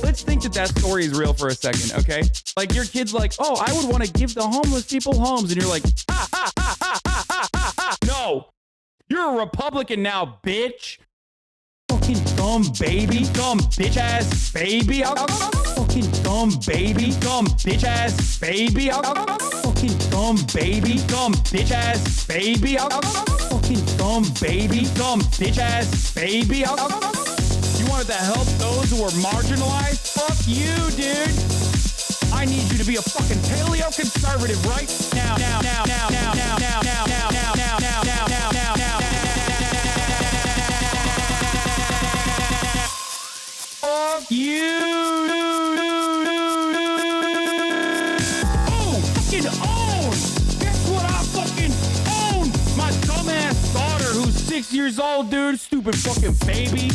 Let's think that that story is real for a second, okay? Like your kid's like, oh, I would want to give the homeless people homes. And you're like, no, you're a Republican now, bitch. Fucking dumb baby, dumb bitch ass baby. Fucking dumb baby, dumb bitch ass baby. Fucking dumb baby, dumb bitch ass baby. Fucking dumb baby, dumb bitch ass baby. You wanted to help those who are marginalized? Fuck you, dude. I need you to be a fucking paleo conservative right now. Fuck you. Oh, fucking own. Guess what I fucking own? My dumbass daughter who's 6 years old, dude. Stupid fucking baby.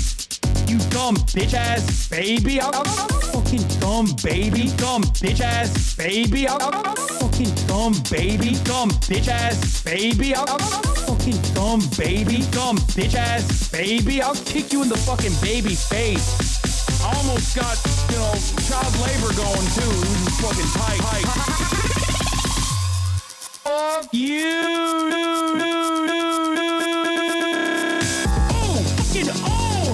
you dumb bitch ass baby. I'll fucking dumb baby, dumb bitch ass baby. I'll fucking dumb baby, dumb bitch ass baby. I'll fucking dumb baby, dumb bitch ass baby. I'll kick you in the fucking baby face. I almost got, you know, child labor going too. This is fucking tight. Fuck you. Oh, fucking own.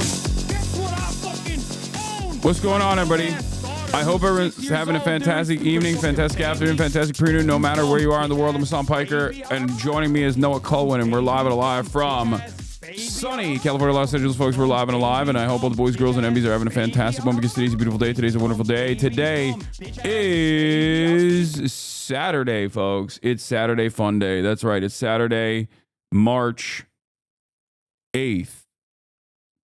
Guess what I fucking own. What's going on, everybody? I hope everyone's having a fantastic evening, fantastic afternoon, fantastic pre-noon, no matter where you are in the world. I'm Hasan Piker, and joining me is Noah Kulwin, and we're live and alive from sunny California, Los Angeles, folks. We're live and alive, and I hope all the boys, girls, and MBs are having a fantastic one because today's a beautiful day. Today's a wonderful day. Today is Saturday, folks. It's Saturday Fun Day. That's right. It's Saturday, March 8th,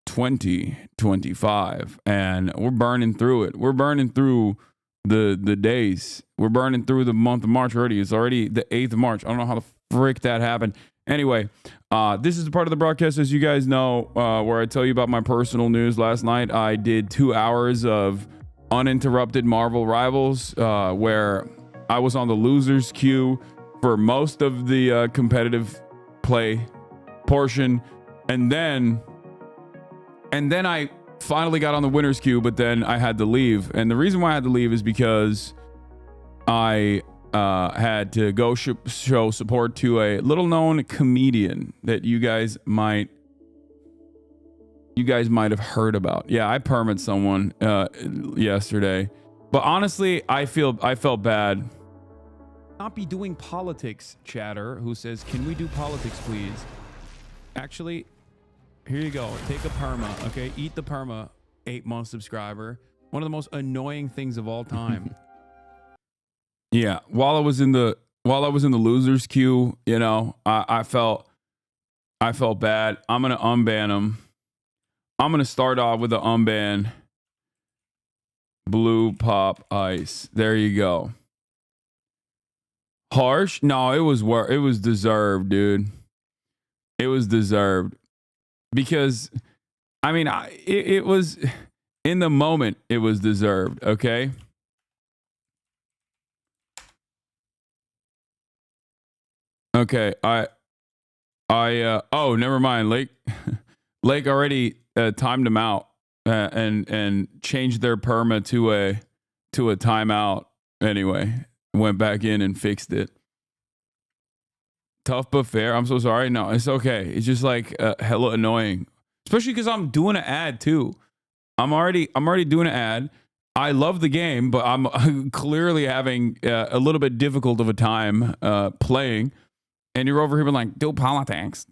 2025, and we're burning through it. We're burning through the days. We're burning through the month of March already. It's already the 8th of March. I don't know how the frick that happened. Anyway, this is the part of the broadcast, as you guys know, where I tell you about my personal news. Last night, I did 2 hours of uninterrupted Marvel Rivals, where I was on the losers queue for most of the competitive play portion, and then I finally got on the winners queue, but then I had to leave. And the reason why I had to leave is because I had to go show support to a little known comedian that you guys might have heard about. Yeah, I permit someone yesterday, but honestly, I felt bad. Not be doing politics, chatter, who says, "Can we do politics, please?" Actually, here you go. Take a perma, okay? Eat the perma, 8-month subscriber. One of the most annoying things of all time. Yeah, while I was in the losers queue, you know, I felt bad. I'm gonna unban him. I'm gonna start off with the unban. Blue pop ice. There you go. Harsh? No, it was deserved, dude. It was deserved because, I mean, it was in the moment. It was deserved. Okay. Okay, oh, never mind. Lake already timed them out and changed their perma to a timeout. Anyway, went back in and fixed it. Tough but fair. I'm so sorry. No, it's okay. It's just like hella annoying, especially because I'm doing an ad too. I'm already doing an ad. I love the game, but I'm clearly having a little bit difficult of a time playing. And you're over here being like, do politics.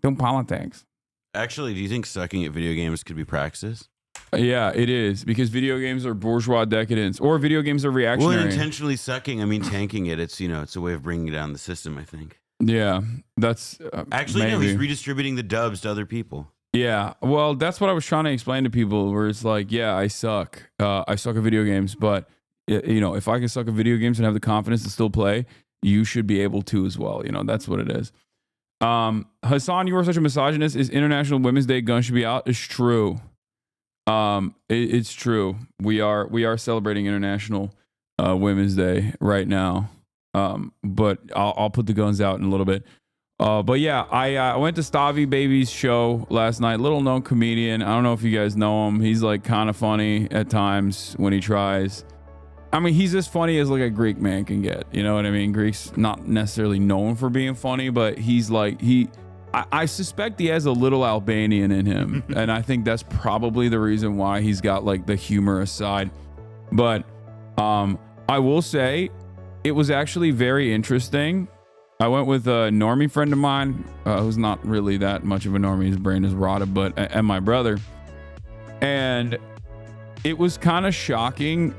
Actually, do you think sucking at video games could be praxis? Yeah, it is. Because video games are bourgeois decadence. Or video games are reactionary. Well, intentionally sucking, I mean tanking it. It's, you know, it's a way of bringing down the system, I think. Yeah, that's... Actually, maybe. No, he's redistributing the dubs to other people. Yeah, well, that's what I was trying to explain to people, where it's like, yeah, I suck. I suck at video games, but, you know, if I can suck at video games and have the confidence to still play, you should be able to as well. You know, that's what it is. Hasan, you are such a misogynist. Is International Women's Day gun should be out? It's true. It's true. We are celebrating International Women's Day right now. But I'll put the guns out in a little bit. But yeah, I went to Stavi Baby's show last night. Little known comedian. I don't know if you guys know him. He's like kind of funny at times when he tries. I mean, he's as funny as like a Greek man can get. You know what I mean? Greek's not necessarily known for being funny, but he's like, I suspect he has a little Albanian in him. And I think that's probably the reason why he's got like the humorous side. But I will say it was actually very interesting. I went with a normie friend of mine, who's not really that much of a normie. His brain is rotted, and my brother. And it was kind of shocking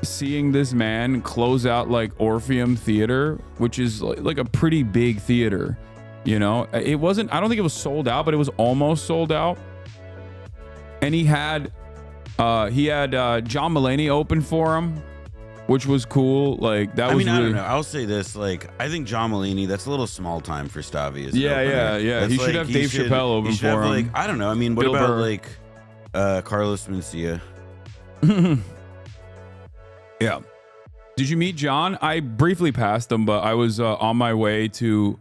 seeing this man close out like Orpheum Theater, which is like a pretty big theater. You know, it wasn't, I don't think it was sold out, but it was almost sold out. And he had John Mulaney open for him, which was cool. Like that was. I don't know. I'll say this: like, I think John Mulaney, that's a little small time for Stavi. Yeah. He should have Dave Chappelle open for him. Like, I don't know. I mean, what Bill about Burr. like Carlos Mencia. Yeah. Did you meet John? I briefly passed him, but I was on my way to.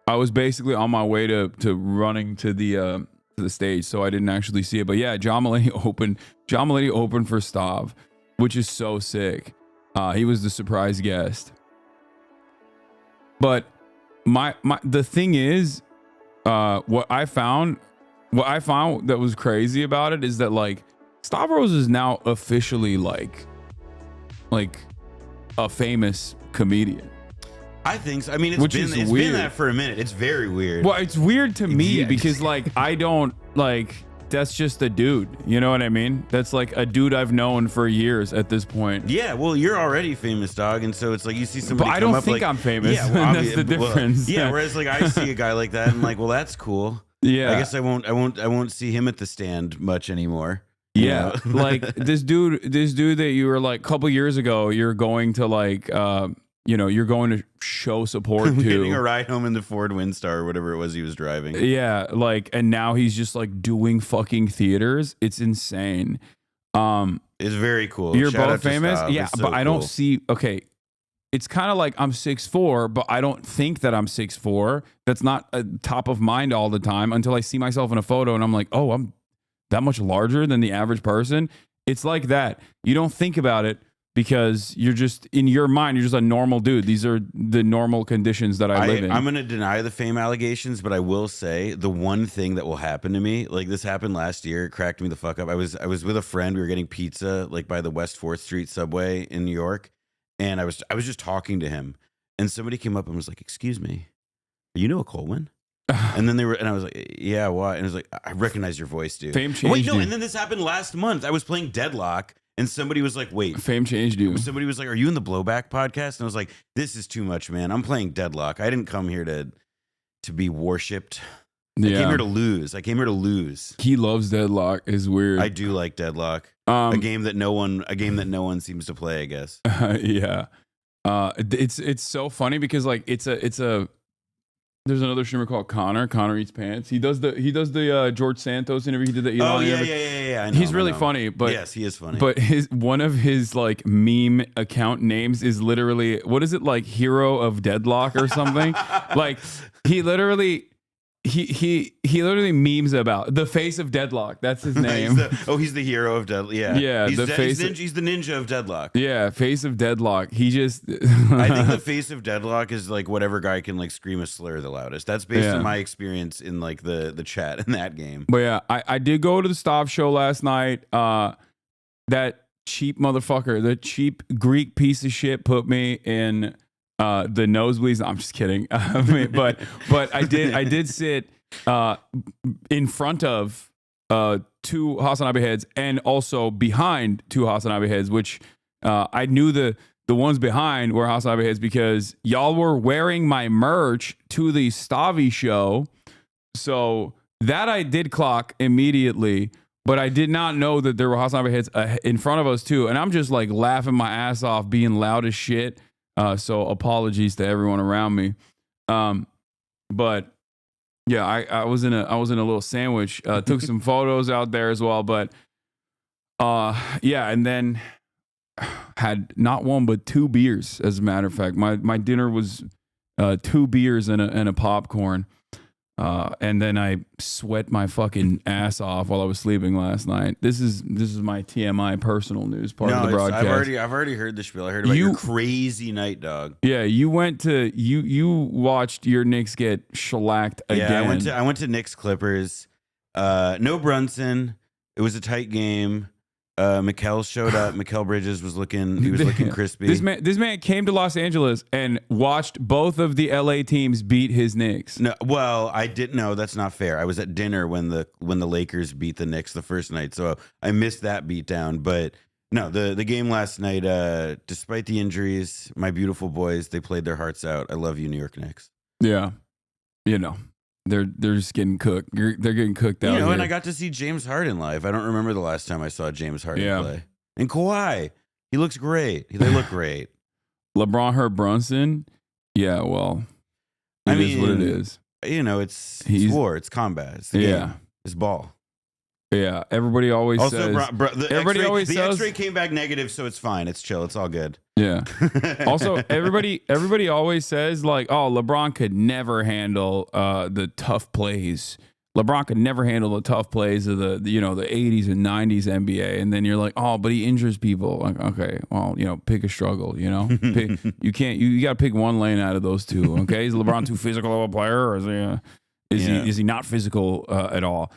I was basically on my way to running to the stage, so I didn't actually see it. But yeah, John Mulaney opened. John Mulaney opened for Stav, which is so sick. He was the surprise guest. But the thing is, what I found that was crazy about it is that like Stavros is now officially like a famous comedian. I think so. I mean, it's been that for a minute. It's very weird. Well, it's weird to me because like I don't like. That's just a dude. You know what I mean? That's like a dude I've known for years at this point. Yeah, well, you're already famous, dog, and so it's like you see somebody. But I come don't up think like, I'm famous. Yeah, well, that's the difference. Well, yeah, whereas like I see a guy like that, and like, well, that's cool. Yeah, I guess I won't see him at the stand much anymore. Yeah, like this dude that you were like a couple years ago, you're going to like you're going to show support to. Getting a ride home in the Ford Windstar or whatever it was he was driving. Yeah, like, and now he's just like doing fucking theaters. It's insane. It's very cool. You're Shout both out to famous. Stav. Yeah, It's so but I don't cool. see. Okay, it's kind of like I'm 6'4", but I don't think that I'm 6'4". That's not top of mind all the time until I see myself in a photo and I'm like, oh, I'm that much larger than the average person. It's like that. You don't think about it because you're just in your mind, you're just a normal dude. These are the normal conditions that I live in. I'm going to deny the fame allegations, but I will say the one thing that will happen to me, like this happened last year, it cracked me the fuck up. I was with a friend. We were getting pizza like by the West 4th Street subway in New York. And I was just talking to him and somebody came up and was like, excuse me, you know a Kulwin? And then I was like, yeah, why? And I was like, I recognize your voice, dude. Fame changed. Wait, no. You. And then this happened last month. I was playing Deadlock. And somebody was like, wait. Fame changed you. Somebody was like, are you in the BlowBack podcast? And I was like, this is too much, man. I'm playing Deadlock. I didn't come here to be worshipped. I came here to lose. He loves Deadlock. Is weird. I do like Deadlock. A game that no one seems to play, I guess. Yeah. It's so funny because like it's a there's another streamer called Connor Eats Pants. He does the George Santos interview. He did the Elon interview. Yeah. I know, He's really funny, but yes, he is funny. But one of his like meme account names is literally, what is it, like Hero of Deadlock or something? Like he literally memes about the face of Deadlock. That's his name. He's the hero of Deadlock. Yeah, he's the ninja of Deadlock. Yeah, face of Deadlock. He just. I think the face of Deadlock is like whatever guy can like scream a slur the loudest. That's based on my experience in like the chat in that game. But yeah, I did go to the Stav show last night. That cheap motherfucker, the cheap Greek piece of shit, put me in. The nosebleeds. I'm just kidding. but I did sit in front of two HasanAbi heads and also behind two HasanAbi heads, which I knew the ones behind were HasanAbi heads because y'all were wearing my merch to the Stavi show. So that I did clock immediately, but I did not know that there were HasanAbi heads in front of us too. And I'm just like laughing my ass off, being loud as shit. So apologies to everyone around me. But yeah, I was in a little sandwich, took some photos out there as well, but yeah. And then had not one, but 2 beers. As a matter of fact, my dinner was 2 beers and a popcorn. And then I sweat my fucking ass off while I was sleeping last night. This is my TMI personal news part of the broadcast. I've already heard the spiel. I heard about your crazy night, dog. Yeah, you went to you watched your Knicks get shellacked again. Yeah, I went to Knicks Clippers. No Brunson. It was a tight game. Mikal showed up. Mikal Bridges was looking crispy. This man came to Los Angeles and watched both of the LA teams beat his Knicks. No, well, I didn't know. That's not fair. I was at dinner when the Lakers beat the Knicks the first night, so I missed that beatdown. But no, the game last night, despite the injuries, my beautiful boys, they played their hearts out. I love you, New York Knicks. Yeah, you know. They're just getting cooked. They're getting cooked out. You know, and I got to see James Harden live. I don't remember the last time I saw James Harden play. And Kawhi, he looks great. They look great. LeBron hurt Brunson. Yeah, well, it is what it is. You know, it's war. It's combat. It's the game. It's ball. Yeah, everybody always Also, says. the everybody X-ray, always the says. X-ray came back negative, so it's fine. It's chill. It's all good. Yeah. Also, everybody always says like, oh, LeBron could never handle the tough plays. LeBron could never handle the tough plays of the 80s and 90s NBA. And then you're like, oh, but he injures people. Like, okay, well, pick a struggle, you got to pick one lane out of those two. Okay. Is LeBron too physical of a player, or is he not physical at all?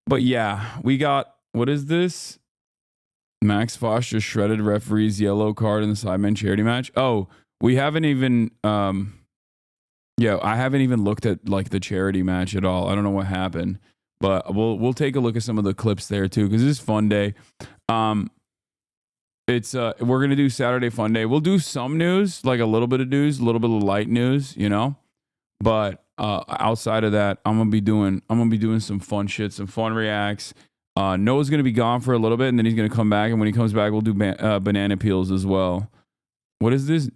But yeah, we got, what is this? Max Foster shredded referee's yellow card in the Sidemen charity match. Oh, we haven't even, I haven't even looked at like the charity match at all. I don't know what happened, but we'll take a look at some of the clips there too, because this is Fun Day. It's we're gonna do Saturday Fun Day. We'll do some news, like a little bit of news, a little bit of light news, But outside of that, I'm gonna be doing some fun shit, some fun reacts. Noah's gonna be gone for a little bit, and then he's gonna come back. And when he comes back, we'll do banana peels as well. What is this?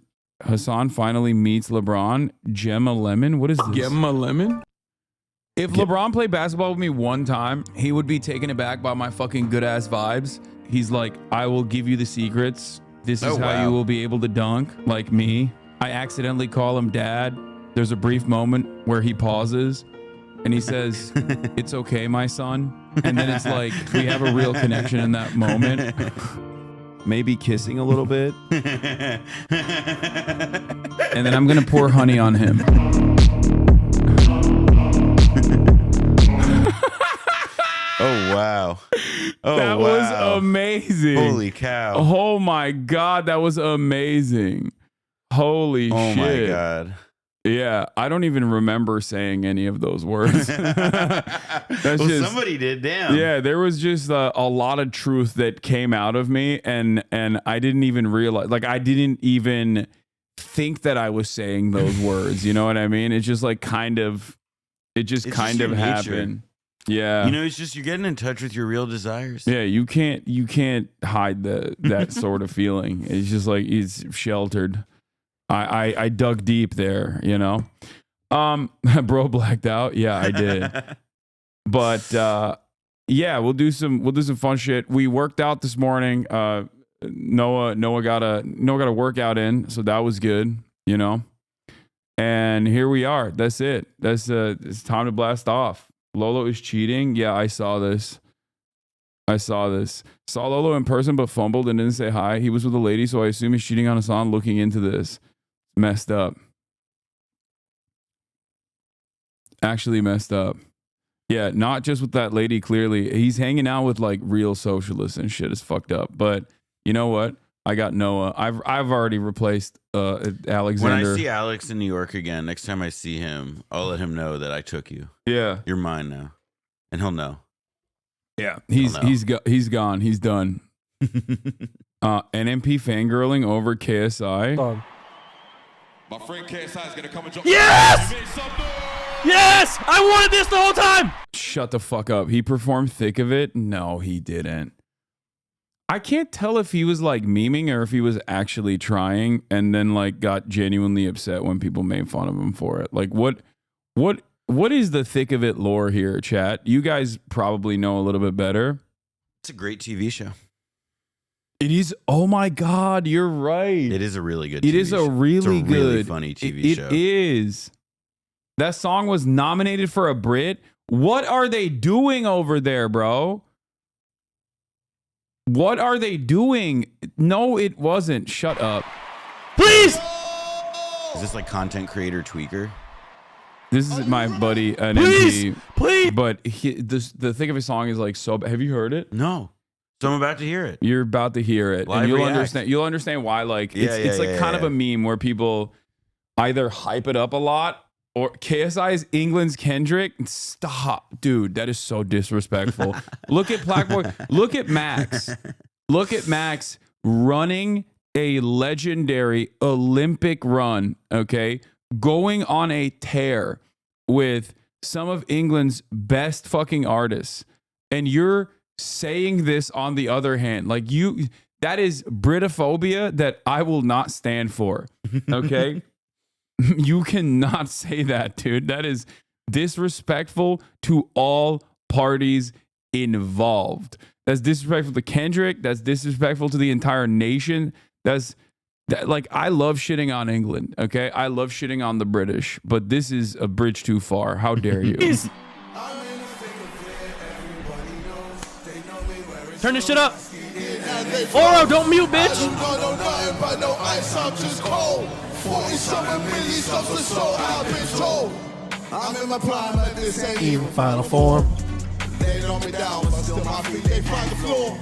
Hasan finally meets LeBron. Gemma Lemon. What is this? Gemma Lemon? If LeBron played basketball with me one time, he would be taken aback by my fucking good ass vibes. He's like, I will give you the secrets. This is how you will be able to dunk like me. I accidentally call him dad. There's a brief moment where he pauses and he says, it's okay, my son. And then it's like, we have a real connection in that moment. Maybe kissing a little bit. And then I'm going to pour honey on him. Oh, wow. Oh, that was amazing. Holy cow. Oh, my God. That was amazing. Holy shit. Oh, my God. Yeah, I don't even remember saying any of those words. Somebody did, damn. Yeah, there was just a lot of truth that came out of me, and I didn't even realize, like, I didn't even think that I was saying those words. You know what I mean? It's just like it just happened. Yeah, it's just you're getting in touch with your real desires. Yeah, you can't hide that sort of feeling. It's just like it's sheltered. I dug deep there, Bro blacked out. Yeah, I did. But yeah, we'll do some fun shit. We worked out this morning. Noah got a workout in, so that was good, And here we are. That's it. It's time to blast off. Lolo is cheating. Yeah, I saw this. Saw Lolo in person but fumbled and didn't say hi. He was with a lady, so I assume he's cheating on Hasan. Looking into this. Messed up. Actually messed up. Yeah, not just with that lady, clearly. He's hanging out with like real socialists and shit. Is fucked up. But you know what? I got Noah. I've already replaced Alexander. When I see Alex in New York again, next time I see him, I'll let him know that I took you. Yeah. You're mine now. And he'll know. Yeah. He's gone. He's done. NMP fangirling over KSI. My friend KSI is gonna come and jump. Yes! Yes! I wanted this the whole time! Shut the fuck up. He performed Thick of It? No, he didn't. I can't tell if he was like memeing or if he was actually trying and then like got genuinely upset when people made fun of him for it. Like what is the Thick of It lore here, chat? You guys probably know a little bit better. It's a great TV show. It is. Oh my God, you're right. It is a really good TV show. It is a really good, really funny TV show. It is. That song was nominated for a Brit. What are they doing over there, bro? What are they doing? No, it wasn't. Shut up. Please! Is this like content creator tweaker? This is my buddy, an Please! MP. Please! But the thing of his song is like so. Have you heard it? No. So I'm about to hear it. You're about to hear it, Live and you'll react. understand. You'll understand why. Like it's like kind of yeah. a meme where people either hype it up a lot or KSI's England's Kendrick. Stop, dude. That is so disrespectful. Look at Blackboy. Look at Max. Look at Max running a legendary Olympic run. Okay, going on a tear with some of England's best fucking artists, and you're saying this on the other hand, like that is Britophobia that I will not stand for. Okay. You cannot say that, dude. That is disrespectful to all parties involved. That's disrespectful to Kendrick. That's disrespectful to the entire nation. Like, I love shitting on England, okay? I love shitting on the British, but this is a bridge too far. How dare you? Turn this shit up. Oro, don't mute, bitch. I'm in my prime, but this ain't Even final form. They know me down, but still my feet, they find the floor.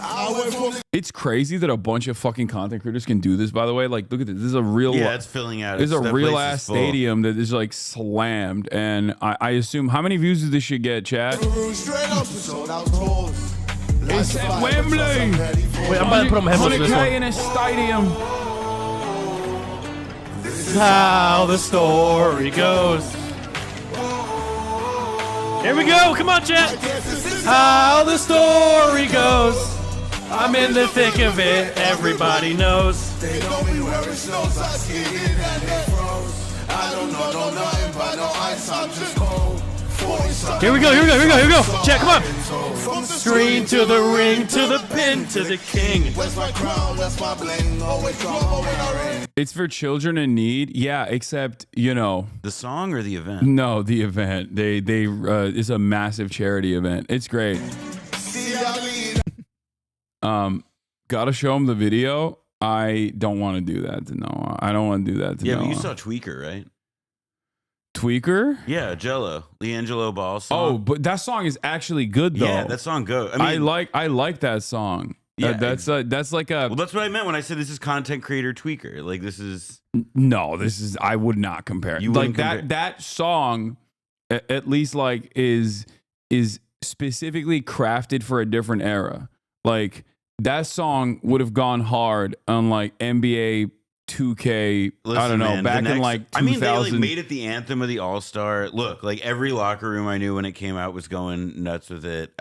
I went from It's crazy that a bunch of fucking content creators can do this, by the way. Like, look at this. This is a real... Yeah, it's filling out. There's a That real place is ass full. stadium that is like slammed. And I assume, how many views does this shit get, chat? straight up, sold out tours. It's at Wembley. Wait, I'm about to put on my headphones for this 100K one. in a stadium. This is how the story goes. Here we go. Come on, chat. How the story goes. I'm in the thick of it. Everybody knows. They know me where it snows, I skied in and they froze. I don't know nothing but no ice, I'm just cold. 40-something. Here we go. Here we go. Here we go. Here we go. Chat, come on. From the Screen to the ring to the pin to the king. Where's my crown, where's my bling? Always drama when I ring. It's for children in need. Yeah, except, you know, The song or the event? no, the event. They it's a massive charity event. It's great. See, I lead. Gotta show them the video. I don't want to do that to Noah. I don't want to do that to Yeah, Noah. but you saw Tweaker, right? Tweaker? Yeah, Jello, Leangelo Ball Oh, song. but that song is actually good though. Yeah, that song go. I mean, I like that song. Yeah, that's like a well, that's what I meant when I said this is content creator Tweaker. Like this is. no. This is I would not compare it. You Like wouldn't compare- that song, at least like is specifically crafted for a different era. Like that song would have gone hard on like NBA 2K. I Listen, don't know, man, back the in next- like 2000. I mean, they like made it the anthem of the All Star. Look, like every locker room I knew when it came out was going nuts with it.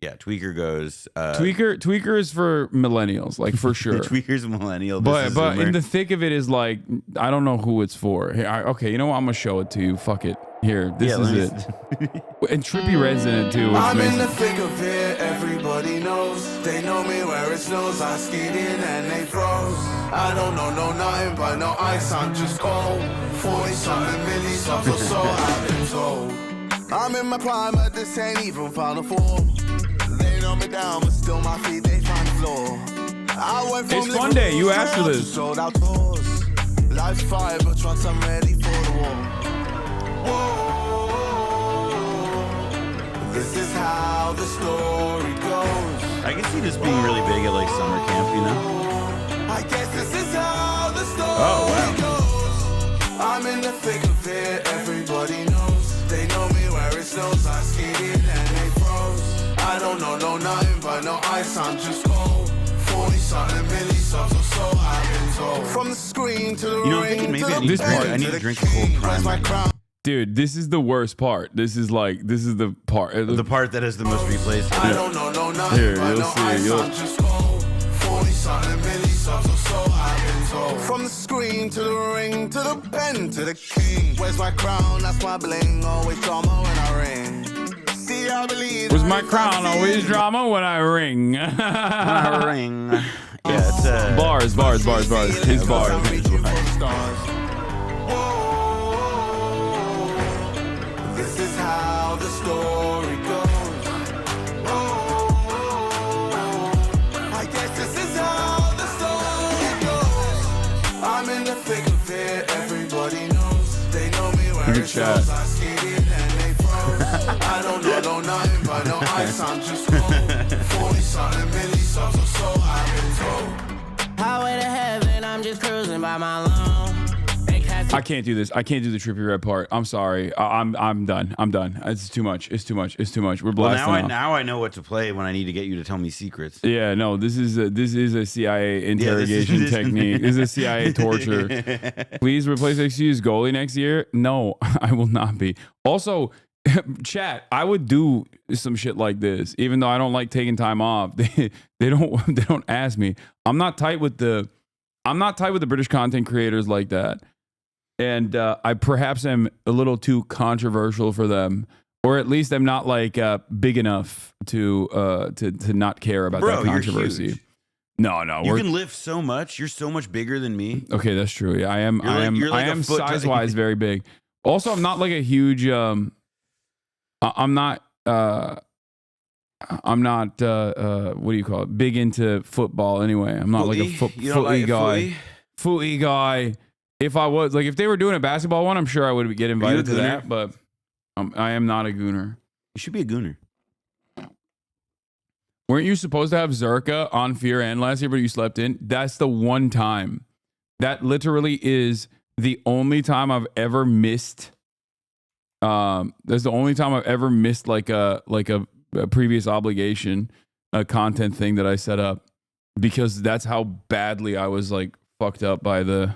Yeah, Tweaker goes. Tweaker is for millennials, like for sure. Tweaker's a millennial. This But is in Zoomer. the thick of it is like I don't know who it's for. Here, okay, you know what? I'm gonna show it to you. Fuck it. Here, this Yeah, is let it. me And Trippy Red's in it too. Which I'm makes in the thick of it, everybody knows. They know me where it snows, I skied in and they froze. I don't know nothing but no ice, I'm just cold. 40-something millis of or so, I've been told. I'm in my prime, but this ain't even final form. They know me down, but still my feet, they find the floor. I went from It's FUNDAY, you asked for this. Sold out tours. Life's fire, but once I'm ready for the war. This is how the story goes. I can see this being really big at like summer camp, you know? I guess this is how the story Oh, goes. I'm in the thick of it, everybody knows. They know me where it snows, I skied in and they froze. I don't know nothing but no ice, I'm just cold. 40-something millis of or so, I've been told. From the screen to the You know, I'm ring thinking maybe to I the need to drink- pen I need to to the drink a cold king. prime Where's my right now. crown? Dude, this is the worst part. This is the part. The part that has the most replays. I don't know nothing Here, but you'll no see, ice, you'll- I'm just cold. 40-something millis of or so, I've been told. From the screen to the ring to the pen to the king. Where's my crown? That's my bling. Always drama when I ring. See, I believe. Was my crown always drama when I ring? Ring. Yeah, it's bars. His bars. This is how the story goes. I guess this is how the story goes. I'm in the thick of it, everybody knows. They know me where Good it chat. shows. I skied in and they froze. I don't know nothing but no ice, I'm just cold. 40-something millis of or so, I've been told. Highway to heaven, I'm just cruising by my lawn. I can't do this. I can't do the Trippy Red part. I'm sorry. I'm done. It's too much. We're well, blasting off. now I know what to play when I need to get you to tell me secrets. Yeah, no, this is a CIA interrogation technique. This is a CIA torture. Please replace XQ's goalie next year. No, I will not be. Also, chat, I would do some shit like this, even though I don't like taking time off. They don't ask me. I'm not tight with the British content creators like that. And I perhaps am a little too controversial for them. Or at least I'm not like big enough to not care about Bro, that controversy. you're huge. No, You can lift so much. You're so much bigger than me. Okay, that's true. Yeah, I am. You're like I a am foot size wise very big. Also, I'm not like a huge. I'm not. I'm not. What do you call it? Big into football anyway. I'm not like a footy guy. Footy guy. If I was like, if they were doing a basketball one, I'm sure I would get invited to that. But I am not a gooner. You should be a gooner. Weren't you supposed to have Zerka on Fear and last year, but you slept in? That's the one time. That literally is the only time I've ever missed. That's the only time I've ever missed like a previous obligation, a content thing that I set up, because that's how badly I was like fucked up by the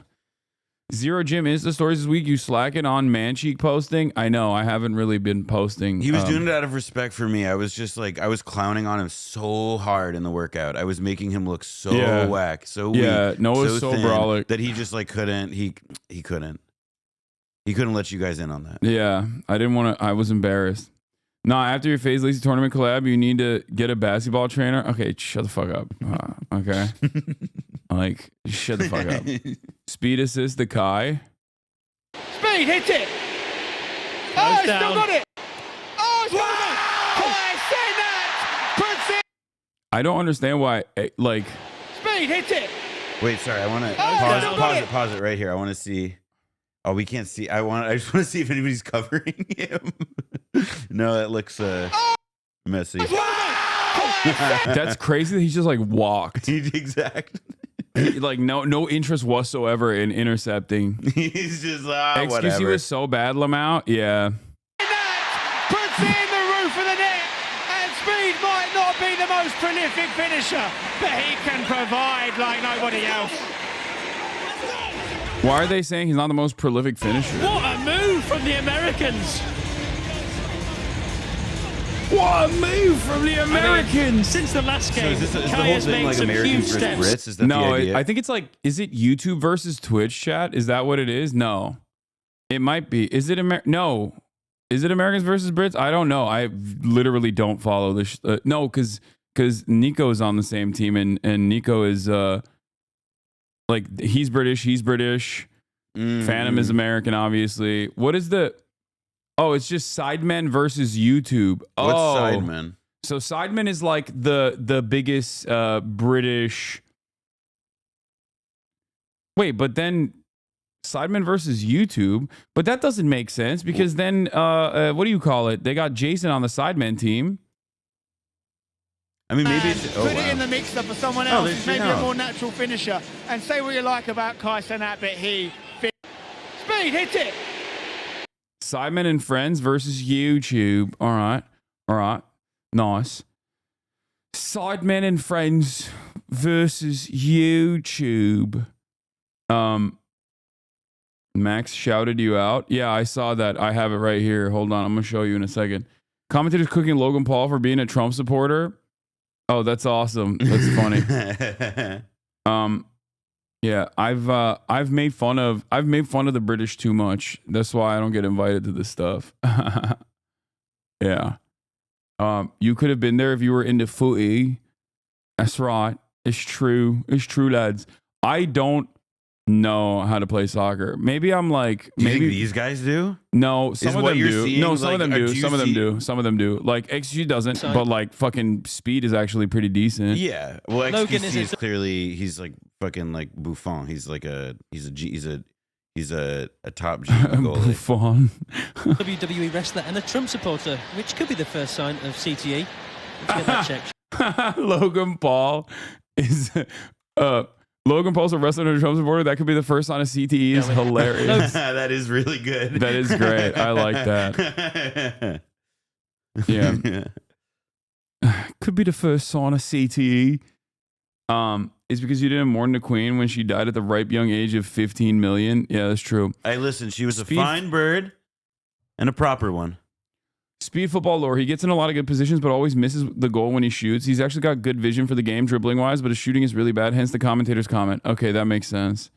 Zero Jim Insta stories this week. You slacking on man cheek posting? I know I haven't really been posting. He was doing it out of respect for me. I was just like, I was clowning on him so hard in the workout. I was making him look so whack, so weak, Noah's so thin brolic that he just like couldn't. He couldn't let you guys in on that. Yeah, I didn't want to. I was embarrassed. Nah, after your FaZe Lazy tournament collab, you need to get a basketball trainer. Okay, shut the fuck up. Okay. Like, shut the fuck up. Speed assist to Kai. Speed, hit it. Oh, he's still got it. Oh, he's got it. Kai send that. Puts it. I don't understand why, like. Speed, hit it. Wait, sorry. I want to pause it right here. I want to see. Oh, we can't see. I just want to see if anybody's covering him. No, that looks messy. That's crazy that he's just like walked. Exactly. Like no interest whatsoever in intercepting. He's just XQC whatever. was so bad, Lamau. Yeah. Puts it in the roof of the net. And Speed might not be the most prolific finisher, but he can provide like nobody else. Why are they saying he's not the most prolific finisher? What a move from the Americans. What a move from the Americans! Since the last game, is the Kai whole has thing made like some Americans huge versus steps. Brits? Is that No, the idea? I think it's like, is it YouTube versus Twitch chat? Is that what it is? No. It might be. Is it No. Is it Americans versus Brits? I don't know. I literally don't follow this. No, because Nico's on the same team, and Nico is like, he's British. Phantom is American, obviously. What is the... Oh, it's just Sidemen versus YouTube. Oh. What's Sidemen? So Sidemen is like the biggest British... Wait, but then Sidemen versus YouTube? But that doesn't make sense, because then, what do you call it? They got Jason on the Sidemen team. I mean, maybe it's... Put it in the mixer for someone else who's maybe no. a more natural finisher. And say what you like about HasanAbi, but he... Speed, hit it! Sidemen and Friends versus YouTube. All right. Nice. Sidemen and Friends versus YouTube. Max shouted you out. Yeah, I saw that. I have it right here. Hold on. I'm going to show you in a second. Commentators cooking Logan Paul for being a Trump supporter. Oh, that's awesome. That's funny. Yeah, I've made fun of the British too much. That's why I don't get invited to this stuff. Yeah. You could have been there if you were into footy. That's right. It's true. It's true, lads. I don't know how to play soccer. Maybe I'm like, Do you maybe think these guys do? No, some of them do. No, some of them do. Some of them do. Some of them do. Like XG doesn't, but like fucking Speed is actually pretty decent. Yeah. Well, Logan XQC is clearly, he's like fucking like Buffon. He's like he's a top G goalie. Buffon. WWE wrestler and a Trump supporter, which could be the first sign of CTE. Let's get that checked. Logan Paul is Logan Paul's a wrestler and a Trump supporter. That could be the first sign of CTE. Is hilarious. That is really good. That is great. I like that. Yeah. Could be the first sign of CTE. It's because you didn't mourn the Queen when she died at the ripe young age of 15 million. Yeah, that's true. Hey, listen, she was a fine bird and a proper one. Speed football lore. He gets in a lot of good positions, but always misses the goal when he shoots. He's actually got good vision for the game, dribbling wise, but his shooting is really bad. Hence the commentator's comment. Okay, that makes sense.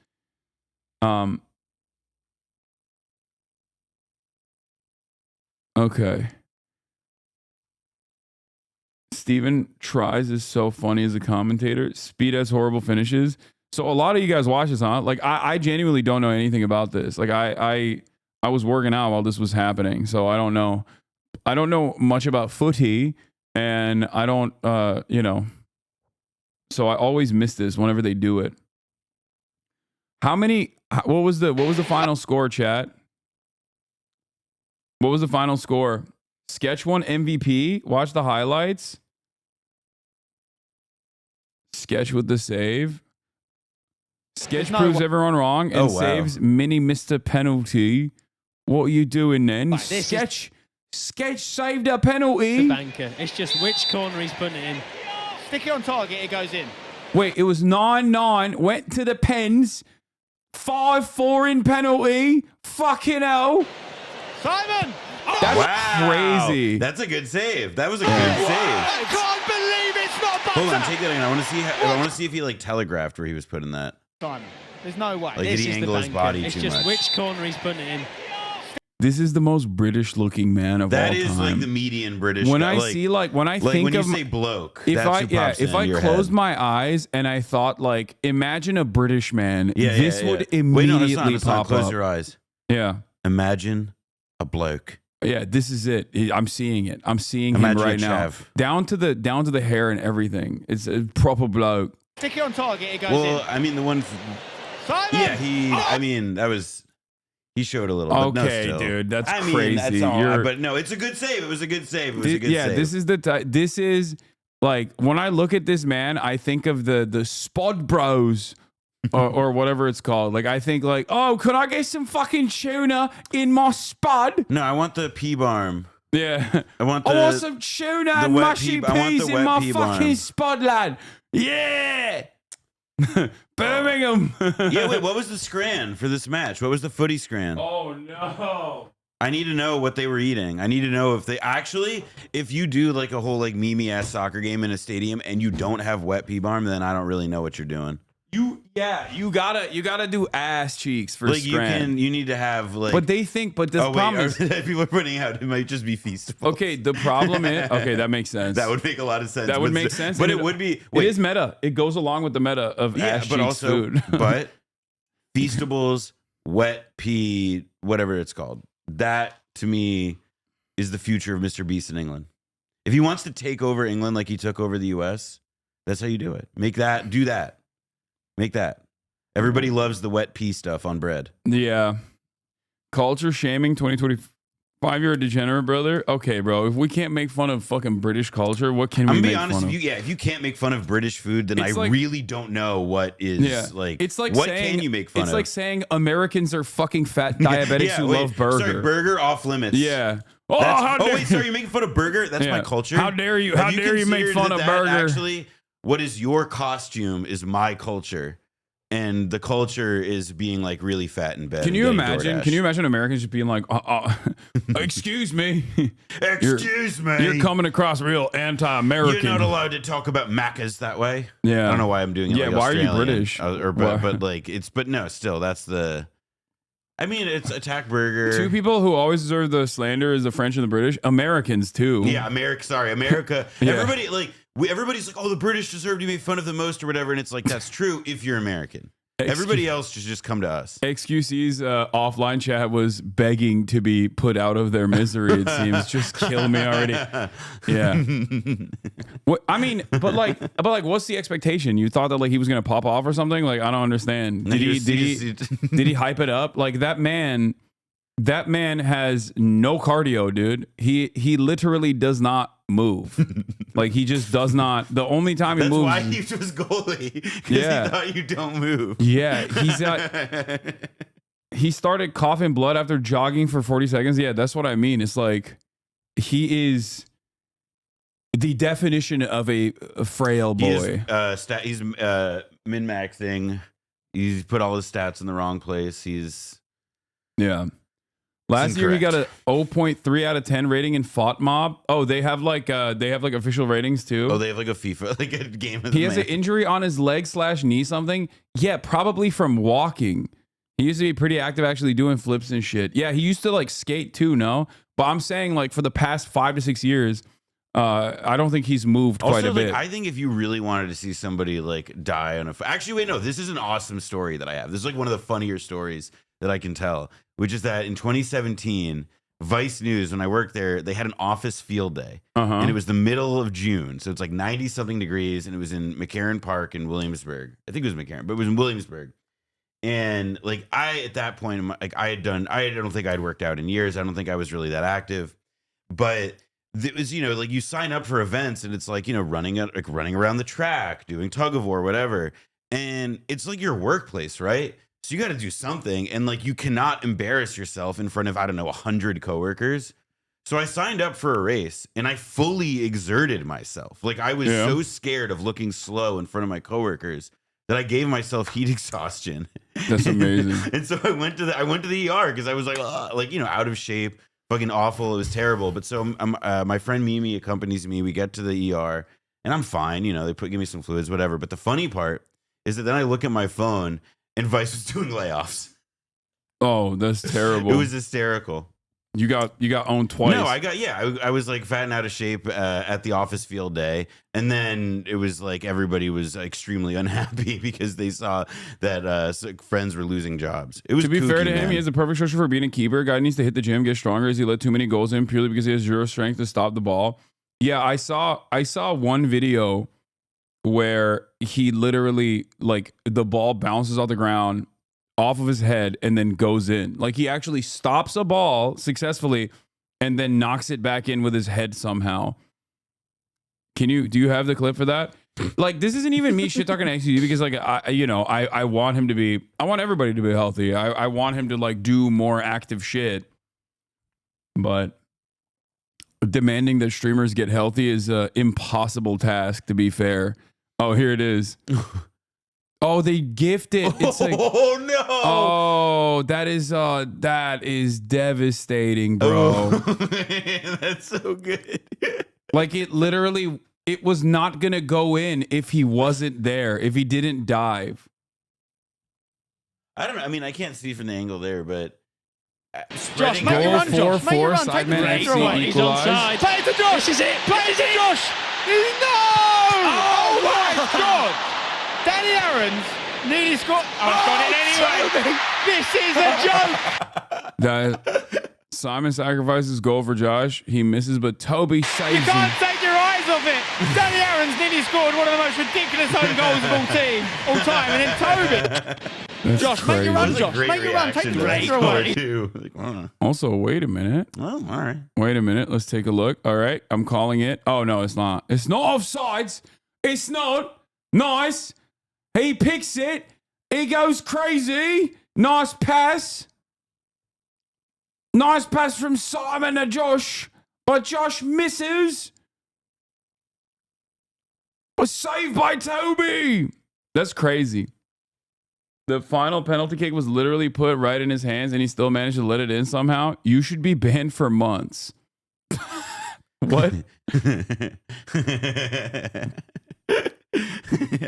Okay. Steven tries is so funny as a commentator. Speed has horrible finishes. So a lot of you guys watch this, huh? Like I genuinely don't know anything about this. Like I was working out while this was happening, so I don't know. I don't know much about footy, and I don't, you know. So I always miss this whenever they do it. What was the final score, chat? What was the final score? Sketch won MVP. Watch the highlights. Sketch with the save. Sketch proves everyone wrong and saves Mini Mr. Penalty. What are you doing then? Right, Sketch saved a penalty. The banker. It's just which corner he's putting it in. Stick it on target, it goes in. Wait, it was 9-9. Went to the pens. 5-4 in penalty. Fucking hell. Simon! Oh, That's crazy. That's a good save. That was a good save. I can't believe it's not butter. Hold on, take that in. I want to see if he like telegraphed where he was putting that. Simon, there's no way. Like, this did he is angle the his banker. body It's too just much? which corner he's putting it in. This is the most British looking man of all time. That is like the median British. When guy. I see when I think when of you say bloke, if that's I who pops if into I your closed head. my eyes and I thought like imagine a British man, this would immediately Wait, no, it's not. pop Close up. your eyes. Yeah. Imagine a bloke. Yeah, this is it. I'm seeing it. I'm seeing Imagine him right a now. chav. Down to the hair and everything. It's a proper bloke. Stick it on target, it goes in. Well, I mean the one. Simon! Yeah, I mean that was. He showed a little. But no, Okay, still. dude, that's I mean, crazy. That's all, You're- but no, it's a good save. It was a good save. It was a good yeah, save. this is like when I look at this man, I think of the Spod Bros. or whatever it's called. Like I think like, oh, could I get some fucking tuna in my spud? No, I want the pea barm. Yeah. I want some tuna the and wet mushy pea- I want peas the in wet my pea fucking barm. spud, lad. Yeah. Birmingham. Yeah, wait, what was the scran for this match? What was the footy scran? Oh no. I need to know what they were eating. I need to know if they actually, if you do like a whole like Mimi ass soccer game in a stadium and you don't have wet pea barm, then I don't really know what you're doing. You gotta do ass cheeks for Like scran. you need to have like. But they think, but the oh problem wait, is, people are putting out. It might just be feastable. okay, the problem is, okay, that makes sense. That would make a lot of sense. That would but make s- sense. But and it would be. It Wait, is meta. It goes along with the meta of yeah, ass but cheeks also, food. but feastables, wet pea, whatever it's called. That to me is the future of Mr. Beast in England. If he wants to take over England like he took over the US, that's how you do it. Make that. Do that. Make that. Everybody loves the wet pea stuff on bread. Yeah. Culture shaming 2025. You're a degenerate, brother. Okay, bro. If we can't make fun of fucking British culture, what can we I'm gonna make be honest fun with of? you. Yeah, if you can't make fun of British food, then It's I like- really don't know what is like. It's like what saying, can you make fun it's of? like saying Americans are fucking fat diabetics who wait, love burger. Sorry, burger off limits. Yeah. Oh, That's- how dare wait, sorry, you're making fun of burger? That's my Yeah. culture. How dare you? Have How dare you make considered fun of that burger? Actually, what is your costume is my culture. And the culture is being like really fat in bed. Can and you getting imagine? DoorDash. Can you imagine Americans just being like, "Excuse me, Excuse me. you're coming across real anti-American." You're not allowed to talk about Maccas that way. Yeah. I don't know why I'm doing it. Yeah, like why are you Australian. British? But like it's but no, still that's the. I mean, it's attack burger. Two people who always deserve the slander is the French and the British. Americans too. Yeah, America. Sorry, America. Yeah. Everybody like everybody's like, oh, the British deserve to be made fun of the most or whatever, and it's like that's true if you're American. Everybody else should just come to us. XQC's offline chat was begging to be put out of their misery. It seems just kill me already. Yeah. What I mean, but like, what's the expectation? You thought that like he was gonna pop off or something? Like I don't understand. Did he hype it up? Like that man has no cardio, dude. He literally does not move. Like he just does not. The only time he That's moves. why he was goalie. Because Yeah. he thought you don't move. Yeah, he started coughing blood after jogging for 40 seconds. Yeah, that's what I mean. It's like he is the definition of a frail boy. He's min-maxing. He's put all his stats in the wrong place. He's Yeah. Last year he got a 0.3 out of 10 rating in FOTMob. Oh, they have like official ratings too. they have like a FIFA like a game of He the has man. an injury on his leg/knee something. Yeah, probably from walking. He used to be pretty active actually doing flips and shit. Yeah, he used to like skate too, no? But I'm saying like for the past 5 to 6 years, I don't think he's moved quite Also, a bit. I think if you really wanted to see somebody like die on a, actually, wait, no, this is an awesome story that I have. This is like one of the funnier stories that I can tell, which is that in 2017, Vice News, when I worked there, they had an office field day, and it was the middle of June, so it's like 90 something degrees, and it was in McCarran Park in Williamsburg. I think it was McCarran, but it was in Williamsburg. And like at that point, like I don't think I'd worked out in years. I don't think I was really that active, but it was, like you sign up for events, and it's like, running around the track, doing tug of war, whatever, and it's like your workplace, right? So you got to do something, and like you cannot embarrass yourself in front of, I don't know, 100 coworkers. So I signed up for a race, and I fully exerted myself. Like I was so scared of looking slow in front of my coworkers that I gave myself heat exhaustion. That's amazing. And so I went to the ER because I was like, out of shape, fucking awful. It was terrible. But so my friend Mimi accompanies me. We get to the ER, and I'm fine. They give me some fluids, whatever. But the funny part is that then I look at my phone, and Vice was doing layoffs. Oh, that's terrible. It was hysterical. You got owned twice. No, I was like fat and out of shape at the office field day, and then it was like everybody was extremely unhappy because they saw that friends were losing jobs. It was, to be kooky, fair to man. him, he has a perfect structure for being a keeper. Guy needs to hit the gym, get stronger. As he let too many goals in purely because he has zero strength to stop the ball. Yeah, I saw one video where he literally, like, the ball bounces off the ground off of his head and then goes in. Like, he actually stops a ball successfully and then knocks it back in with his head somehow. Do you have the clip for that? Like, this isn't even me shit talking XUD because, like, I want him to be, I want everybody to be healthy. I want him to, like, do more active shit. But demanding that streamers get healthy is an impossible task, to be fair. Oh, here it is. Oh, they gift it. It's like, oh no! Oh, that is devastating, bro. That's so good. Like, it was not gonna go in if he wasn't there, if he didn't dive. I don't know. I mean, I can't see from the angle there, but Josh, make your run, Josh. Make your run. Take the pressure away. He's onside. Play it to Josh. This is it. Play it to Josh. No! Oh my God! Danny Aaron's nearly scored. Oh, he's got it anyway. This is a joke. That Simon sacrifices goal for Josh. He misses, but Toby saves You can't him. take your eyes off it. Danny Aaron's nearly scored one of the most ridiculous own goals of all time, and then Toby. That's Josh, crazy. make your run, That was a Josh. great Make your run. Take the reaction to that pressure score, away. too. Like, I don't know. Also, wait a minute. Oh, all right. Wait a minute. Let's take a look. All right. I'm calling it. Oh, no, it's not. It's not offsides. It's not. Nice. He picks it. He goes crazy. Nice pass. Nice pass from Simon to Josh. But Josh misses. Was saved by Toby. That's crazy. The final penalty kick was literally put right in his hands and he still managed to let it in somehow. You should be banned for months. What?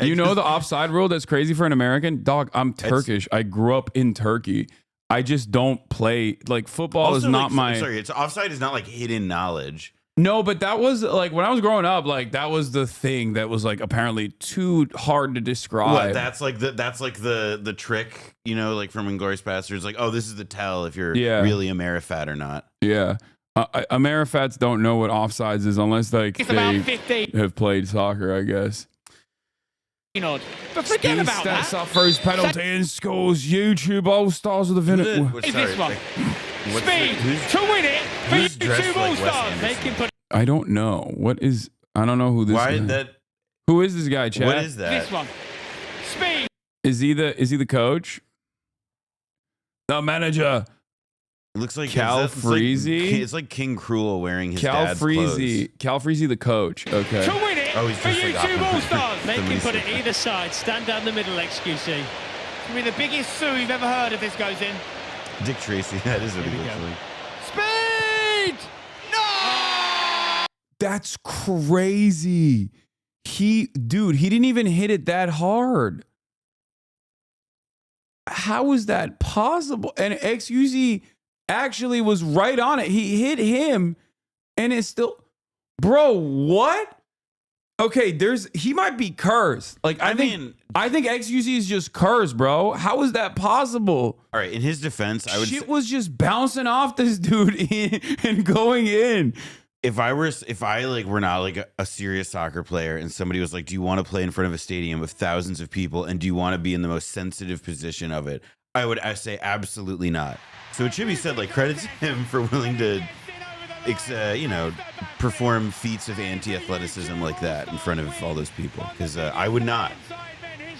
You know the offside rule that's crazy for an American? Dog, I'm Turkish. I grew up in Turkey. I just don't play. Like, football Also, is not like, my... Sorry, it's offside is not like hidden knowledge. No, but that was like when I was growing up, like that was the thing that was like apparently too hard to describe. What, that's like the trick, like from Inglourious Basterds, like, oh, this is the tell if you're really Amerifat or not. Yeah. Amerifats don't know what offsides is unless like It's they about 15. have played soccer, I guess. But forget He about steps that. up for his penalty and scores YouTube All-Stars of the minute. Is this one? Speed to win it. who's dressed YouTube like Wes All-Stars. Anderson? Make him put I don't know. I don't know who this Why is. that? Who is this guy, Chad? What is that? this one. Speed. Is he the coach? The manager. It looks like Cal it's Freezy? It's like King Cruel wearing his Cal dad's Freezy. Cal Freezy, the coach. Okay. To win it Oh, he's for just like YouTube up. All-Stars. Make Somebody him put it said either side. Stand down the middle, XQC. It's going to be the biggest sue you've ever heard if this goes in. clothes. Dick Tracy. That is what he Here we looks go. like. Speed! No! That's crazy. He didn't even hit it that hard. How is that possible? And XUZ actually was right on it. He hit him and it's still... Bro, what? Okay, he might be cursed. Like I think XQC is just cursed, bro. How is that possible? All right, in his defense, I would Shit was just bouncing off this dude and going in. If I like were not like a serious soccer player and somebody was like, "Do you want to play in front of a stadium of thousands of people and do you want to be in the most sensitive position of it?" I say absolutely not. So it should be said, like, credit to him for willing to perform feats of anti-athleticism like that in front of all those people, because I would not.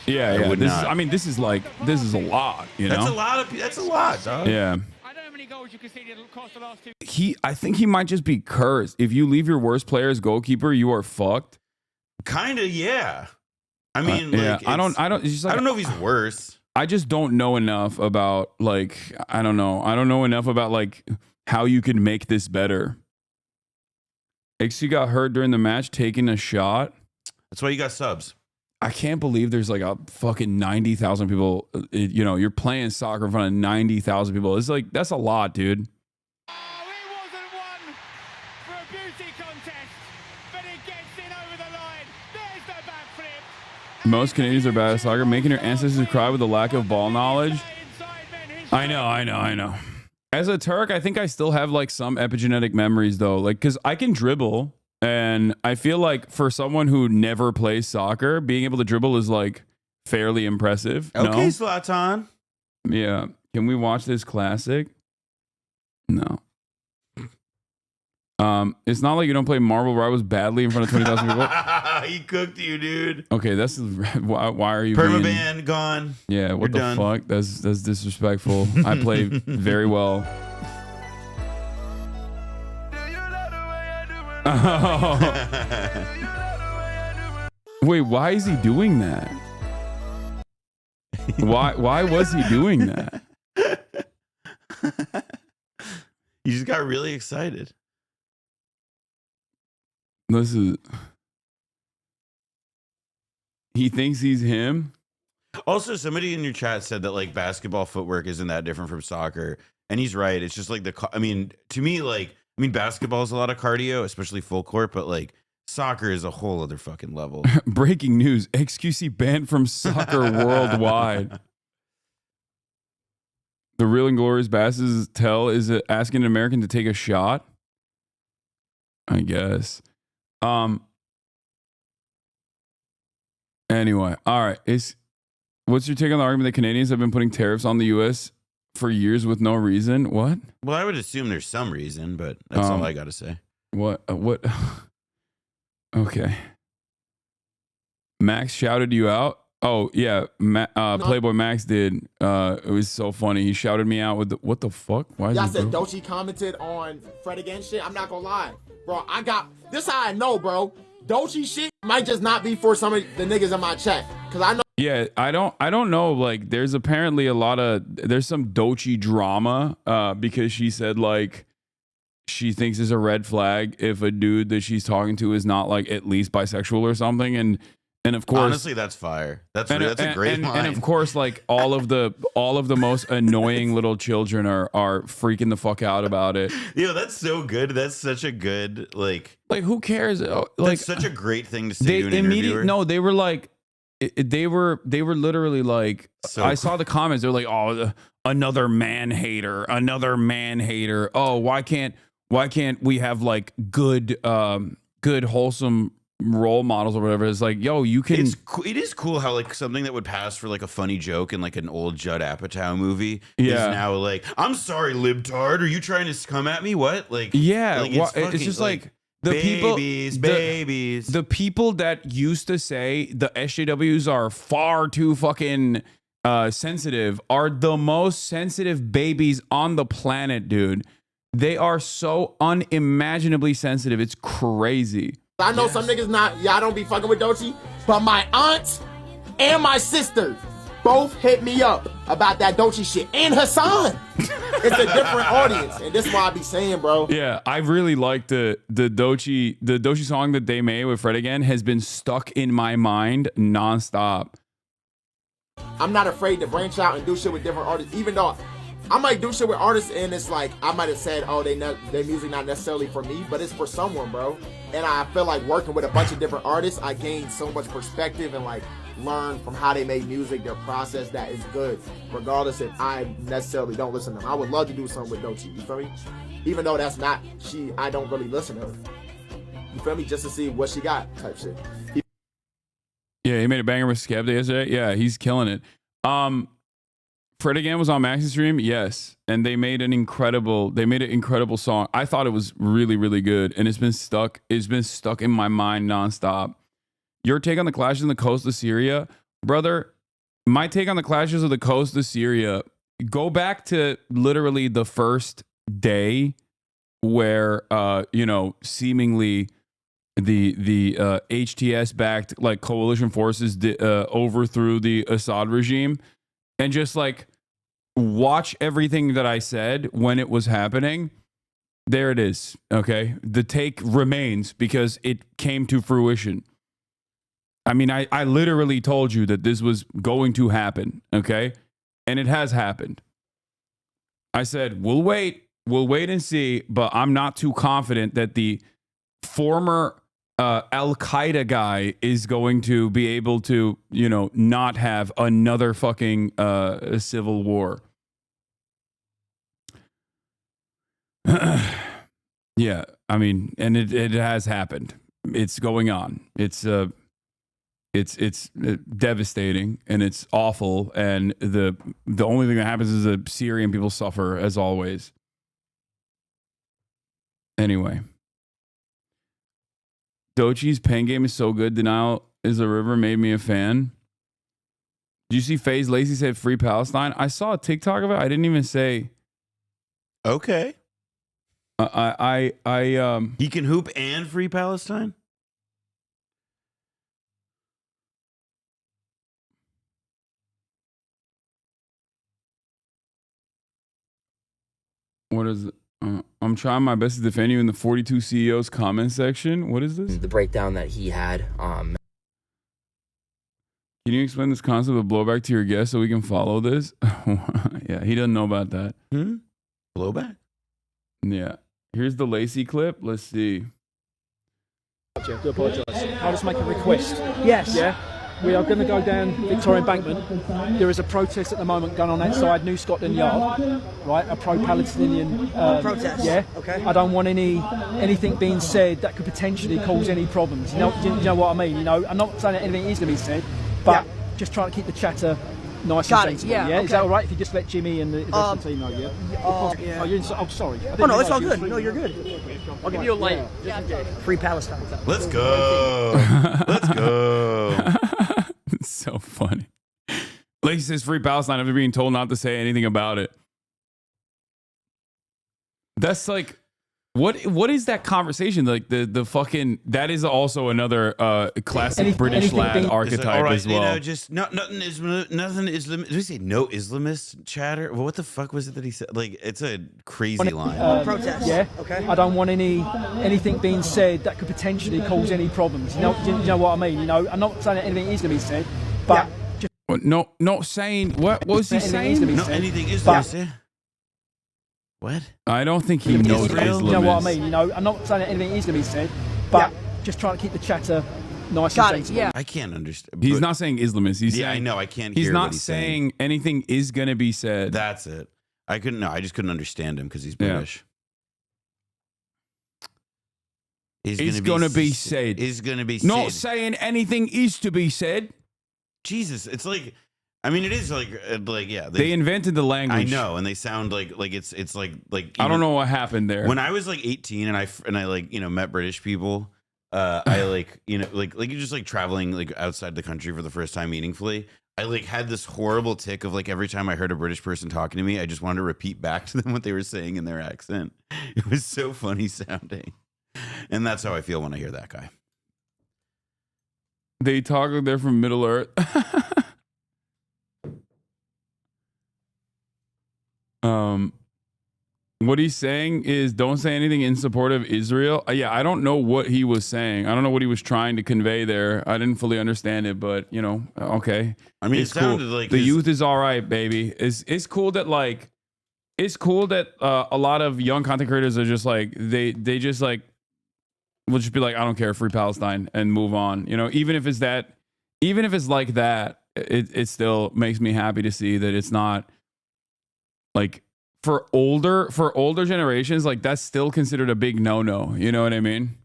Yeah, I would not. This is a lot, you know? That's a lot, dog. Yeah. I don't know how many goals you conceded across the last 2. I think he might just be cursed. If you leave your worst player as goalkeeper, you are fucked. Kind of, yeah. I mean, yeah, I don't it's just like, I don't know if he's worse. I just don't know enough about, like, I don't know enough about, like, how you can make this better. XC got hurt during the match taking a shot. That's why you got subs. I can't believe there's like a fucking 90,000 people. You know, you're playing soccer in front of 90,000 people. It's like, that's a lot, dude. Oh, it wasn't one for a beauty contest, but it gets in over the line. There's the backflip. Most Canadians are bad at soccer, making your ancestors cry with a lack of ball knowledge. I know. As a Turk, I think I still have like some epigenetic memories though, like, because I can dribble, and I feel like for someone who never plays soccer, being able to dribble is like fairly impressive. Okay, no? Zlatan. Yeah. Can we watch this classic? No. It's not like you don't play Marvel Rivals badly in front of 20,000 people. He cooked you, dude. Okay, that's why are you permaban gone? Yeah, what the fuck? That's disrespectful. I play very well. Oh. Wait, why is he doing that? Why was he doing that? He just got really excited. He thinks he's him. Also, somebody in your chat said that like basketball footwork isn't that different from soccer, and he's right. It's just like to me, basketball is a lot of cardio, especially full court, but like soccer is a whole other fucking level. Breaking news: XQC banned from soccer worldwide. The Real and Glorious Basses tell is asking an American to take a shot. I guess. Anyway, all right. What's your take on the argument that Canadians have been putting tariffs on the U.S. for years with no reason? What? Well, I would assume there's some reason, but that's all I got to say. What? Okay. Max shouted you out. Oh yeah, Playboy Max did. It was so funny. He shouted me out with what the fuck? Why? Y'all said Dochi commented on Fred again shit. I'm not gonna lie, bro. This how I know, bro. Dochi shit might just not be for some of the niggas in my chat, cause I know. Yeah, I don't know. Like, there's apparently there's some Dochi drama because she said like she thinks it's a red flag if a dude that she's talking to is not like at least bisexual or something, and of course, honestly, that's fire. That's a great line. And of course, like all of the most annoying little children are freaking the fuck out about it. Yo, that's so good. That's such a good like who cares? Like, that's such a great thing to say to an interviewer. No, they were like, they were literally like. So I saw the comments. They're like, oh, another man hater. Oh, why can't we have like good wholesome role models or whatever? It's like, yo, you can. It is cool how like something that would pass for like a funny joke in like an old Judd Apatow movie is now like, I'm sorry, libtard, are you trying to come at me? What? Like, yeah, like, it's just like the babies. The people that used to say the SJWs are far too fucking sensitive are the most sensitive babies on the planet, dude. They are so unimaginably sensitive. It's crazy. I know some niggas y'all don't be fucking with Dochi, but my aunt and my sister both hit me up about that Dochi shit. And Hasan. It's a different audience. And this is why I be saying, bro. Yeah, I really like the Dochi song that they made with Fred again has been stuck in my mind nonstop. I'm not afraid to branch out and do shit with different artists, even though I might do shit with artists and it's like I might have said, oh, their music not necessarily for me, but it's for someone, bro. And I feel like working with a bunch of different artists, I gained so much perspective and like learn from how they make music, their process that is good, regardless if I necessarily don't listen to them. I would love to do something with Doechii, you feel me? Even though that's not, I don't really listen to her. You feel me? Just to see what she got type shit. Yeah, he made a banger with Skepta yesterday. Yeah, he's killing it. Fred Again was on Max's stream, yes, and they made an incredible song. I thought it was really, really good, and it's been stuck in my mind nonstop. Your take on the clashes on the coast of Syria, brother? My take on the clashes of the coast of Syria, go back to literally the first day where seemingly the HTS backed like coalition forces overthrew the Assad regime, and just like watch everything that I said when it was happening. There it is. Okay. The take remains because it came to fruition. I mean, I literally told you that this was going to happen. Okay. And it has happened. I said, we'll wait and see, but I'm not too confident that the former Al-Qaeda guy is going to be able to, not have another fucking civil war. Yeah, I mean, and it has happened. It's going on. It's devastating and it's awful. And the only thing that happens is the Syrian people suffer as always. Anyway. Doechii's pen game is so good. Denial is a River made me a fan. Did you see FaZe Lacey said free Palestine? I saw a TikTok of it. I didn't even say. Okay. He can hoop and free Palestine? What is it? I'm trying my best to defend you in the 42 CEOs comment section. What is this? The breakdown that he had. Can you explain this concept of blowback to your guests so we can follow this? Yeah, he doesn't know about that. Blowback? Yeah. Here's the Lacey clip. Let's see. I do apologise. I'll just make a request. Yes. Yeah. We are going to go down Victoria Embankment. There is a protest at the moment going on outside New Scotland Yard, right? A pro-Palestinian protest. Yeah. Okay. I don't want anything being said that could potentially cause any problems. You know what I mean? I'm not saying that anything is going to be said, but just trying to keep the chatter nice and sensible. Yeah. Okay. Is that all right? If you just let Jimmy and the rest of the team know, yeah. Yeah. Oh, you're sorry. Oh no, it's all good. No, you're good. I'll give you a light. Yeah. Free Palestine. Let's go. Let's go. It's so funny. Lacey says free Palestine after being told not to say anything about it. That's like, what is that conversation? Like the fucking, that is also another classic British lad archetype as well. Just nothing Islam. Did we say no Islamist chatter? Well, what the fuck was it that he said? Like, it's a crazy line. Protest. Yeah. Okay. I don't want anything being said that could potentially cause any problems. You know what I mean? I'm not saying that anything is going to be said, but just not saying what was he saying? Anything is going to be said. What? I don't think he knows Islam. You know what I mean? I'm not saying that anything is going to be said, but just trying to keep the chatter nice and sensible. Yeah. I can't understand. He's not saying Islamist. He's saying, I know. I can't he's hear not what he's saying anything is going to be said. That's it. I just couldn't understand him because he's British. It's going to be said. Is going to be said. Not saying anything is to be said. Jesus, it's like, I mean, it is like yeah. They invented the language. I know, and they sound like it's like I don't know what happened there. When I was like 18 and I like met British people, I like you're just like traveling like outside the country for the first time meaningfully. I like had this horrible tick of like every time I heard a British person talking to me, I just wanted to repeat back to them what they were saying in their accent. It was so funny sounding, and that's how I feel when I hear that guy. They talk like they're from Middle Earth. What he's saying is don't say anything in support of Israel. Yeah, I don't know what he was saying. I don't know what he was trying to convey there. I didn't fully understand it, but okay. I mean, it's it sounded cool. like the youth is all right, baby. It's cool that a lot of young content creators are just like they just like we'll just be like, I don't care, free Palestine, and move on. You know, even if it's like that, it still makes me happy to see that it's not like for older generations, like that's still considered a big no-no. You know what I mean?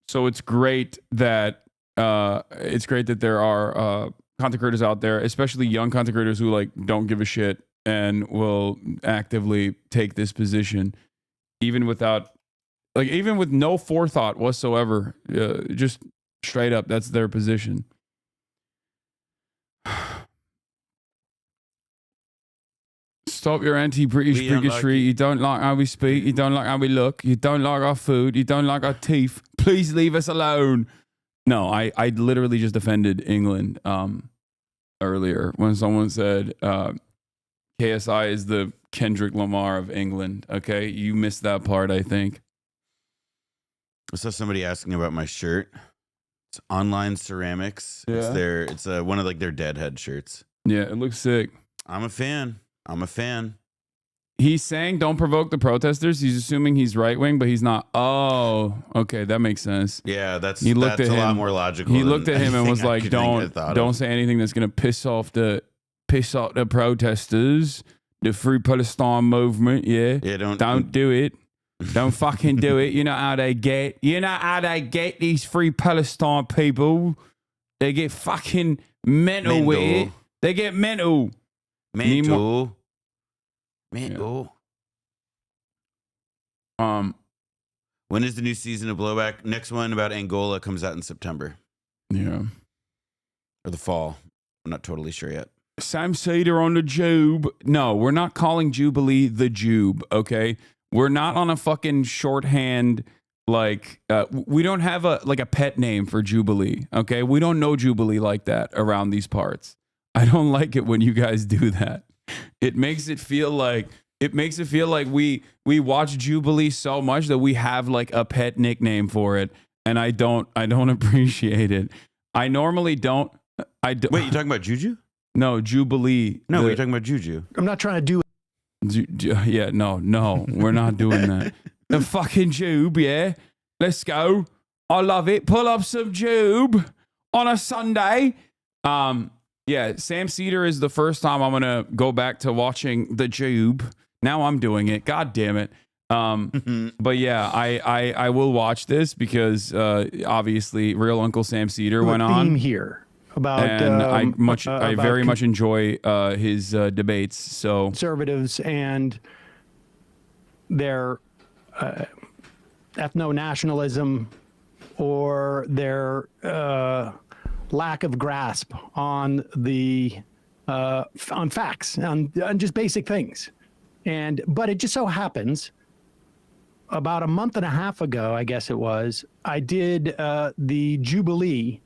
So it's great that there are content creators out there, especially young content creators who like don't give a shit and will actively take this position, even with no forethought whatsoever. Just straight up, that's their position. Stop your anti-British. You don't like how we speak. You don't like how we look. You don't like our food. You don't like our teeth. Please leave us alone. No, I literally just defended England earlier when someone said KSI is the Kendrick Lamar of England. Okay, you missed that part, I think. I saw somebody asking about my shirt. It's Online Ceramics. Yeah. It's one of like their Deadhead shirts. Yeah, it looks sick. I'm a fan. He's saying don't provoke the protesters. He's assuming he's right wing, but he's not. Oh, okay, that makes sense. Yeah, that's a lot more logical. He looked at him and was like, "Don't say anything that's gonna piss off the protesters, the Free Palestine movement." Yeah, don't do it. Don't fucking do it. You know how they get. You know how they get these Free Palestine people. They get fucking mental with it. They get mental. Mental. Yeah. When is the new season of BlowBack? Next one about Angola comes out in September. Yeah. Or the fall. I'm not totally sure yet. Sam Cedar on the Jube. No, we're not calling Jubilee the Jube, okay? We're not on a fucking shorthand, like, we don't have a pet name for Jubilee, okay? We don't know Jubilee like that around these parts. I don't like it when you guys do that. It makes it feel like we watch Jubilee so much that we have like a pet nickname for it, and I don't appreciate it. I normally don't. Wait, you talking about Juju? No, Jubilee. No, you're talking about Juju. I'm not trying to do it. Yeah, no, we're not doing that. The fucking Jube, yeah. Let's go. I love it. Pull up some Jube on a Sunday. Yeah, Sam Cedar is the first time I'm gonna go back to watching the Jube. Now I'm doing it. God damn it. But yeah, I will watch this because obviously Real Uncle Sam Cedar went on here about, and I very much enjoy his debates. So conservatives and their ethno-nationalism or their lack of grasp on the on facts, on just basic things. But it just so happens about a month and a half ago, I guess it was, I did the Jubilee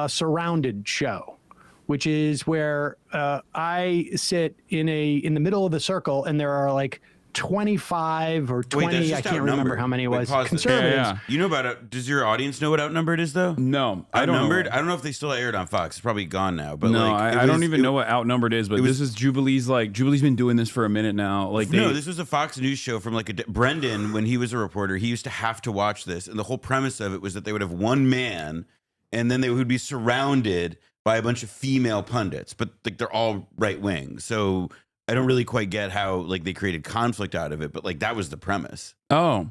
Surrounded show, which is where I sit in the middle of the circle, and there are like 25 or 20, I can't remember how many it was, conservatives. Yeah. You know about it. Does your audience know what Outnumbered is, though? No, Outnumbered? I don't know if they still aired on Fox. It's probably gone now. But no, I don't even know what Outnumbered is, but this is Jubilee's, Jubilee's been doing this for a minute now. No, this was a Fox News show from Brendan, when he was a reporter, he used to have to watch this. And the whole premise of it was that they would have one man, and then they would be surrounded by a bunch of female pundits. But they're all right wing. So I don't really quite get how they created conflict out of it, but that was the premise. Oh,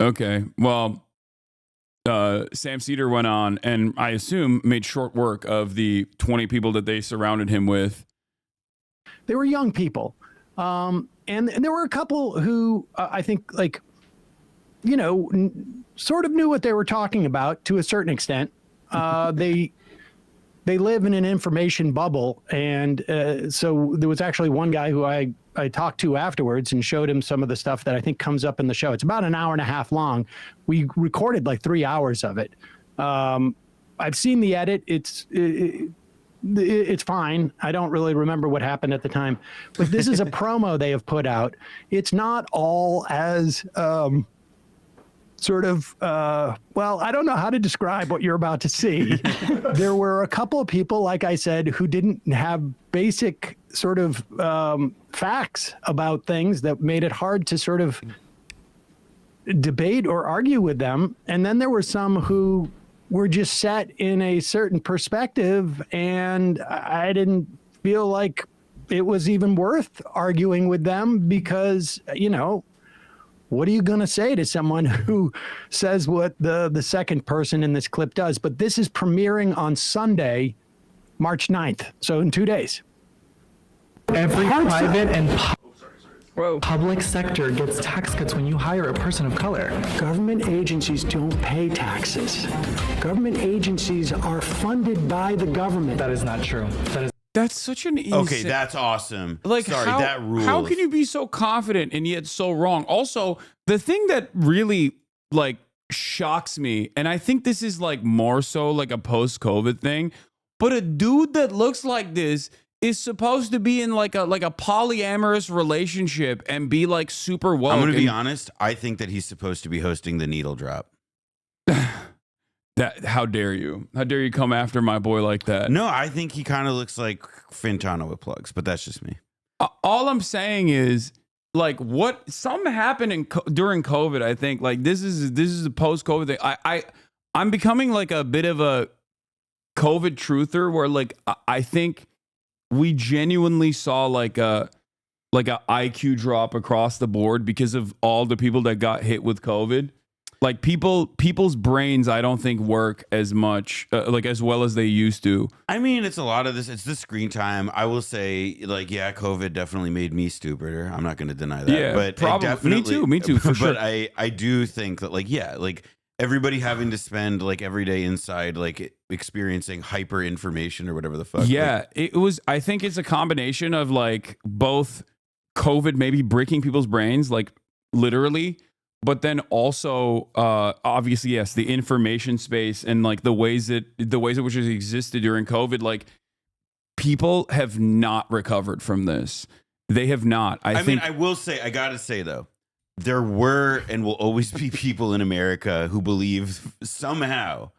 okay. Well, Sam Cedar went on, and I assume made short work of the 20 people that they surrounded him with. They were young people, and there were a couple who I think sort of knew what they were talking about to a certain extent. They live in an information bubble. And so there was actually one guy who I talked to afterwards and showed him some of the stuff that I think comes up in the show. It's about an hour and a half long. We recorded 3 hours of it. I've seen the edit. It's fine. I don't really remember what happened at the time. But this is a promo they have put out. It's not all as I don't know how to describe what you're about to see. There were a couple of people, like I said, who didn't have basic sort of facts about things that made it hard to sort of debate or argue with them. And then there were some who were just set in a certain perspective, and I didn't feel like it was even worth arguing with them because, you know, what are you going to say to someone who says what the second person in this clip does? But this is premiering on Sunday, March 9th. So in 2 days. Every private and public sector gets tax cuts when you hire a person of color. Government agencies don't pay taxes. Government agencies are funded by the government. That is not true. That's such an easy. Okay, that's awesome. Like, sorry, that rules. How can you be so confident and yet so wrong? Also, the thing that really like shocks me, and I think this is like more so like a post-COVID thing, but a dude that looks like this is supposed to be in like a polyamorous relationship and be like super woke. I'm going to be honest. I think that he's supposed to be hosting the needle drop. How dare you? How dare you come after my boy like that? No, I think he kind of looks like Fintano with plugs, but that's just me. All I'm saying is, like, what something happened during COVID. I think like this is a post-COVID thing. I'm becoming like a bit of a COVID truther, where like I think we genuinely saw like a IQ drop across the board because of all the people that got hit with COVID. Like people's brains, I don't think work as much, like as well as they used to. I mean, it's a lot of this. It's the screen time. I will say, like, yeah, COVID definitely made me stupider. I'm not going to deny that. Yeah, but probably. Me too, for sure. But I do think that, like, yeah, like everybody having to spend like every day inside, like experiencing hyper information or whatever the fuck. Yeah, like, it was. I think it's a combination of like both COVID maybe breaking people's brains, like literally. But then also, obviously, yes, the information space and like the ways in which it existed during COVID, like people have not recovered from this. They have not. I think. mean, I will say, I gotta say though, there were and will always be people in America who believe somehow,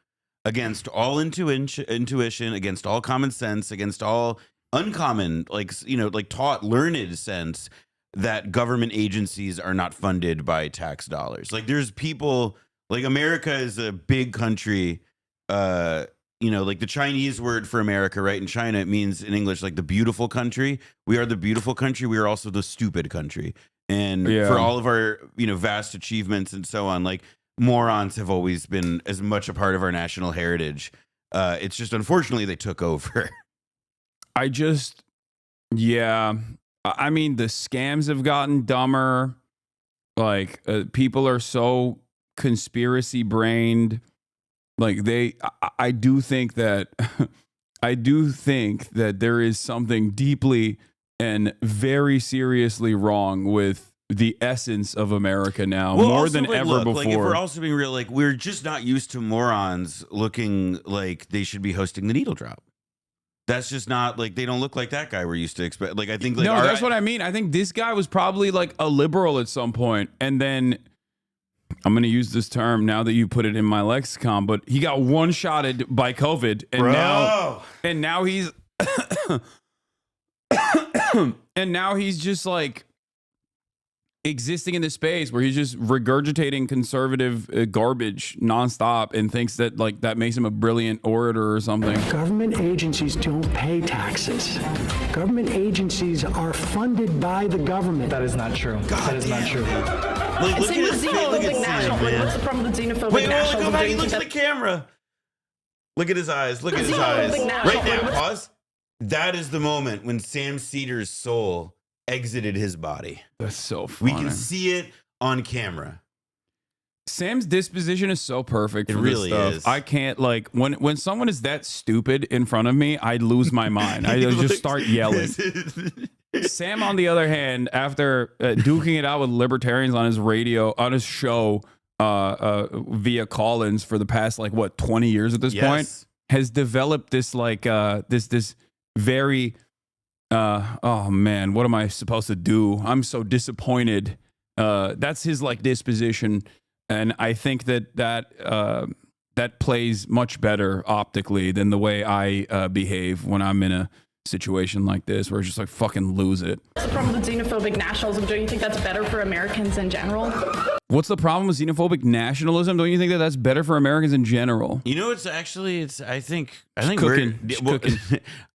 against all intuition, against all common sense, against all uncommon, like, you know, like taught learned sense, that government agencies are not funded by tax dollars. Like there's people, like America is a big country, you know, like the Chinese word for America, right? In China, it means in English, like the beautiful country. We are the beautiful country. We are also the stupid country. And for all of our, you know, vast achievements and so on, like morons have always been as much a part of our national heritage. It's just, unfortunately, they took over. I mean, the scams have gotten dumber. Like people are so conspiracy brained. Like I do think that there is something deeply and very seriously wrong with the essence of America now, more than ever before. Like, if we're also being real, like we're just not used to morons looking like they should be hosting the needle drop. That's just not, like, they don't look like that guy we're used to expect. Like, I think, like, no, that's what I mean. I think this guy was probably like a liberal at some point, and then I'm going to use this term now that you put it in my lexicon, but he got one-shotted by COVID, and now he's and now he's just like existing in this space where he's just regurgitating conservative garbage nonstop and thinks that like that makes him a brilliant orator or something. Government agencies don't pay taxes. Government agencies are funded by the government. That is not true. That is not true. Like, look at his face. Look at Sam, man. What's the problem with xenophobic Wait, nationalism? go back. He looks at the camera. Look at his eyes. Look at his eyes. Right now, pause. That is the moment when Sam Cedar's soul exited his body. That's so funny. We can see it on camera. Sam's disposition is so perfect. It for really this stuff. is. I can't, like, when someone is that stupid in front of me, I lose my mind. I just start yelling. Sam, on the other hand, after duking it out with libertarians on his radio, on his show via call-ins for the past, like, what, 20 years at this point, has developed this, like, this very... oh man, what am I supposed to do? I'm so disappointed. That's his like disposition, and I think that plays much better optically than the way I behave when I'm in a situation like this, where it's just like fucking lose it. What's the problem with xenophobic nationalism? Do you think that's better for Americans in general? What's the problem with xenophobic nationalism? Don't you think that that's better for Americans in general? You know, it's actually, I think cooking.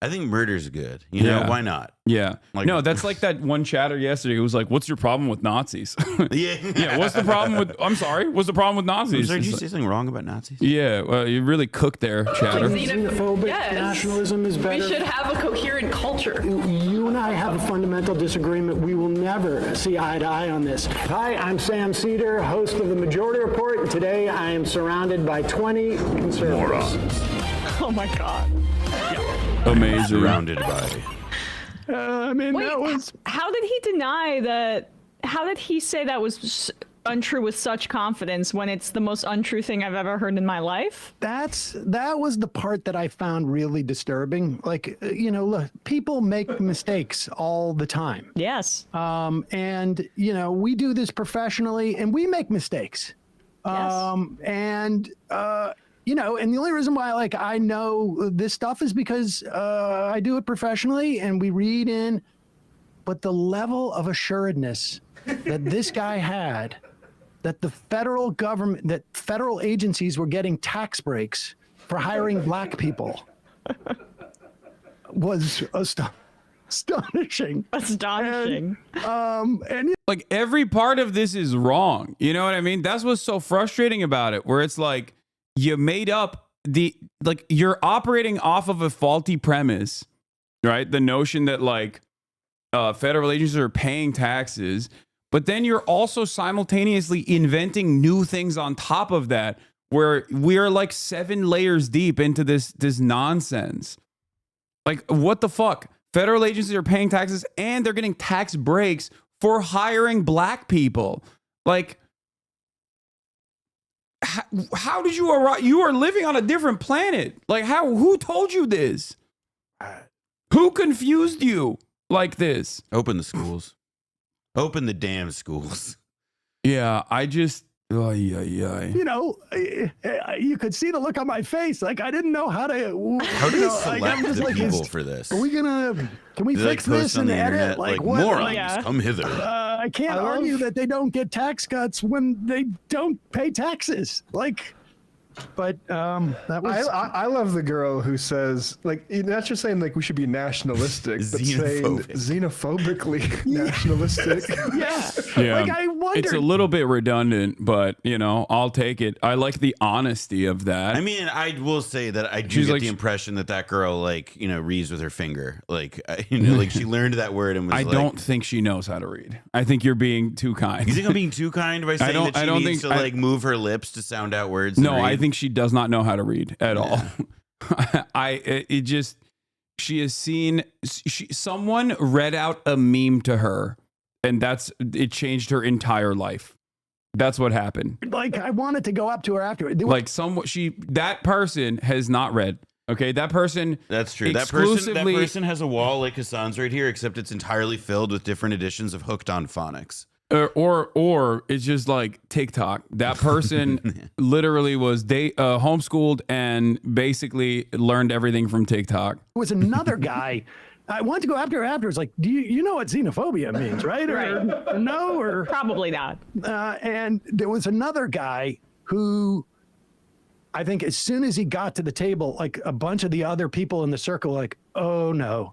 I think murder's good. You know, why not? Yeah. Like, no, that's like that one chatter yesterday who was like, what's your problem with Nazis? Yeah. What's the problem with, I'm sorry, what's the problem with Nazis? Did you say something wrong about Nazis? Yeah, well, you really cooked there, chatter. Xenophobic nationalism is better. We should have a coherent culture. You and I have a fundamental disagreement. We will never see eye to eye on this. Hi, I'm Sam Cedar, host of the Majority Report, and today I am surrounded by 20 conservatives. Oh my God. Amazing. Surrounded by. How did he deny that? How did he say that was untrue with such confidence when it's the most untrue thing I've ever heard in my life? That was the part that I found really disturbing. Like, look, people make mistakes all the time. Yes. And we do this professionally, and we make mistakes. Yes. And the only reason why I know this stuff is because I do it professionally, and we read in. But the level of assuredness that this guy had, that the federal government, that federal agencies were getting tax breaks for hiring black people, was astonishing. Astonishing. And like every part of this is wrong. You know what I mean? That's what's so frustrating about it, where it's like you made up you're operating off of a faulty premise, right? The notion that federal agencies are paying taxes, but then you're also simultaneously inventing new things on top of that, where we are like 7 layers deep into this nonsense. Like, what the fuck? Federal agencies are paying taxes and they're getting tax breaks for hiring black people. Like, how did you arrive? You are living on a different planet. Like, who told you this? Who confused you like this? Open the schools. Open the damn schools. Yeah, I just... you could see the look on my face. Like, I didn't know how to... How do you select the people for this? Are we can we fix post this on and the edit? internet, Like, like, what? morons, come hither. I can't argue that they don't get tax cuts when they don't pay taxes. Like... But that was. I love the girl who says, like, not just saying like we should be nationalistic, but saying xenophobically nationalistic. Yeah. Like, I wonder. It's a little bit redundant, but I'll take it. I like the honesty of that. I mean, I will say that I do get the impression that girl reads with her finger, like she learned that word and was. I don't think she knows how to read. I think you're being too kind. You think I'm being too kind by saying that she needs to move her lips to sound out words? No, I think she does not know how to read at all. She has seen someone read out a meme to her, and it changed her entire life. That's what happened. Like, I wanted to go up to her after it. That person has not read. Okay, that person. That's true. That person has a wall like Hasan's right here, except it's entirely filled with different editions of Hooked on Phonics. Or it's just like TikTok. That person literally was homeschooled and basically learned everything from TikTok. There was another guy. I wanted to go after her afterwards. Like, do you know what xenophobia means, right? Or no, or probably not. And there was another guy who, I think, as soon as he got to the table, like a bunch of the other people in the circle, like, oh no.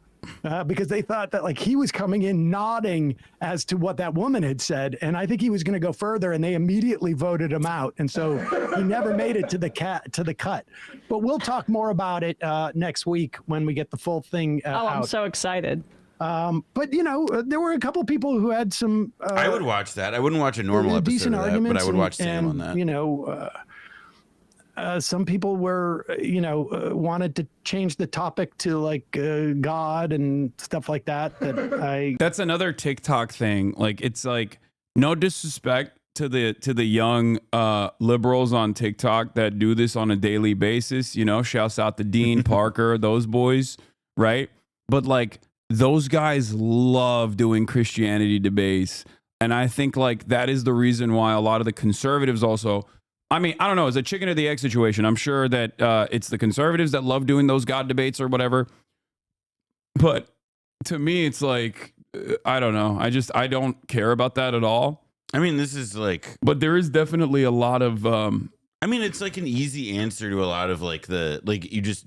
Because they thought that he was coming in nodding as to what that woman had said, and I think he was going to go further, and they immediately voted him out, and so he never made it to the cut. But we'll talk more about it next week when we get the full thing out. I'm so excited. But there were a couple of people who had some. I would watch that. I wouldn't watch a normal episode of that, but I would watch Sam on that. Some people were, wanted to change the topic to God and stuff like that. That's another TikTok thing. Like, it's like, no disrespect to the young liberals on TikTok that do this on a daily basis. Shouts out to Dean Parker, those boys, right? But those guys love doing Christianity debates, and I think that is the reason why a lot of the conservatives also. I mean, I don't know. It's a chicken or the egg situation. I'm sure that it's the conservatives that love doing those God debates or whatever. But to me, it's like, I don't know. I don't care about that at all. I mean, this is like, but there is definitely a lot of. I mean, it's like an easy answer to a lot of like you just.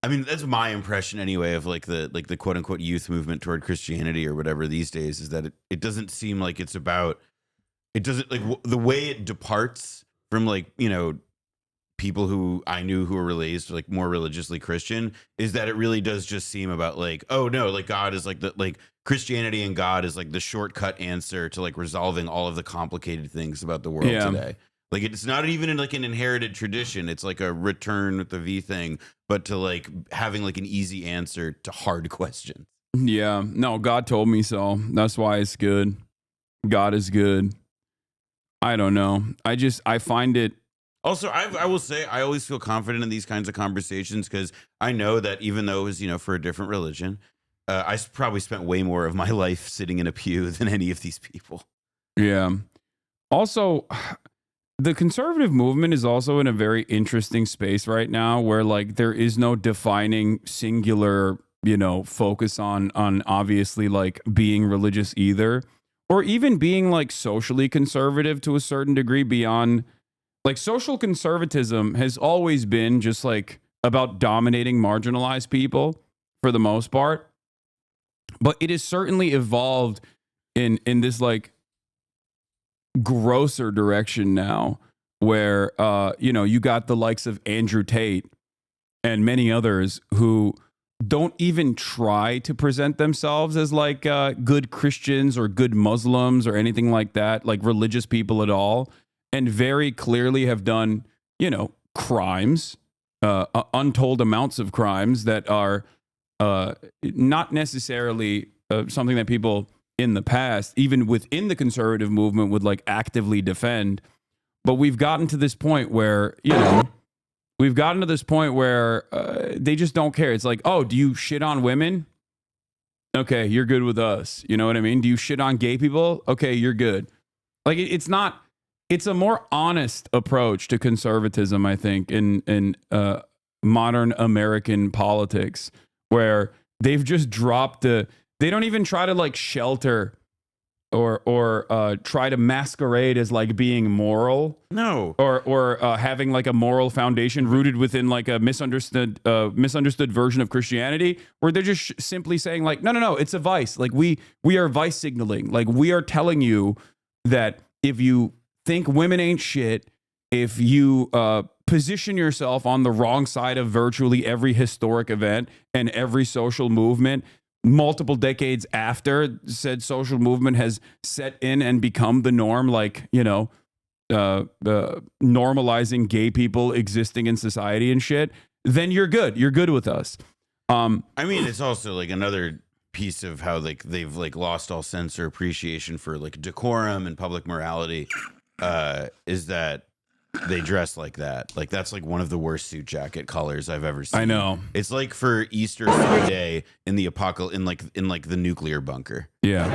I mean, that's my impression anyway of like the quote unquote youth movement toward Christianity or whatever these days is that it doesn't seem like it's about. It doesn't like the way it departs from like, you know, people who I knew who were raised like more religiously Christian is that it really does just seem about like, oh no, like God is like like Christianity and God is like the shortcut answer to like resolving all of the complicated things about the world today. Like it's not even like an inherited tradition. It's like a return with the V thing, but to like having like an easy answer to hard questions. Yeah, no, God told me so. That's why it's good. God is good. I don't know. I find it. Also, I will say I always feel confident in these kinds of conversations because I know that even though it was, you know, for a different religion, I probably spent way more of my life sitting in a pew than any of these people. Yeah. Also, the conservative movement is also in a very interesting space right now where like there is no defining singular, you know, focus on obviously like being religious either, or even being like socially conservative to a certain degree beyond like social conservatism has always been just like about dominating marginalized people for the most part. But it has certainly evolved in this like grosser direction now where you know, you got the likes of Andrew Tate and many others who don't even try to present themselves as like good Christians or good Muslims or anything like that, like religious people at all, and very clearly have done, you know, crimes, untold amounts of crimes that are not necessarily something that people in the past, even within the conservative movement, would like actively defend. But we've gotten to this point where, you know, they just don't care. It's like, oh, do you shit on women? Okay, you're good with us. You know what I mean? Do you shit on gay people? Okay, you're good. Like it's a more honest approach to conservatism, I think, in modern American politics, where they've just dropped they don't even try to like shelter or try to masquerade as like being moral. No. Or having like a moral foundation rooted within like a misunderstood version of Christianity, where they're just simply saying like, no, it's a vice. Like we are vice signaling. Like we are telling you that if you think women ain't shit, if you position yourself on the wrong side of virtually every historic event and every social movement, multiple decades after said social movement has set in and become the norm, like, you know, normalizing gay people existing in society and shit, then you're good. You're good with us. I mean, it's also like another piece of how like they've like lost all sense or appreciation for like decorum and public morality, is that they dress like that. Like that's like one of the worst suit jacket colors I've ever seen. I know. It's like for Easter Sunday in the apocalypse, in like the nuclear bunker. Yeah.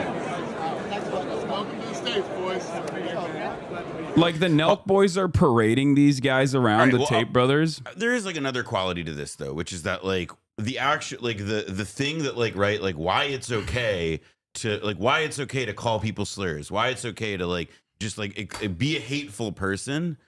Like the Nelk boys are parading these guys around, the Tate brothers. There is like another quality to this though, which is that like the actual like the thing that like, right, like why it's okay to call people slurs, why it's okay to like just like be a hateful person,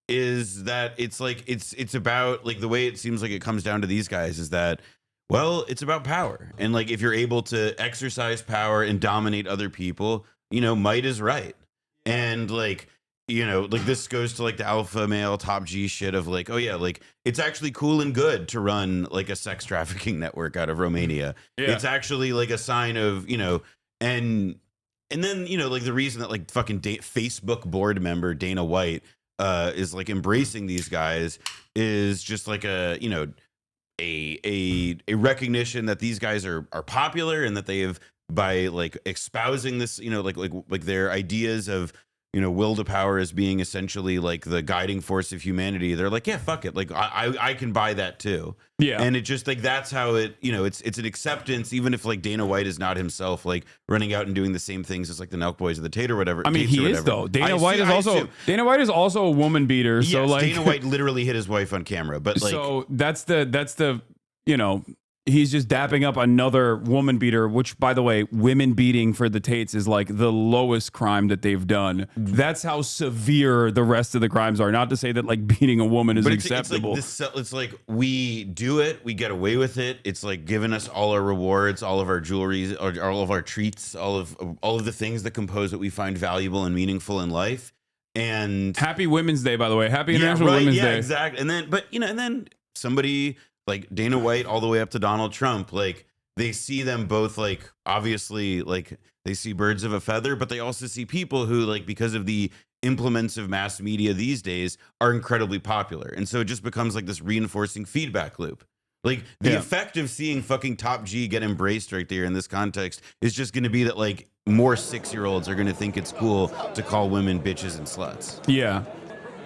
is that it's like it's about like the way it seems like it comes down to these guys is that, well, it's about power, and like if you're able to exercise power and dominate other people, you know, might is right. And like, you know, like this goes to like the alpha male top G shit of like, oh yeah, like it's actually cool and good to run like a sex trafficking network out of Romania. Yeah. It's actually like a sign of, you know, and then, you know, like the reason that like fucking Facebook board member Dana White is like embracing these guys is just like a, you know, a recognition that these guys are popular and that they have, by like espousing this, you know, like their ideas of, you know, will to power as being essentially like the guiding force of humanity. They're like, yeah, fuck it. Like I can buy that too. Yeah. And it just like, that's how it, you know, it's an acceptance, even if like Dana White is not himself like running out and doing the same things as like the Nelk boys or the Tate or whatever. I mean, he is though. Dana White is also a woman beater. Yes, so like Dana White literally hit his wife on camera, but like, so that's the, you know, he's just dapping up another woman beater, which, by the way, women beating for the Tates is like the lowest crime that they've done. That's how severe the rest of the crimes are. Not to say that like beating a woman is acceptable. It's like we do it, we get away with it. It's like giving us all our rewards, all of our jewelry, all of our treats, all of the things that compose what we find valuable and meaningful in life. And happy Women's Day, by the way. Happy International Women's Day. Yeah, exactly. And then somebody like Dana White all the way up to Donald Trump, like they see them both, like obviously like they see birds of a feather, but they also see people who, like, because of the implements of mass media these days, are incredibly popular. And so it just becomes like this reinforcing feedback loop. Like the effect of seeing fucking Top G get embraced right there in this context is just going to be that like more 6-year-olds are going to think it's cool to call women bitches and sluts. Yeah.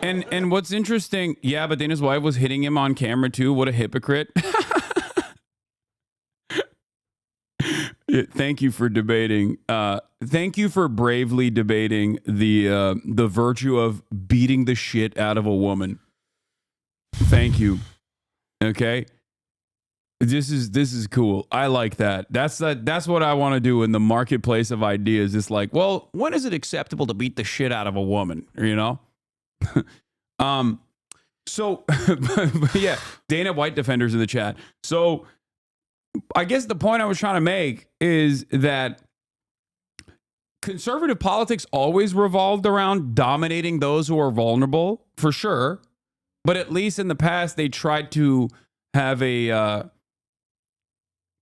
And what's interesting, but Dana's wife was hitting him on camera too. What a hypocrite. Thank you for debating. Thank you for bravely debating the virtue of beating the shit out of a woman. Thank you. Okay. This is cool. I like that. That's what I want to do in the marketplace of ideas. It's like, well, when is it acceptable to beat the shit out of a woman? You know? So yeah, Dana White defenders in the chat. So I guess the point I was trying to make is that conservative politics always revolved around dominating those who are vulnerable, for sure. But at least in the past, they tried to have a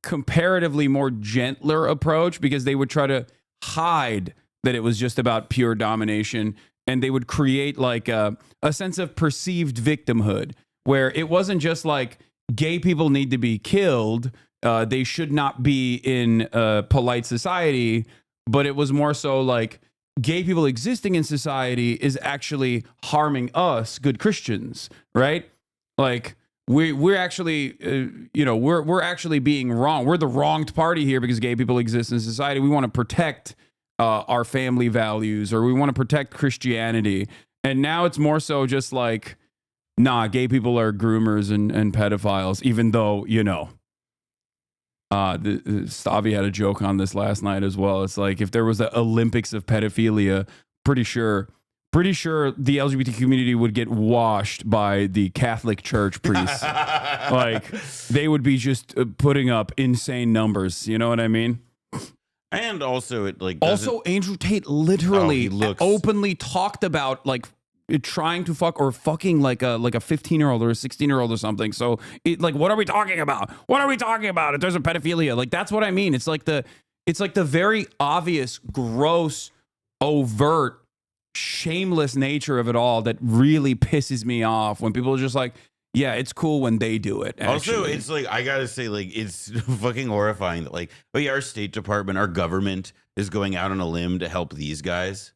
comparatively more gentler approach, because they would try to hide that it was just about pure domination. And they would create like a sense of perceived victimhood, where it wasn't just like gay people need to be killed. They should not be in polite society. But it was more so like gay people existing in society is actually harming us, good Christians, right? Like we're actually, we're actually being wrong. We're the wronged party here because gay people exist in society. We want to protect our family values, or we want to protect Christianity. And now it's more so just like, nah, gay people are groomers and pedophiles, even though, Stavi had a joke on this last night as well. It's like, if there was the Olympics of pedophilia, pretty sure the LGBT community would get washed by the Catholic Church priests. Like, they would be just putting up insane numbers. You know what I mean? And also, it like Andrew Tate literally openly talked about like trying to fuck or fucking like a 15-year-old or a 16-year-old or something. So like, what are we talking about? What are we talking about? If there's a pedophilia, like that's what I mean. It's like the very obvious, gross, overt, shameless nature of it all that really pisses me off when people are just like, yeah, it's cool when they do it. Actually. Also, it's like, I gotta say, like, it's fucking horrifying that, like, our State Department, our government is going out on a limb to help these guys.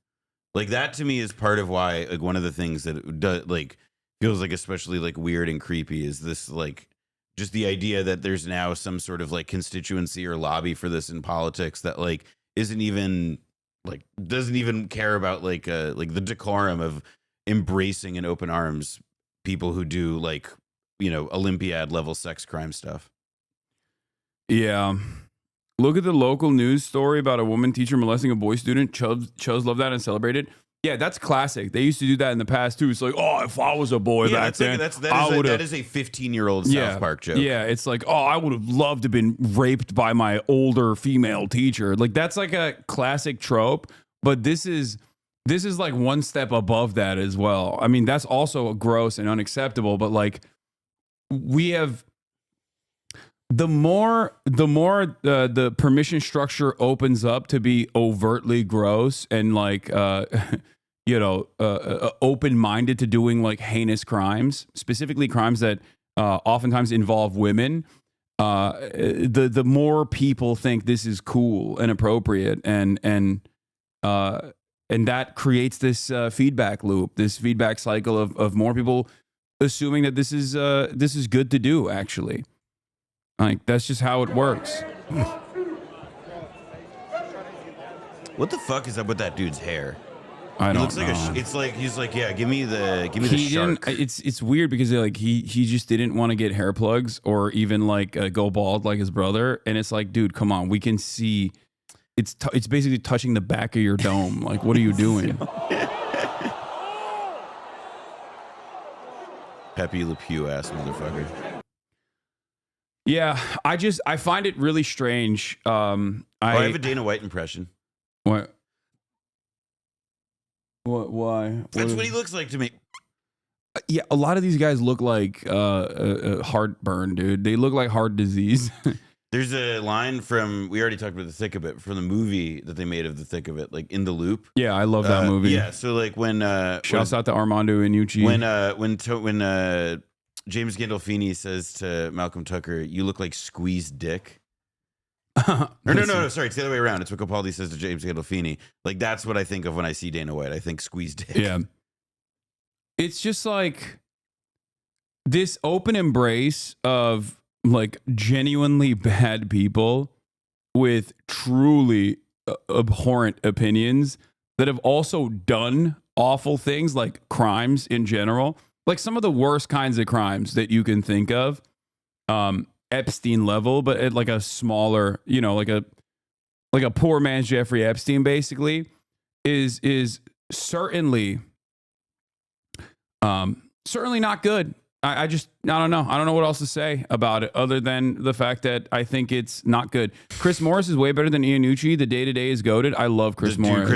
Like, that to me is part of why, like, one of the things that like feels like especially like weird and creepy is this, like, just the idea that there's now some sort of like constituency or lobby for this in politics that like isn't even like doesn't even care about like the decorum of embracing in open arms people who do like, Olympiad level sex crime stuff. Yeah. Look at the local news story about a woman teacher molesting a boy student. Chose loved that and celebrated. Yeah, that's classic. They used to do that in the past too. It's like, oh, if I was a boy back then, that is a 15-year-old South Park joke. Yeah, it's like, oh, I would have loved to have been raped by my older female teacher. Like, that's like a classic trope, but this is like one step above that as well. I mean, that's also gross and unacceptable, but like we have the more the permission structure opens up to be overtly gross and like open-minded to doing like heinous crimes, specifically crimes that oftentimes involve women. The more people think this is cool and appropriate, and that creates this feedback loop, this feedback cycle of more people assuming that this is good to do. Actually, like that's just how it works. What the fuck is up with that dude's hair? I He don't looks know. like it's like he's like, yeah, give me the He shark. didn't. It's weird because like he just didn't want to get hair plugs or even like go bald like his brother. And it's like, dude, come on, we can see. It's basically touching the back of your dome. Like, what are you doing? Pepe Le Pew ass motherfucker. Yeah, I find it really strange. I have a Dana White impression. What? Why? That's what he looks like to me. Yeah, a lot of these guys look like heartburn, dude. They look like heart disease. There's a line from, we already talked about The Thick of It, from the movie that they made of The Thick of It, like In the Loop. Yeah, I love that movie. Yeah, so like when shouts out to Armando Iannucci. When James Gandolfini says to Malcolm Tucker, "You look like squeezed dick." Or no, sorry, it's the other way around. It's what Capaldi says to James Gandolfini. Like, that's what I think of when I see Dana White. I think squeezed dick. Yeah. It's just like this open embrace of like genuinely bad people with truly abhorrent opinions that have also done awful things, like crimes in general, like some of the worst kinds of crimes that you can think of, Epstein level, but at like a smaller, you know, like a poor man's Jeffrey Epstein, basically, is certainly certainly not good. I don't know. I don't know what else to say about it other than the fact that I think it's not good. Chris Morris is way better than Iannucci. The Day-to-Day is goated. I love Chris Morris. Dude,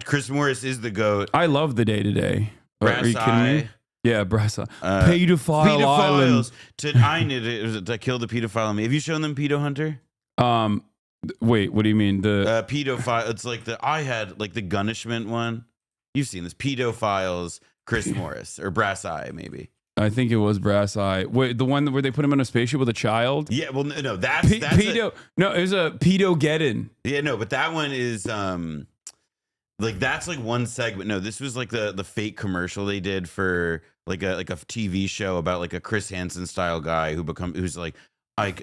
Chris Morris is the GOAT. I love the Day-to-Day. Brass Are you kidding me? Eye. Yeah, Brass Eye. Pedophile Island. To kill the pedophile in me. Have you shown them Pedo Hunter? Wait, what do you mean? The pedophile. It's like I had like the Gunishment one. You've seen this. Pedophiles. Chris Morris or Brass Eye, maybe. I think it was Brass Eye. Wait, the one where they put him in a spaceship with a child? Yeah, well, no, that's pedo. No, it was a Pedo-geddon. Yeah, no, but that one is like that's like one segment. No, this was like the fake commercial they did for like a TV show about like a Chris Hansen style guy who's like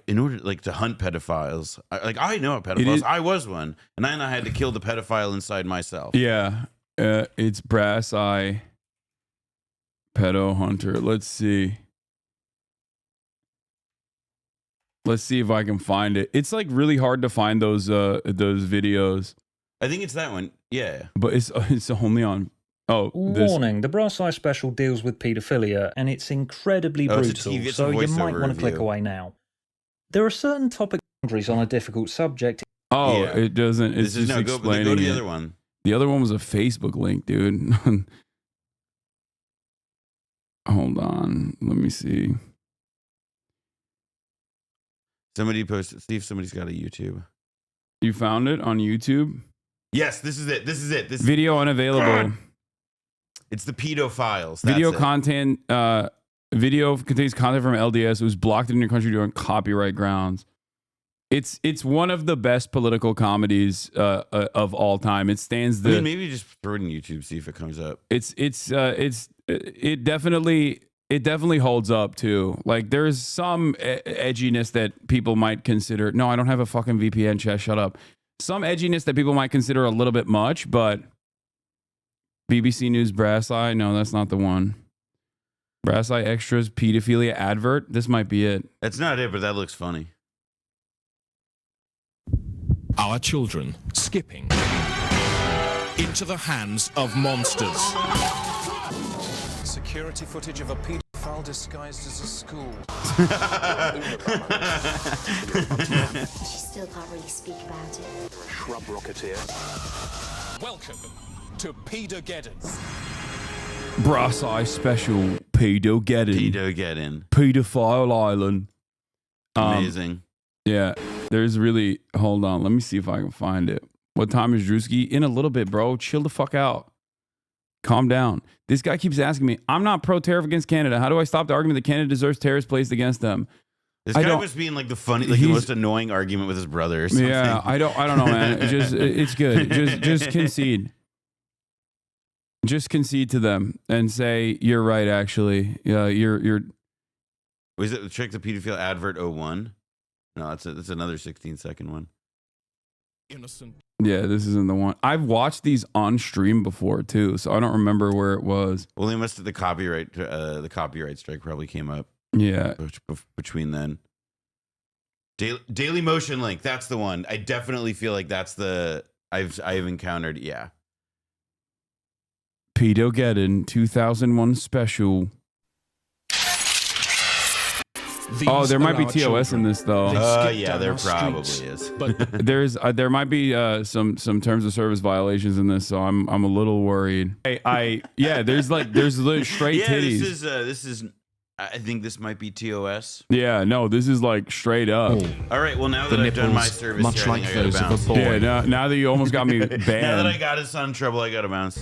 in order like to hunt pedophiles. I know a pedophile. I was one, and then I had to kill the pedophile inside myself. Yeah, it's Brass Eye. Pedo Hunter. Let's see if I can find it. It's like really hard to find those videos. I think it's that one. Yeah, but it's only on. Warning: the Brass Eye special deals with paedophilia, and it's incredibly brutal. So you might want to click away now. There are certain topic boundaries on a difficult subject. Oh, yeah. It doesn't. It's just explaining. Go to the other one. The other one was a Facebook link, dude. Hold on, let me see. Somebody posted. See if somebody's got a YouTube. You found it on YouTube? Yes, this is it. This video unavailable. God. It's the pedophiles. Video content. Video contains content from LDS. It was blocked in your country on copyright grounds. It's one of the best political comedies of all time. It stands the. I mean, maybe just throw it in YouTube, see if it comes up. It definitely holds up too. Like there's some edginess that people might consider. No, I don't have a fucking VPN. Chest, shut up. Some edginess that people might consider a little bit much, but BBC News Brass Eye. No, that's not the one. Brass Eye Extras pedophilia advert. This might be it. That's not it, but that looks funny. Our children skipping into the hands of monsters. Security footage of a pedophile disguised as a school. She still can't really speak about it. Shrub rocketeer. Welcome to Pedo-geddon. Brass Eye special Pedo-geddon. Pedo-geddon. Pedophile Island. Amazing. Yeah, there's really. Hold on, let me see if I can find it. What time is Druski? In a little bit, bro. Chill the fuck out. Calm down. This guy keeps asking me, I'm not pro-tariff against Canada. How do I stop the argument that Canada deserves tariffs placed against them? This guy was being like the most annoying argument with his brother or something. Yeah, I don't know, man. It's good. Just concede. Just concede to them and say you're right. Actually, yeah, you're. Was it check the pedophile advert 01? No, that's another 16-second one. innocent. Yeah, this isn't the one. I've watched these on stream before too, so I don't remember where it was. Well, they must have the copyright strike probably came up. Yeah, between then. Daily Motion Link, that's the one. I definitely feel like that's the I've encountered. Yeah. Pedogeddon 2001 special. Oh, there might be TOS in this though. Yeah, there probably is. But there might be some terms of service violations in this, so I'm a little worried. There's little straight titties. This is I think this might be TOS. Yeah, no, this is like straight up. All right, well now that I've done my service, much here, like I those gotta of bounce. a boy. Yeah, now that you almost got me banned. Now that I got his son in trouble, I gotta bounce.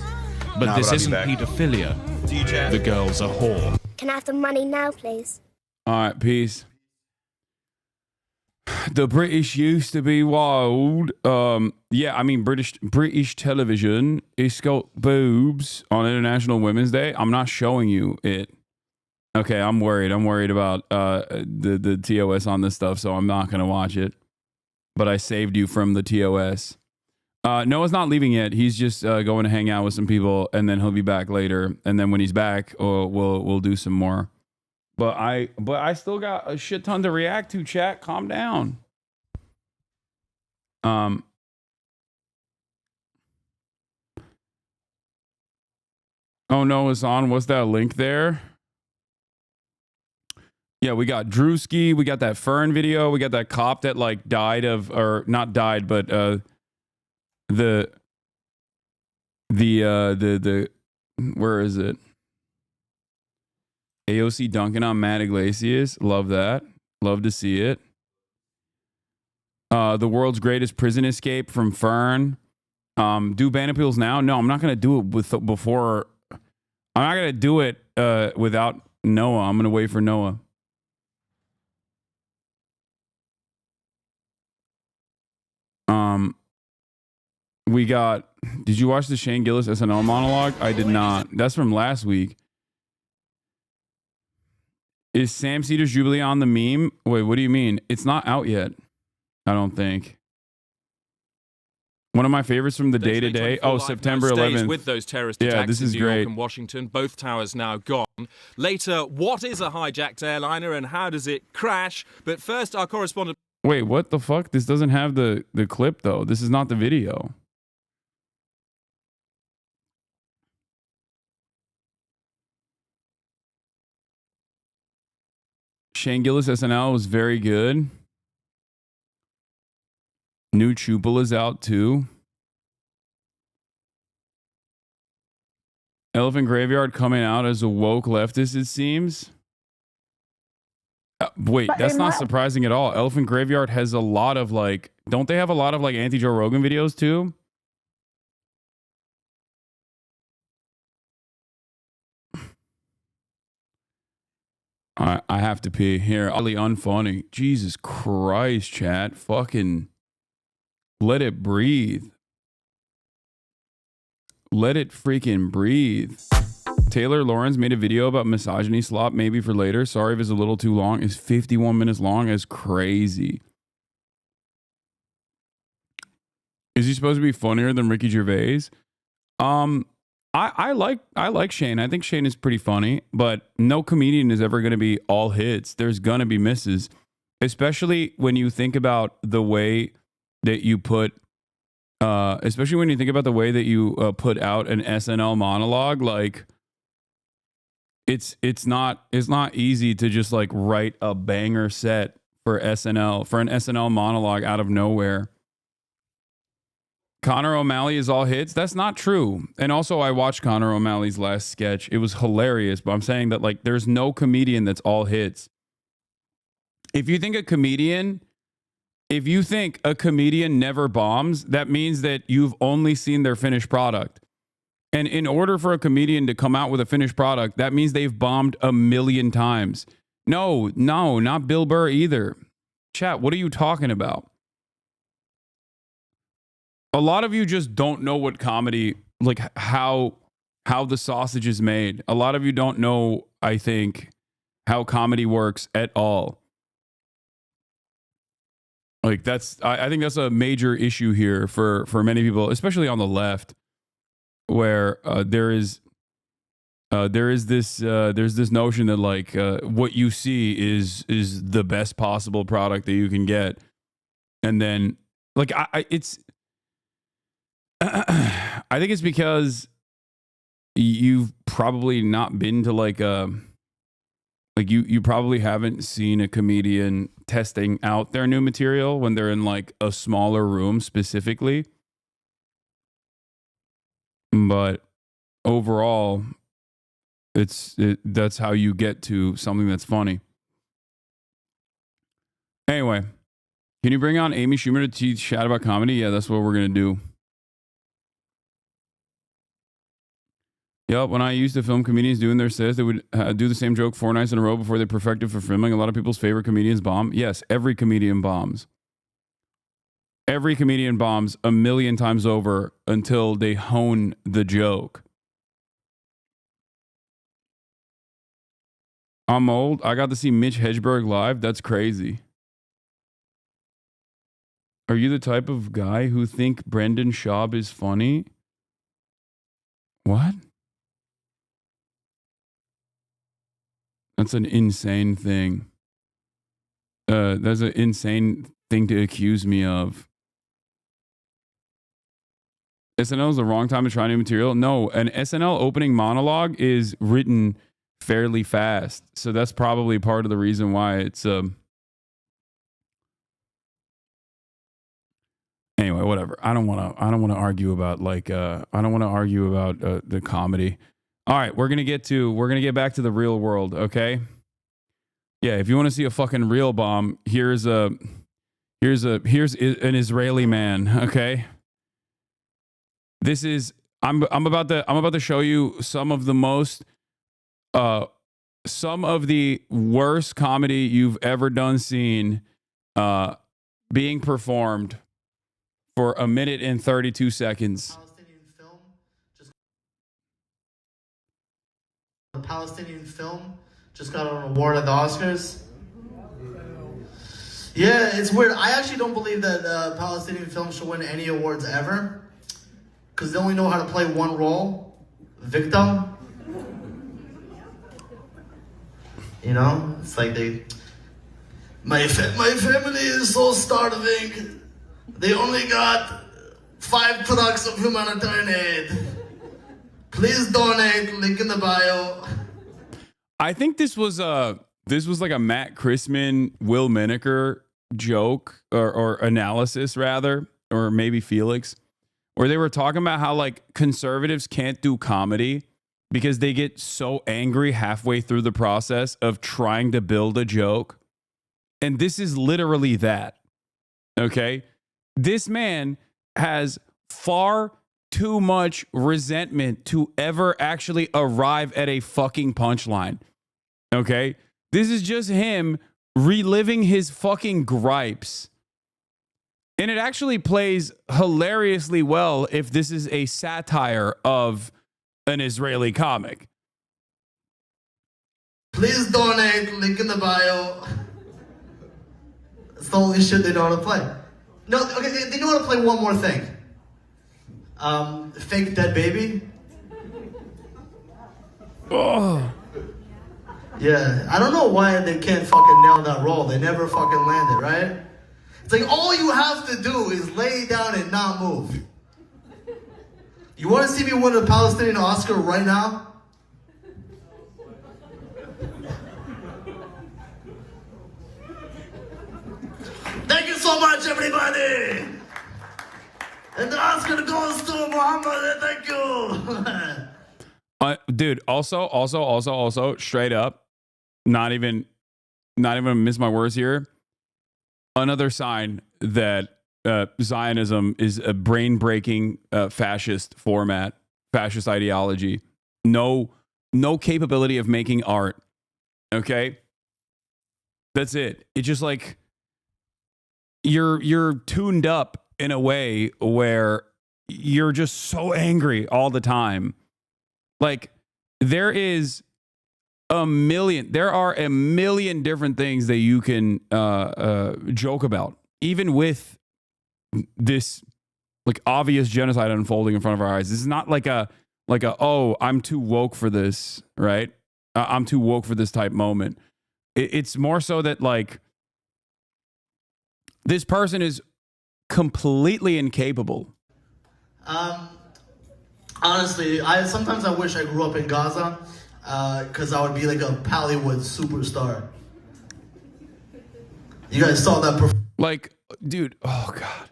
But this I'll be isn't back. pedophilia. See you, chat. The girl's a whore. Can I have the money now, please? All right, peace. The British used to be wild. Yeah, I mean British television. It's got boobs on International Women's Day. I'm not showing you it. Okay, I'm worried. I'm worried about the TOS on this stuff, so I'm not gonna watch it. But I saved you from the TOS. Noah's not leaving yet. He's just going to hang out with some people, and then he'll be back later. And then when he's back, we'll do some more. But I still got a shit ton to react to. Chat, calm down. Oh, Noah's on. What's that link there? Yeah, we got DRUSKI. We got that Fern video. We got that cop that like died of, or not died, but the where is it? AOC dunking on Matt Iglesias. Love that. Love to see it. The world's greatest prison escape from Fern. Do ban appeals now? No, I'm not gonna do it before. I'm not gonna do it without Noah. I'm gonna wait for Noah. We got. Did you watch the Shane Gillis SNL monologue? I did not. That's from last week. Is Sam Cedar's Jubilee on the meme? Wait, what do you mean? It's not out yet. I don't think. One of my favorites from the day to day. Oh, September 11th. With those terrorist yeah, attacks this is in New great. York and Washington, both towers now gone. Later, what is a hijacked airliner and how does it crash? But first, our correspondent. Wait, what the fuck? This doesn't have the clip though. This is not the video. Shane Gillis SNL was very good. New Chupal is out too. Elephant Graveyard coming out as a woke leftist, it seems. Wait, but that's not surprising at all. Elephant Graveyard has a lot of like, don't they have a lot of like anti-Joe Rogan videos too? I have to pee here. Really unfunny. Jesus Christ, chat. Fucking let it breathe. Let it freaking breathe. Taylor Lawrence made a video about misogyny slop, maybe for later. Sorry if it's a little too long. It's 51 minutes long. It's crazy. Is he supposed to be funnier than Ricky Gervais? I like Shane. I think Shane is pretty funny, but no comedian is ever going to be all hits. There's going to be misses, especially when you think about the way that you put, put out an SNL monologue. Like it's not easy to just like write a banger set for an SNL monologue out of nowhere. Connor O'Malley is all hits. That's not true. And also I watched Connor O'Malley's last sketch. It was hilarious, but I'm saying that like there's no comedian that's all hits. If you think a comedian never bombs, that means that you've only seen their finished product. And in order for a comedian to come out with a finished product, that means they've bombed 1,000,000 times. No, not Bill Burr either. Chat, what are you talking about? A lot of you just don't know what comedy, like how the sausage is made. A lot of you don't know, I think, how comedy works at all. Like I think that's a major issue here for many people, especially on the left, where there's this notion that like what you see is the best possible product that you can get, and then like it's I think it's because you've probably not been to like you probably haven't seen a comedian testing out their new material when they're in like a smaller room specifically. But overall, that's how you get to something that's funny. Anyway, can you bring on Amy Schumer to teach chat about comedy? Yeah, that's what we're going to do. Yep, when I used to film comedians doing their sets, they would do the same joke 4 nights in a row before they perfected for filming. A lot of people's favorite comedians bomb. Yes, every comedian bombs. Every comedian bombs a million times over until they hone the joke. I'm old. I got to see Mitch Hedberg live. That's crazy. Are you the type of guy who think Brendan Schaub is funny? What? That's an insane thing. That's an insane thing to accuse me of. SNL is the wrong time to try new material. No, an SNL opening monologue is written fairly fast, so that's probably part of the reason why it's anyway, whatever. I don't want to argue about the comedy. All right, we're going to get back to the real world, okay? Yeah, if you want to see a fucking real bomb, here's an Israeli man, okay? This is I'm about to show you some of the worst comedy you've ever seen being performed for 1 minute and 32 seconds. The Palestinian film just got an award at the Oscars. Yeah, it's weird. I actually don't believe that Palestinian film should win any awards ever, because they only know how to play one role, victim. You know, it's like my family is so starving. They only got 5 products of humanitarian aid. Please donate. Link in the bio. I think this was like a Matt Christman, Will Menaker joke or analysis rather, or maybe Felix, where they were talking about how like conservatives can't do comedy because they get so angry halfway through the process of trying to build a joke. And this is literally that. Okay? This man has far too much resentment to ever actually arrive at a fucking punchline. Okay? This is just him reliving his fucking gripes. And it actually plays hilariously well if this is a satire of an Israeli comic. Please donate. Link in the bio. It's the only shit they know how to play. No, okay, they know how to play one more thing. Fake dead baby. Oh. Yeah, I don't know why they can't fucking nail that role. They never fucking land it, right? It's like all you have to do is lay down and not move. You want to see me win a Palestinian Oscar right now? Thank you so much, everybody! And the Oscar goes to Muhammad, thank you! Dude, also, straight up, not even miss my words here. Another sign that Zionism is a brain-breaking fascist format, fascist ideology. No capability of making art. Okay, that's it. It's just like you're tuned up in a way where you're just so angry all the time. Like there are a million different things that you can joke about even with this like obvious genocide unfolding in front of our eyes, this is not like a oh, I'm too woke for this, right? I'm too woke for this type moment. It's more so that like this person is completely incapable. Honestly, sometimes I wish I grew up in Gaza, because I would be like a Hollywood superstar. You guys saw that like, dude, oh God.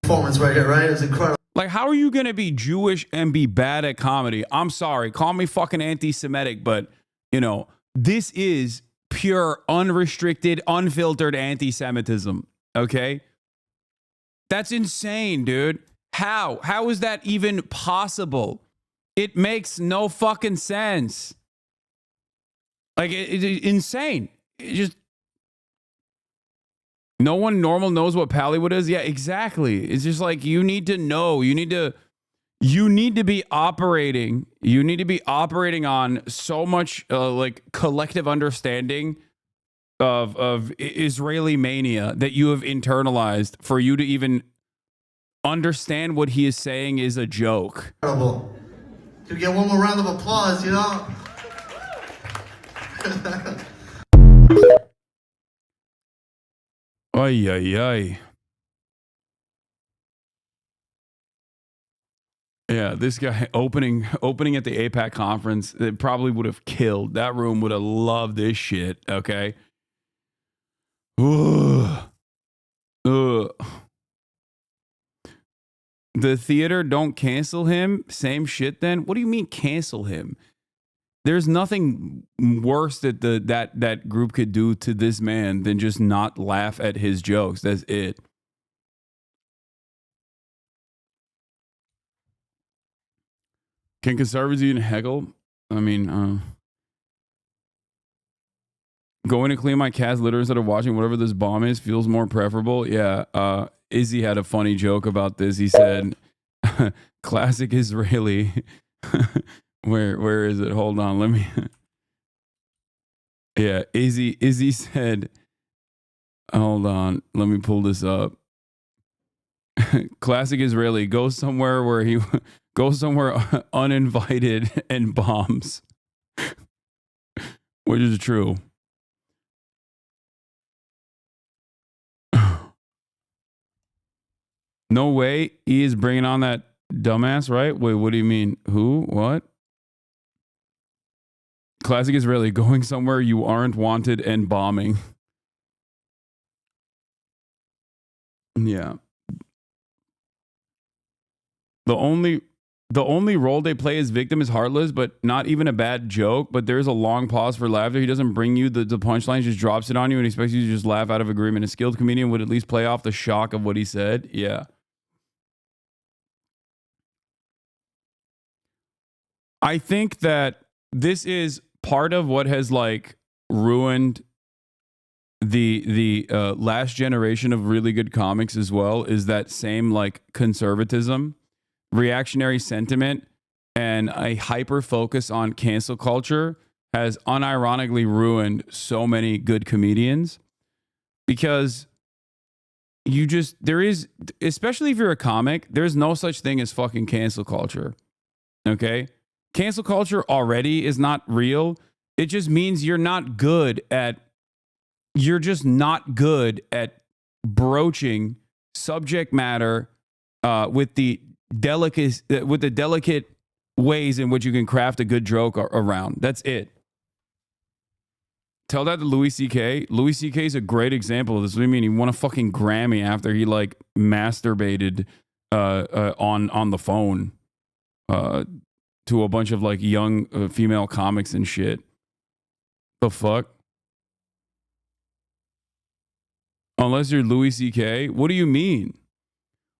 performance right here, right? It was incredible. Like, how are you going to be Jewish and be bad at comedy? I'm sorry. Call me fucking anti-Semitic, but, you know, this is pure, unrestricted, unfiltered anti-Semitism, okay? That's insane, dude. How? How is that even possible? It makes no fucking sense. Like, it's insane. It just... No one normal knows what Pallywood is. Yeah, exactly. It's just like you need to know. You need to be operating. You need to be operating on so much like collective understanding of Israeli mania that you have internalized for you to even understand what he is saying is a joke. Incredible. Can we get one more round of applause, you know? Ay, ay, ay. Yeah, this guy opening at the APAC conference, it probably would have killed. That room would have loved this shit, okay? Ugh. Ugh. The theater don't cancel him? Same shit then? What do you mean cancel him? There's nothing worse that that group could do to this man than just not laugh at his jokes. That's it. Can conservatives even heckle? I mean, going to clean my cat's litter instead of watching whatever this bomb is feels more preferable. Yeah. Izzy had a funny joke about this. He said, classic Israeli. Where is it? Hold on, let me. Yeah, Izzy said, hold on, let me pull this up. Classic Israeli goes somewhere where he goes somewhere uninvited and bombs, which is true. No way he is bringing on that dumbass, right? Wait, what do you mean? Who? What? Classic Israeli, going somewhere you aren't wanted and bombing. Yeah. The only role they play as victim is heartless, but not even a bad joke. But there's a long pause for laughter. He doesn't bring you the punchline, just drops it on you and expects you to just laugh out of agreement. A skilled comedian would at least play off the shock of what he said. Yeah. I think that this is part of what has like ruined the last generation of really good comics as well, is that same like conservatism, reactionary sentiment, and a hyper focus on cancel culture has unironically ruined so many good comedians, because there is, especially if you're a comic, there's no such thing as fucking cancel culture. Okay? Cancel culture already is not real. It just means you're just not good at broaching subject matter with the delicate ways in which you can craft a good joke around. That's it. Tell that to Louis C.K. Louis C.K. is a great example of this. What do you mean? He won a fucking Grammy after he like masturbated on the phone to a bunch of like young female comics and shit. The fuck? Unless you're Louis C.K. What do you mean?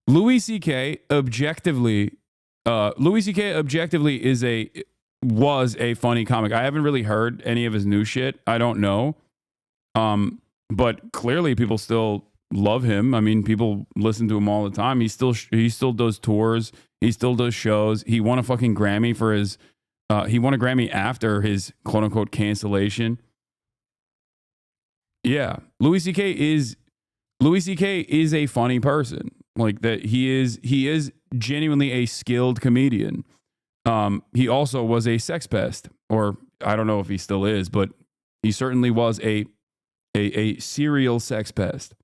Louis C.K. objectively was a funny comic. I haven't really heard any of his new shit. I don't know. But clearly people still love him. I mean, people listen to him all the time. He still does tours. He still does shows. He won a fucking Grammy for his he won a Grammy after his quote unquote cancellation. Yeah, Louis C.K. is a funny person. Like that, he is genuinely a skilled comedian. He also was a sex pest, or I don't know if he still is, but he certainly was a serial sex pest.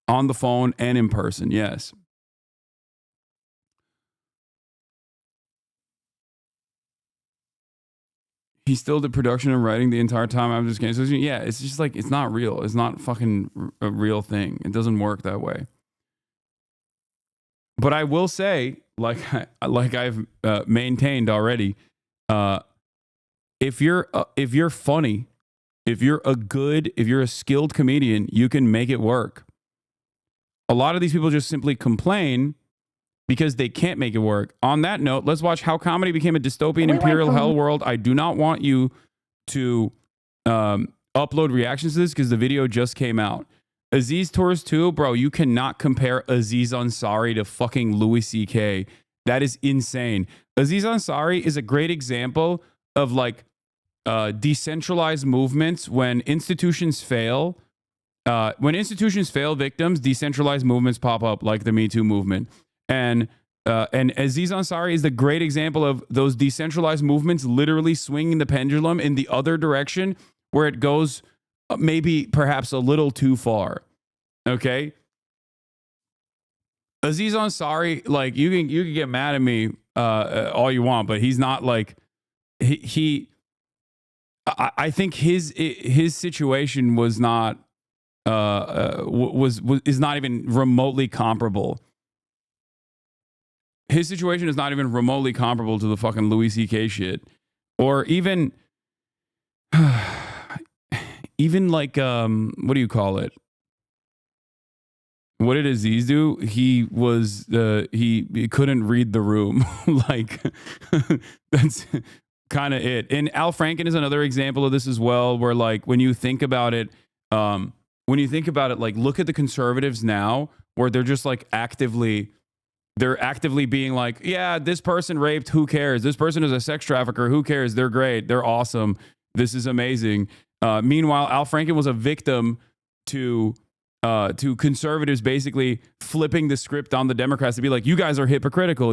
On the phone and in person, yes. He still did production and writing the entire time. I'm just kidding. So, yeah, it's just like, it's not real. It's not fucking a real thing. It doesn't work that way. But I will say, like I've maintained already, if you're funny, if you're a skilled comedian, you can make it work. A lot of these people just simply complain because they can't make it work. On that note, let's watch how comedy became a dystopian imperial hell world. I do not want you to upload reactions to this because the video just came out. Aziz Tours 2, bro, you cannot compare Aziz Ansari to fucking Louis C.K. That is insane. Aziz Ansari is a great example of like decentralized movements when institutions fail. When institutions fail victims, decentralized movements pop up like the Me Too movement. And Aziz Ansari is the great example of those decentralized movements literally swinging the pendulum in the other direction where it goes maybe perhaps a little too far. Okay? Aziz Ansari, like you can get mad at me all you want, but he's not like I think his situation was not is not even remotely comparable. His situation is not even remotely comparable to the fucking Louis C.K. shit. Or even like, what do you call it? What did Aziz do? He was, he couldn't read the room. Like, that's kind of it. And Al Franken is another example of this as well, where like, when you think about it, like, look at the conservatives now, where they're just like actively being like, yeah, this person raped, who cares? This person is a sex trafficker, who cares? They're great, they're awesome, this is amazing. Meanwhile, Al Franken was a victim to conservatives basically flipping the script on the Democrats to be like, you guys are hypocritical,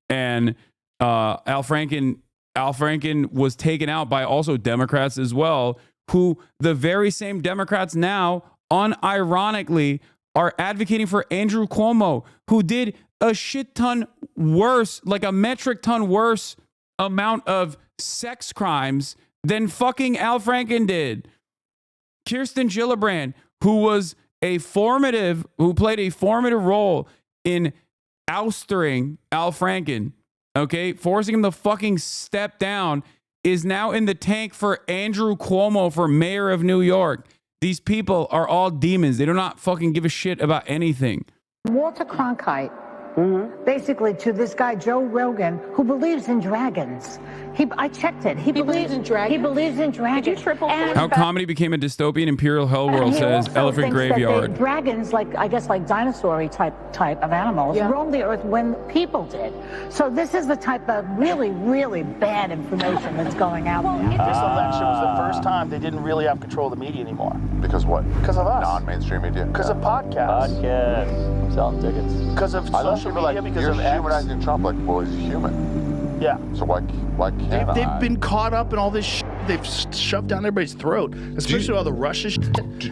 and Al Franken was taken out by also Democrats as well, who the very same Democrats now unironically are advocating for Andrew Cuomo, who did a shit ton worse, like a metric ton worse amount of sex crimes than fucking Al Franken did. Kirsten Gillibrand, who played a formative role in ousting Al Franken, okay, forcing him to fucking step down, is now in the tank for Andrew Cuomo for mayor of New York. These people are all demons. They do not fucking give a shit about anything. Walter Cronkite, basically to this guy, Joe Rogan, who believes in dragons. I checked it. He believes in dragons? He believes in dragons. Did you triple How comedy became a dystopian imperial hell world, says Elephant Graveyard. Dragons, like I guess like dinosaur type of animals, roamed the earth when people did. So this is the type of really, really bad information that's going out there. This election was the first time they didn't really have control of the media anymore. Because what? Because of us. Non-mainstream media. Because of podcasts. Podcasts. Selling tickets. Because of social media, because you're of X. humanizing Trump like, well, he's human. Yeah. So why can't They've been caught up in all this shit they've shoved down everybody's throat, especially all the Russia shit.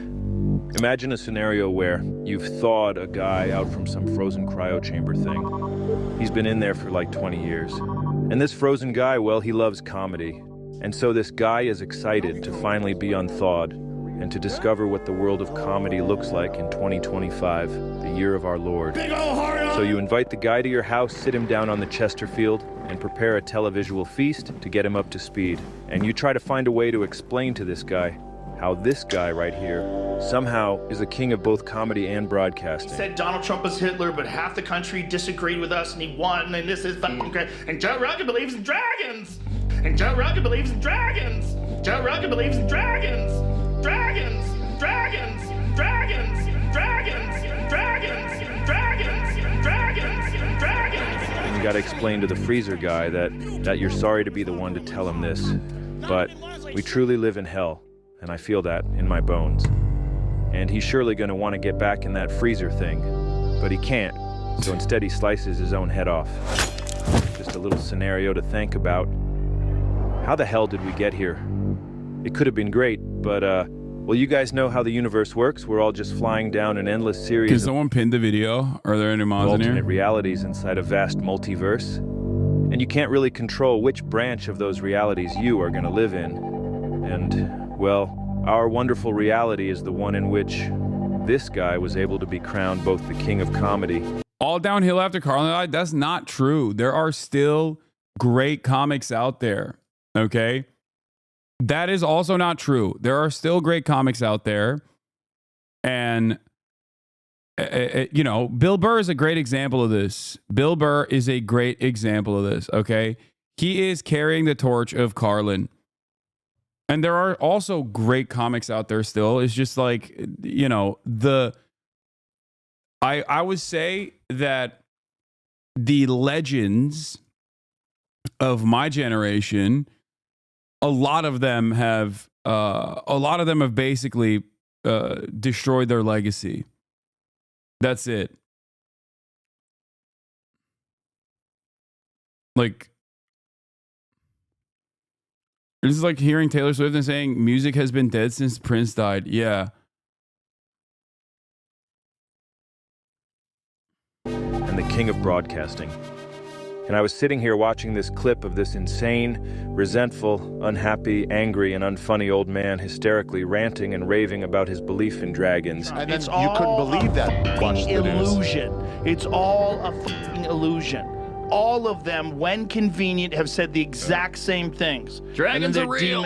Imagine a scenario where you've thawed a guy out from some frozen cryo chamber thing. He's been in there for like 20 years. And this frozen guy, well, he loves comedy. And so this guy is excited to finally be unthawed and to discover what the world of comedy looks like in 2025, the year of our Lord. So you invite the guy to your house, sit him down on the Chesterfield, and prepare a televisual feast to get him up to speed. And you try to find a way to explain to this guy how this guy right here somehow is a king of both comedy and broadcasting. He said Donald Trump was Hitler, but half the country disagreed with us and he won, and this is fucking great. And Joe Rogan believes in dragons! And Joe Rogan believes in dragons! Joe Rogan believes in dragons! Dragons! Dragons! Dragons! Dragons! Dragons! Dragons! Dragons! Dragons! And you gotta explain to the freezer guy that you're sorry to be the one to tell him this, but we truly live in hell. and I feel that in my bones. And he's surely going to want to get back in that freezer thing, but he can't, so instead he slices his own head off. Just a little scenario to think about. How the hell did we get here? It could have been great, but, well, you guys know how the universe works. We're all just flying down an endless series Can someone pin the video? Are there any mods in here? alternate realities inside a vast multiverse. And you can't really control which branch of those realities you are going to live in. And, well, our wonderful reality is the one in which this guy was able to be crowned both the king of comedy. All downhill after Carlin died? That's not true. There are still great comics out there, okay? That is also not true. There are still great comics out there. And, you know, Bill Burr is a great example of this. Bill Burr is a great example of this, okay? He is carrying the torch of Carlin. And there are also great comics out there still. It's just like, you know, I would say that the legends of my generation, a lot of them have basically destroyed their legacy. That's it. Like, this is like hearing Taylor Swift and saying music has been dead since Prince died. Yeah. And the king of broadcasting. And I was sitting here watching this clip of this insane, resentful, unhappy, angry, and unfunny old man hysterically ranting and raving about his belief in dragons. And then you couldn't believe that. Watch the illusion. It's all a fucking illusion. All of them, when convenient, have said the exact same things. Dragons are real.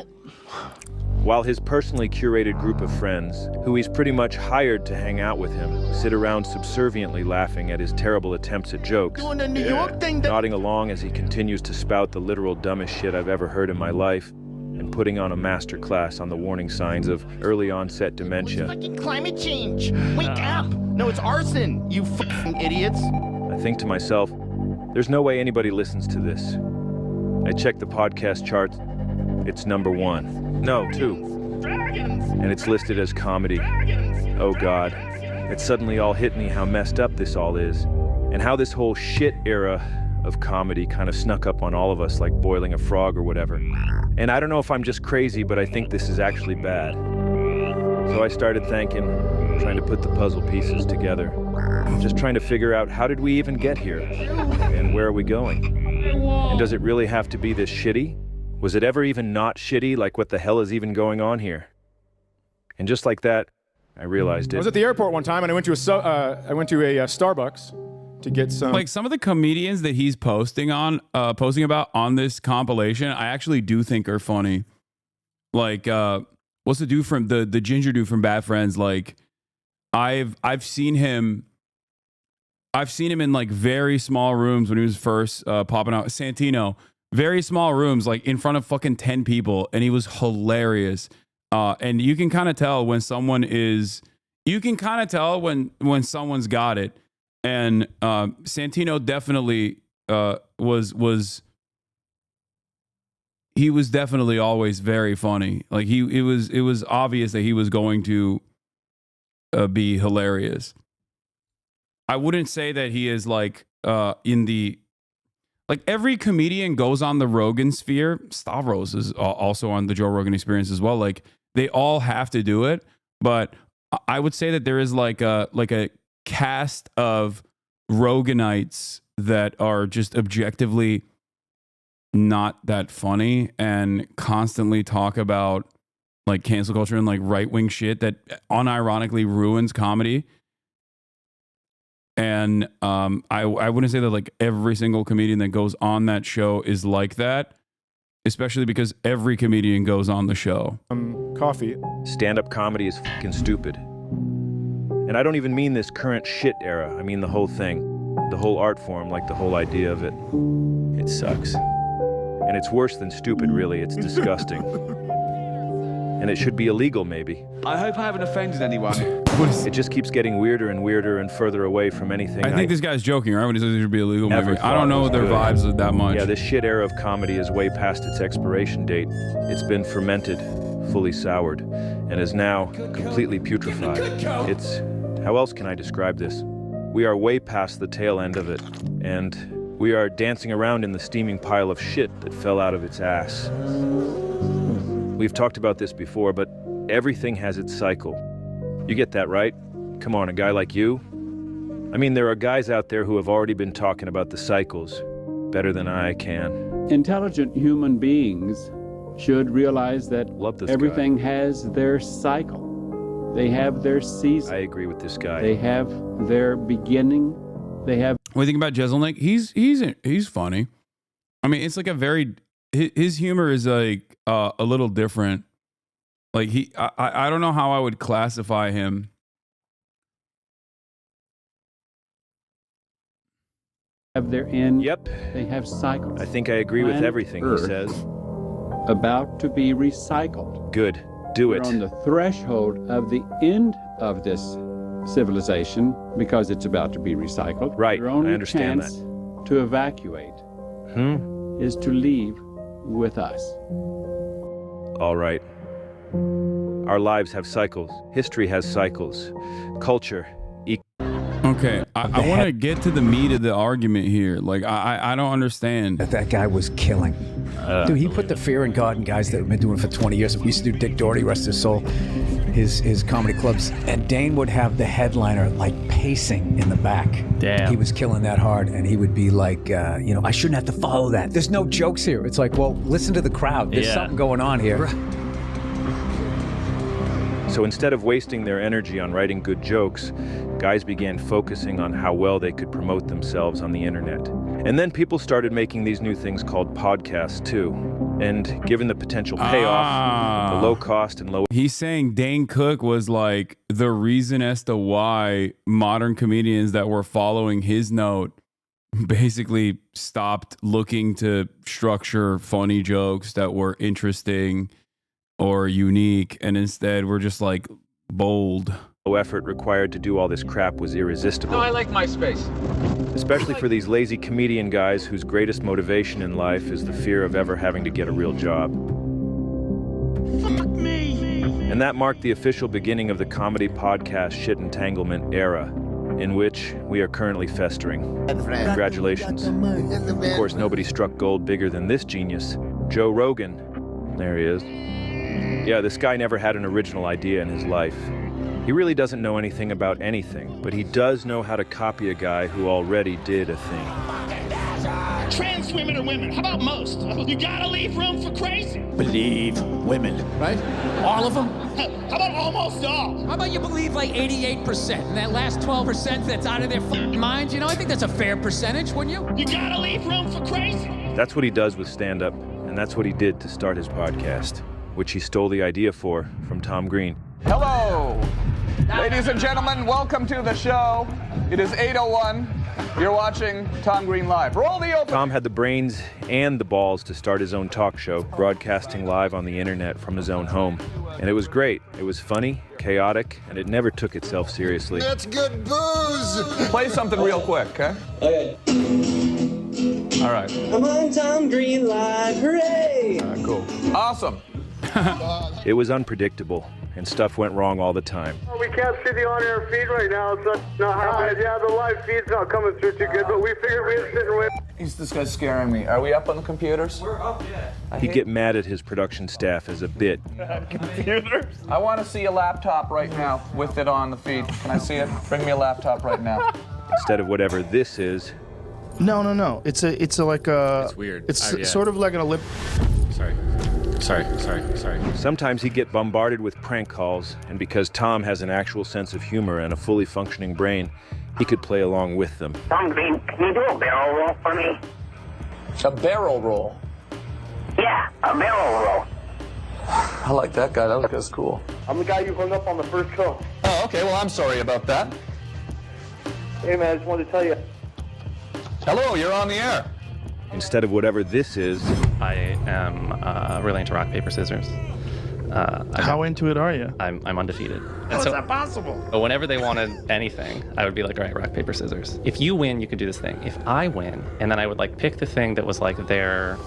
While his personally curated group of friends, who he's pretty much hired to hang out with him, sit around subserviently laughing at his terrible attempts at jokes, Doing the New York thing. nodding along as he continues to spout the literal dumbest shit I've ever heard in my life, and putting on a master class on the warning signs of early onset dementia. Fucking climate change. Wake up. No, it's arson, you fucking idiots. I think to myself, there's no way anybody listens to this. I check the podcast charts. It's number 1. No, 2. Dragons. And it's listed as comedy. Oh God. It suddenly all hit me how messed up this all is. And how this whole shit era of comedy kind of snuck up on all of us like boiling a frog or whatever. And I don't know if I'm just crazy, but I think this is actually bad. So I started thinking, trying to put the puzzle pieces together. Just trying to figure out, how did we even get here? And where are we going? And does it really have to be this shitty? Was it ever even not shitty? Like, what the hell is even going on here? And just like that, I realized it. I was at the airport one time and I went to a Starbucks to get some. Like some of the comedians that he's posting about on this compilation, I actually do think are funny. Like, what's the dude from the ginger dude from Bad Friends? Like, I've seen him in like very small rooms when he was first popping out. Santino, very small rooms, like in front of fucking 10 people, and he was hilarious. And you can kind of tell when someone is, when someone's got it. And Santino definitely was definitely always very funny. Like it was obvious that he was going to be hilarious. I wouldn't say that he is like like every comedian goes on the Rogan sphere. Stavros is also on the Joe Rogan Experience as well. Like they all have to do it, but I would say that there is like a cast of Roganites that are just objectively not that funny and constantly talk about like cancel culture and like right-wing shit that unironically ruins comedy. And I wouldn't say that like every single comedian that goes on that show is like that, especially because every comedian goes on the show. Coffee. Stand-up comedy is fucking stupid. And I don't even mean this current shit era. I mean the whole thing. The whole art form, like the whole idea of it. It sucks. And it's worse than stupid, really. It's disgusting. And it should be illegal, maybe. I hope I haven't offended anyone. It just keeps getting weirder and weirder and further away from anything. I think this guy's joking, right? When he says it should be illegal, maybe. I don't know their vibes that much. Yeah, this shit era of comedy is way past its expiration date. It's been fermented, fully soured, and is now completely putrefied. It's... how else can I describe this? We are way past the tail end of it, and we are dancing around in the steaming pile of shit that fell out of its ass. We've talked about this before, but everything has its cycle. You get that, right? Come on, a guy like you? I mean, there are guys out there who have already been talking about the cycles better than I can. Intelligent human beings should realize that everything has their cycle. They have their season. I agree with this guy. They have their beginning. They have. What do you think about Jeselnik? He's funny. I mean, it's like a very his humor is like a little different. Like I don't know how I would classify him. Have their end. Yep. They have cycles. I think I agree with everything he says. About to be recycled. Good. Do it. We're on the threshold of the end of this civilization because it's about to be recycled. Right. Your only I understand chance to evacuate is to leave with us. All right. Our lives have cycles. History has cycles. Culture. Okay, I want to get to the meat of the argument here. Like, I don't understand. That guy was killing. Dude, he put the fear in God in guys that have been doing it for 20 years. We used to do Dick Doherty, rest his soul, his comedy clubs. And Dane would have the headliner, like, pacing in the back. Damn. He was killing that hard, and he would be like, I shouldn't have to follow that. There's no jokes here. It's like, well, listen to the crowd. There's something going on here. So instead of wasting their energy on writing good jokes, guys began focusing on how well they could promote themselves on the internet. And then people started making these new things called podcasts too. And given the potential payoff, the low cost and low... He's saying Dane Cook was like the reason as to why modern comedians that were following his note basically stopped looking to structure funny jokes that were interesting or unique, and instead we're just like bold. Low effort required to do all this crap was irresistible. No, I like my space. Especially for these lazy comedian guys whose greatest motivation in life is the fear of ever having to get a real job. Fuck me! And that marked the official beginning of the comedy podcast shit entanglement era, in which we are currently festering. Congratulations. Of course, nobody struck gold bigger than this genius, Joe Rogan. There he is. Yeah, this guy never had an original idea in his life. He really doesn't know anything about anything, but he does know how to copy a guy who already did a thing. Trans women are women. How about most? You gotta leave room for crazy. Believe women, right? All of them? How about almost all? How about you believe like 88%, and that last 12% that's out of their minds? You know, I think that's a fair percentage, wouldn't you? You gotta leave room for crazy. That's what he does with stand-up, and that's what he did to start his podcast, which he stole the idea from Tom Green. Hello, ladies and gentlemen, welcome to the show. It is 8:01. You're watching Tom Green Live. Roll the open. Tom had the brains and the balls to start his own talk show, broadcasting live on the internet from his own home. And it was great. It was funny, chaotic, and it never took itself seriously. That's good booze. Play something real quick, okay? Okay. All right. I'm on Tom Green Live, hooray! Cool. Awesome. It was unpredictable, and stuff went wrong all the time. We can't see the on-air feed right now. It's not happening. Yeah, the live feed's not coming through too good, but we figured we'd sit and wait. This guy's scaring me. Are we up on the computers? We're up, yeah. He'd get mad at his production staff as a bit. Computers? I want to see a laptop right now with it on the feed. Can I see it? Bring me a laptop right now. Instead of whatever this is. No. It's like a... It's weird. It's sort of like an Olymp... Sorry. Sometimes he'd get bombarded with prank calls, and because Tom has an actual sense of humor and a fully functioning brain, he could play along with them. Tom Green, can you do a barrel roll for me? A barrel roll? Yeah, a barrel roll. I like that guy. That guy's cool. I'm the guy you hung up on the first call. Oh, okay. Well, I'm sorry about that. Hey, man, I just wanted to tell you. Hello, you're on the air. Instead of whatever this is. I am really into rock, paper, scissors. How into it are you? I'm undefeated. How is that possible? Whenever they wanted anything, I would be like, all right, rock, paper, scissors. If you win, you can do this thing. If I win, and then I would like pick the thing that was like their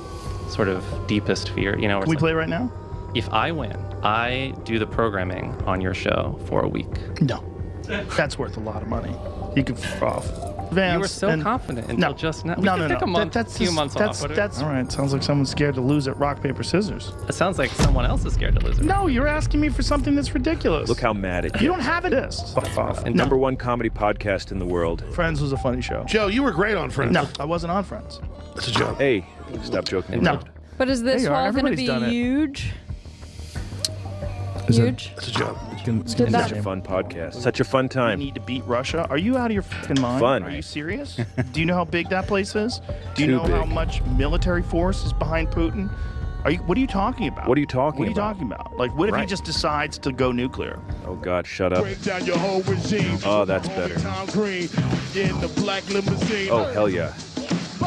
sort of deepest fear, you know. Can we play right now? If I win, I do the programming on your show for a week. No, that's worth a lot of money. You can f off. You were so confident until just now. We could pick a month, few months off. All right. Sounds like someone's scared to lose at rock, paper, scissors. It sounds like someone else is scared to lose it. No, you're asking me for something that's ridiculous. Look how mad it is. You don't have it. Fuck off. And number one comedy podcast in the world. Friends was a funny show. Joe, you were great on Friends. No, I wasn't on Friends. That's a joke. Hey, stop joking. No. But is this all going to be huge? Huge? It's a joke. Did Such that- a fun podcast. Such a fun time. We need to beat Russia. Are you out of your fucking mind? Fun. Are you serious? Do you know how big that place is? Do you Too know how big. much military force is behind Putin? What are you talking about? What are you talking What are you about? talking about? Like, what if he Right. just decides to go nuclear? Oh God, shut up. Break down your whole regime. Oh, that's better. Tom Green in the black limousine. Oh, hell yeah.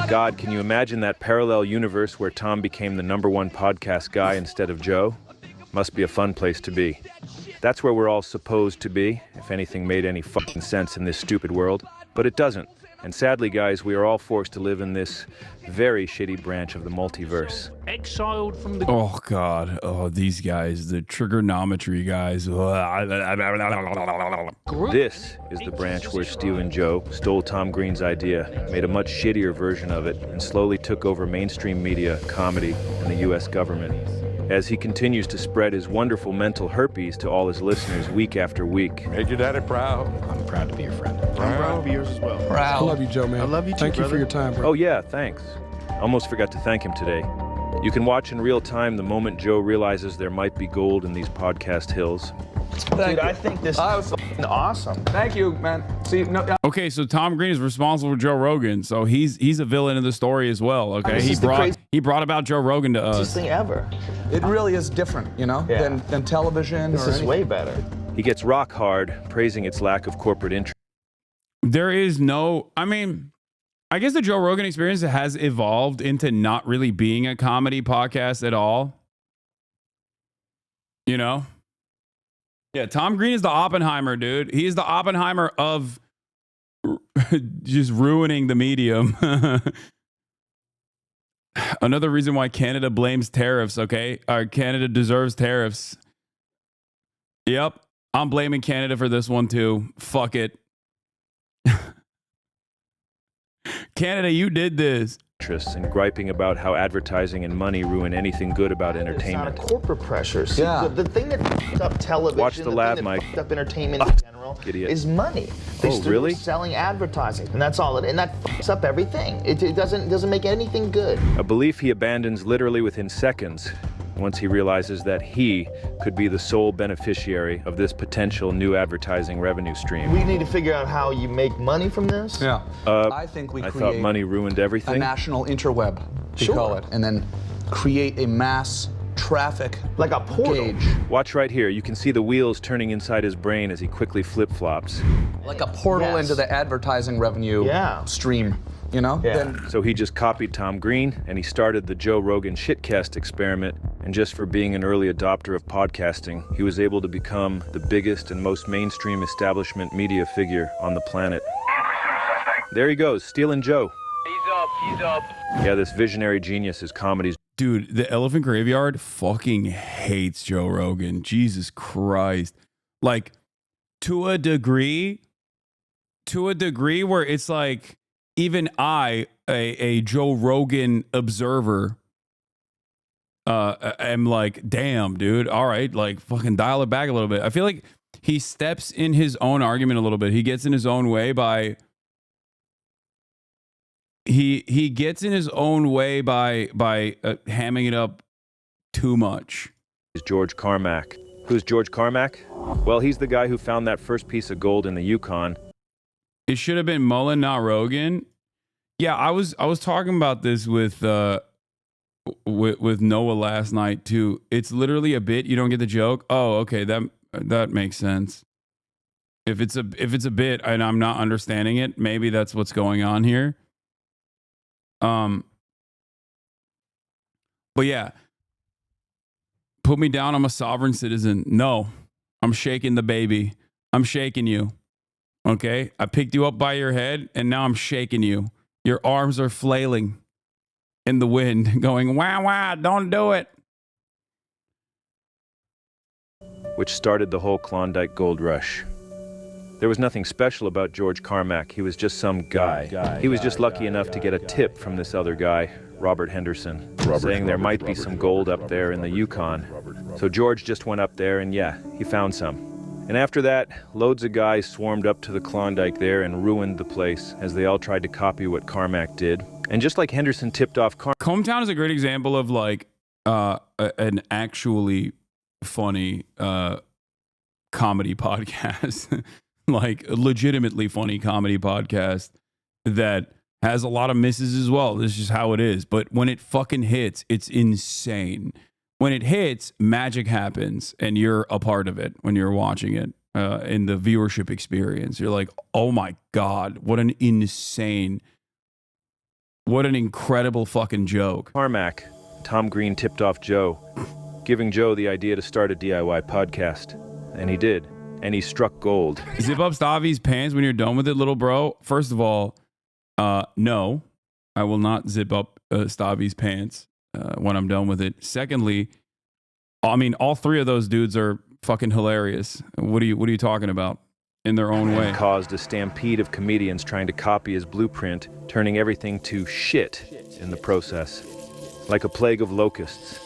God, can you imagine that parallel universe where Tom became the number one podcast guy instead of Joe? Must be a fun place to be. That's where we're all supposed to be, if anything made any fucking sense in this stupid world. But it doesn't. And sadly, guys, we are all forced to live in this very shitty branch of the multiverse. Exiled from the... Oh, God. Oh, these guys, the trigonometry guys. This is the branch where Stu and Joe stole Tom Green's idea, made a much shittier version of it, and slowly took over mainstream media, comedy, and the U.S. government. As he continues to spread his wonderful mental herpes to all his listeners week after week. Made your daddy proud. I'm proud to be your friend. I'm proud to be yours as well. I love you, Joe, man. I love you too, Thank you for brother. your time, bro. Oh yeah, thanks. Almost forgot to thank him today. You can watch in real time the moment Joe realizes there might be gold in these podcast hills. Dude, I think this was awesome. Thank you, man. See, no, Okay, so Tom Green is responsible for Joe Rogan, so he's a villain in the story as well. Okay, This he is the brought about Joe Rogan to us. thing ever. It really is different, you know, than television. This or is anything. way better. He gets rock hard, praising its lack of corporate interest. There is no, I mean, I guess the Joe Rogan Experience has evolved into not really being a comedy podcast at all. You know? Yeah, Tom Green is the Oppenheimer, dude. He is the Oppenheimer of just ruining the medium. Another reason why Canada blames tariffs, okay? Canada deserves tariffs. Yep, I'm blaming Canada for this one too. Fuck it. Canada, you did this. And griping about how advertising and money ruin anything good about entertainment. It's not a corporate pressure. See, the thing that f***ed up television, Watch the lab, thing Mike. that f***ed up entertainment in general Idiot. is money. They Oh, started really? selling advertising, and that's all. And that f***s up everything. It doesn't make anything good. A belief he abandons literally within seconds once he realizes that he could be the sole beneficiary of this potential new advertising revenue stream. We need to figure out how you make money from this. Yeah. I think we thought create money ruined a everything. national interweb, we call it, and then create a mass traffic like a portal. gauge. Watch right here. You can see the wheels turning inside his brain as he quickly flip-flops. Like a portal Yes. into the advertising revenue stream, you know? Then So he just copied Tom Green, and he started the Joe Rogan shitcast experiment. And just for being an early adopter of podcasting, he was able to become the biggest and most mainstream establishment media figure on the planet. There he goes, stealing Joe. He's up. Yeah, this visionary genius is comedy's. Dude, the Elephant Graveyard fucking hates Joe Rogan. Jesus Christ. Like, to a degree where it's like, even I, a Joe Rogan observer, am like, damn, dude, all right, like, fucking dial it back a little bit. I feel like he steps in his own argument a little bit. He gets in his own way by... He gets in his own way by hamming it up too much. Is George Carmack. Who's George Carmack? Well, he's the guy who found that first piece of gold in the Yukon. It should have been Mullen, not Rogan. Yeah, I was talking about this with Noah last night too. It's literally a bit. You don't get the joke. Oh, okay, that makes sense. If it's a bit and I'm not understanding it, maybe that's what's going on here. But yeah, put me down. I'm a sovereign citizen. No, I'm shaking the baby. I'm shaking you. Okay. I picked you up by your head and now I'm shaking you. Your arms are flailing in the wind going, wah, wah, don't do it. which started the whole Klondike Gold Rush. There was nothing special about George Carmack. He was just some guy. He was just lucky enough to get a tip from this other guy, Robert Henderson, saying there might be some gold up there in the Yukon. So George just went up there and yeah, he found some. And after that, loads of guys swarmed up to the Klondike there and ruined the place as they all tried to copy what Carmack did. And just like Henderson tipped off Cometown is a great example of like an actually funny comedy podcast. Like a legitimately funny comedy podcast that has a lot of misses as well. This is just how it is. But when it fucking hits, it's insane. When it hits, magic happens and you're a part of it when you're watching it in the viewership experience. You're like, oh my God, what an incredible fucking joke. Carmack, Tom Green tipped off Joe, giving Joe the idea to start a DIY podcast. And he did. And he struck gold. Zip up Stavi's pants when you're done with it, little bro. First of all, no, I will not zip up Stavi's pants when I'm done with it. Secondly, I mean, all three of those dudes are fucking hilarious. What are you talking about? In their own way. Caused a stampede of comedians trying to copy his blueprint, turning everything to shit in the process. Like a plague of locusts.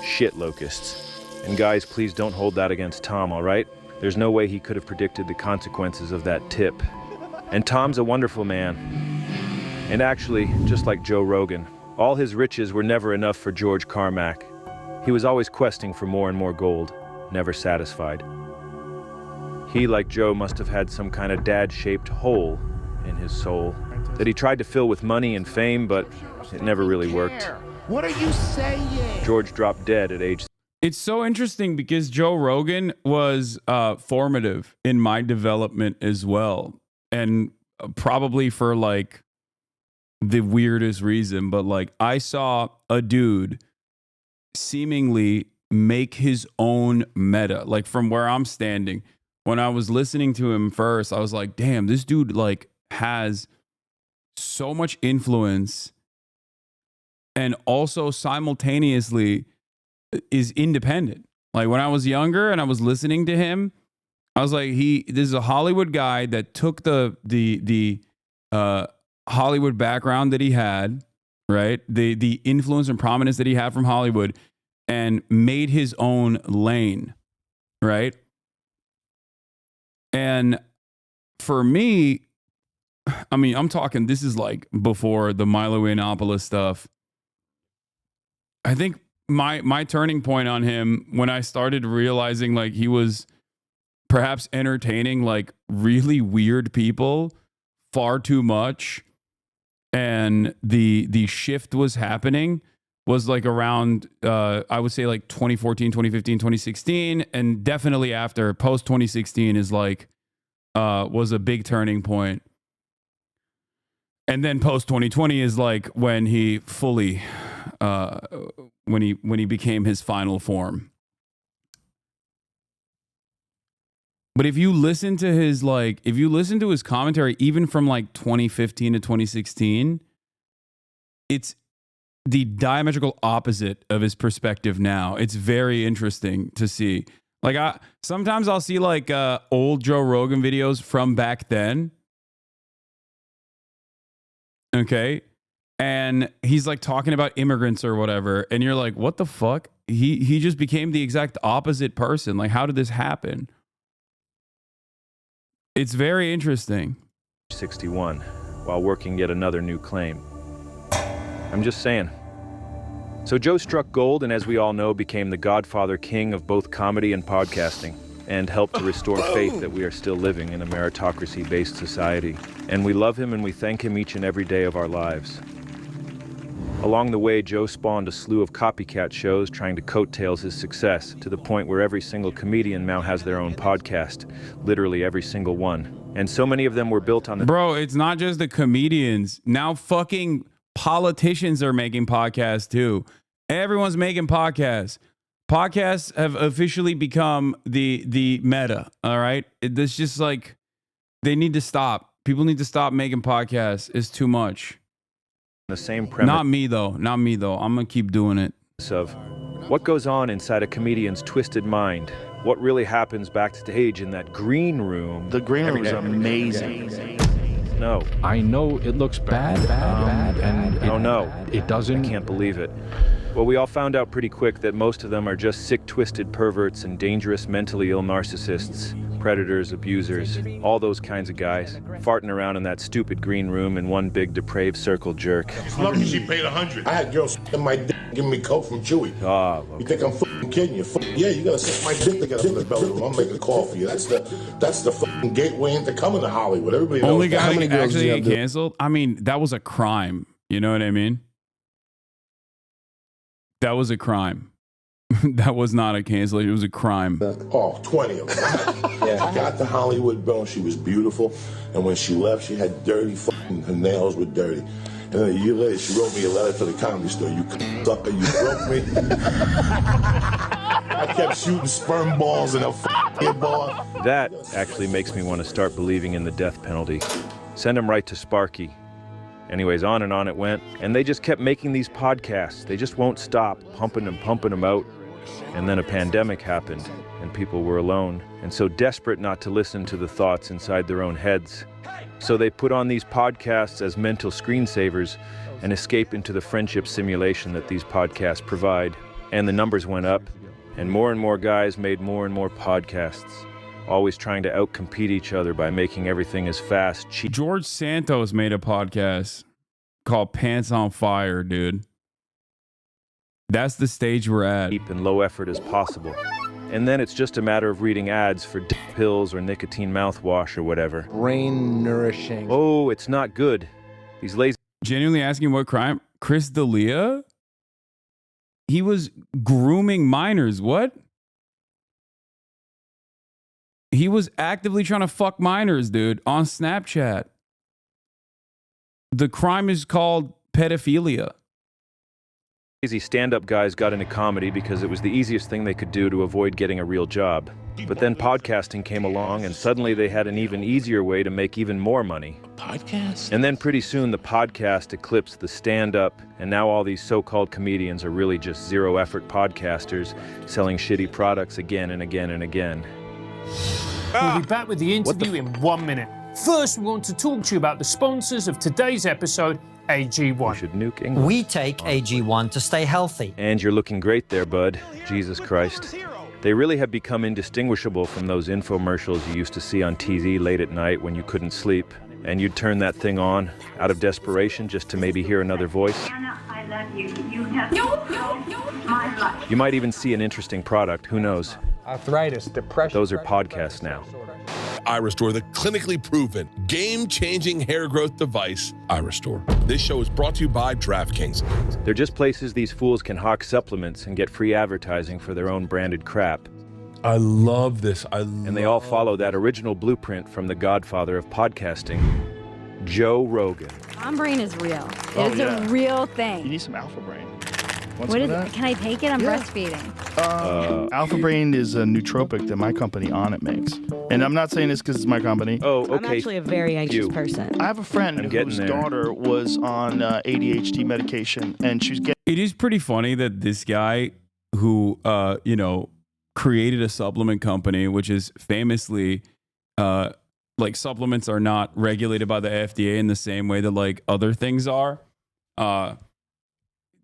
Shit locusts. And guys, please don't hold that against Tom, all right? There's no way he could have predicted the consequences of that tip. And Tom's a wonderful man. And actually, just like Joe Rogan, all his riches were never enough for George Carmack. He was always questing for more and more gold, never satisfied. He, like Joe, must have had some kind of dad-shaped hole in his soul that he tried to fill with money and fame, but it never really worked. What are you saying? George dropped dead at age. It's so interesting because Joe Rogan was formative in my development as well. And probably for like the weirdest reason, but like I saw a dude seemingly make his own meta, like from where I'm standing. When I was listening to him first, I was like, damn, this dude like has so much influence and also simultaneously is independent. Like when I was younger and I was listening to him, I was like, this is a Hollywood guy that took the Hollywood background that he had, right? The influence and prominence that he had from Hollywood and made his own lane, right? And for me, I mean, I'm talking, this is like before the Milo Yiannopoulos stuff. I think my turning point on him when I started realizing like he was perhaps entertaining like really weird people far too much, and the shift was happening was like around I would say like 2014, 2015, 2016, and definitely after post 2016 is like was a big turning point. And then post 2020 is like when he fully when he became his final form. But if you listen to his commentary, even from like 2015 to 2016, it's the diametrical opposite of his perspective now. It's very interesting to see. Like sometimes I'll see like old Joe Rogan videos from back then. Okay. And he's like talking about immigrants or whatever. And you're like, what the fuck? He just became the exact opposite person. Like, how did this happen? It's very interesting. 61, while working yet another new claim. I'm just saying. So Joe struck gold and, as we all know, became the godfather king of both comedy and podcasting, and helped to restore faith that we are still living in a meritocracy-based society. And we love him and we thank him each and every day of our lives. Along the way, Joe spawned a slew of copycat shows trying to coattails his success, to the point where every single comedian now has their own podcast. Literally every single one. And so many of them were built on the... Bro, it's not just the comedians. Now fucking politicians are making podcasts too. Everyone's making podcasts. Podcasts have officially become the meta, all right? It's just like, they need to stop. People need to stop making podcasts. It's too much. The same premise. Not me though. I'm gonna keep doing it. of what goes on inside a comedian's twisted mind. What really happens backstage in that green room. The green room is amazing. No. I know it looks bad, it doesn't. I can't believe it. Well, we all found out pretty quick that most of them are just sick, twisted perverts and dangerous, mentally ill narcissists, predators, abusers, all those kinds of guys, farting around in that stupid green room in one big depraved circle jerk. Lucky she paid 100. I had girls in my dick giving me coke from Chewy. You think I'm fucking kidding you? Yeah, you gotta suck my dick to get up in the belly room. I'm making a call for you. That's the fucking gateway into coming to Hollywood. Everybody knows. Only that. guy How many that girls actually do you get have to- canceled. I mean, that was a crime. You know what I mean? That was a crime. That was not a cancellation. It was a crime. 20 of them. She got to Hollywood, bro, and she was beautiful. And when she left, she had dirty fucking, her nails were dirty. And then a year later, she wrote me a letter to the Comedy Store. You sucker, you broke me. I kept shooting sperm balls in her fucking bar. That actually makes me want to start believing in the death penalty. Send them right to Sparky. Anyways, on and on it went. And they just kept making these podcasts. They just won't stop pumping them out. And then a pandemic happened, and people were alone, and so desperate not to listen to the thoughts inside their own heads. So they put on these podcasts as mental screensavers and escape into the friendship simulation that these podcasts provide. And the numbers went up, and more guys made more and more podcasts, always trying to outcompete each other by making everything as fast, cheap. George Santos made a podcast called Pants on Fire, dude. That's the stage we're at. Cheap and low effort as possible. And then it's just a matter of reading ads for pills or nicotine mouthwash or whatever. Brain nourishing. Oh, it's not good. These lazy... Genuinely asking what crime? Chris D'Elia? He was grooming minors. What? He was actively trying to fuck minors, dude, on Snapchat. The crime is called pedophilia. Lazy stand-up guys got into comedy because it was the easiest thing they could do to avoid getting a real job. But then podcasting came along, and suddenly they had an even easier way to make even more money. Podcast? And then pretty soon the podcast eclipsed the stand-up, and now all these so-called comedians are really just zero-effort podcasters selling shitty products again and again and again. We'll be back with the interview in 1 minute. First, we want to talk to you about the sponsors of today's episode, AG1. Should nuke England. We take AG1 to stay healthy. And you're looking great there, bud. Jesus Christ. They really have become indistinguishable from those infomercials you used to see on TV late at night when you couldn't sleep. And you'd turn that thing on out of desperation just to maybe hear another voice. I love you. You have my life. You might even see an interesting product. Who knows? Arthritis, depression. Those are podcasts now. iRestore, the clinically proven, game-changing hair growth device, iRestore. This show is brought to you by DraftKings. They're just places these fools can hawk supplements and get free advertising for their own branded crap. I love this. And they all follow that original blueprint from the godfather of podcasting, Joe Rogan. Mom brain is real. It's a real thing. You need some Alpha Brain. What is it? Can I take it? I'm breastfeeding. Alpha Brain is a nootropic that my company On It makes. And I'm not saying this because it's my company. Oh, okay. I'm actually a very anxious person. I have a friend whose daughter was on ADHD medication, and she's getting... It is pretty funny that this guy who, created a supplement company, which is famously, like supplements are not regulated by the FDA in the same way that like other things are.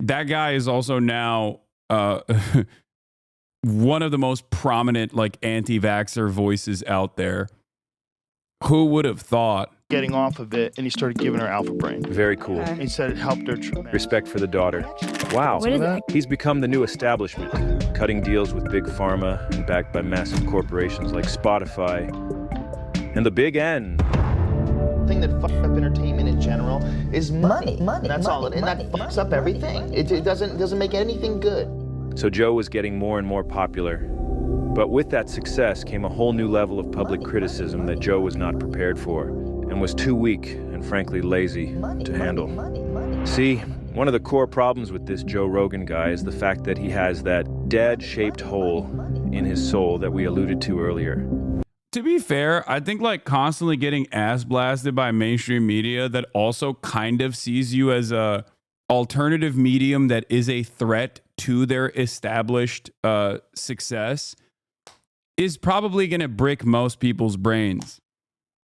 That guy is also now one of the most prominent like anti-vaxxer voices out there. Who would have thought? Getting off of it, and he started giving her Alpha Brain. Very cool. He said it helped her tremendously. Respect for the daughter. Wow. What is it? He's become the new establishment, cutting deals with big pharma and backed by massive corporations like Spotify and the Big N. The thing that fucks up entertainment in general is money. That's all it is. And that fucks up everything. It doesn't make anything good. So Joe was getting more and more popular. But with that success came a whole new level of public criticism that Joe was not prepared for and was too weak and frankly lazy to handle. See, one of the core problems with this Joe Rogan guy is the fact that he has that dad-shaped hole in his soul that we alluded to earlier. To be fair, I think like constantly getting ass blasted by mainstream media that also kind of sees you as a alternative medium that is a threat to their established success is probably going to brick most people's brains.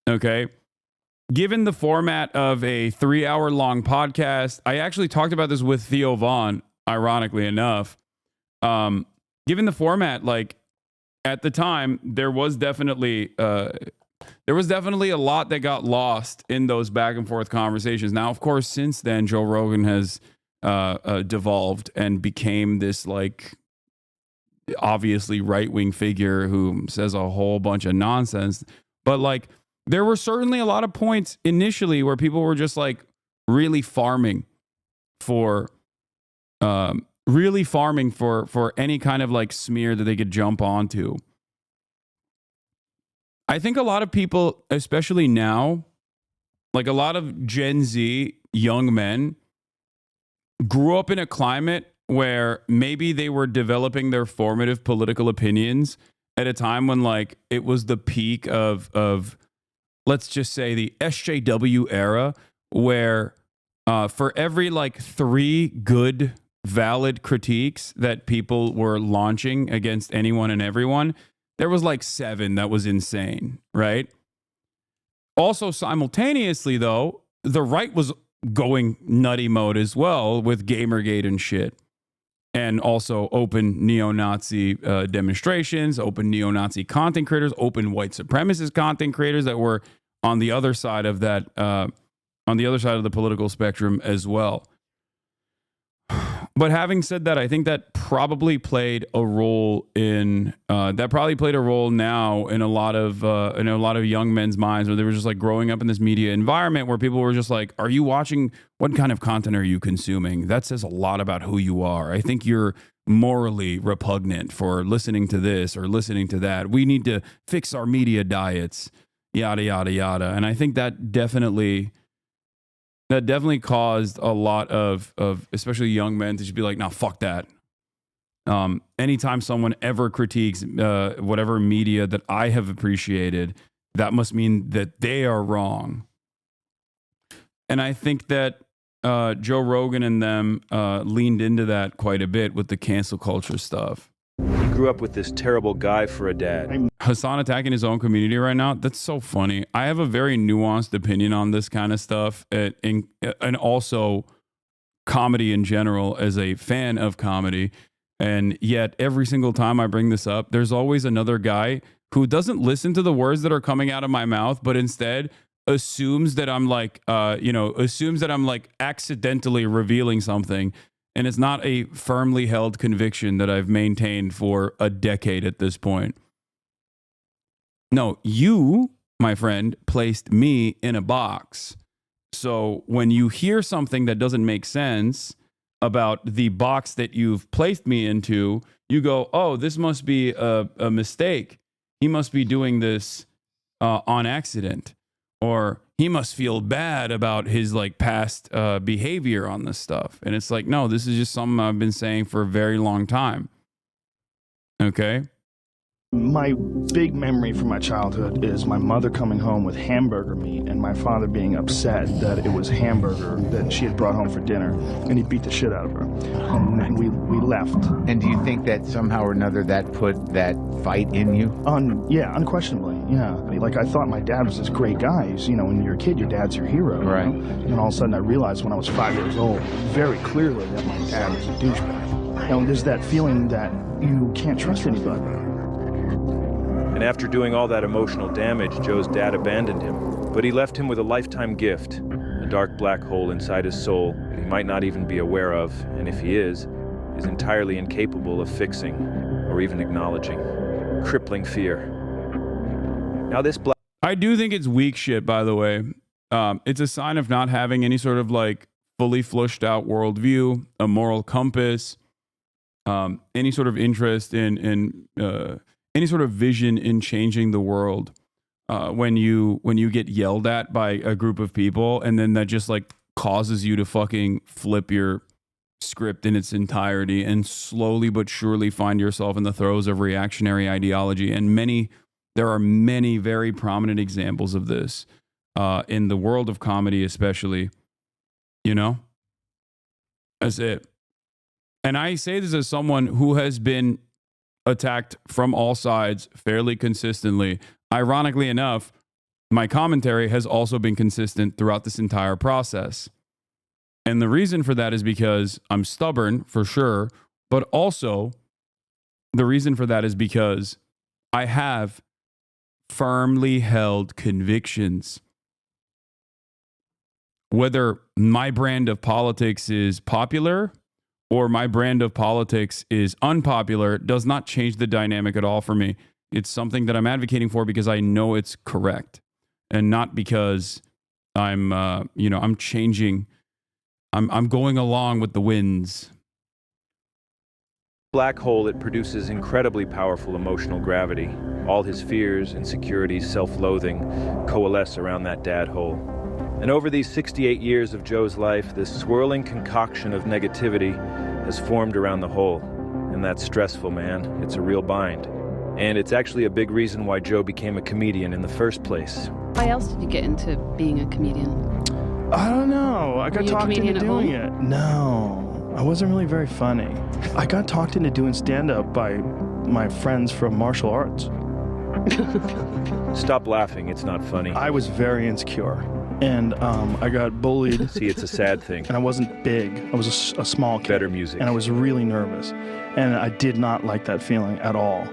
Okay. Given the format of a 3-hour-long podcast, I actually talked about this with Theo Vaughn, ironically enough. Given the format, like at the time, there was definitely a lot that got lost in those back and forth conversations. Now, of course, since then, Joe Rogan has devolved and became this like obviously right-wing figure who says a whole bunch of nonsense. But like, there were certainly a lot of points initially where people were just like really farming for any kind of like smear that they could jump onto. I think a lot of people, especially now, like a lot of Gen Z young men, grew up in a climate where maybe they were developing their formative political opinions at a time when like it was the peak of let's just say the SJW era, where for every like 3 good valid critiques that people were launching against anyone and everyone, there was like 7 that was insane, right? Also, simultaneously, though, the right was going nutty mode as well with Gamergate and shit. And also open neo-Nazi demonstrations, open neo-Nazi content creators, open white supremacist content creators that were on the other side of that, on the other side of the political spectrum as well. But having said that, I think that probably played a role in now in a lot of young men's minds, where they were just like growing up in this media environment where people were just like, "Are you watching? What kind of content are you consuming? That says a lot about who you are. I think you're morally repugnant for listening to this or listening to that. We need to fix our media diets, yada yada yada." And I think that definitely caused a lot of especially young men to just be like, "Nah, fuck that." Anytime someone ever critiques whatever media that I have appreciated, that must mean that they are wrong. And I think that Joe Rogan and them leaned into that quite a bit with the cancel culture stuff. He grew up with this terrible guy for a dad. Hasan attacking his own community right now. That's so funny. I have a very nuanced opinion on this kind of stuff, and also comedy in general as a fan of comedy. And yet every single time I bring this up, there's always another guy who doesn't listen to the words that are coming out of my mouth, but instead assumes that I'm like, accidentally revealing something. And it's not a firmly held conviction that I've maintained for a decade at this point. No, you, my friend, placed me in a box. So when you hear something that doesn't make sense about the box that you've placed me into, you go, "Oh, this must be a mistake. He must be doing this on accident." Or he must feel bad about his like past behavior on this stuff. And it's like, no, this is just something I've been saying for a very long time. Okay? My big memory from my childhood is my mother coming home with hamburger meat and my father being upset that it was hamburger that she had brought home for dinner, and he beat the shit out of her. And we left. And do you think that somehow or another that put that fight in you? Yeah, unquestionably, yeah. Like, I thought my dad was this great guy. When you're a kid, your dad's your hero. Right. You know? And all of a sudden I realized when I was 5 years old very clearly that my dad was a douchebag. There's that feeling that you can't trust anybody. And after doing all that emotional damage, Joe's dad abandoned him. But he left him with a lifetime gift, a dark black hole inside his soul that he might not even be aware of, and if he is entirely incapable of fixing or even acknowledging. Crippling fear. Now this I do think it's weak shit, by the way. It's a sign of not having any sort of like fully flushed out worldview, a moral compass, any sort of interest in any sort of vision in changing the world. When you get yelled at by a group of people, and then that just like causes you to fucking flip your script in its entirety and slowly but surely find yourself in the throes of reactionary ideology. And there are many very prominent examples of this in the world of comedy, especially. That's it. And I say this as someone who has been attacked from all sides fairly consistently. Ironically enough, my commentary has also been consistent throughout this entire process. And the reason for that is because I'm stubborn, for sure, but also the reason for that is because I have firmly held convictions. Whether my brand of politics is popular or my brand of politics is unpopular does not change the dynamic at all for me. It's something that I'm advocating for because I know it's correct, and not because I'm changing. I'm going along with the winds. Black hole, it produces incredibly powerful emotional gravity. All his fears, insecurities, self-loathing coalesce around that dad hole. And over these 68 years of Joe's life, this swirling concoction of negativity has formed around the hole. And that's stressful, man. It's a real bind. And it's actually a big reason why Joe became a comedian in the first place. Why else did you get into being a comedian? I don't know. I got talked into doing it. No, I wasn't really very funny. I got talked into doing stand-up by my friends from martial arts. Stop laughing. It's not funny. I was very insecure. And I got bullied. See, it's a sad thing. And I wasn't big. I was a small kid. Better music. And I was really nervous. And I did not like that feeling at all.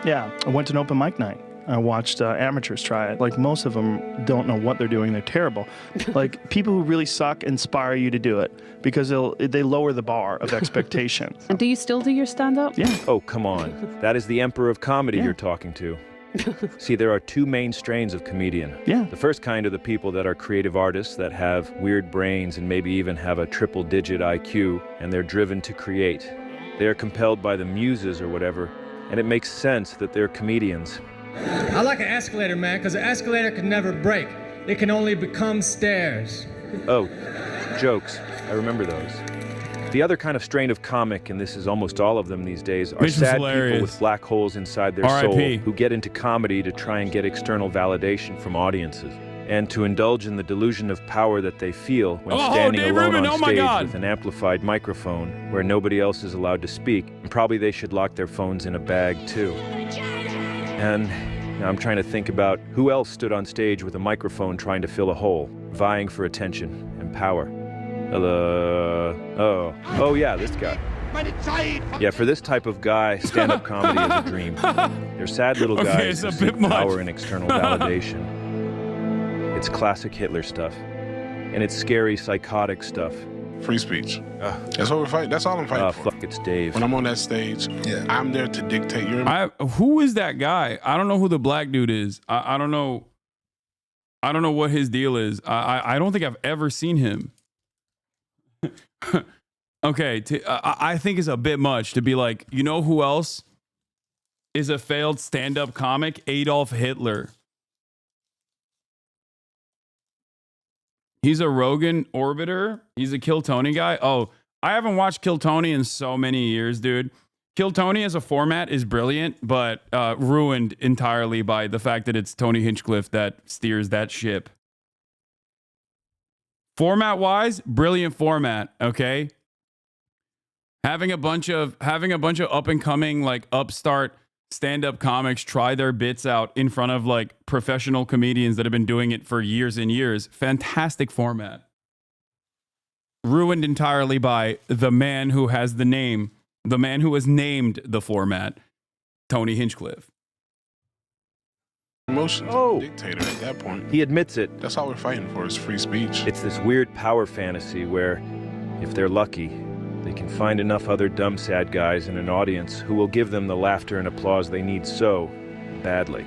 Yeah, I went to an open mic night. I watched amateurs try it. Like, most of them don't know what they're doing. They're terrible. Like, people who really suck inspire you to do it because they lower the bar of expectation. And do you still do your stand-up? Yeah. Oh, come on. That is the emperor of comedy you're talking to. See, there are two main strains of comedian. Yeah. The first kind are the people that are creative artists that have weird brains and maybe even have a triple-digit IQ, and they're driven to create. They are compelled by the muses or whatever, and it makes sense that they're comedians. I like an escalator, man, because an escalator can never break. It can only become stairs. Oh, jokes. I remember those. The other kind of strain of comic, and this is almost all of them these days, are sad people with black holes inside their soul who get into comedy to try and get external validation from audiences and to indulge in the delusion of power that they feel when standing alone on stage with an amplified microphone where nobody else is allowed to speak. And probably they should lock their phones in a bag, too. And now I'm trying to think about who else stood on stage with a microphone trying to fill a hole, vying for attention and power. Oh yeah, this guy. Yeah, for this type of guy, stand-up comedy is a dream. They're sad little guys who seek power and external validation. It's classic Hitler stuff. And it's scary, psychotic stuff. Free speech. That's what we're fighting. That's all I'm fighting for. Fuck, it's Dave. When I'm on that stage, I'm there to dictate your... Who is that guy? I don't know who the black dude is. I don't know. I don't know what his deal is. I don't think I've ever seen him. Okay, I think it's a bit much to be like, you know who else is a failed stand-up comic? Adolf Hitler. He's a Rogan orbiter. He's a Kill Tony guy. Oh, I haven't watched Kill Tony in so many years, dude. Kill Tony as a format is brilliant, but ruined entirely by the fact that it's Tony Hinchcliffe that steers that ship. Format-wise, brilliant format, okay? Having a bunch of up-and-coming, like, upstart stand-up comics try their bits out in front of, like, professional comedians that have been doing it for years and years. Fantastic format. Ruined entirely by the man who has the name, the man who has named the format, Tony Hinchcliffe. Emotions dictator at that point. He admits it. That's all we're fighting for is free speech. It's this weird power fantasy where, if they're lucky, they can find enough other dumb sad guys in an audience who will give them the laughter and applause they need so badly.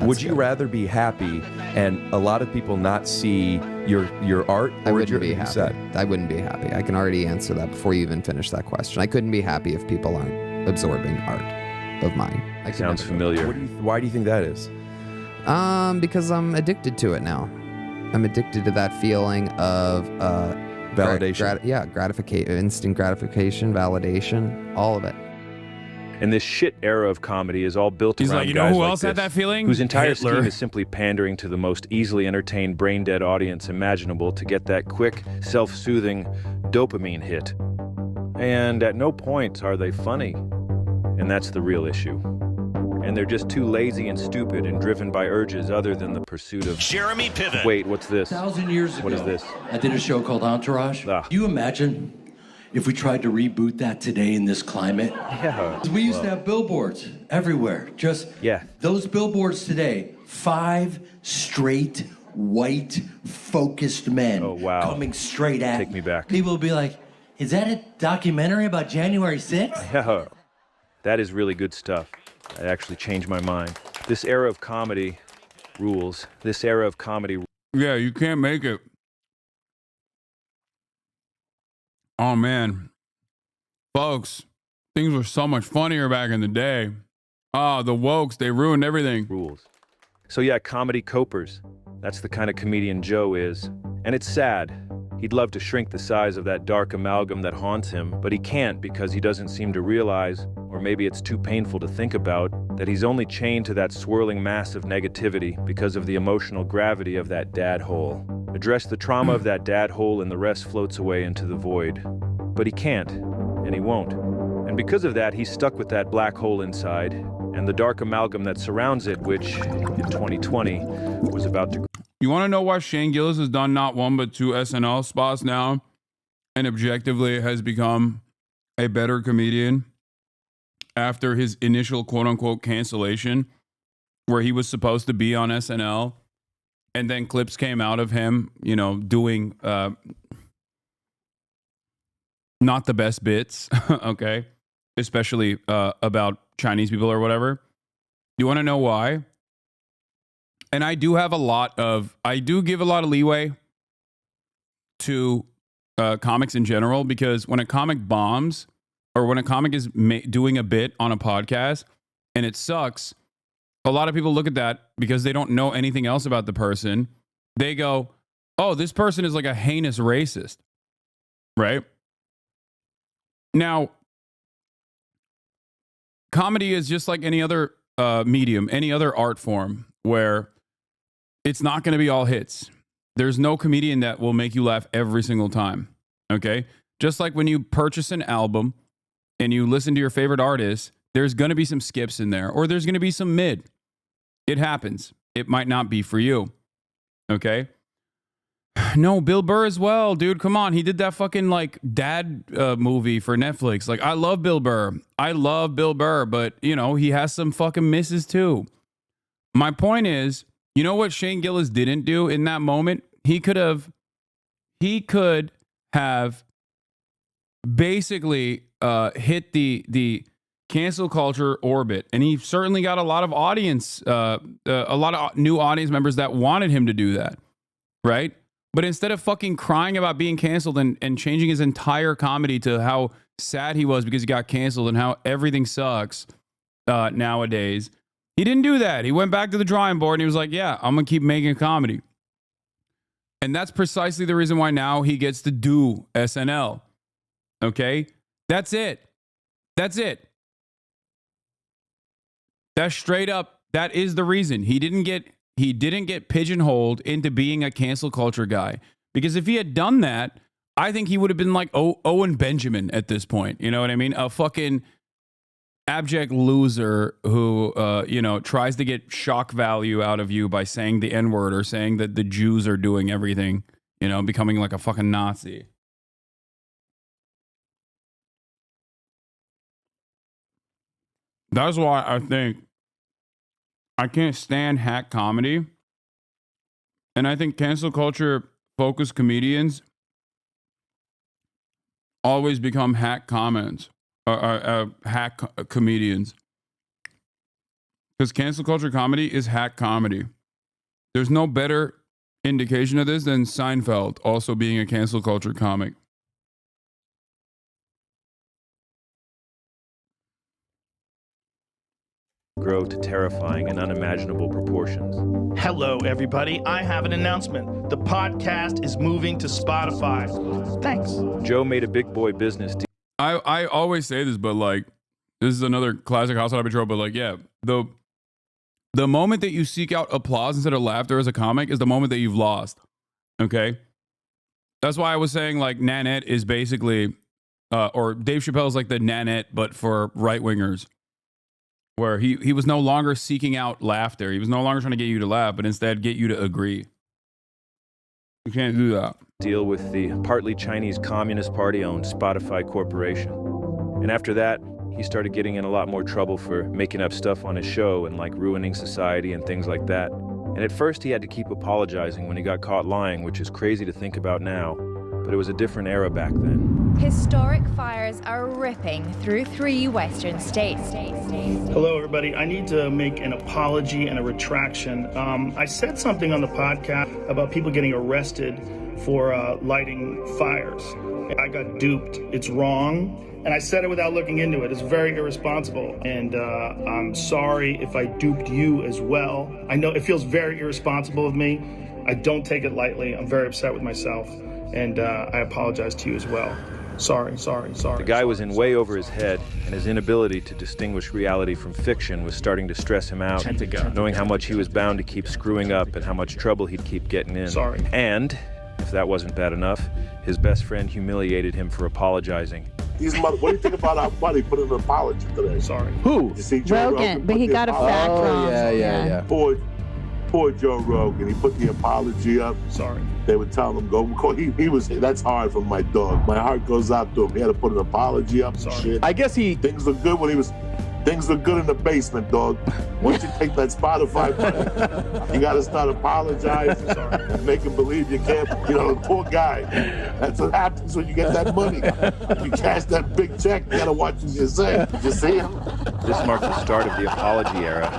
Would you rather be happy and a lot of people not see your art? I wouldn't be happy. I wouldn't be happy. I can already answer that before you even finish that question. I couldn't be happy if people aren't absorbing art of mine. Sounds familiar. Why do you think that is? Because I'm addicted to it now. I'm addicted to that feeling of validation. Gratification, instant gratification, validation, all of it. And this shit era of comedy is all built He's around like, you know guys who like else had this, that feeling? whose entire Hitler. scheme is simply pandering to the most easily entertained, brain-dead audience imaginable to get that quick, self-soothing dopamine hit. And at no point are they funny. And that's the real issue. And they're just too lazy and stupid and driven by urges other than the pursuit of... Jeremy Piven. Wait, what's this? 1,000 years ago, what is this? I did a show called Entourage. Do you imagine if we tried to reboot that today in this climate? Yeah. We used to have billboards everywhere. Just those billboards today, 5 straight, white, focused men coming straight at Take me back. People would be like, is that a documentary about January 6th? Yeah. That is really good stuff. That actually changed my mind. This era of comedy rules. This era of comedy... Yeah, you can't make it. Oh, man. Folks, things were so much funnier back in the day. Oh, the wokes, they ruined everything. Rules. So yeah, comedy copers. That's the kind of comedian Joe is. And it's sad. He'd love to shrink the size of that dark amalgam that haunts him, but he can't because he doesn't seem to realize, or maybe it's too painful to think about, that he's only chained to that swirling mass of negativity because of the emotional gravity of that dad hole. Address the trauma of that dad hole and the rest floats away into the void. But he can't, and he won't. And because of that, he's stuck with that black hole inside, and the dark amalgam that surrounds it, which, in 2020, was about to... You want to know why Shane Gillis has done not 1 but 2 SNL spots now and objectively has become a better comedian after his initial quote-unquote cancellation where he was supposed to be on SNL and then clips came out of him, you know, doing not the best bits, okay, especially about Chinese people or whatever. You want to know why? And I do give a lot of leeway to comics in general, because when a comic bombs or when a comic is doing a bit on a podcast and it sucks, a lot of people look at that because they don't know anything else about the person. They go, oh, this person is like a heinous racist, right? Now, comedy is just like any other medium, any other art form where it's not going to be all hits. There's no comedian that will make you laugh every single time, okay? Just like when you purchase an album and you listen to your favorite artist, there's going to be some skips in there, or there's going to be some mid. It happens. It might not be for you, okay? No, Bill Burr as well, dude. Come on. He did that fucking like dad movie for Netflix. Like, I love Bill Burr. But, you know, he has some fucking misses too. My point is, you know what Shane Gillis didn't do in that moment? He could have basically hit the cancel culture orbit, and he certainly got a lot of audience, a lot of new audience members that wanted him to do that, right? But instead of fucking crying about being canceled and changing his entire comedy to how sad he was because he got canceled and how everything sucks nowadays, he didn't do that. He went back to the drawing board and he was like, yeah, I'm going to keep making comedy. And that's precisely the reason why now he gets to do SNL. Okay? That's it. That's straight up. That is the reason. He didn't get pigeonholed into being a cancel culture guy. Because if he had done that, I think he would have been like Owen Benjamin at this point. You know what I mean? A fucking abject loser who, tries to get shock value out of you by saying the N-word or saying that the Jews are doing everything, becoming like a fucking Nazi. That's why I think I can't stand hack comedy. And I think cancel culture focused comedians always become hack comedians. Because cancel culture comedy is hack comedy. There's no better indication of this than Seinfeld also being a cancel culture comic. Grow to terrifying and unimaginable proportions. Hello, everybody. I have an announcement. The podcast is moving to Spotify. Thanks. Joe made a big boy business deal. I always say this, but like, this is another classic HasanAbi trope, but like, yeah, the moment that you seek out applause instead of laughter as a comic is the moment that you've lost. Okay? That's why I was saying like Nanette is basically or Dave Chappelle's like the Nanette, but for right wingers, where he was no longer seeking out laughter. He was no longer trying to get you to laugh, but instead get you to agree. You can't do that. Deal with the partly Chinese Communist Party-owned Spotify Corporation. And after that, he started getting in a lot more trouble for making up stuff on his show and like ruining society and things like that. And at first he had to keep apologizing when he got caught lying, which is crazy to think about now, but it was a different era back then. Historic fires are ripping through 3 western states. Hello, everybody. I need to make an apology and a retraction. I said something on the podcast about people getting arrested for lighting fires. I got duped. It's wrong. And I said it without looking into it. It's very irresponsible. And I'm sorry if I duped you as well. I know it feels very irresponsible of me. I don't take it lightly. I'm very upset with myself. And I apologize to you as well. Sorry. The guy was in way over his head, and his inability to distinguish reality from fiction was starting to stress him out, knowing how much he was bound to keep screwing up and how much trouble he'd keep getting in. Sorry. And, if that wasn't bad enough, his best friend humiliated him for apologizing. What do you think about our buddy putting an apology today? Sorry. Who? You see Joe Rogan, but he got a fact wrong. Yeah. Poor Joe Rogan. He put the apology up. Sorry. They would tell him go. That's hard for my dog. My heart goes out to him. He had to put an apology up. Sorry. Shit. I guess things look good when he was. Things look good in the basement, dog. Once you take that Spotify money, you got to start apologizing and make him believe you can't. You know, the poor guy. That's what happens when you get that money. You cash that big check, you got to watch what you say. Did you see him? This marked the start of the apology era,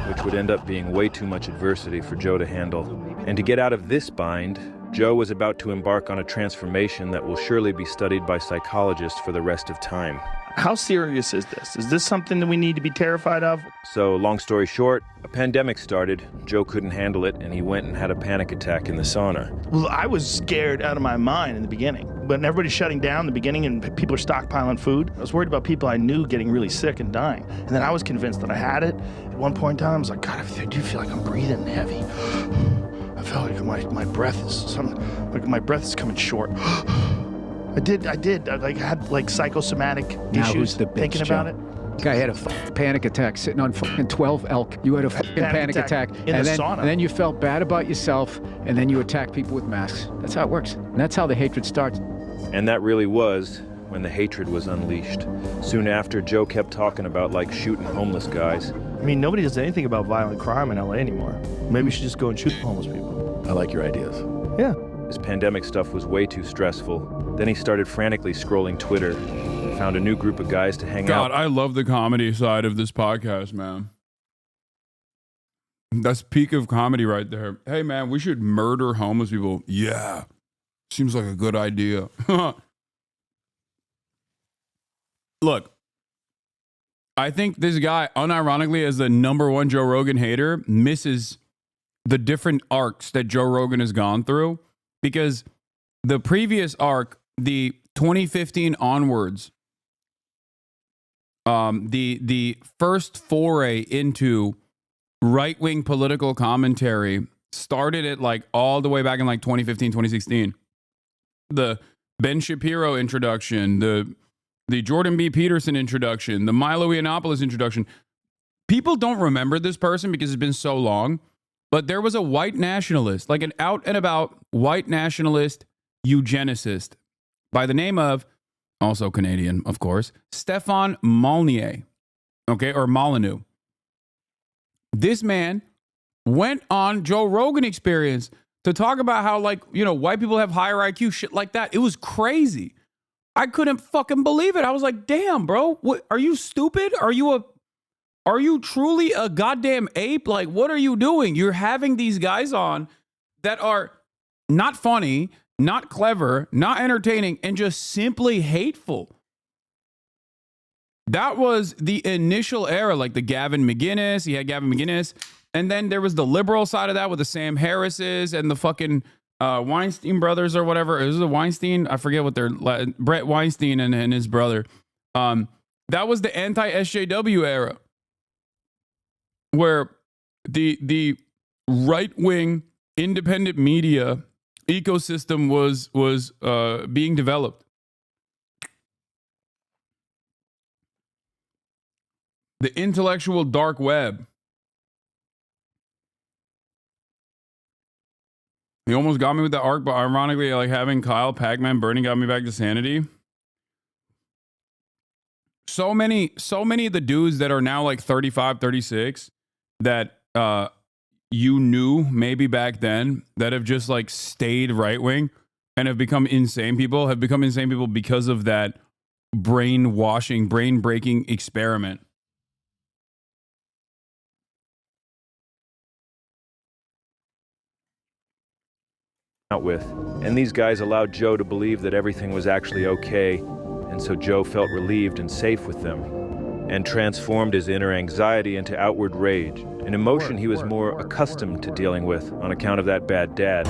which would end up being way too much adversity for Joe to handle. And to get out of this bind, Joe was about to embark on a transformation that will surely be studied by psychologists for the rest of time. How serious is this? Is this something that we need to be terrified of? So, long story short, a pandemic started, Joe couldn't handle it, and he went and had a panic attack in the sauna. Well, I was scared out of my mind in the beginning. When everybody's shutting down in the beginning and people are stockpiling food, I was worried about people I knew getting really sick and dying. And then I was convinced that I had it. At one point in time, I was like, God, I do feel like I'm breathing heavy. I felt like my breath is coming short. I did. I had like psychosomatic issues thinking about it. Guy had a panic attack sitting on 12 elk. You had a panic attack in the sauna. And then you felt bad about yourself, and then you attack people with masks. That's how it works. And that's how the hatred starts. And that really was when the hatred was unleashed. Soon after, Joe kept talking about like shooting homeless guys. I mean, nobody does anything about violent crime in LA anymore. Maybe we should just go and shoot homeless people. I like your ideas. Yeah. This pandemic stuff was way too stressful. Then he started frantically scrolling Twitter and found a new group of guys to hang out. God, I love the comedy side of this podcast, man. That's peak of comedy right there. Hey, man, we should murder homeless people. Yeah. Seems like a good idea. Look, I think this guy, unironically, as the #1 Joe Rogan hater, misses the different arcs that Joe Rogan has gone through, because the previous arc, the 2015 onwards, the first foray into right-wing political commentary started at like all the way back in like 2015, 2016. The Ben Shapiro introduction, the Jordan B. Peterson introduction, the Milo Yiannopoulos introduction. People don't remember this person because it's been so long, but there was a white nationalist, like an out and about white nationalist eugenicist by the name of, also Canadian, of course, Stefan Molyneux, okay, or Molyneux. This man went on Joe Rogan Experience to talk about how, like, you know, white people have higher IQ, shit like that. It was crazy. I couldn't fucking believe it. I was like, damn, bro, what, are you stupid? Are you truly a goddamn ape? Like, what are you doing? You're having these guys on that are not funny, not clever, not entertaining, and just simply hateful. That was the initial era, like the Gavin McGinnis. He had Gavin McGinnis. And then there was the liberal side of that with the Sam Harrises and the fucking Weinstein brothers or whatever. It was the Weinstein. I forget what they're, Brett Weinstein and his brother. That was the anti-SJW era, where the right-wing independent media ecosystem was being developed. The intellectual dark web. He almost got me with the arc, but ironically, like having Kyle, Pac-Man, Bernie got me back to sanity. So many of the dudes that are now like 35, 36 that you knew maybe back then that have just like stayed right wing and have become insane people because of that brainwashing, brain breaking experiment. Out with. And these guys allowed Joe to believe that everything was actually okay, and so Joe felt relieved and safe with them, and transformed his inner anxiety into outward rage, an emotion he was more accustomed to dealing with on account of that bad dad.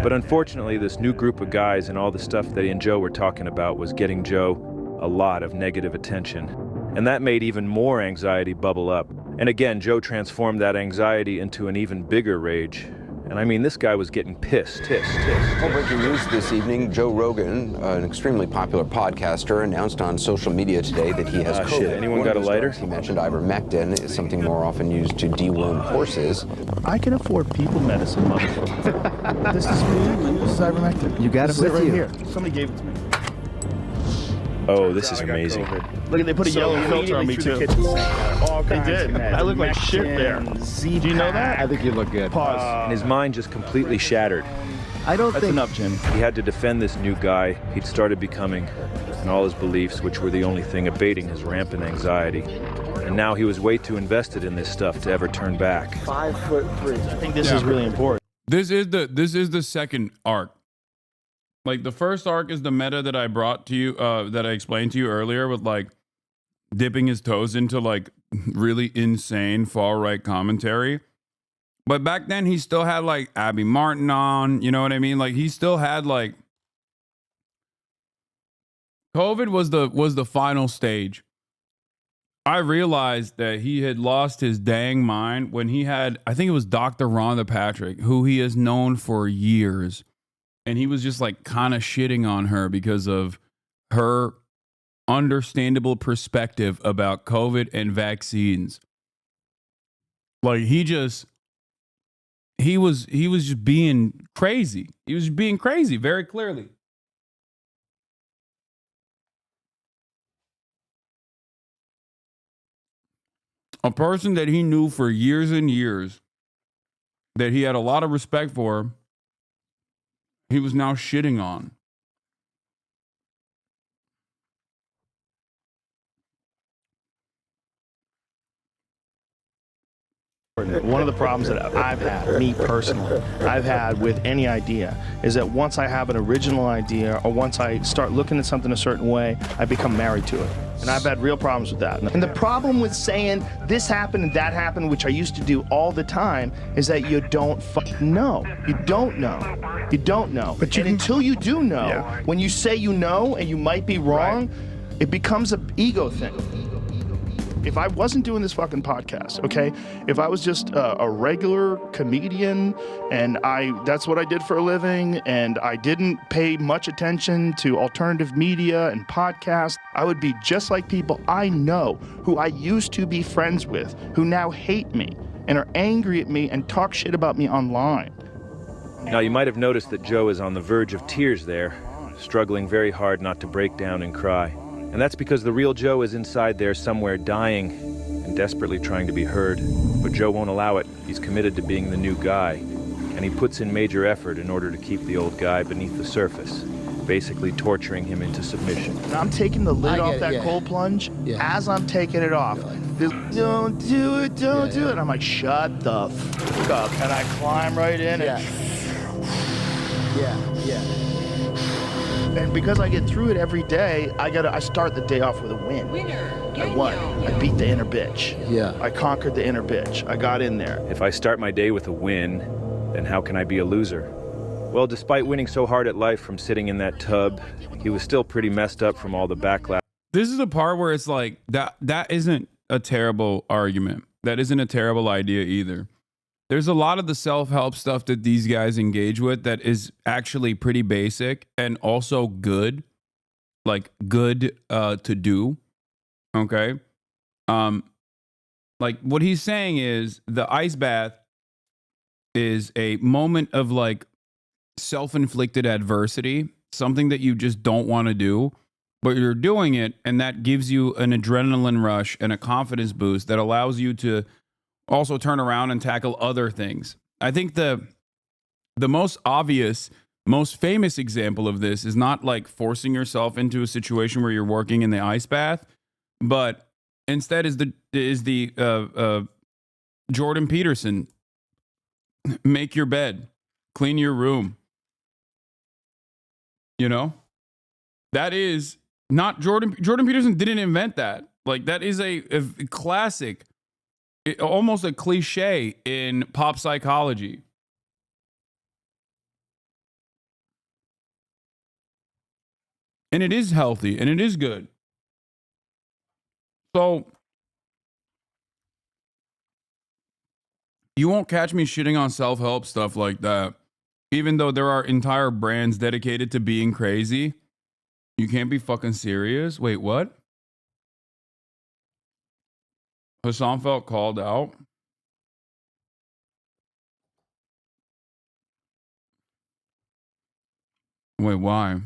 But unfortunately, this new group of guys and all the stuff that he and Joe were talking about was getting Joe a lot of negative attention, and that made even more anxiety bubble up. And again, Joe transformed that anxiety into an even bigger rage. And I mean, this guy was getting pissed. Well, breaking news this evening, Joe Rogan, an extremely popular podcaster, announced on social media today that he has COVID. Shit. Anyone got a lighter? He mentioned ivermectin is something more often used to deworm horses. I can afford people medicine, motherfucker. This is me. This is ivermectin. You got it with right you. here. Somebody gave it to me. Oh, this is amazing. Look, they put a yellow filter on me too. They did. I look like shit there. Do you know that? I think you look good. Pause. And his mind just completely shattered. That's enough, Jim. He had to defend this new guy he'd started becoming, and all his beliefs, which were the only thing abating his rampant anxiety. And now he was way too invested in this stuff to ever turn back. 5'3". I think this is really important. This is the second arc. Like the first arc is the meta that I brought to you, that I explained to you earlier with like dipping his toes into like really insane far right commentary. But back then he still had like Abby Martin on, you know what I mean? Like he still had like COVID was the final stage. I realized that he had lost his dang mind when he had, I think it was Dr. Rhonda Patrick, who he has known for years. And he was just like kind of shitting on her because of her understandable perspective about COVID and vaccines. Like he was just being crazy. He was being crazy very clearly. A person that he knew for years and years, that he had a lot of respect for, he was now shitting on. One of the problems that I've had, me personally, I've had with any idea is that once I have an original idea or once I start looking at something a certain way, I become married to it. And I've had real problems with that. And the problem with saying this happened and that happened, which I used to do all the time, is that you don't know. You don't know. You don't know. But until you do know, when you say you know and you might be wrong, it becomes an ego thing. If I wasn't doing this fucking podcast, okay, if I was just a regular comedian and that's what I did for a living and I didn't pay much attention to alternative media and podcasts, I would be just like people I know who I used to be friends with, who now hate me and are angry at me and talk shit about me online. Now, you might have noticed that Joe is on the verge of tears there, struggling very hard not to break down and cry. And that's because the real Joe is inside there somewhere dying and desperately trying to be heard. But Joe won't allow it. He's committed to being the new guy. And he puts in major effort in order to keep the old guy beneath the surface, basically torturing him into submission. And I'm taking the lid off that cold plunge as I'm taking it off. Don't do it, don't do it. And I'm like, shut the fuck up. And I climb right in and and because I get through it every day, I start the day off with a win. I won. I beat the inner bitch. I conquered the inner bitch. I got in there. If I start my day with a win, then how can I be a loser? Well, despite winning so hard at life from sitting in that tub, he was still pretty messed up from all the backlash. This is the part where it's like, that isn't a terrible argument. That isn't a terrible idea either. There's a lot of the self-help stuff that these guys engage with that is actually pretty basic and also good, like good to do. Okay. Like what he's saying is the ice bath is a moment of like self-inflicted adversity, something that you just don't want to do, but you're doing it, and that gives you an adrenaline rush and a confidence boost that allows you to also turn around and tackle other things. I think the most obvious, most famous example of this is not like forcing yourself into a situation where you're working in the ice bath, but instead is the Jordan Peterson, make your bed, clean your room. You know, that is not Jordan Peterson didn't invent that. Like that is a classic, almost a cliche in pop psychology. And it is healthy and it is good. So you won't catch me shitting on self-help stuff like that. Even though there are entire brands dedicated to being crazy, you can't be fucking serious. Wait, what? Hasan felt called out. Wait, why?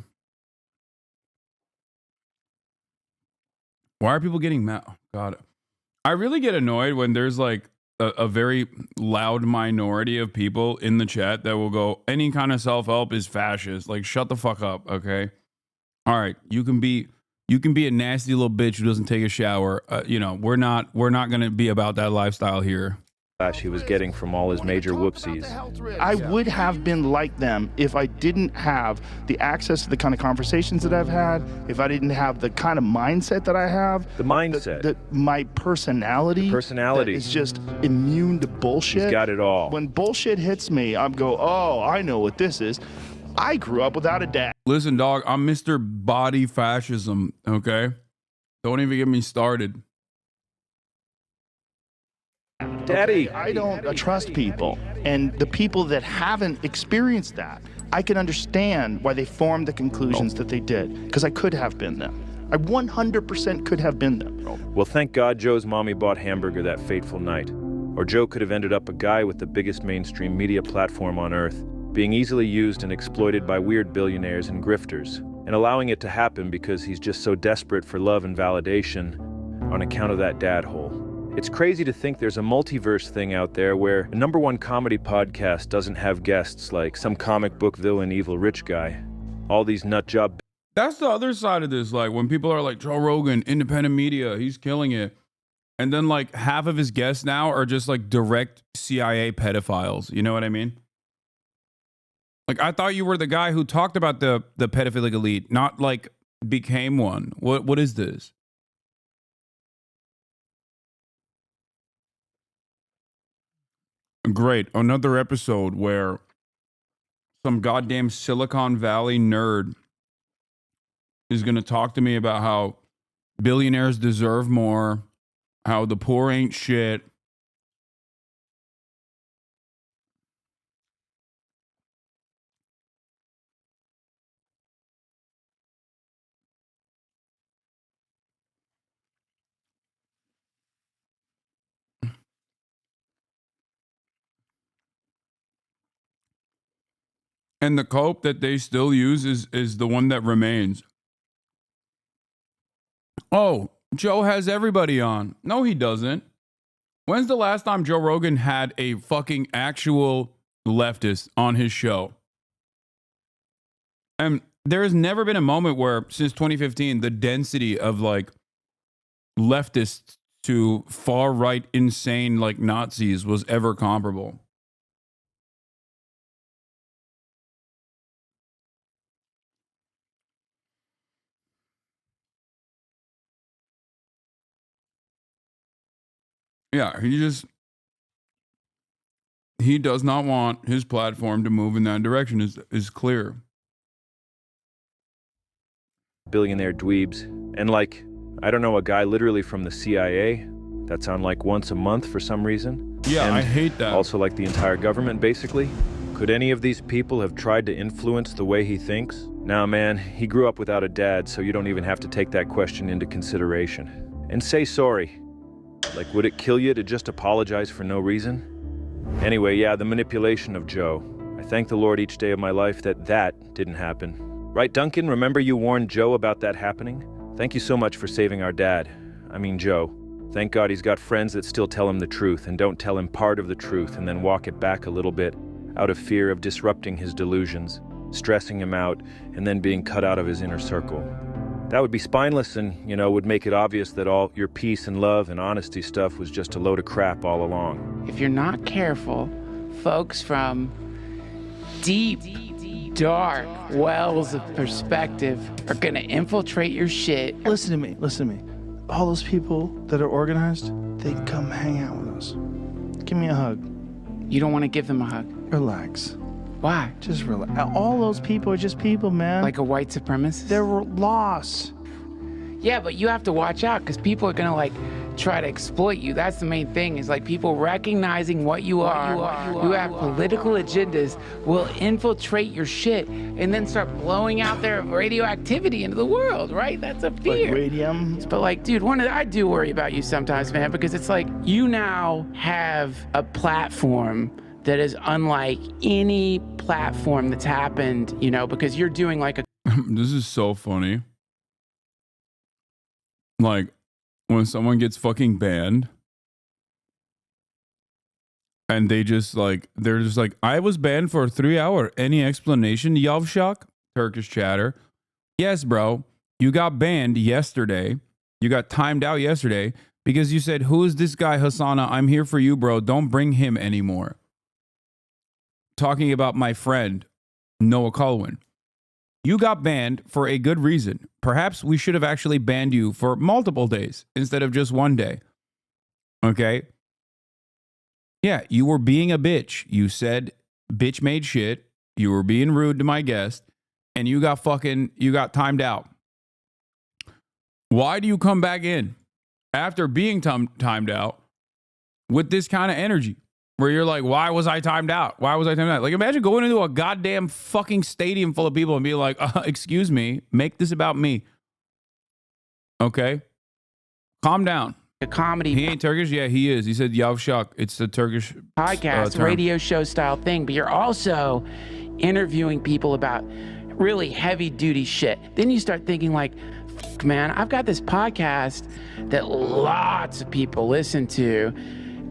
Why are people getting mad? Oh, God. I really get annoyed when there's like a very loud minority of people in the chat that will go, any kind of self-help is fascist. Like, shut the fuck up, okay? All right, you can be a nasty little bitch who doesn't take a shower. You know, we're not going to be about that lifestyle here. He was getting from all his major whoopsies. I would have been like them if I didn't have the access to the kind of conversations that I've had, if I didn't have the kind of mindset that I have. The mindset. My personality. Personality. Is just immune to bullshit. He's got it all. When bullshit hits me, I go, oh, I know what this is. I grew up without a dad. Listen, dog, I'm Mr. Body Fascism, okay? Don't even get me started. Daddy. I don't trust people. And the people that haven't experienced that, I can understand why they formed the conclusions that they did. Because I could have been them. I 100% could have been them. Well, thank God Joe's mommy bought hamburger that fateful night. Or Joe could have ended up a guy with the biggest mainstream media platform on earth, being easily used and exploited by weird billionaires and grifters, and allowing it to happen because he's just so desperate for love and validation on account of that dad hole. It's crazy to think there's a multiverse thing out there where a #1 comedy podcast doesn't have guests like some comic book villain evil rich guy. All these nut job. That's the other side of this. Like when people are like, Joe Rogan, independent media, he's killing it. And then like half of his guests now are just like direct CIA pedophiles. You know what I mean? Like I thought you were the guy who talked about the pedophilic elite, not like became one. What is this? Great. Another episode where some goddamn Silicon Valley nerd is going to talk to me about how billionaires deserve more, how the poor ain't shit. And the cope that they still use is the one that remains. Oh, Joe has everybody on. No, he doesn't. When's the last time Joe Rogan had a fucking actual leftist on his show? And there has never been a moment where, since 2015, the density of like leftists to far right insane like Nazis was ever comparable. Yeah, he does not want his platform to move in that direction, is clear. Billionaire dweebs. And like, I don't know, a guy literally from the CIA that's on like once a month for some reason. Yeah, and I hate that. Also like the entire government, basically. Could any of these people have tried to influence the way he thinks? Nah, man, he grew up without a dad, so you don't even have to take that question into consideration. And say sorry. Like, would it kill you to just apologize for no reason? Anyway, yeah, the manipulation of Joe. I thank the Lord each day of my life that didn't happen. Right, Duncan? Remember you warned Joe about that happening? Thank you so much for saving our dad. I mean, Joe. Thank God he's got friends that still tell him the truth and don't tell him part of the truth and then walk it back a little bit out of fear of disrupting his delusions, stressing him out, and then being cut out of his inner circle. That would be spineless and, would make it obvious that all your peace and love and honesty stuff was just a load of crap all along. If you're not careful, folks from deep, dark wells of perspective are gonna infiltrate your shit. Listen to me. All those people that are organized, they come hang out with us. Give me a hug. You don't want to give them a hug? Relax. Why? Just relax. All those people are just people, man. Like a white supremacist? They're lost. Yeah, but you have to watch out because people are gonna try to exploit you. That's the main thing, is people recognizing what you are, who have political agendas, will infiltrate your shit and then start blowing out their radioactivity into the world, right? That's a fear. Like radium? But dude, I do worry about you sometimes, man, because it's you now have a platform that is unlike any platform that's happened, because you're doing This is so funny. When someone gets fucking banned and they just they're just I was banned for 3 hours. Any explanation, Yavşak? Turkish chatter. Yes, bro. You got banned yesterday. You got timed out yesterday because you said, who is this guy, Hasana? I'm here for you, bro. Don't bring him anymore. Talking about my friend, Noah Kulwin. You got banned for a good reason. Perhaps we should have actually banned you for multiple days instead of just one day. Okay? Yeah, you were being a bitch. You said bitch made shit. You were being rude to my guest. And you got timed out. Why do you come back in after being timed out with this kind of energy? Where you're why was I timed out? Why was I timed out? Imagine going into a goddamn fucking stadium full of people and being excuse me, make this about me. Okay? Calm down. A comedy. He ain't Turkish? Yeah, he is. He said Yavşak. It's a Turkish podcast, radio show style thing, but you're also interviewing people about really heavy duty shit. Then you start thinking man, I've got this podcast that lots of people listen to.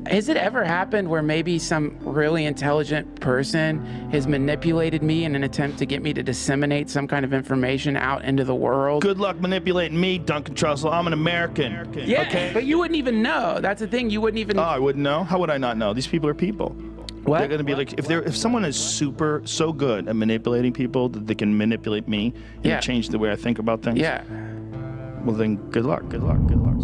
Has it ever happened where maybe some really intelligent person has manipulated me in an attempt to get me to disseminate some kind of information out into the world? Good luck manipulating me, Duncan Trussell. I'm an American. Yeah, okay? But you wouldn't even know. That's the thing. You wouldn't even... Oh, I wouldn't know? How would I not know? These people are people. What? They're going to be if someone is so good at manipulating people that they can manipulate me and change the way I think about things. Yeah. Well, then good luck.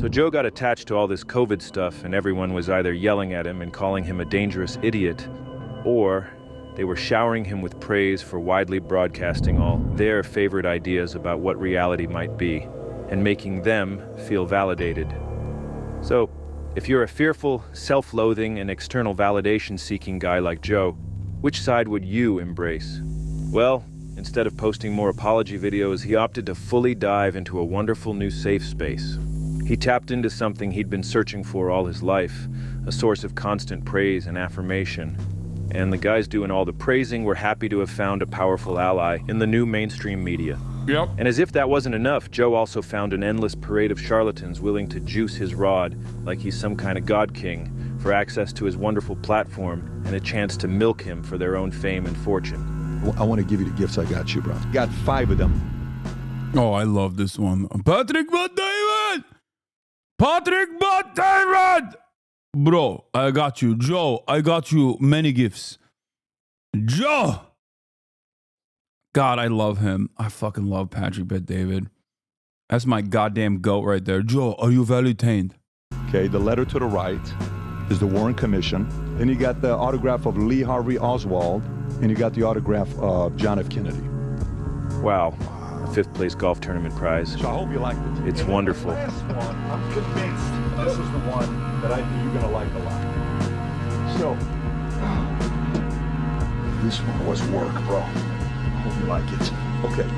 So Joe got attached to all this COVID stuff, and everyone was either yelling at him and calling him a dangerous idiot, or they were showering him with praise for widely broadcasting all their favorite ideas about what reality might be, and making them feel validated. So, if you're a fearful, self-loathing, and external validation-seeking guy like Joe, which side would you embrace? Well, instead of posting more apology videos, he opted to fully dive into a wonderful new safe space. He tapped into something he'd been searching for all his life, a source of constant praise and affirmation. And the guys doing all the praising were happy to have found a powerful ally in the new mainstream media. Yep. And as if that wasn't enough, Joe also found an endless parade of charlatans willing to juice his rod like he's some kind of god king for access to his wonderful platform and a chance to milk him for their own fame and fortune. I want to give you the gifts I got you, bro. Got 5 of them. Oh, I love this one. Patrick David! Patrick David! Bro, I got you. Joe, I got you many gifts. Joe! God, I love him. I fucking love Patrick Bet-David. That's my goddamn goat right there. Joe, are you value-tained? Okay, the letter to the right is the Warren Commission. Then you got the autograph of Lee Harvey Oswald, and you got the autograph of John F. Kennedy. Wow, a 5th place golf tournament prize. So I hope you liked it. It's wonderful. The last one, I'm convinced this is the one that I think you're gonna like a lot. So, this one was work, bro. Hope you like it. Okay.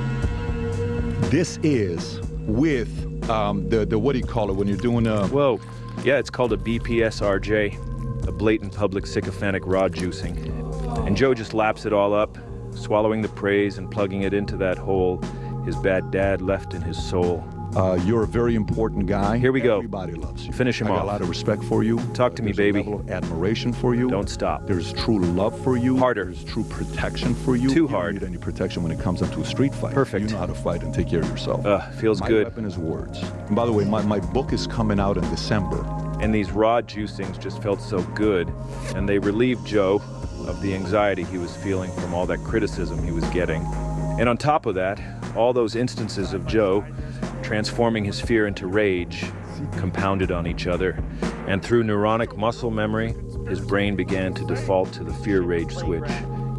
This is with the what do you call it when you're doing Whoa. Yeah, it's called a BPSRJ, a blatant public sycophantic rod juicing. And Joe just laps it all up, swallowing the praise and plugging it into that hole his bad dad left in his soul. You're a very important guy. Here we go. Everybody loves you. Finish him I off. got a lot of respect for you. Talk to me, baby. There's a level of admiration for you. Don't stop. There's true love for you. Harder. There's true protection for you. Too You hard. don't need any protection when it comes up to a street fight. Perfect. You know how to fight and take care of yourself. Feels my good. My weapon is words. And by the way, my book is coming out in December. And these rod juicings just felt so good, and they relieved Joe of the anxiety he was feeling from all that criticism he was getting. And on top of that, all those instances of Joe transforming his fear into rage compounded on each other, and through neuronic muscle memory, his brain began to default to the fear-rage switch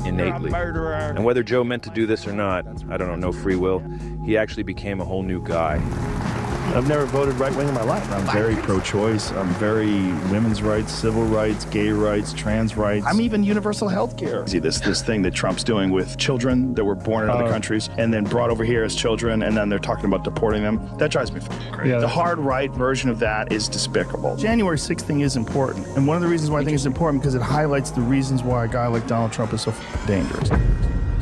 innately. And whether Joe meant to do this or not, I don't know, no free will, he actually became a whole new guy. I've never voted right-wing in my life. I'm very pro-choice. I'm very women's rights, civil rights, gay rights, trans rights. I'm even universal health care. See this thing that Trump's doing with children that were born in other countries and then brought over here as children, and then they're talking about deporting them. That drives me crazy. Yeah, the hard right version of that is despicable. January 6th thing is important. And one of the reasons why I think it's important because it highlights the reasons why a guy like Donald Trump is so dangerous.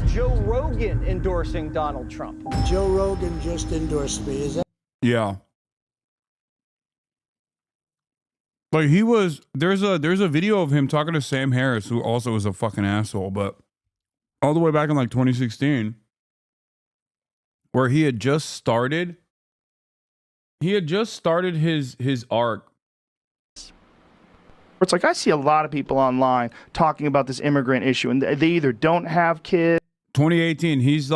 Joe Rogan endorsing Donald Trump. Joe Rogan just endorsed me. Is that? Yeah. Like there's a video of him talking to Sam Harris, who also is a fucking asshole, but all the way back in like 2016, where he had just started his arc. It's like I see a lot of people online talking about this immigrant issue, and they either don't have kids. 2018, he's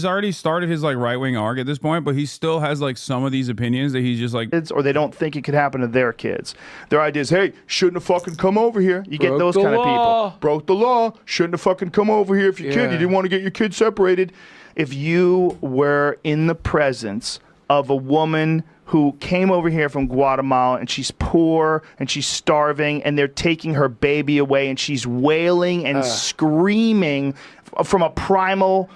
already started his like right-wing arc at this point, but he still has like some of these opinions that he's just like, or they don't think it could happen to their kids. Their idea is, hey, shouldn't have fucking come over here. You get those kind of people. Broke the law. Shouldn't have fucking come over here if your kid, you didn't want to get your kid separated. If you were in the presence of a woman who came over here from Guatemala and she's poor and she's starving and they're taking her baby away and she's wailing and screaming from a primal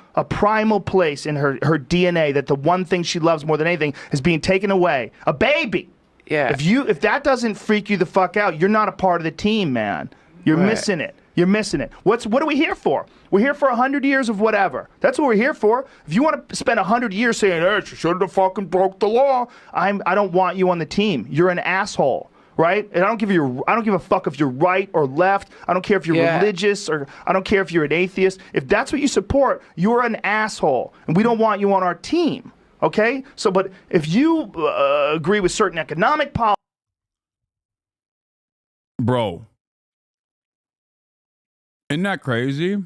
place in her DNA that the one thing she loves more than anything is being taken away. A baby. Yeah. If that doesn't freak you the fuck out, you're not a part of the team, man. You're missing it. You're missing it. What are we here for? We're here for 100 years of whatever. That's what we're here for. If you want to spend 100 years saying, hey, she shouldn't have fucking broke the law, I don't want you on the team. You're an asshole. Right? And I don't give a fuck if you're right or left. I don't care if you're religious, or I don't care if you're an atheist. If that's what you support, you're an asshole. And we don't want you on our team. Okay? So, but if you agree with certain economic policies. Bro. Isn't that crazy?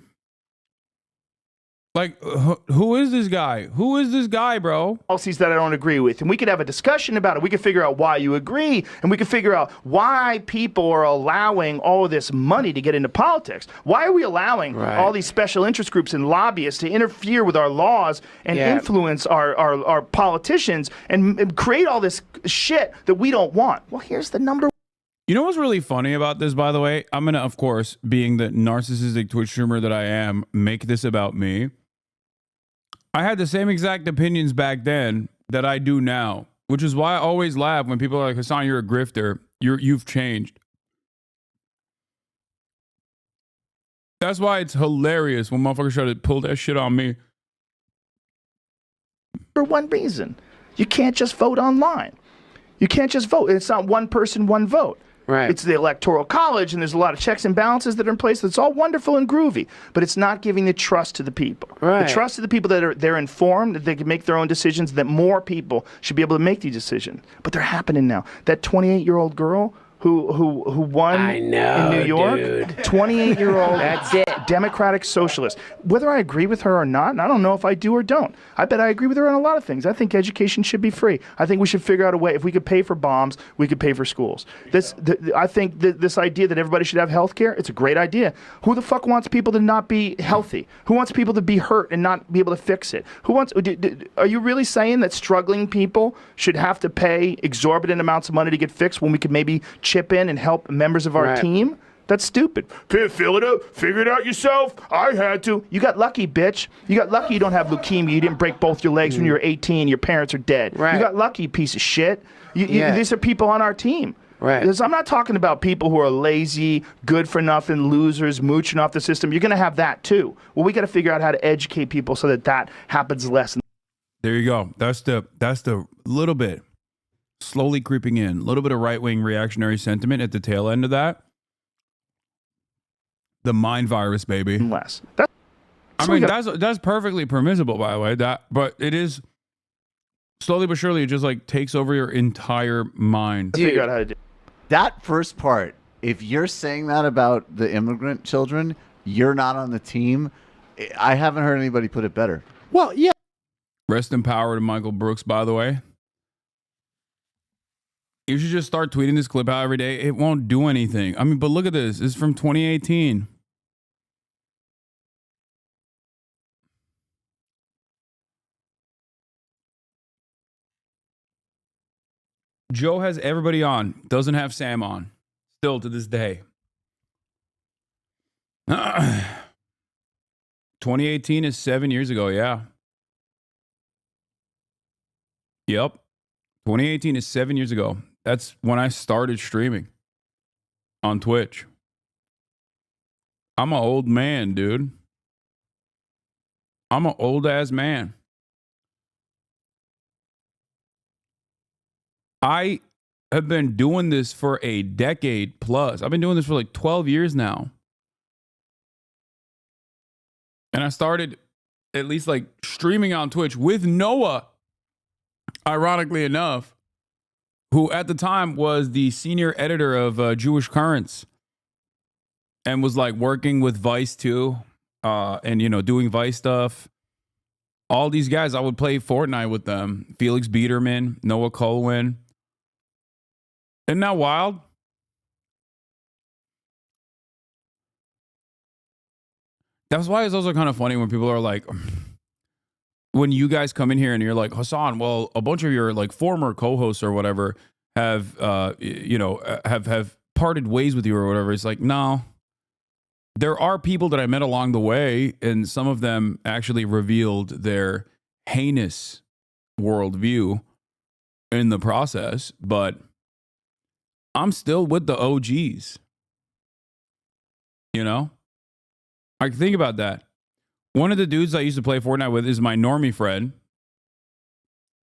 Like, who is this guy? Who is this guy, bro? Policies that I don't agree with. And we could have a discussion about it. We could figure out why you agree. And we could figure out why people are allowing all of this money to get into politics. Why are we allowing all these special interest groups and lobbyists to interfere with our laws and influence our politicians and create all this shit that we don't want? Well, here's the number. You know what's really funny about this, by the way? I'm going to, of course, being the narcissistic Twitch streamer that I am, make this about me. I had the same exact opinions back then that I do now, which is why I always laugh when people are like, Hasan, you're a grifter. You've changed. That's why it's hilarious when motherfuckers try to pull that shit on me. For one reason. You can't just vote online. You can't just vote. It's not one person, one vote. Right. It's the Electoral College, and there's a lot of checks and balances that are in place. That's all wonderful and groovy, but it's not giving the trust to the people. Right. The trust to the people that they're informed, that they can make their own decisions, that more people should be able to make these decisions. But they're happening now. That 28-year-old girl who won in New York, 28-year-old That's it. Democratic socialist. Whether I agree with her or not, and I don't know if I do or don't. I bet I agree with her on a lot of things. I think education should be free. I think we should figure out a way. If we could pay for bombs, we could pay for schools. I think this idea that everybody should have health care, it's a great idea. Who the fuck wants people to not be healthy? Who wants people to be hurt and not be able to fix it? Are you really saying that struggling people should have to pay exorbitant amounts of money to get fixed when we could maybe chip in and help members of our team? That's stupid. Fill it up. Figure it out yourself. I had to. You got lucky, bitch. You got lucky you don't have leukemia. You didn't break both your legs when you were 18. Your parents are dead. You got lucky, piece of shit. These are people on our team. Right. Because I'm not talking about people who are lazy, good for nothing, losers, mooching off the system. You're going to have that too. Well, we got to figure out how to educate people so that happens less. There you go. That's the little bit slowly creeping in, a little bit of right-wing reactionary sentiment at the tail end of that. The mind virus, baby. Less. That's perfectly permissible, by the way. But it is slowly but surely, it just like takes over your entire mind. Figure out how to do that first part. If you're saying that about the immigrant children, you're not on the team. I haven't heard anybody put it better. Well, yeah. Rest in power to Michael Brooks, by the way. You should just start tweeting this clip out every day. It won't do anything. I mean, but look at this. It's from 2018. Joe has everybody on. Doesn't have Sam on. Still to this day. 2018 is 7 years ago, yeah. Yep. 2018 is 7 years ago. That's when I started streaming on Twitch. I'm an old man, dude. I'm an old ass man. I have been doing this for a decade plus. I've been doing this for like 12 years now. And I started at least like streaming on Twitch with Noah, ironically enough, who at the time was the senior editor of Jewish Currents and was like working with Vice too, and, you know, doing Vice stuff. All these guys, I would play Fortnite with them. Felix Biederman, Noah Kulwin. Isn't that wild? That's why it's also kind of funny when people are like, when you guys come in here and you're like, Hasan, well, a bunch of your like former co-hosts or whatever have, have parted ways with you or whatever. It's like, no, there are people that I met along the way, and some of them actually revealed their heinous worldview in the process, but I'm still with the OGs. You know? I think about that. One of the dudes I used to play Fortnite with is my normie friend.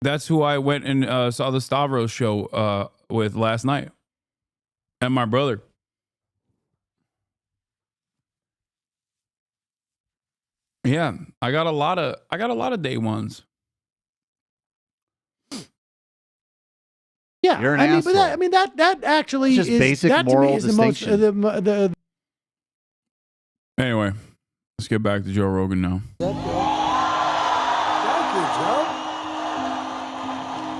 That's who I went and saw the Stavros show with last night. And my brother. Yeah, I got a lot of day ones. Yeah, You're an asshole. But that actually it's just is basic that moral to me is distinction. the Anyway, let's get back to Joe Rogan now. Thank you, Joe.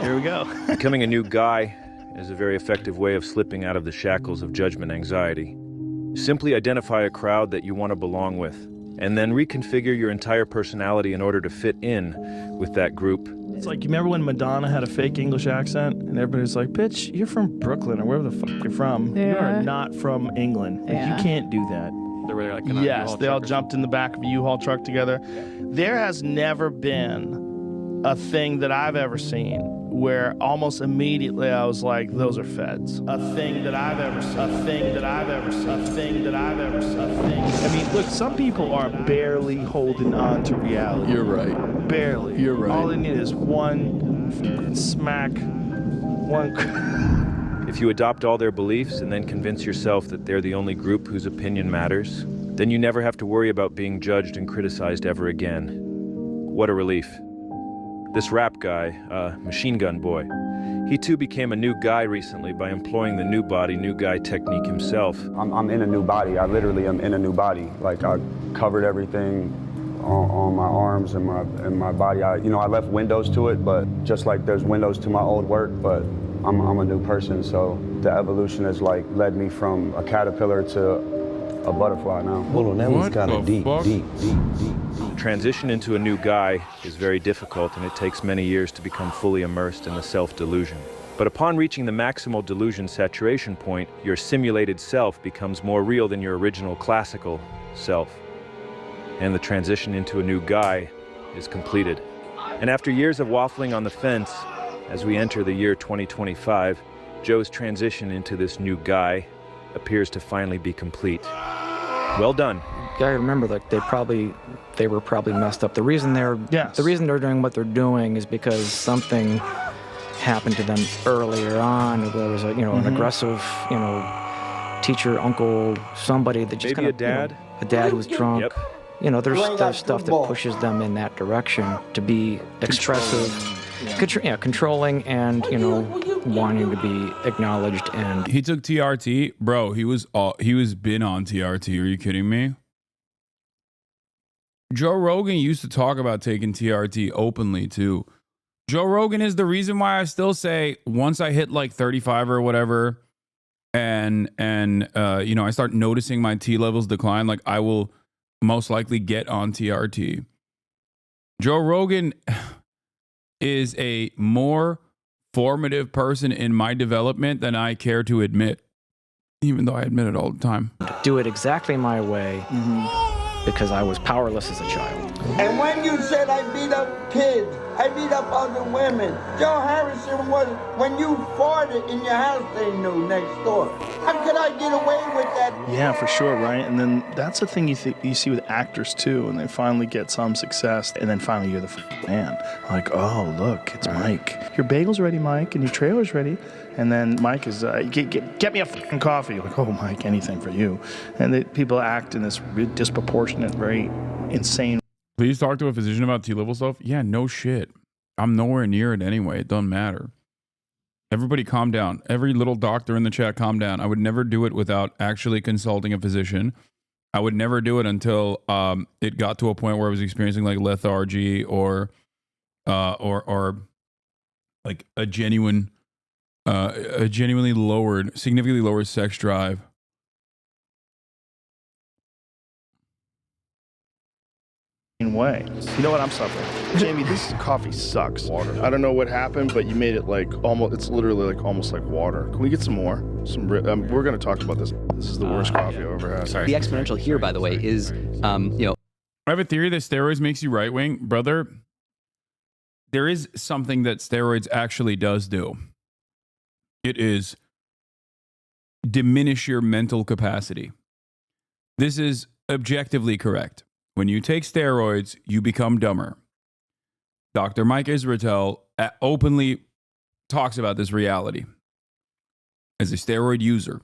Here we go. Becoming a new guy is a very effective way of slipping out of the shackles of judgment anxiety. Simply identify a crowd that you want to belong with, and then reconfigure your entire personality in order to fit in with that group. It's like, you remember when Madonna had a fake English accent and everybody's like, bitch, you're from Brooklyn or wherever the fuck you're from. You are not from England. Like, you can't do that. They were like, yes, they all jumped in the back of a U-Haul truck together. There has never been a thing that I've ever seen where almost immediately I was like, those are feds. A thing that I've ever seen. A thing that I've ever seen. A thing that I've ever seen. A thing. I mean, look, some people are barely holding on to reality. You're right. Barely. You're right. All they need is one smack, one... If you adopt all their beliefs and then convince yourself that they're the only group whose opinion matters, then you never have to worry about being judged and criticized ever again. What a relief. This rap guy, Machine Gun Boy, he too became a new guy recently by employing the new body, new guy technique himself. I'm in a new body. I literally am in a new body. Like, I covered everything on my arms and my body. I left windows to it, but just like there's windows to my old work, but I'm a new person. So the evolution has like led me from a caterpillar to a butterfly now. Hold on, that was kind of deep. Transition into a new guy is very difficult, and it takes many years to become fully immersed in the self-delusion. But upon reaching the maximal delusion saturation point, your simulated self becomes more real than your original classical self. And the transition into a new guy is completed. And after years of waffling on the fence, as we enter the year 2025, Joe's transition into this new guy appears to finally be complete. Well done. You gotta remember, like they were probably messed up. The reason they're doing what they're doing is because something happened to them earlier on. There was an aggressive, teacher, uncle, somebody that just maybe a dad. A dad who was drunk. Yep. There's stuff that pushes them in that direction to be expressive, controlling, and wanting to be acknowledged. And he took TRT, bro. He was been on TRT. Are you kidding me? Joe Rogan used to talk about taking TRT openly too. Joe Rogan is the reason why I still say once I hit like 35 or whatever, and I start noticing my T levels decline, like I will most likely get on TRT. Joe Rogan is a more formative person in my development than I care to admit, even though I admit it all the time. Do it exactly my way because I was powerless as a child. And when you said I beat up kids, I beat up other women. Joe Harrison was, when you farted in your house, they knew next door. How could I get away with that? Yeah, for sure, right? And then that's the thing you see with actors too, and they finally get some success, and then finally you're the man. Like, oh, look, it's Mike. Your bagel's ready, Mike, and your trailer's ready. And then Mike is, get me a fucking coffee. Like, oh, Mike, anything for you. And people act in this disproportionate, very insane. Please talk to a physician about T-level stuff. Yeah, no shit. I'm nowhere near it anyway. It doesn't matter. Everybody calm down. Every little doctor in the chat, calm down. I would never do it without actually consulting a physician. I would never do it until it got to a point where I was experiencing like lethargy or like a genuinely significantly lowered sex drive. Way. You know what I'm suffering? Jamie, this coffee sucks. Water. I don't know what happened, but you made it like almost, it's literally like almost like water. Can we get some more? We're going to talk about this. This is the worst coffee I've ever had. Sorry. The exponential here, by the way, is, I have a theory that steroids makes you right wing. Brother, there is something that steroids actually does do. It is diminish your mental capacity. This is objectively correct. When you take steroids, you become dumber. Dr. Mike Israetel openly talks about this reality as a steroid user.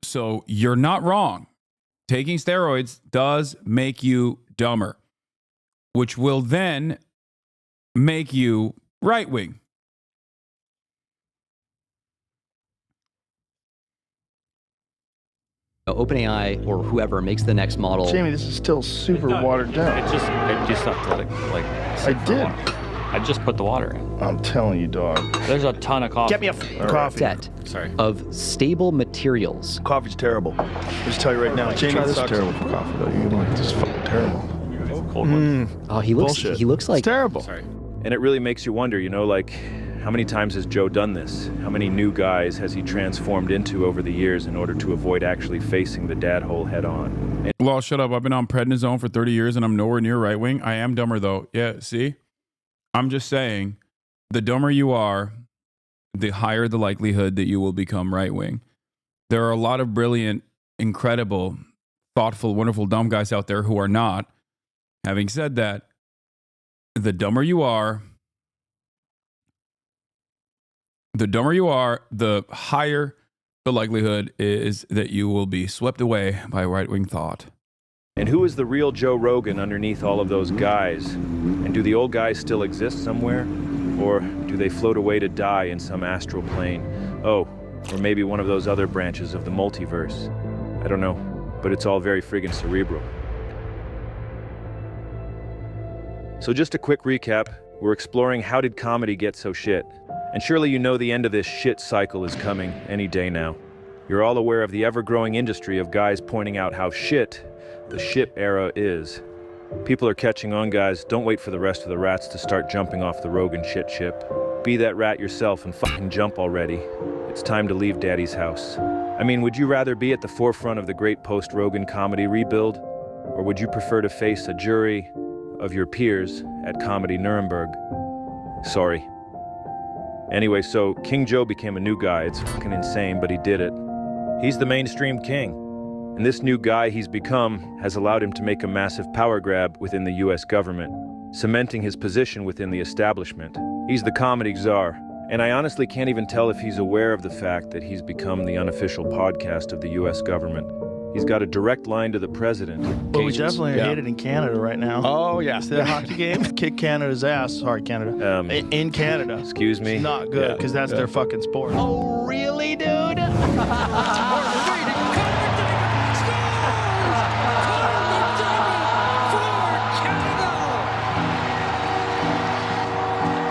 So you're not wrong. Taking steroids does make you dumber, which will then make you right-wing. OpenAI or whoever makes the next model. Jamie, this is still super watered down. It just have to let it I did. I just put the water in. I'm telling you, dog. There's a ton of coffee. Get me a coffee. Set of stable materials. Coffee's terrible. I'll just tell you right now, Jamie, this is terrible for coffee, though. You're like, this is fucking terrible. Cold ones. Oh, he looks like... It's terrible. Sorry. And it really makes you wonder, like, how many times has Joe done this? How many new guys has he transformed into over the years in order to avoid actually facing the dad hole head on? Well, shut up. I've been on prednisone for 30 years and I'm nowhere near right wing. I am dumber though. Yeah, see? I'm just saying, the dumber you are, the higher the likelihood that you will become right wing. There are a lot of brilliant, incredible, thoughtful, wonderful, dumb guys out there who are not. Having said that, the dumber you are, the higher the likelihood is that you will be swept away by right-wing thought. And who is the real Joe Rogan underneath all of those guys? And do the old guys still exist somewhere? Or do they float away to die in some astral plane? Oh, or maybe one of those other branches of the multiverse. I don't know, but it's all very friggin' cerebral. So just a quick recap. We're exploring how did comedy get so shit? And surely you know the end of this shit cycle is coming any day now. You're all aware of the ever-growing industry of guys pointing out how shit the ship era is. People are catching on, guys. Don't wait for the rest of the rats to start jumping off the Rogan shit ship. Be that rat yourself and fucking jump already. It's time to leave Daddy's house. I mean, would you rather be at the forefront of the great post-Rogan comedy rebuild? Or would you prefer to face a jury of your peers at Comedy Nuremberg? Sorry. Anyway, so King Joe became a new guy. It's fucking insane, but he did it. He's the mainstream king. And this new guy he's become has allowed him to make a massive power grab within the US government, cementing his position within the establishment. He's the comedy czar. And I honestly can't even tell if he's aware of the fact that he's become the unofficial podcast of the US government. He's got a direct line to the president. Well, we definitely hate it in Canada right now. Oh, yeah. It's the hockey game. Kick Canada's ass. Sorry, Canada. In Canada. Excuse me? It's not good, because that's their fucking sport. Oh, really, dude?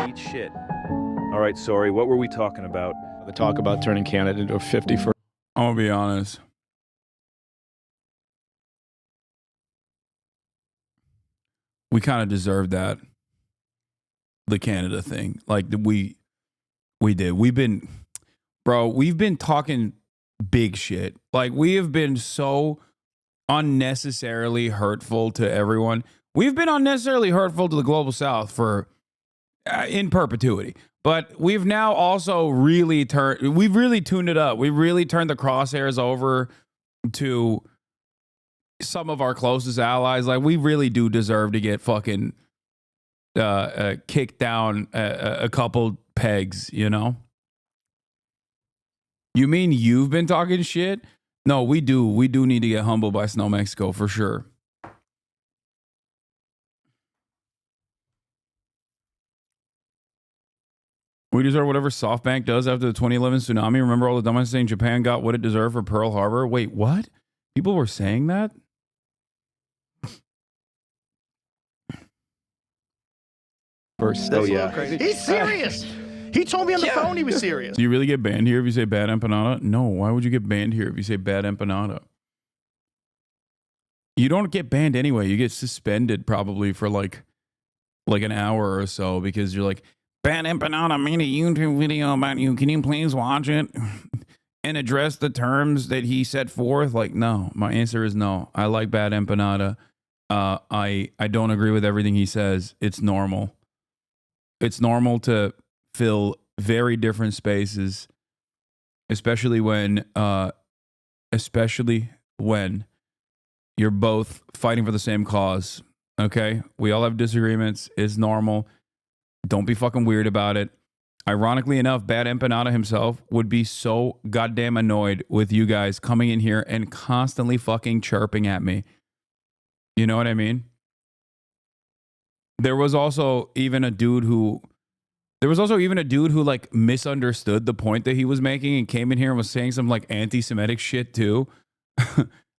Eat shit. All right, sorry. What were we talking about? The talk about turning Canada into a 50 for... I'm going to be honest. We kind of deserved that. The Canada thing. Like, we did. We've been talking big shit. Like, we have been so unnecessarily hurtful to everyone. We've been unnecessarily hurtful to the Global South for in perpetuity. But we've now also really we've really tuned it up. We've really turned the crosshairs over to some of our closest allies. Like, we really do deserve to get fucking kicked down a couple pegs, you know? You mean you've been talking shit? No, we do. We do need to get humbled by Snow Mexico for sure. We deserve whatever SoftBank does after the 2011 tsunami. Remember all the dumbasses saying Japan got what it deserved for Pearl Harbor? Wait, what? People were saying that? Oh, yeah. He's serious. He told me on the phone he was serious. Do you really get banned here if you say bad empanada? No. Why would you get banned here if you say bad empanada? You don't get banned anyway. You get suspended probably for like an hour or so because you're like, bad empanada made a YouTube video about you. Can you please watch it and address the terms that he set forth? Like, no. My answer is no. I like bad empanada. I don't agree with everything he says. It's normal. It's normal to fill very different spaces, especially when you're both fighting for the same cause. Okay? We all have disagreements. It's normal. Don't be fucking weird about it. Ironically enough, Bad Empanada himself would be so goddamn annoyed with you guys coming in here and constantly fucking chirping at me. You know what I mean? There was also even a dude who like misunderstood the point that he was making and came in here and was saying some like anti-Semitic shit too.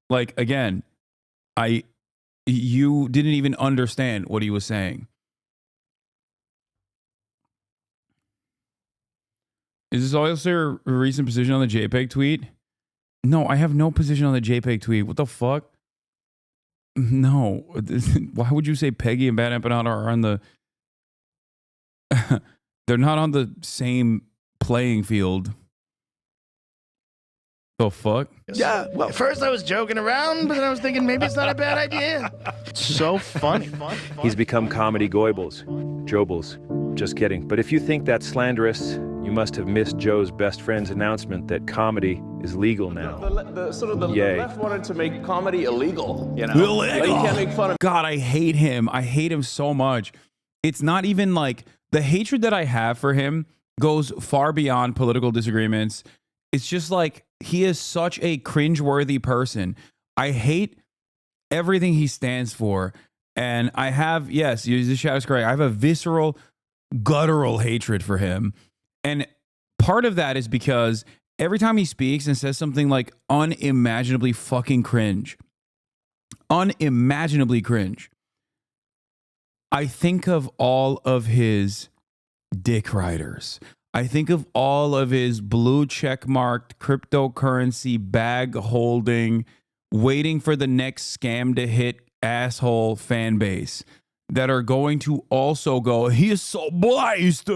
Like, again, you didn't even understand what he was saying. Is this also your recent position on the JPEG tweet? No, I have no position on the JPEG tweet. What the fuck? No. Why would you say Peggy and Bad Empanada are on the... They're not on the same playing field. The fuck? Yeah, well, at first I was joking around, but then I was thinking maybe it's not a bad idea. So funny. He's become comedy goibles. Jobles. Just kidding. But if you think that's slanderous, you must have missed Joe's best friend's announcement that comedy is legal now. The Yay. left wanted to make comedy illegal, you know? Illegal. Like, you can't make fun of... God, I hate him. I hate him so much. It's not even like... The hatred that I have for him goes far beyond political disagreements. It's just like, he is such a cringeworthy person. I hate everything he stands for. And I have, yes, the shout is correct. I have a visceral, guttural hatred for him. And part of that is because every time he speaks and says something like unimaginably fucking cringe, unimaginably cringe, I think of all of his dick riders. I think of all of his blue check-marked cryptocurrency bag holding, waiting for the next scam to hit asshole fan base that are going to also go, he is so blessed.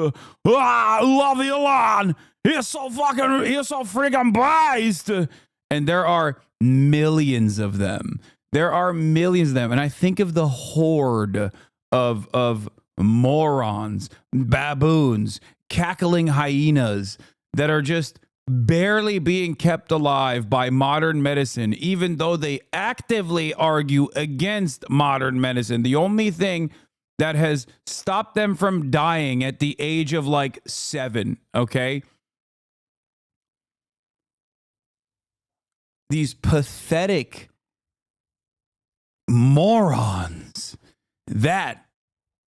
I love Elon. He's so freaking blessed. And there are millions of them. And I think of the horde of morons, baboons, cackling hyenas that are just barely being kept alive by modern medicine, even though they actively argue against modern medicine. The only thing that has stopped them from dying at the age of like 7, okay? These pathetic morons. That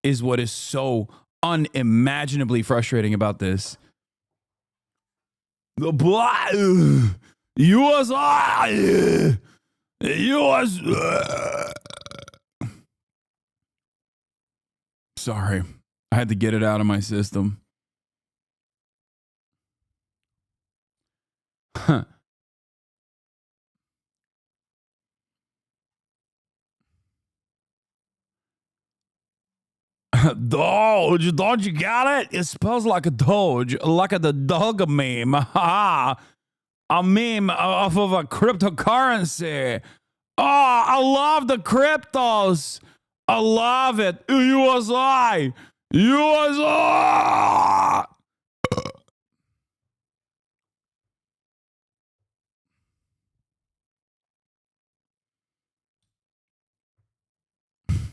is what is so unimaginably frustrating about this. The black USA. Sorry, I had to get it out of my system. Huh. Doge, don't you got it? It spells like a Doge, like the dog meme. A meme off of a cryptocurrency. Oh, I love the cryptos. I love it. USA. USA.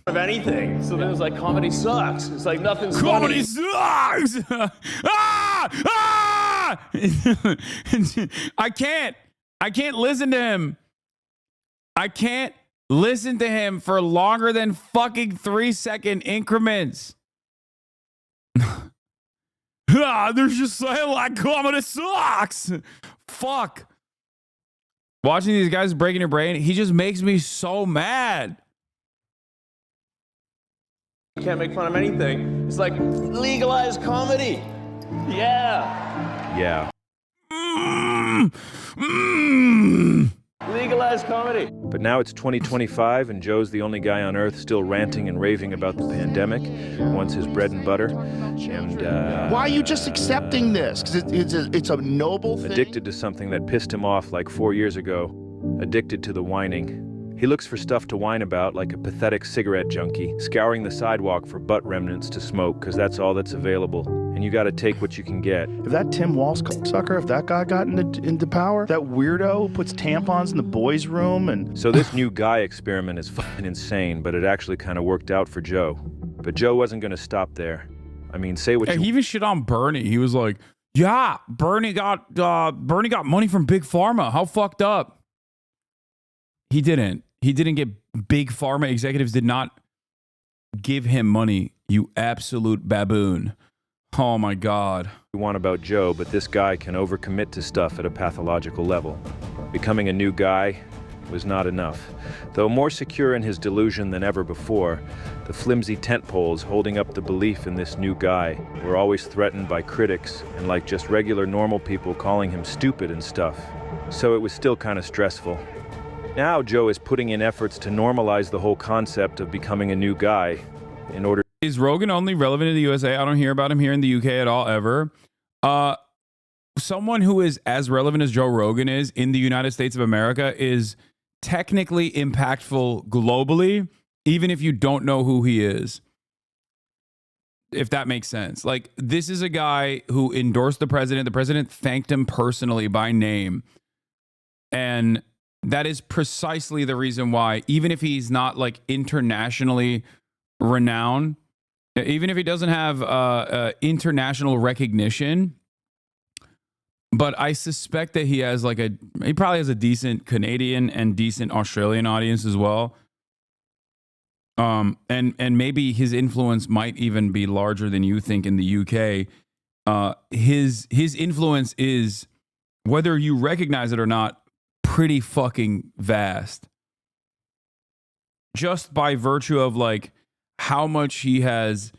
Of anything. So then it was like, comedy sucks. It's like nothing's Comedy funny. sucks. I can't listen to him. I can't listen to him for longer than fucking 3-second increments. They're just saying like comedy sucks. Fuck. Watching these guys breaking your brain, he just makes me so mad. You can't make fun of anything. It's like legalized comedy. Yeah. Yeah. Legalized comedy. But now it's 2025, and Joe's the only guy on Earth still ranting and raving about the pandemic, once his bread and butter. And why are you just accepting this? Because it's a noble thing. Addicted to something that pissed him off like 4 years ago. Addicted to the whining. He looks for stuff to whine about like a pathetic cigarette junkie, scouring the sidewalk for butt remnants to smoke, because that's all that's available. And you gotta take what you can get. If that Tim Walsh sucker, if that guy got into power, that weirdo puts tampons in the boys' room and... So this new guy experiment is fucking insane, but it actually kind of worked out for Joe. But Joe wasn't gonna stop there. I mean, say what you... He even shit on Bernie. He was like, yeah, Bernie got money from Big Pharma. How fucked up? He didn't. He didn't get big pharma executives did not give him money, you absolute baboon. Oh my God. You want about Joe, but this guy can overcommit to stuff at a pathological level. Becoming a new guy was not enough. Though more secure in his delusion than ever before, the flimsy tent poles holding up the belief in this new guy were always threatened by critics and like just regular normal people calling him stupid and stuff. So it was still kind of stressful. Now Joe is putting in efforts to normalize the whole concept of becoming a new guy in order... Is Rogan only relevant to the USA? I don't hear about him here in the UK at all, ever. Someone who is as relevant as Joe Rogan is in the United States of America is technically impactful globally, even if you don't know who he is. If that makes sense. Like, this is a guy who endorsed the president. The president thanked him personally by name. And that is precisely the reason why, even if he's not like internationally renowned, even if he doesn't have international recognition, but I suspect that he has like he probably has a decent Canadian and decent Australian audience as well. And maybe his influence might even be larger than you think in the UK. His influence is, whether you recognize it or not, pretty fucking vast. Just by virtue of like how much he has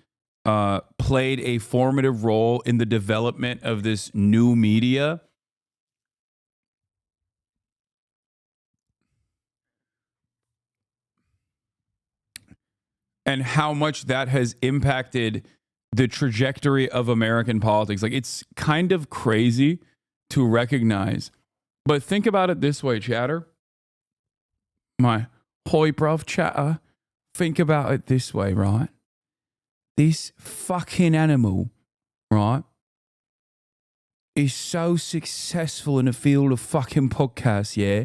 played a formative role in the development of this new media. And how much that has impacted the trajectory of American politics. Like, it's kind of crazy to recognize. But think about it this way, chatter. My hoi bruv chatter. Think about it this way, right? This fucking animal, right, is so successful in the field of fucking podcasts, yeah,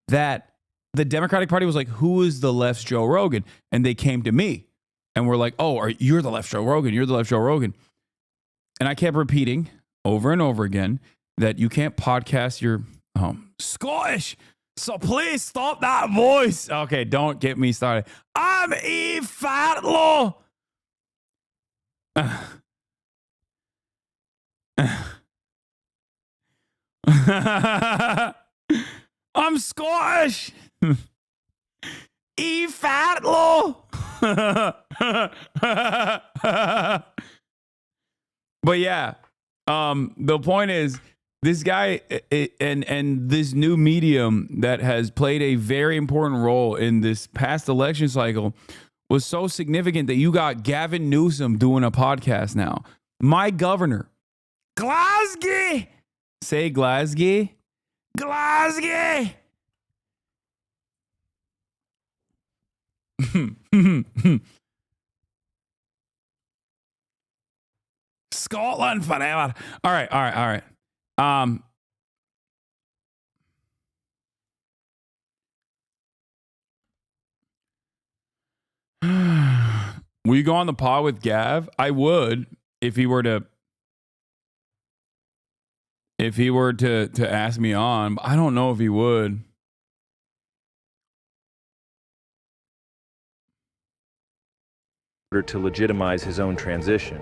that the Democratic Party was like, who is the left's Joe Rogan? And they came to me and were like, oh, you're the left Joe Rogan. You're the left Joe Rogan. And I kept repeating over and over again that you can't podcast your Scottish. So please stop that voice. Okay, don't get me started. I'm E. Fatlaw. I'm Scottish. E. Fatlaw. But yeah, the point is, this guy and this new medium that has played a very important role in this past election cycle was so significant that you got Gavin Newsom doing a podcast now. My governor, Glasgow. Say Glasgow. Glasgow. Scotland forever. All right. Will you go on the pod with Gav? I would if he were to ask me on, but I don't know if he would. In order to legitimize his own transition.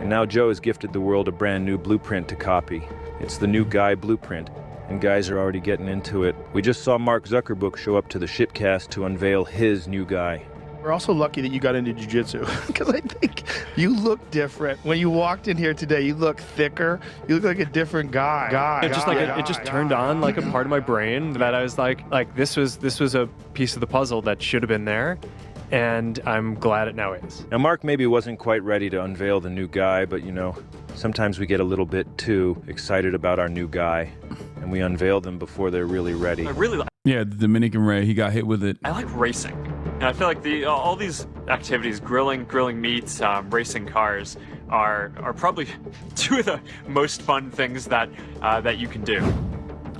And now Joe has gifted the world a brand new blueprint to copy. It's the new guy blueprint, and guys are already getting into it. We just saw Mark Zuckerberg show up to the shitcast to unveil his new guy. We're also lucky that you got into jiu-jitsu because I think you look different. When you walked in here today, you look thicker. You look like a different guy. It just turned on like a part of my brain that I was like this was a piece of the puzzle that should have been there. And I'm glad it now is. Now, Mark maybe wasn't quite ready to unveil the new guy, but sometimes we get a little bit too excited about our new guy, and we unveil them before they're really ready. Yeah, the Dominican Ray, he got hit with it. I like racing, and I feel like all these activities, grilling meats, racing cars, are probably two of the most fun things that you can do.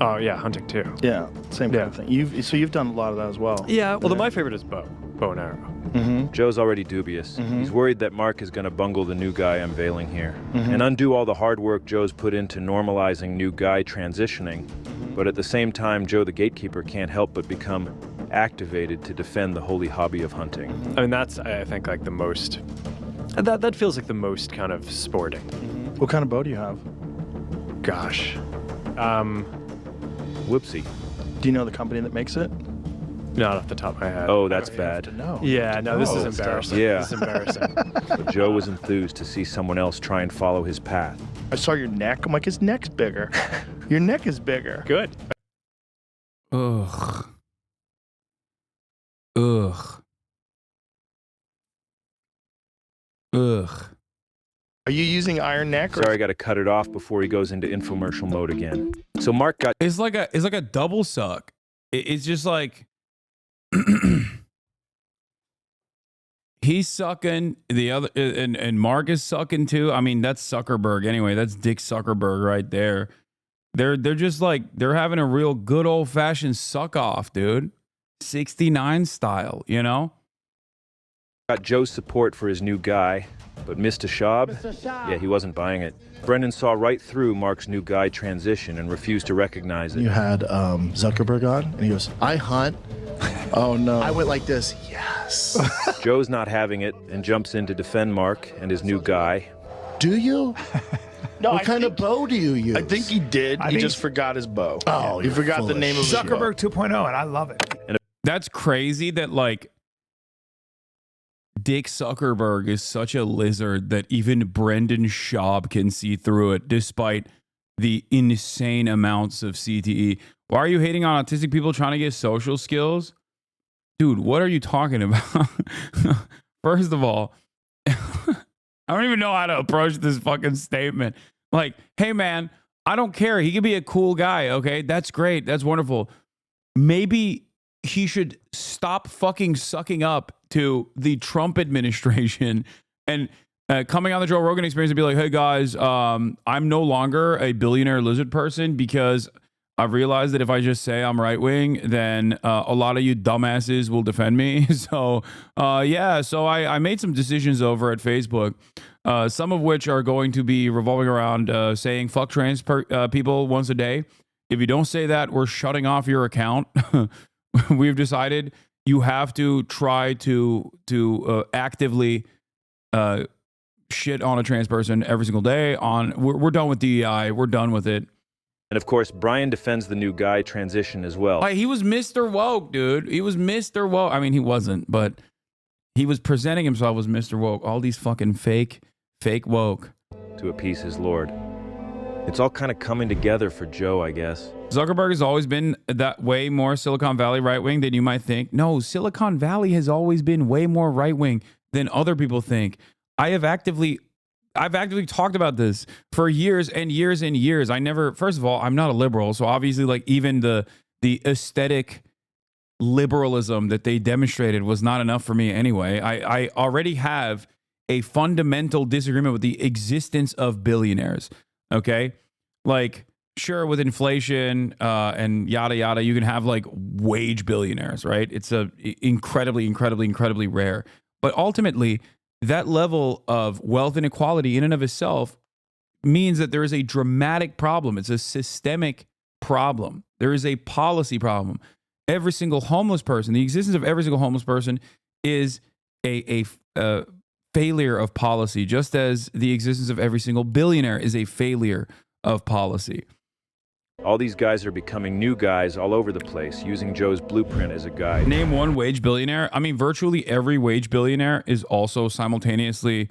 Oh yeah, hunting too. Yeah, same kind of thing. You've done a lot of that as well. Yeah, well, my favorite is bow and arrow. Mm-hmm. Joe's already dubious. Mm-hmm. He's worried that Mark is going to bungle the new guy unveiling here and undo all the hard work Joe's put into normalizing new guy transitioning. But at the same time, Joe the gatekeeper can't help but become activated to defend the holy hobby of hunting. I mean, that's, I think, like the most... That feels like the most kind of sporting. What kind of bow do you have? Gosh. Whoopsie. Do you know the company that makes it? Not off the top of my head. Oh, that's bad. No. Yeah, no, this is embarrassing. Yeah. This is embarrassing. But Joe was enthused to see someone else try and follow his path. I saw your neck. I'm like, his neck's bigger. Your neck is bigger. Good. Ugh. Are you using iron neck? Sorry, I got to cut it off before he goes into infomercial mode again. So Mark got... It's like a double suck. It's just like he's sucking, the other, and Mark is sucking too. I mean, that's Zuckerberg anyway. That's Dick Zuckerberg right there. They're just like, they're having a real good old fashioned suck off, dude. 69 style, Got Joe's support for his new guy, but Mr. Schaub, yeah, he wasn't buying it. Brendan saw right through Mark's new guy transition and refused to recognize it. You had Zuckerberg on, and he goes, I hunt. Oh, no. I went like this, yes. Joe's not having it and jumps in to defend Mark and his new guy. Do you? No, what kind of bow do you use? I think he did. He just forgot his bow. Oh, he forgot the name of his bow. Zuckerberg 2.0, and I love it. That's crazy that, like, Dick Zuckerberg is such a lizard that even Brendan Schaub can see through it, despite the insane amounts of CTE. Why are you hating on autistic people trying to get social skills? Dude, what are you talking about? First of all, I don't even know how to approach this fucking statement. Like, hey, man, I don't care. He could be a cool guy, okay? That's great. That's wonderful. Maybe he should stop fucking sucking up to the Trump administration and coming on the Joe Rogan Experience and be like, hey guys, I'm no longer a billionaire lizard person because I've realized that if I just say I'm right wing, then a lot of you dumbasses will defend me. So I made some decisions over at Facebook, some of which are going to be revolving around saying fuck trans people once a day. If you don't say that, we're shutting off your account. We've decided you have to try to actively shit on a trans person every single day. We're done with DEI. We're done with it. And of course, Brian defends the new guy transition as well. He was Mr. Woke, dude. He was Mr. Woke. I mean, he wasn't, but he was presenting himself as Mr. Woke. All these fucking fake woke. To appease his lord. It's all kind of coming together for Joe, I guess. Zuckerberg has always been that way more Silicon Valley right-wing than you might think. No, Silicon Valley has always been way more right-wing than other people think. I've actively talked about this for years and years and years. First of all, I'm not a liberal, so obviously like even the aesthetic liberalism that they demonstrated was not enough for me anyway. I already have a fundamental disagreement with the existence of billionaires. Okay? Like, sure, with inflation and yada yada, you can have like wage billionaires, right? It's incredibly rare. But ultimately, that level of wealth inequality in and of itself means that there is a dramatic problem. It's a systemic problem. There is a policy problem. Every single homeless person, the existence of every single homeless person is a failure of policy, just as the existence of every single billionaire is a failure of policy. All these guys are becoming new guys all over the place, using Joe's blueprint as a guide. Name one wage billionaire. I mean, virtually every wage billionaire is also simultaneously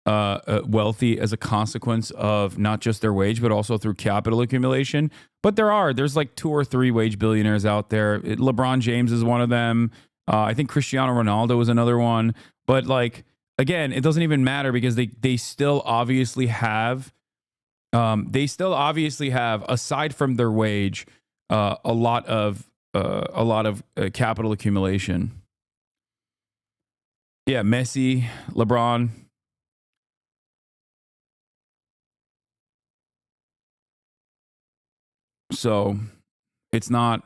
wealthy as a consequence of not just their wage, but also through capital accumulation. But there's like 2 or 3 wage billionaires out there. LeBron James is one of them. I think Cristiano Ronaldo is another one. But like, again, it doesn't even matter because they still obviously have, aside from their wage, a lot of capital accumulation. Yeah, Messi, LeBron. So it's not.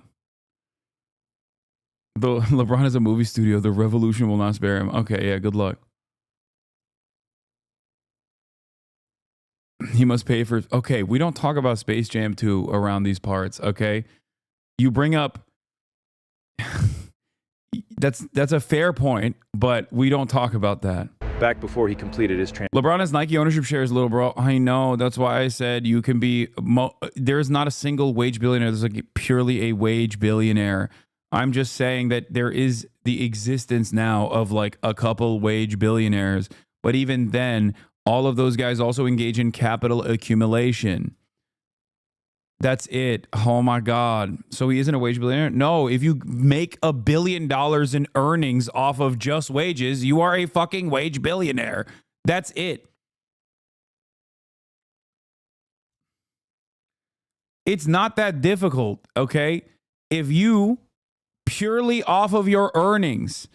LeBron has a movie studio. The revolution will not spare him. Okay, yeah, good luck. He must pay for... Okay, we don't talk about Space Jam 2 around these parts, okay? You bring up... That's a fair point, but we don't talk about that. Back before he completed his LeBron has Nike ownership shares, little bro. I know. That's why I said you can be... There's not a single wage billionaire. There's like purely a wage billionaire. I'm just saying that there is the existence now of like a couple wage billionaires. But even then... all of those guys also engage in capital accumulation. That's it. Oh my God. So he isn't a wage billionaire? No, if you make $1 billion in earnings off of just wages, you are a fucking wage billionaire. That's it. It's not that difficult, okay? If you purely off of your earnings,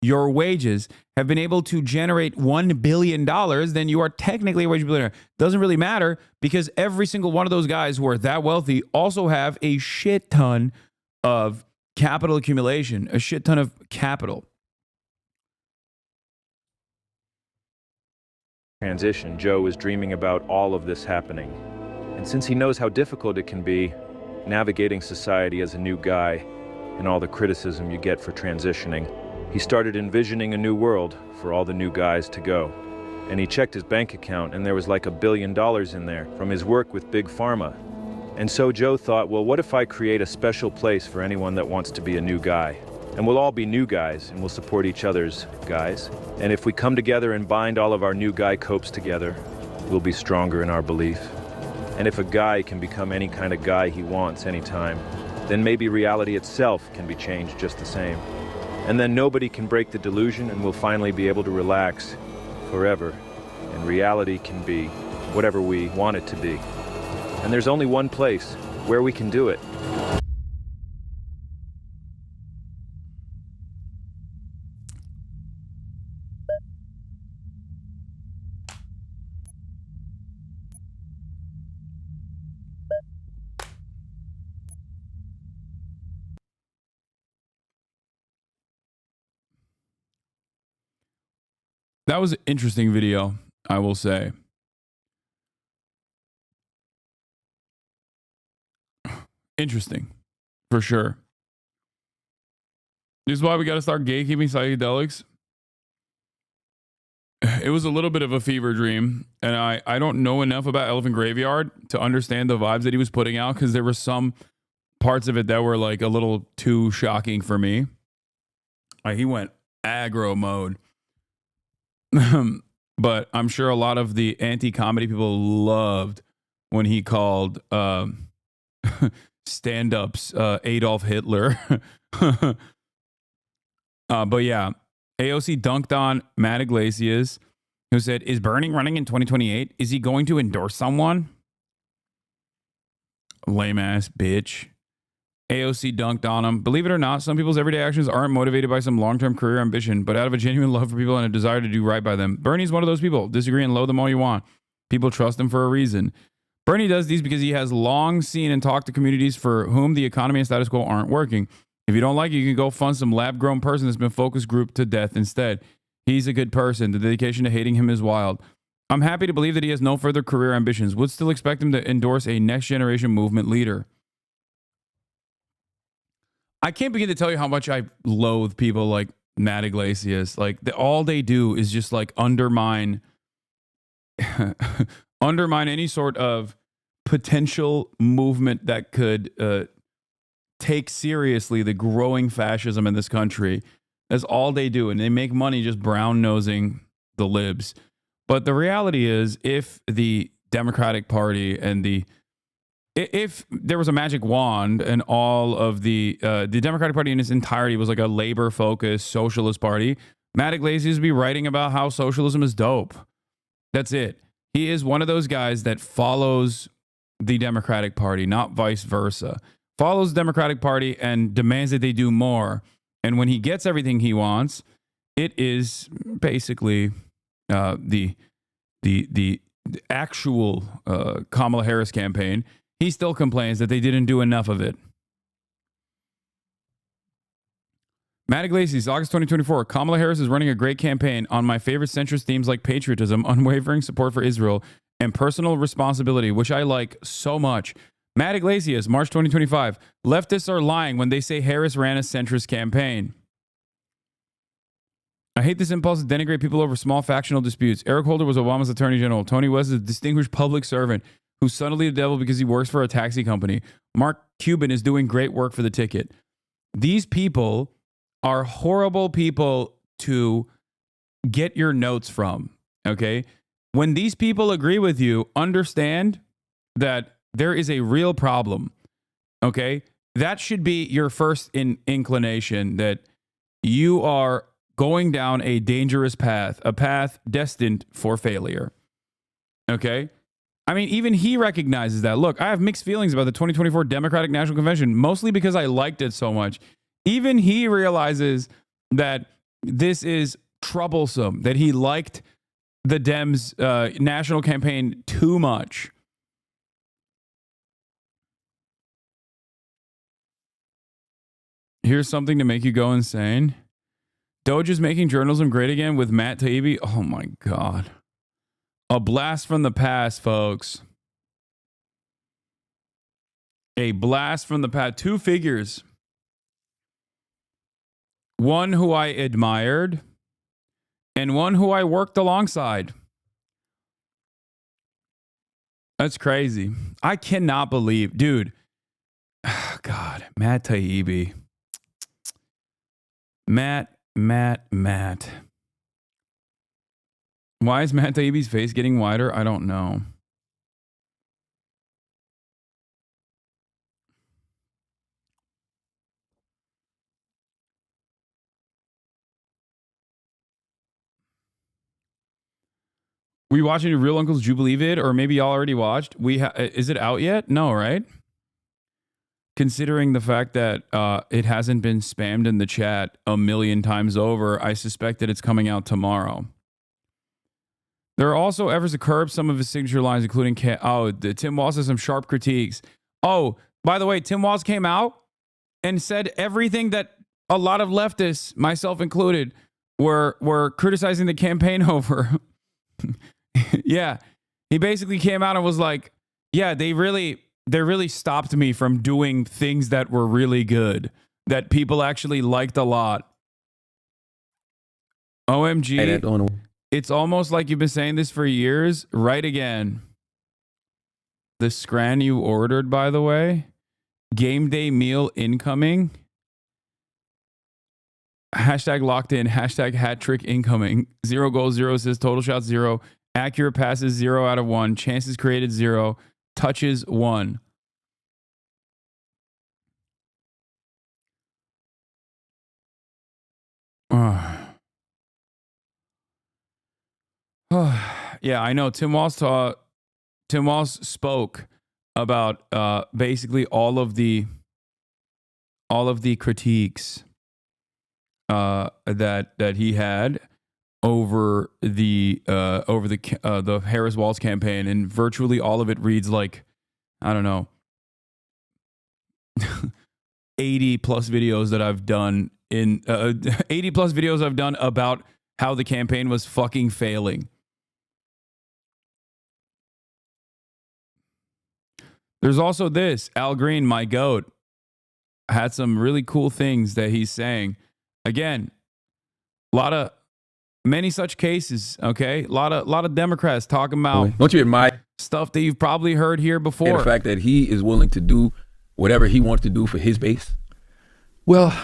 your wages have been able to generate $1 billion, then you are technically a wage billionaire. Doesn't really matter because every single one of those guys who are that wealthy also have a shit ton of capital accumulation, a shit ton of capital. Transition, Joe was dreaming about all of this happening. And since he knows how difficult it can be, navigating society as a new guy and all the criticism you get for transitioning, he started envisioning a new world for all the new guys to go. And he checked his bank account and there was like $1 billion in there from his work with Big Pharma. And so Joe thought, well, what if I create a special place for anyone that wants to be a new guy? And we'll all be new guys and we'll support each other's guys. And if we come together and bind all of our new guy copes together, we'll be stronger in our belief. And if a guy can become any kind of guy he wants anytime, then maybe reality itself can be changed just the same. And then nobody can break the delusion and we'll finally be able to relax forever. And reality can be whatever we want it to be. And there's only one place where we can do it. That was an interesting video, I will say. Interesting, for sure. This is why we got to start gatekeeping psychedelics. It was a little bit of a fever dream, and I don't know enough about Elephant Graveyard to understand the vibes that he was putting out, because there were some parts of it that were like a little too shocking for me. Like, he went aggro mode. But I'm sure a lot of the anti-comedy people loved when he called stand-ups Adolf Hitler. But yeah, AOC dunked on Matt Iglesias, who said, is Bernie running in 2028? Is he going to endorse someone? Lame ass bitch. AOC dunked on him. Believe it or not, some people's everyday actions aren't motivated by some long-term career ambition, but out of a genuine love for people and a desire to do right by them. Bernie's one of those people. Disagree and loathe them all you want. People trust him for a reason. Bernie does these because he has long seen and talked to communities for whom the economy and status quo aren't working. If you don't like it, you can go fund some lab-grown person that's been focus grouped to death instead. He's a good person. The dedication to hating him is wild. I'm happy to believe that he has no further career ambitions. Would still expect him to endorse a next-generation movement leader. I can't begin to tell you how much I loathe people like Matt Iglesias. Like, all they do is just like undermine any sort of potential movement that could take seriously the growing fascism in this country. That's all they do, and they make money just brown-nosing the libs. But the reality is, if the Democratic Party and if there was a magic wand and all of the Democratic Party in its entirety was like a labor-focused socialist party, Matt Iglesias would be writing about how socialism is dope. That's it. He is one of those guys that follows the Democratic Party, not vice versa. Follows the Democratic Party and demands that they do more. And when he gets everything he wants, it is basically the actual Kamala Harris campaign. He still complains that they didn't do enough of it. Matt Iglesias, August 2024. Kamala Harris is running a great campaign on my favorite centrist themes like patriotism, unwavering support for Israel, and personal responsibility, which I like so much. Matt Iglesias, March 2025. Leftists are lying when they say Harris ran a centrist campaign. I hate this impulse to denigrate people over small factional disputes. Eric Holder was Obama's attorney general. Tony West is a distinguished public servant who's subtly the devil because he works for a taxi company. Mark Cuban is doing great work for the ticket. These people are horrible people to get your notes from, okay? When these people agree with you, understand that there is a real problem, okay? That should be your first inclination, that you are going down a dangerous path, a path destined for failure, okay? I mean, even he recognizes that. Look, I have mixed feelings about the 2024 Democratic National Convention, mostly because I liked it so much. Even he realizes that this is troublesome, that he liked the Dems' national campaign too much. Here's something to make you go insane. Doge is making journalism great again with Matt Taibbi. Oh my God. A blast from the past, folks. A blast from the past. Two figures. One who I admired and one who I worked alongside. That's crazy. I cannot believe, dude. God, Matt Taibbi. Matt. Why is Matt Taibbi's face getting wider? I don't know. We watching a Real Uncle's Jubilee vid, or maybe y'all already watched? Is it out yet? No, right? Considering the fact that it hasn't been spammed in the chat a million times over, I suspect that it's coming out tomorrow. There are also efforts to curb some of his signature lines, including Tim Walz has some sharp critiques. Oh, by the way, Tim Walz came out and said everything that a lot of leftists, myself included, were criticizing the campaign over. Yeah, he basically came out and was like, yeah, they really stopped me from doing things that were really good, that people actually liked a lot. OMG, it's almost like you've been saying this for years. Right again. The scran you ordered, by the way. Game day meal incoming. Hashtag locked in. Hashtag hat trick incoming. 0 goals, 0 assists. Total shots 0. Accurate passes 0 out of 1. Chances created 0. Touches 1. Yeah, I know. Tim Walz spoke about basically all of the critiques that he had over the Harris Walz campaign, and virtually all of it reads like, I don't know, 80 plus videos that I've done in 80 plus videos I've done about how the campaign was fucking failing. There's also this. Al Green, my goat, had some really cool things that he's saying. Again, many such cases, okay? A lot of Democrats talking about don't you admire stuff that you've probably heard here before. And the fact that he is willing to do whatever he wants to do for his base. Well,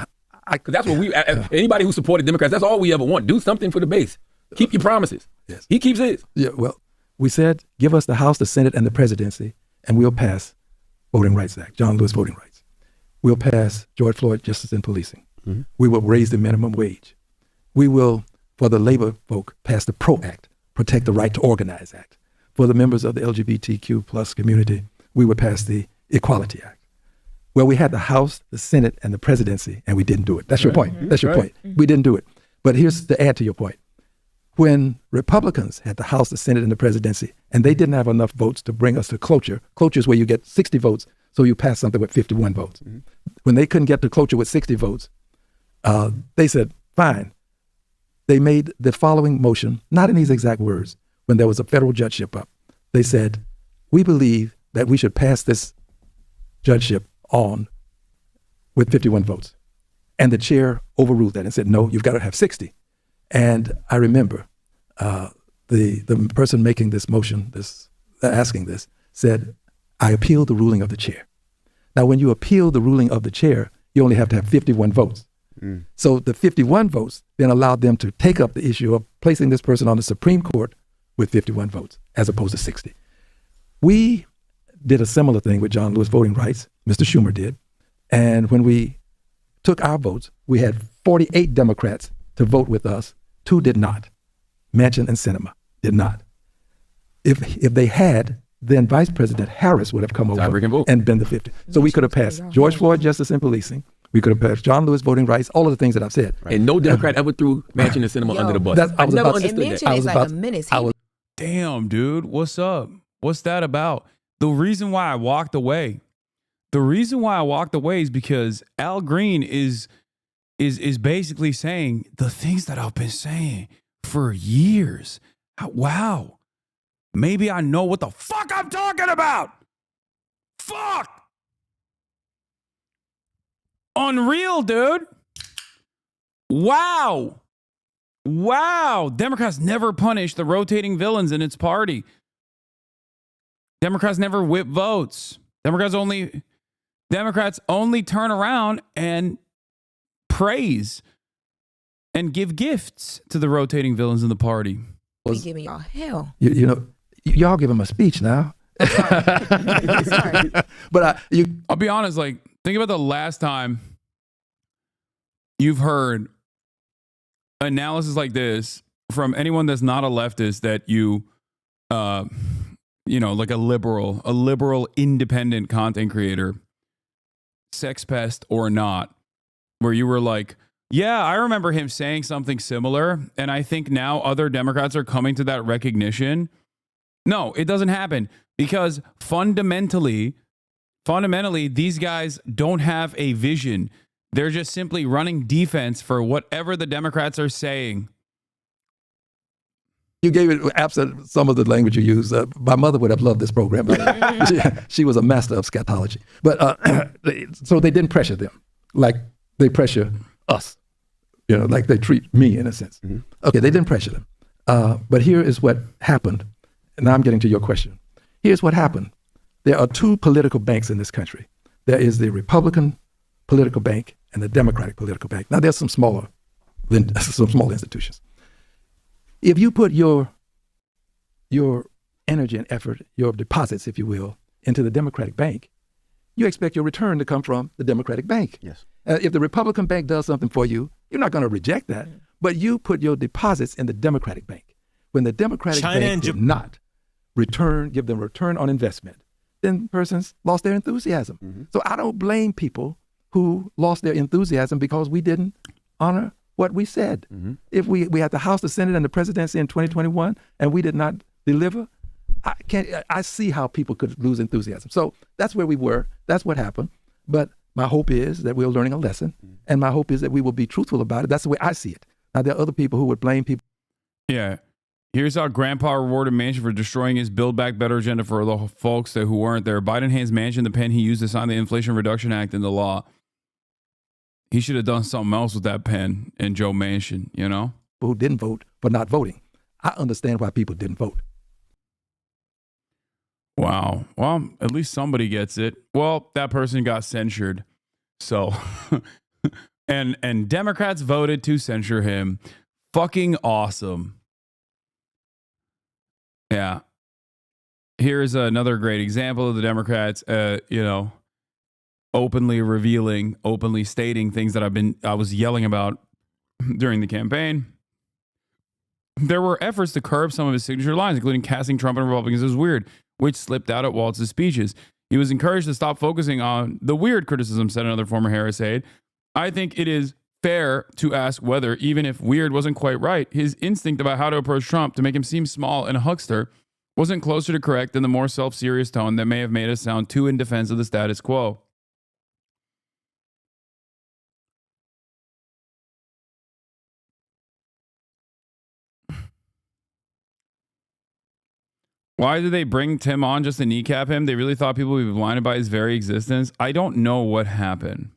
that's what we, anybody who supported Democrats, that's all we ever want. Do something for the base. Keep your promises. Yes. He keeps his. Yeah, well, we said, give us the House, the Senate, and the presidency, and we'll pass Voting Rights Act, John Lewis Voting Rights. We'll pass George Floyd Justice and Policing. Mm-hmm. We will raise the minimum wage. We will, for the labor folk, pass the PRO Act, Protect the Right to Organize Act. For the members of the LGBTQ plus community, we would pass the Equality Act. Well, we had the House, the Senate, and the presidency, and we didn't do it. That's your point. Mm-hmm. That's your point. Mm-hmm. We didn't do it. But here's to add to your point. When Republicans had the House, the Senate, and the presidency, and they didn't have enough votes to bring us to cloture is where you get 60 votes, so you pass something with 51 votes. Mm-hmm. When they couldn't get to cloture with 60 votes, they said, fine. They made the following motion, not in these exact words, when there was a federal judgeship up. They said, we believe that we should pass this judgeship on with 51 votes. And the chair overruled that and said, no, you've got to have 60. And I remember the person making this motion, asking this, said, I appeal the ruling of the chair. Now, when you appeal the ruling of the chair, you only have to have 51 votes. Mm. So the 51 votes then allowed them to take up the issue of placing this person on the Supreme Court with 51 votes, as opposed to 60. We did a similar thing with John Lewis Voting Rights. Mr. Schumer did. And when we took our votes, we had 48 Democrats to vote with us. 2 did not. Manchin and Sinema did not. If they had, then Vice President Harris would have come over and been the 50. So we could have passed George Floyd Justice and Policing. We could have passed John Lewis Voting Rights, all of the things that I've said. Right. And no Democrat ever threw Manchin and Sinema under the bus. I never understood that. Damn, dude, what's up? What's that about? The reason why I walked away is because Al Green is basically saying the things that I've been saying for years. Wow. Maybe I know what the fuck I'm talking about. Fuck. Unreal, dude. Wow. Democrats never punish the rotating villains in its party. Democrats never whip votes. Democrats only turn around and praise and give gifts to the rotating villains in the party. We giving y'all hell. You know, y'all give him a speech now. Sorry. But I'll be honest, like, think about the last time you've heard analysis like this from anyone that's not a leftist that you know, like a liberal independent content creator, sex pest or not, where you were like, yeah, I remember him saying something similar, and I think now other Democrats are coming to that recognition. No, it doesn't happen, because fundamentally, these guys don't have a vision. They're just simply running defense for whatever the Democrats are saying. You gave it absent some of the language you used. My mother would have loved this program. She was a master of scatology. But so they didn't pressure them like they pressure us, like they treat me in a sense. Mm-hmm. Okay, they didn't pressure them. But here is what happened. And now I'm getting to your question. Here's what happened. There are two political banks in this country. There is the Republican political bank and the Democratic political bank. Now there's some small institutions. If you put your energy and effort, your deposits, if you will, into the Democratic bank, you expect your return to come from the Democratic bank. Yes. If the Republican bank does something for you, you're not going to reject that. But you put your deposits in the Democratic bank. When the Democratic bank did not give them return on investment, then persons lost their enthusiasm. Mm-hmm. So I don't blame people who lost their enthusiasm because we didn't honor what we said. Mm-hmm. If we had the House, the Senate, and the presidency in 2021, and we did not deliver, I see how people could lose enthusiasm. So that's where we were. That's what happened. But my hope is that we're learning a lesson, and my hope is that we will be truthful about it. That's the way I see it. Now, there are other people who would blame people. Yeah. Here's how Grandpa rewarded Manchin for destroying his Build Back Better agenda for the folks who weren't there. Biden hands Manchin the pen he used to sign the Inflation Reduction Act into law. He should have done something else with that pen and Joe Manchin, Who didn't vote for not voting. I understand why people didn't vote. Wow. Well, at least somebody gets it. Well, that person got censured. So, and Democrats voted to censure him. Fucking awesome. Yeah. Here's another great example of the Democrats, openly revealing, openly stating things that I was yelling about during the campaign. There were efforts to curb some of his signature lines, including casting Trump and Republicans as weird, which slipped out at Waltz's speeches. He was encouraged to stop focusing on the weird criticism, said another former Harris aide. I think it is fair to ask whether, even if weird wasn't quite right, his instinct about how to approach Trump to make him seem small and a huckster wasn't closer to correct than the more self-serious tone that may have made us sound too in defense of the status quo. Why did they bring Tim on just to kneecap him? They really thought people would be blinded by his very existence. I don't know what happened.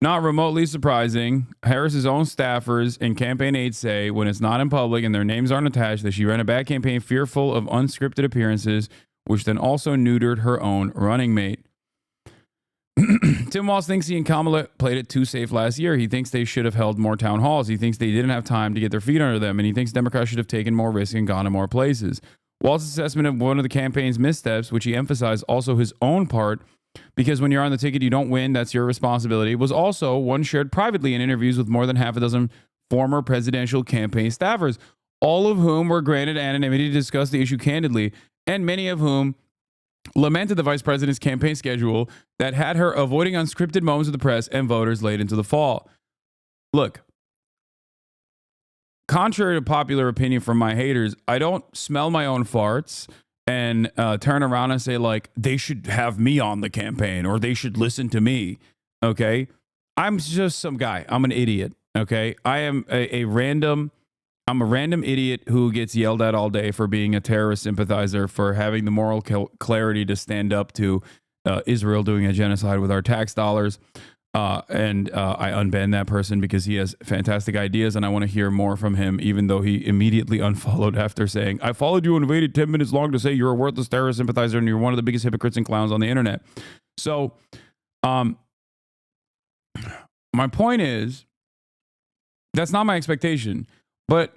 Not remotely surprising, Harris's own staffers and campaign aides say when it's not in public and their names aren't attached that she ran a bad campaign fearful of unscripted appearances, which then also neutered her own running mate. Tim Walz thinks he and Kamala played it too safe last year. He thinks they should have held more town halls. He thinks they didn't have time to get their feet under them, and he thinks Democrats should have taken more risk and gone to more places. Walz's assessment of one of the campaign's missteps, which he emphasized also his own part, because when you're on the ticket, you don't win, that's your responsibility, was also one shared privately in interviews with more than half a dozen former presidential campaign staffers, all of whom were granted anonymity to discuss the issue candidly, and many of whom lamented the vice president's campaign schedule that had her avoiding unscripted moments with the press and voters late into the fall. Look, contrary to popular opinion from my haters, I don't smell my own farts and turn around and say, like, they should have me on the campaign or they should listen to me, okay? I'm just some guy. I'm an idiot, okay? I am I'm a random idiot who gets yelled at all day for being a terrorist sympathizer, for having the moral clarity to stand up to Israel doing a genocide with our tax dollars. And I unban that person because he has fantastic ideas and I want to hear more from him, even though he immediately unfollowed after saying, I followed you and waited 10 minutes long to say you're a worthless terrorist sympathizer and you're one of the biggest hypocrites and clowns on the internet. So my point is, that's not my expectation. But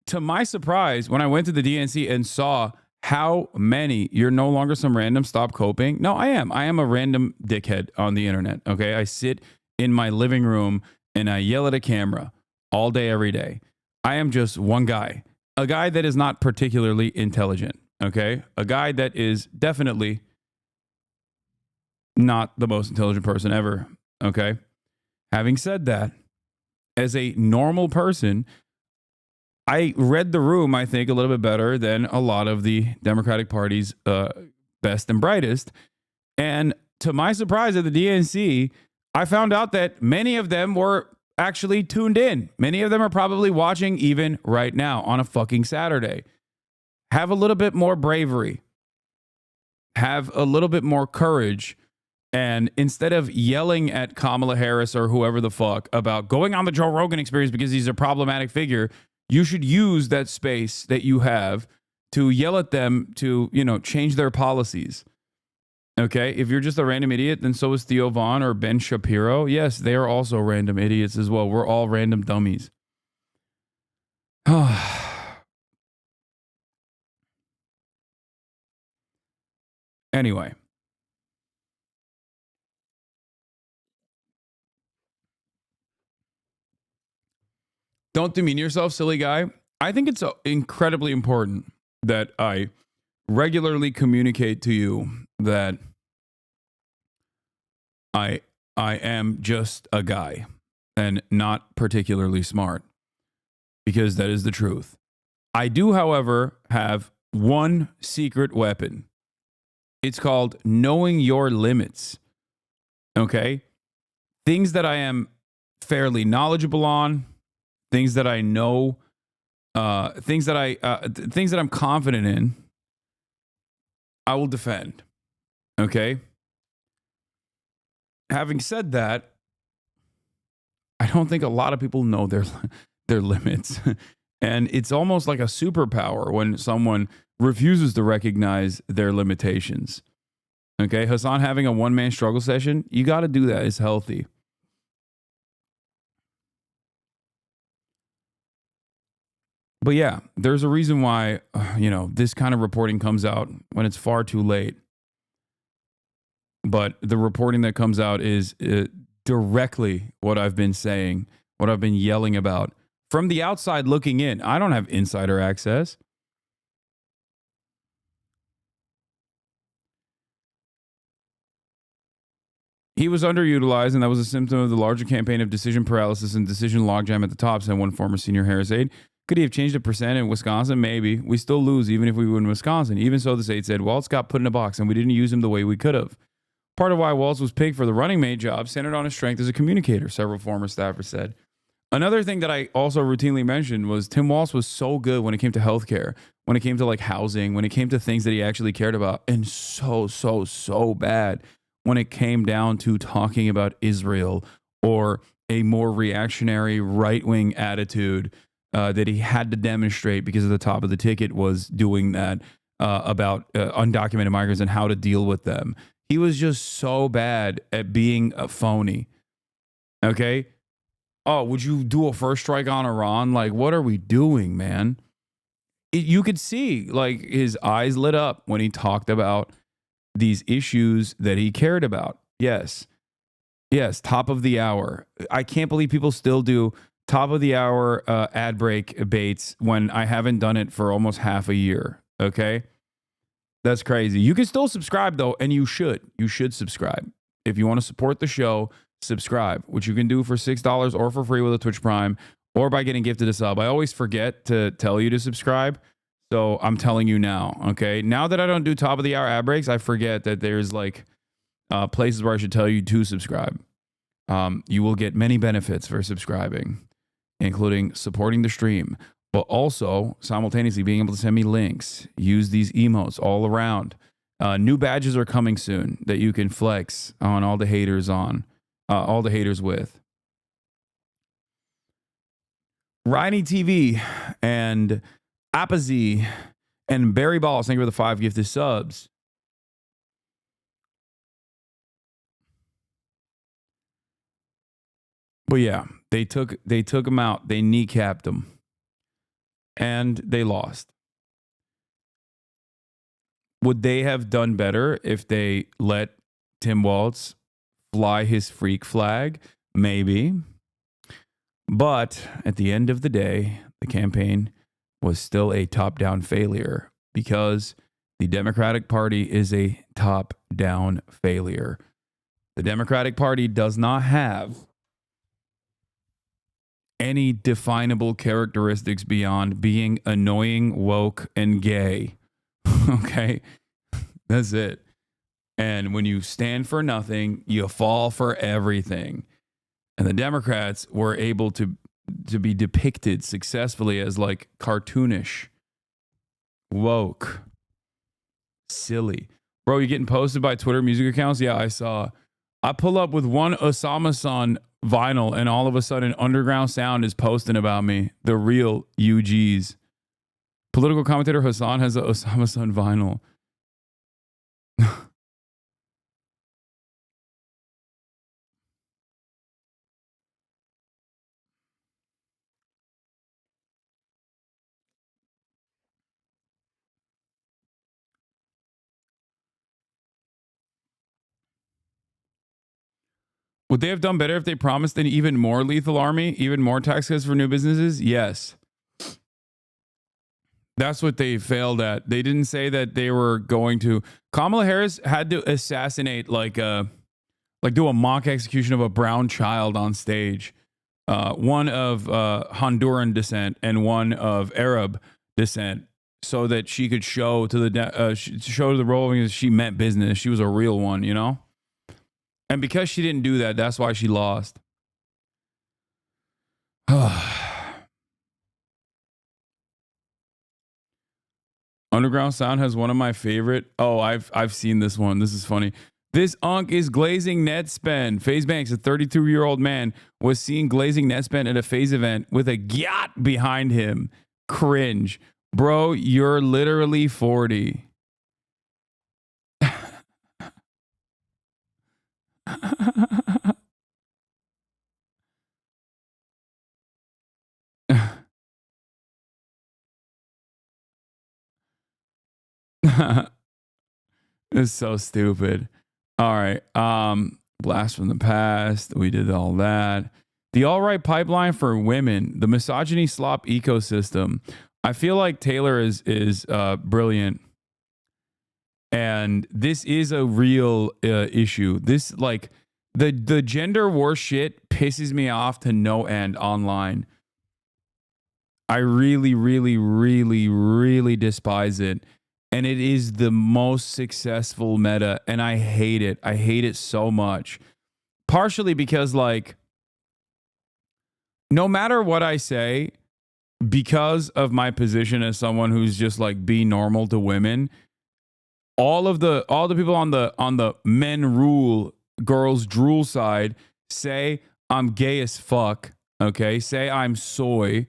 to my surprise, when I went to the DNC and saw how many, you're no longer some random stop coping. No, I am a random dickhead on the internet. Okay. I sit in my living room and I yell at a camera all day, every day. I am just one guy, a guy that is not particularly intelligent. Okay. A guy that is definitely not the most intelligent person ever. Okay. Having said that, as a normal person, I read the room, I think, a little bit better than a lot of the Democratic Party's best and brightest. And to my surprise at the DNC, I found out that many of them were actually tuned in. Many of them are probably watching even right now on a fucking Saturday. Have a little bit more bravery. Have a little bit more courage. And instead of yelling at Kamala Harris or whoever the fuck about going on the Joe Rogan Experience because he's a problematic figure, you should use that space that you have to yell at them to, you know, change their policies. Okay, if you're just a random idiot, then so is Theo Vaughn or Ben Shapiro. Yes, they are also random idiots as well. We're all random dummies. Anyway. Don't demean yourself, silly guy. I think it's incredibly important that I regularly communicate to you that I am just a guy and not particularly smart, because that is the truth. I do, however, have one secret weapon. It's called knowing your limits. Okay? Things that I am fairly knowledgeable on, things that I know, things that I'm confident in, I will defend. Okay? Having said that, I don't think a lot of people know their limits. And it's almost like a superpower when someone refuses to recognize their limitations. Okay, Hasan having a one-man struggle session, you got to do that. It's healthy. But yeah, there's a reason why, this kind of reporting comes out when it's far too late. But the reporting that comes out is directly what I've been saying, what I've been yelling about. From the outside looking in, I don't have insider access. He was underutilized, and that was a symptom of the larger campaign of decision paralysis and decision logjam at the top, said one former senior Harris aide. Could he have changed a percent in Wisconsin? Maybe. We still lose even if we win Wisconsin. Even so, the aide said, Waltz got put in a box, and we didn't use him the way we could have. Part of why Waltz was picked for the running mate job centered on his strength as a communicator, several former staffers said. Another thing that I also routinely mentioned was Tim Waltz was so good when it came to healthcare, when it came to like housing, when it came to things that he actually cared about, and so bad when it came down to talking about Israel or a more reactionary right-wing attitude that he had to demonstrate because at the top of the ticket was doing that about undocumented migrants and how to deal with them. He was just so bad at being a phony. Okay? Oh, would you do a first strike on Iran? Like, what are we doing, man? You could see, like, his eyes lit up when he talked about these issues that he cared about. Yes, top of the hour. I can't believe people still do top of the hour ad break baits when I haven't done it for almost half a year. Okay? That's crazy. You can still subscribe, though, and you should. You should subscribe. If you want to support the show, subscribe, which you can do for $6 or for free with a Twitch Prime or by getting gifted a sub. I always forget to tell you to subscribe, so I'm telling you now, okay? Now that I don't do top of the hour ad breaks, I forget that there's like places where I should tell you to subscribe. You will get many benefits for subscribing, including supporting the stream, but also simultaneously being able to send me links, use these emotes all around. New badges are coming soon that you can flex on all the haters with. Riney TV and Apathy and Barry Balls, thank you for the 5 gifted subs. But yeah, they took him out. They kneecapped him. And they lost. Would they have done better if they let Tim Waltz fly his freak flag? Maybe. But at the end of the day, the campaign was still a top-down failure because the Democratic Party is a top-down failure. The Democratic Party does not have any definable characteristics beyond being annoying, woke, and gay. Okay? That's it. And when you stand for nothing, you fall for everything. And the Democrats were able to be depicted successfully as like cartoonish, woke, silly. Bro, you getting posted by Twitter music accounts? Yeah, I saw. I pull up with one Osama Son vinyl and all of a sudden Underground Sound is posting about me. The real UGs. Political commentator Hasan has a Osama Son vinyl. Would they have done better if they promised an even more lethal army, even more tax cuts for new businesses? Yes. That's what they failed at. They didn't say that they were going to. Kamala Harris had to assassinate, do a mock execution of a brown child on stage. One of Honduran descent and one of Arab descent, so that she could show to the role she meant business. She was a real one, you know? And because she didn't do that, that's why she lost. Underground Sound has one of my favorite. Oh, I've seen this one. This is funny. This unk is glazing net spend. FaZe Banks, a 32-year-old man, was seen glazing net spend at a FaZe event with a yacht behind him. Cringe. Bro, you're literally 40. It's so stupid. All right. Blast from the past. We did all that. The all right pipeline for women. The misogyny slop ecosystem. I feel like Taylor is brilliant. And this is a real issue. This, like, the gender war shit pisses me off to no end online. I really, really, really, really despise it. And it is the most successful meta. And I hate it. I hate it so much. Partially because, like, no matter what I say, because of my position as someone who's just like be normal to women, all the people on the men rule, girls drool side say I'm gay as fuck. Okay, say I'm soy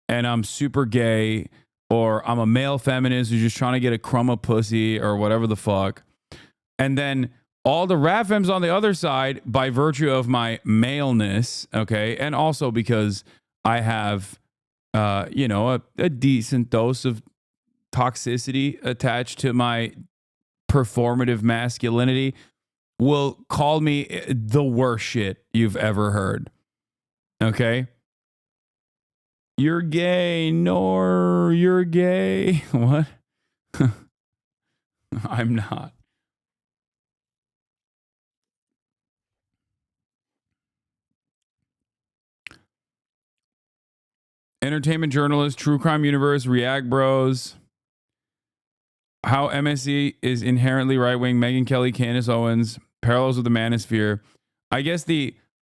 and I'm super gay, or I'm a male feminist who's just trying to get a crumb of pussy or whatever the fuck. And then all the RAFMs on the other side, by virtue of my maleness, okay, and also because I have, a decent dose of toxicity attached to my performative masculinity, will call me the worst shit you've ever heard. Okay? You're gay, nor you're gay. What? I'm not. Entertainment journalist, True Crime Universe, React Bros. How MSC is inherently right-wing. Megyn Kelly, Candace Owens, parallels with the manosphere. I guess this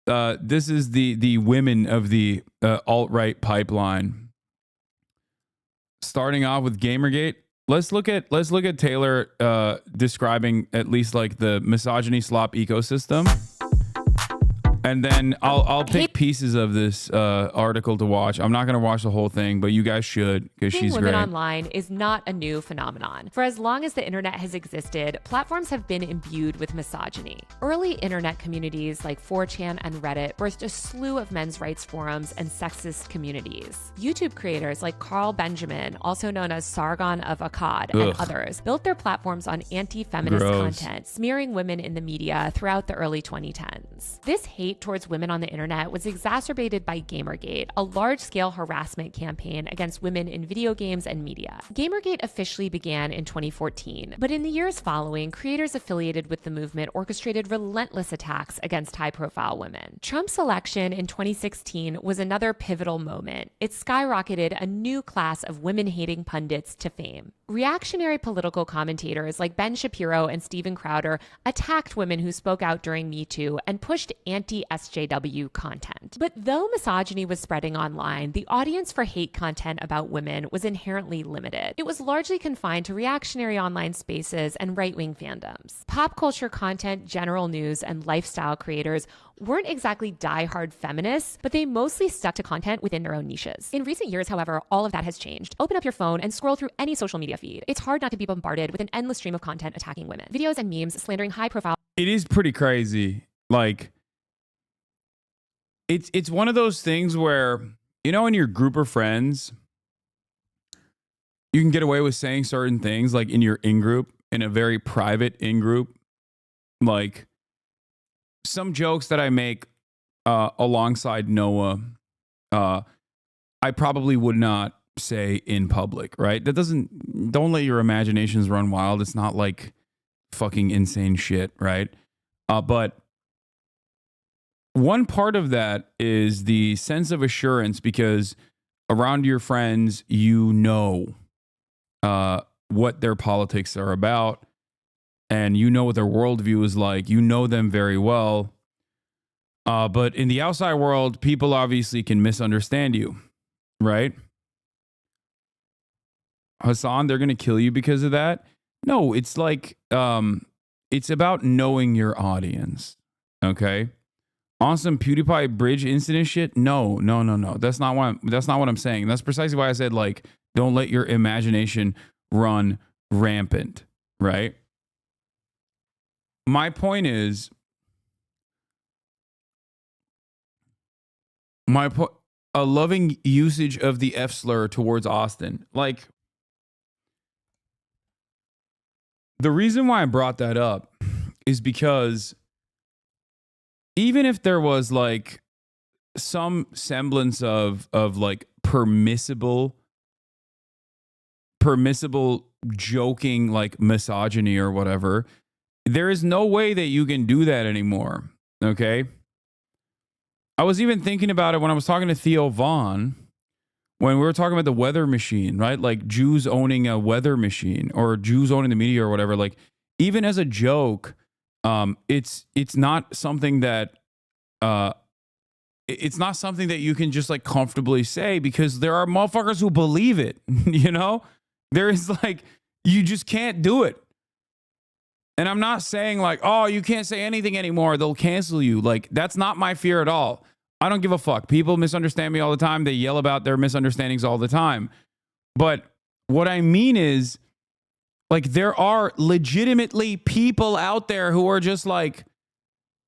is the women of the alt-right pipeline. Starting off with Gamergate, let's look at Taylor describing at least like the misogyny slop ecosystem. And then I'll pick pieces of this article to watch. I'm not going to watch the whole thing, but you guys should, because she's great. Women online is not a new phenomenon. For as long as the internet has existed, platforms have been imbued with misogyny. Early internet communities like 4chan and Reddit birthed a slew of men's rights forums and sexist communities. YouTube creators like Carl Benjamin, also known as Sargon of Akkad, and others, built their platforms on anti-feminist content, smearing women in the media throughout the early 2010s. This hate hate towards women on the internet was exacerbated by Gamergate, a large-scale harassment campaign against women in video games and media. Gamergate officially began in 2014, but in the years following, creators affiliated with the movement orchestrated relentless attacks against high-profile women. Trump's election in 2016 was another pivotal moment. It skyrocketed a new class of women-hating pundits to fame. Reactionary political commentators like Ben Shapiro and Steven Crowder attacked women who spoke out during Me Too and pushed anti-SJW content. But though misogyny was spreading online, the audience for hate content about women was inherently limited. It was largely confined to reactionary online spaces and right-wing fandoms. Pop culture content, general news, and lifestyle creators weren't exactly die-hard feminists, but they mostly stuck to content within their own niches. In recent years, however, all of that has changed. Open up your phone and scroll through any social media feed. It's hard not to be bombarded with an endless stream of content attacking women. Videos and memes slandering high-profile... It is pretty crazy. Like, it's one of those things where, you know, in your group of friends, you can get away with saying certain things, like in your in-group, in a very private in-group, like... Some jokes that I make alongside Noah, I probably would not say in public, right? Don't let your imaginations run wild. It's not like fucking insane shit, right? But one part of that is the sense of assurance, because around your friends, you know what their politics are about. And you know what their worldview is like. You know them very well. But in the outside world, people obviously can misunderstand you, right? Hasan, they're going to kill you because of that? No, it's like, it's about knowing your audience, okay? On some PewDiePie bridge incident shit? No. That's not what I'm saying. That's precisely why I said, like, don't let your imagination run rampant, right? My point is, a loving usage of the F slur towards Austin. Like, the reason why I brought that up is because even if there was like some semblance of like permissible joking, like misogyny or whatever, there is no way that you can do that anymore, okay? I was even thinking about it when I was talking to Theo Vaughn, when we were talking about the weather machine, right? Like Jews owning a weather machine or Jews owning the media or whatever. Like, even as a joke, it's not something that you can just like comfortably say, because there are motherfuckers who believe it, you know? There is like, you just can't do it. And I'm not saying like, oh, you can't say anything anymore, they'll cancel you. Like, that's not my fear at all. I don't give a fuck. People misunderstand me all the time. They yell about their misunderstandings all the time. But what I mean is, like, there are legitimately people out there who are just like,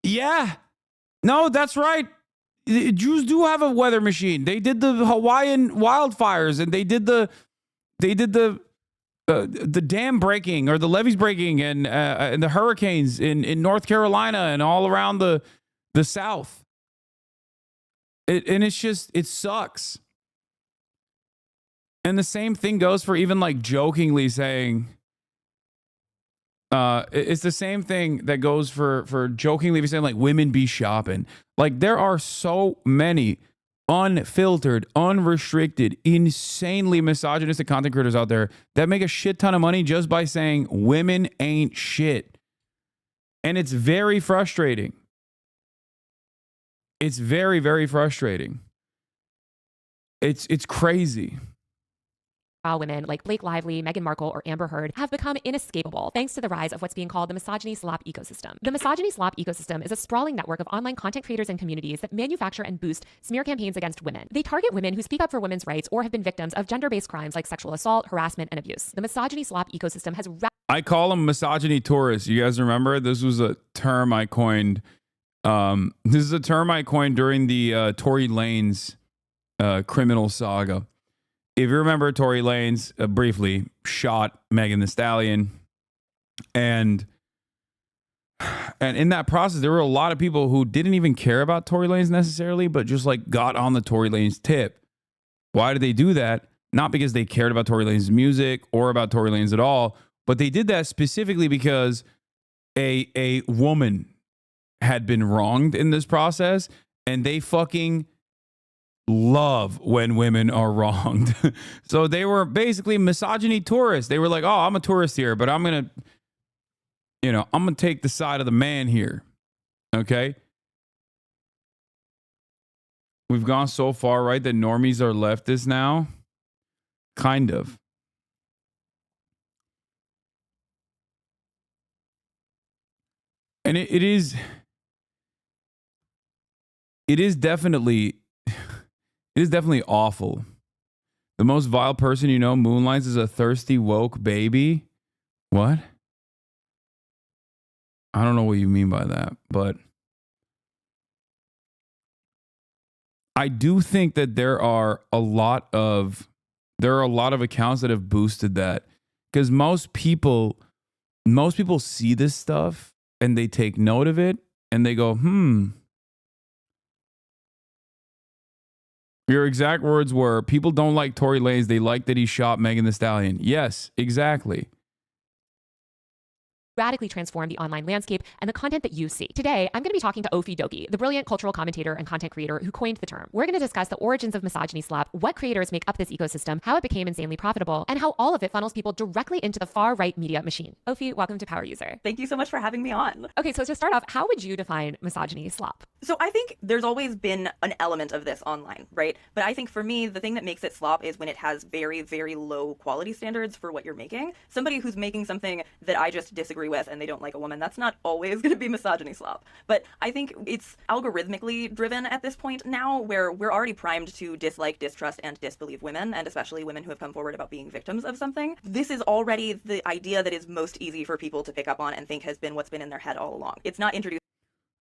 yeah, no, that's right. Jews do have a weather machine. They did the Hawaiian wildfires, and they did the dam breaking, or the levees breaking, and the hurricanes in North Carolina and all around the South. And it's just, it sucks. And the same thing goes for even like jokingly saying, it's the same thing that goes for jokingly saying like women be shopping. Like, there are so many unfiltered, unrestricted, insanely misogynistic content creators out there that make a shit ton of money just by saying women ain't shit. And it's very frustrating. It's very, very frustrating. It's crazy. Women like Blake Lively, Meghan Markle, or Amber Heard have become inescapable thanks to the rise of what's being called the misogyny slop ecosystem. The misogyny slop ecosystem is a sprawling network of online content creators and communities that manufacture and boost smear campaigns against women. They target women who speak up for women's rights or have been victims of gender-based crimes like sexual assault, harassment, and abuse. The misogyny slop ecosystem has... I call them misogyny tourists. You guys remember? This was a term I coined. This is a term I coined during the Tory Lanez criminal saga. If you remember, Tory Lanez briefly shot Megan Thee Stallion, and And in that process, there were a lot of people who didn't even care about Tory Lanez necessarily, but just like got on the Tory Lanez tip. Why did they do that? Not because they cared about Tory Lanez's music or about Tory Lanez at all, but they did that specifically because a woman had been wronged in this process, and they fucking love when women are wronged. So they were basically misogyny tourists. They were like, oh, I'm a tourist here, but I'm going to take the side of the man here. Okay? We've gone so far, right, that normies are leftists now? Kind of. And it is definitely awful. The most vile person you know moonlights as a thirsty woke baby. What? I don't know what you mean by that, but I do think that there are a lot of accounts that have boosted that, because most people see this stuff and they take note of it and they go, Your exact words were, people don't like Tory Lanez, they like that he shot Megan Thee Stallion. Yes, exactly. Radically transform the online landscape and the content that you see. Today, I'm going to be talking to Ofi Doki, the brilliant cultural commentator and content creator who coined the term. We're going to discuss the origins of misogyny slap, what creators make up this ecosystem, how it became insanely profitable, and how all of it funnels people directly into the far-right media machine. Ofi, welcome to Power User. Thank you so much for having me on. Okay, so to start off, how would you define misogyny slap? So I think there's always been an element of this online, right? But I think for me, the thing that makes it slop is when it has very, very low quality standards for what you're making. Somebody who's making something that I just disagree with and they don't like a woman, that's not always going to be misogyny slop. But I think it's algorithmically driven at this point now, where we're already primed to dislike, distrust, and disbelieve women, and especially women who have come forward about being victims of something. This is already the idea that is most easy for people to pick up on and think has been what's been in their head all along. It's not introduced.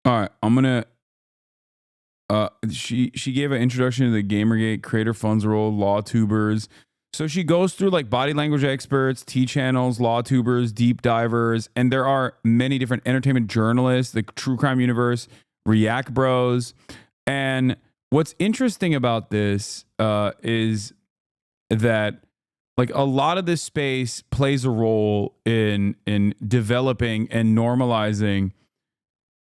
All right, I'm going to... she gave an introduction to the Gamergate, creator funds role, law tubers. So she goes through like body language experts, T-channels, law tubers, deep divers, and there are many different entertainment journalists, the true crime universe, React Bros. And what's interesting about this is that like a lot of this space plays a role in developing and normalizing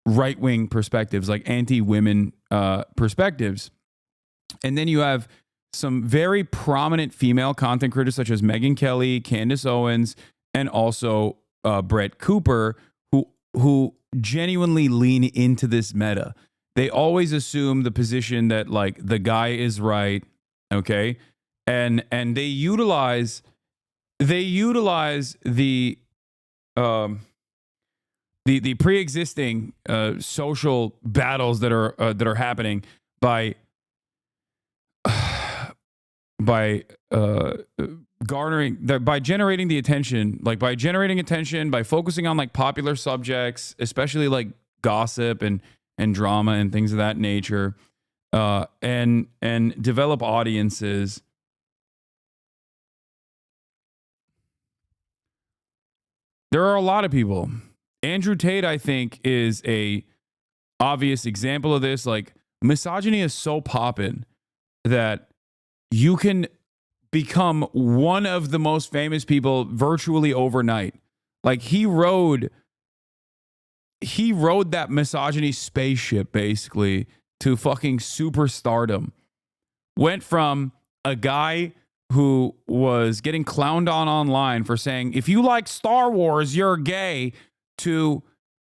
right-wing perspectives, like anti-women perspectives. And then you have some very prominent female content creators such as Megyn Kelly, Candace Owens, and also Brett Cooper, who genuinely lean into this meta. They always assume the position that like the guy is right, okay? And they utilize the pre-existing social battles that are happening by generating the attention, like by generating attention, by focusing on like popular subjects, especially like gossip and drama and things of that nature, and develop audiences. There are a lot of people. Andrew Tate, I think, is a obvious example of this. Like, misogyny is so poppin' that you can become one of the most famous people virtually overnight. Like, he rode that misogyny spaceship basically to fucking superstardom. Went from a guy who was getting clowned on online for saying, if you like Star Wars, you're gay, to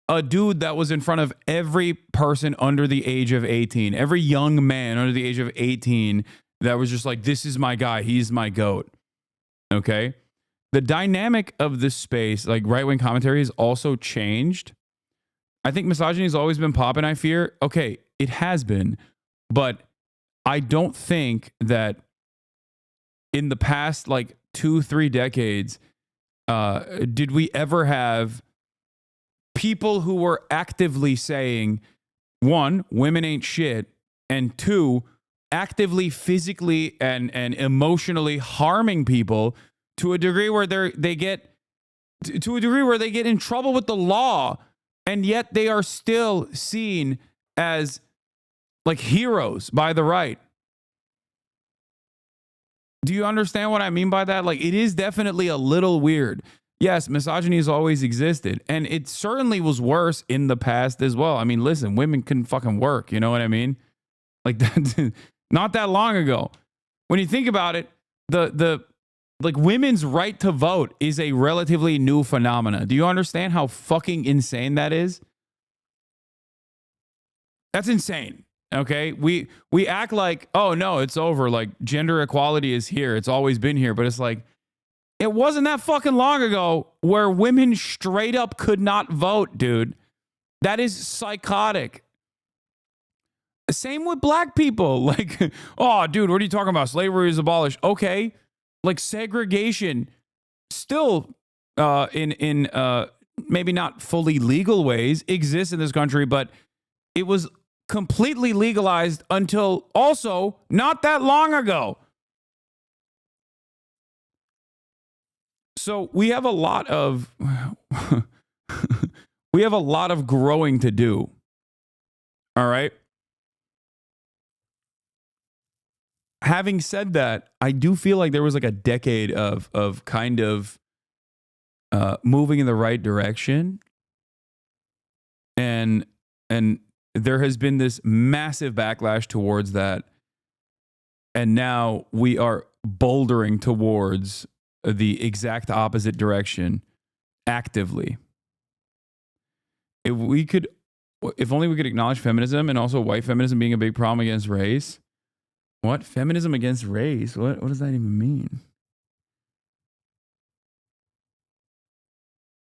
a dude that was in front of every person under the age of 18, every young man under the age of 18 that was just like, this is my guy, he's my GOAT. Okay? The dynamic of this space, like right-wing commentary, has also changed. I think misogyny has always been popping, I fear. Okay, it has been. But I don't think that in the past, like 2-3 decades, did we ever have people who were actively saying, one, women ain't shit, and two, actively physically and emotionally harming people to a degree where they get in trouble with the law And yet they are still seen as like heroes by the right. Do you understand what I mean by that? Like, it is definitely a little weird. Yes, misogyny has always existed, and it certainly was worse in the past as well. I mean, listen, women couldn't fucking work, you know what I mean? Like, that, not that long ago. When you think about it, the like women's right to vote is a relatively new phenomenon. Do you understand how fucking insane that is? That's insane. Okay, we act like, oh no, it's over. Like, gender equality is here. It's always been here. But it's like, it wasn't that fucking long ago where women straight up could not vote, dude. That is psychotic. Same with black people. Like, oh, dude, what are you talking about? Slavery is abolished. Okay, like segregation still in maybe not fully legal ways exists in this country, but it was completely legalized until also not that long ago. So we have a lot of growing to do. All right. Having said that, I do feel like there was like a decade of kind of moving in the right direction, and there has been this massive backlash towards that. And now we are bouldering towards the exact opposite direction actively. If only we could acknowledge feminism and also white feminism being a big problem against race. What? Feminism against race? What does that even mean?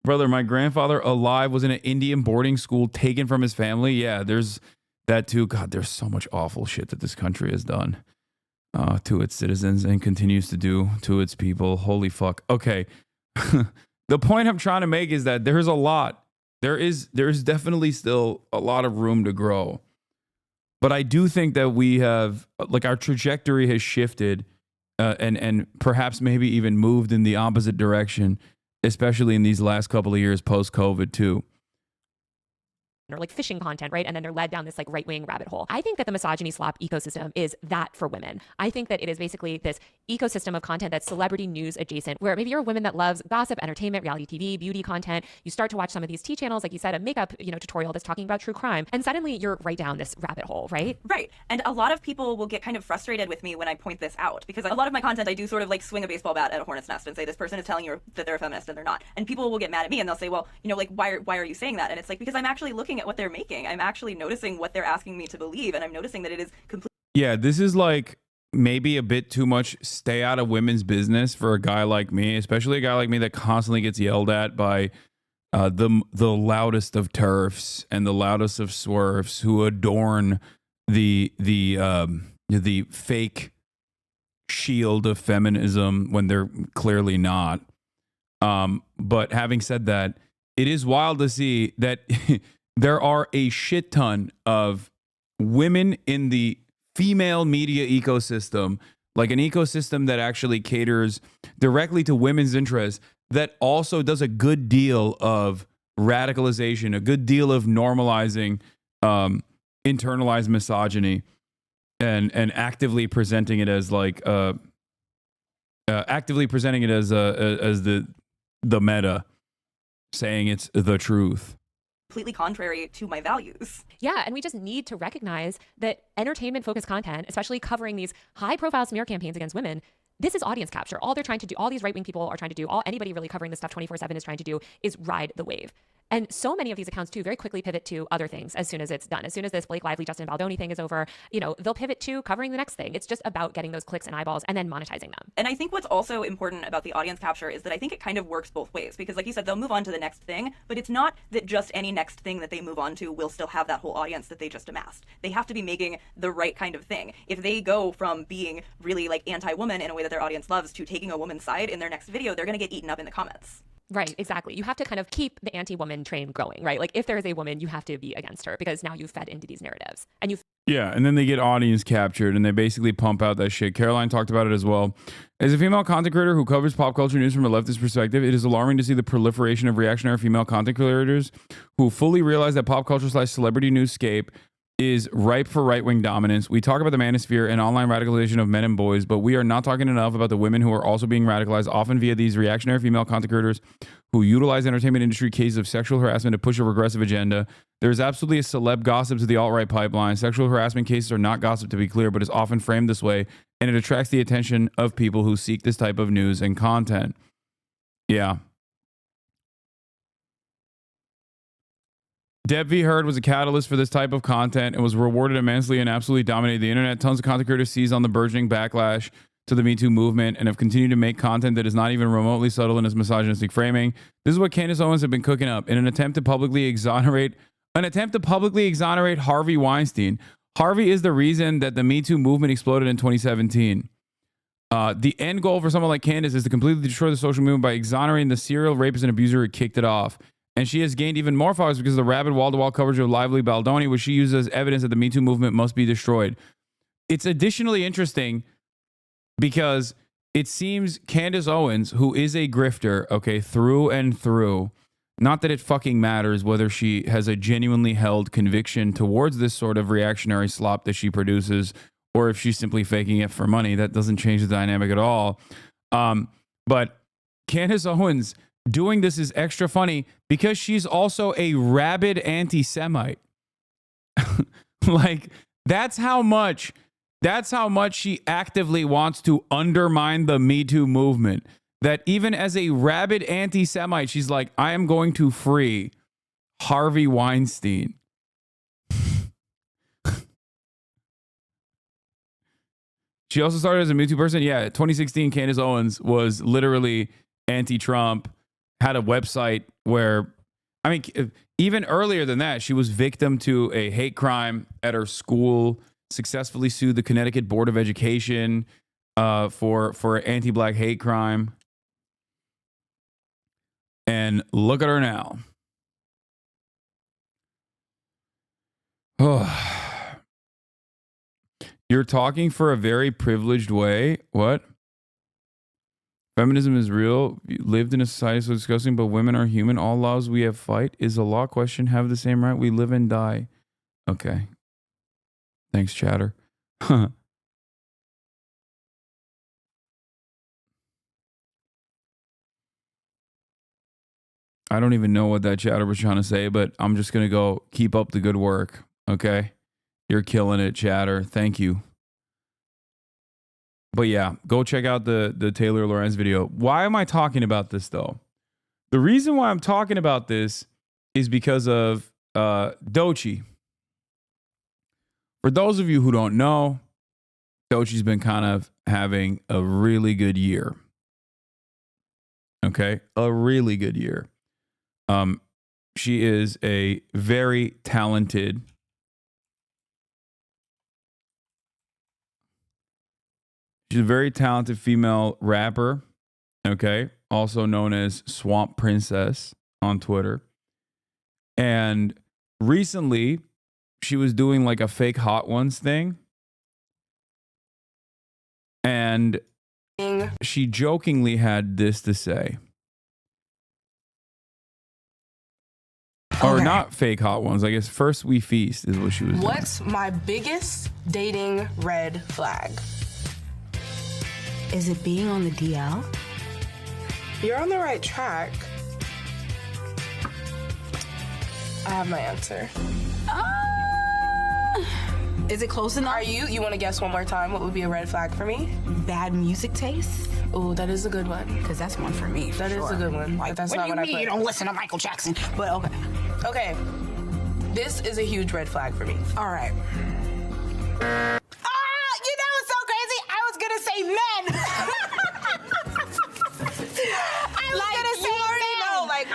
Brother, my grandfather alive was in an Indian boarding school taken from his family. Yeah, there's that too. God, there's so much awful shit that this country has done to its citizens and continues to do to its people. Holy fuck. Okay. The point I'm trying to make is that there's a lot. There's definitely still a lot of room to grow. But I do think that we have, like, our trajectory has shifted and perhaps maybe even moved in the opposite direction, especially in these last couple of years post-COVID too. Or like phishing content, right? And then they're led down this like right-wing rabbit hole. I think that the misogyny slop ecosystem is that for women. I think that it is basically this ecosystem of content that's celebrity news adjacent, where maybe you're a woman that loves gossip, entertainment, reality TV, beauty content. You start to watch some of these tea channels, like you said, a makeup, tutorial that's talking about true crime, and suddenly you're right down this rabbit hole, right? Right. And a lot of people will get kind of frustrated with me when I point this out, because a lot of my content, I do sort of like swing a baseball bat at a hornet's nest and say, this person is telling you that they're a feminist and they're not. And people will get mad at me and they'll say, well, like, why are you saying that? And it's like, because I'm actually looking at what they're making. I'm actually noticing what they're asking me to believe, and I'm noticing that it is completely. Yeah, this is like maybe a bit too much stay out of women's business for a guy like me, especially a guy like me that constantly gets yelled at by the loudest of TERFs and the loudest of swerfs who adorn the fake shield of feminism when they're clearly not. But having said that, it is wild to see that there are a shit ton of women in the female media ecosystem, like an ecosystem that actually caters directly to women's interests, that also does a good deal of radicalization, a good deal of normalizing internalized misogyny, and actively presenting it as like the meta, saying it's the truth. Completely contrary to my values. Yeah, and we just need to recognize that entertainment-focused content, especially covering these high-profile smear campaigns against women, this is audience capture. All they're trying to do, all these right-wing people are trying to do, all anybody really covering this stuff 24/7 is trying to do is ride the wave. And so many of these accounts, too, very quickly pivot to other things as soon as it's done. As soon as this Blake Lively, Justin Baldoni thing is over, they'll pivot to covering the next thing. It's just about getting those clicks and eyeballs and then monetizing them. And I think what's also important about the audience capture is that I think it kind of works both ways. Because like you said, they'll move on to the next thing, but it's not that just any next thing that they move on to will still have that whole audience that they just amassed. They have to be making the right kind of thing. If they go from being really like anti-woman in a way that their audience loves to taking a woman's side in their next video, they're going to get eaten up in the comments. Right, exactly. You have to kind of keep the anti-woman train going, right? Like if there is a woman, you have to be against her because now you've fed into these narratives. And you've Yeah, and then they get audience captured and they basically pump out that shit. Caroline talked about it as well. As a female content creator who covers pop culture news from a leftist perspective, it is alarming to see the proliferation of reactionary female content creators who fully realize that pop culture / celebrity newscape is ripe for right-wing dominance. We talk about the manosphere and online radicalization of men and boys, but we are not talking enough about the women who are also being radicalized, often via these reactionary female content creators who utilize entertainment industry cases of sexual harassment to push a regressive agenda. There's absolutely a celeb gossip to the alt-right pipeline. Sexual harassment cases are not gossip, to be clear, but is often framed this way, and it attracts the attention of people who seek this type of news and content. Yeah. Deb V. Heard was a catalyst for this type of content and was rewarded immensely and absolutely dominated the internet. Tons of content creators seized on the burgeoning backlash to the Me Too movement and have continued to make content that is not even remotely subtle in its misogynistic framing. This is what Candace Owens have been cooking up in an attempt to publicly exonerate Harvey Weinstein. Harvey is the reason that the Me Too movement exploded in 2017. The end goal for someone like Candace is to completely destroy the social movement by exonerating the serial rapist and abuser who kicked it off. And she has gained even more followers because of the rabid wall-to-wall coverage of Lively Baldoni, which she uses as evidence that the Me Too movement must be destroyed. It's additionally interesting because it seems Candace Owens, who is a grifter, okay, through and through, not that it fucking matters whether she has a genuinely held conviction towards this sort of reactionary slop that she produces or if she's simply faking it for money. That doesn't change the dynamic at all. But Candace Owens doing this is extra funny because she's also a rabid anti-Semite. Like, that's how much she actively wants to undermine the Me Too movement. That even as a rabid anti-Semite, she's like, I am going to free Harvey Weinstein. She also started as a Me Too person. Yeah, 2016, Candace Owens was literally anti-Trump, had a website where, I mean, even earlier than that, she was victim to a hate crime at her school, successfully sued the Connecticut Board of Education for anti-black hate crime. And look at her now. Oh. You're talking for a very privileged way. What? Feminism is real. You lived in a society so disgusting, but women are human. All laws we have fight. Is a law question. Have the same right. We live and die. Okay. Thanks, chatter. I don't even know what that chatter was trying to say, but I'm just going to go keep up the good work. Okay. You're killing it, chatter. Thank you. But yeah, go check out the Taylor Lorenz video. Why am I talking about this though? The reason why I'm talking about this is because of Doechii. For those of you who don't know, Doechii's been kind of having a really good year. Okay? A really good year. She is a very talented female rapper, okay? Also known as Swamp Princess on Twitter. And recently, she was doing like a fake Hot Ones thing. And she jokingly had this to say. Or not fake Hot Ones. I guess First We Feast is what she was doing. What's my biggest dating red flag? Is it being on the DL? You're on the right track. I have my answer. Is it close enough? You want to guess one more time? What would be a red flag for me? Bad music taste? Oh, that is a good one. Because that's one for me. That is a good one. Like, that's what not do you what mean I put. you don't listen to Michael Jackson? But okay. Okay. This is a huge red flag for me. All right. You know what's so crazy? I was gonna say men.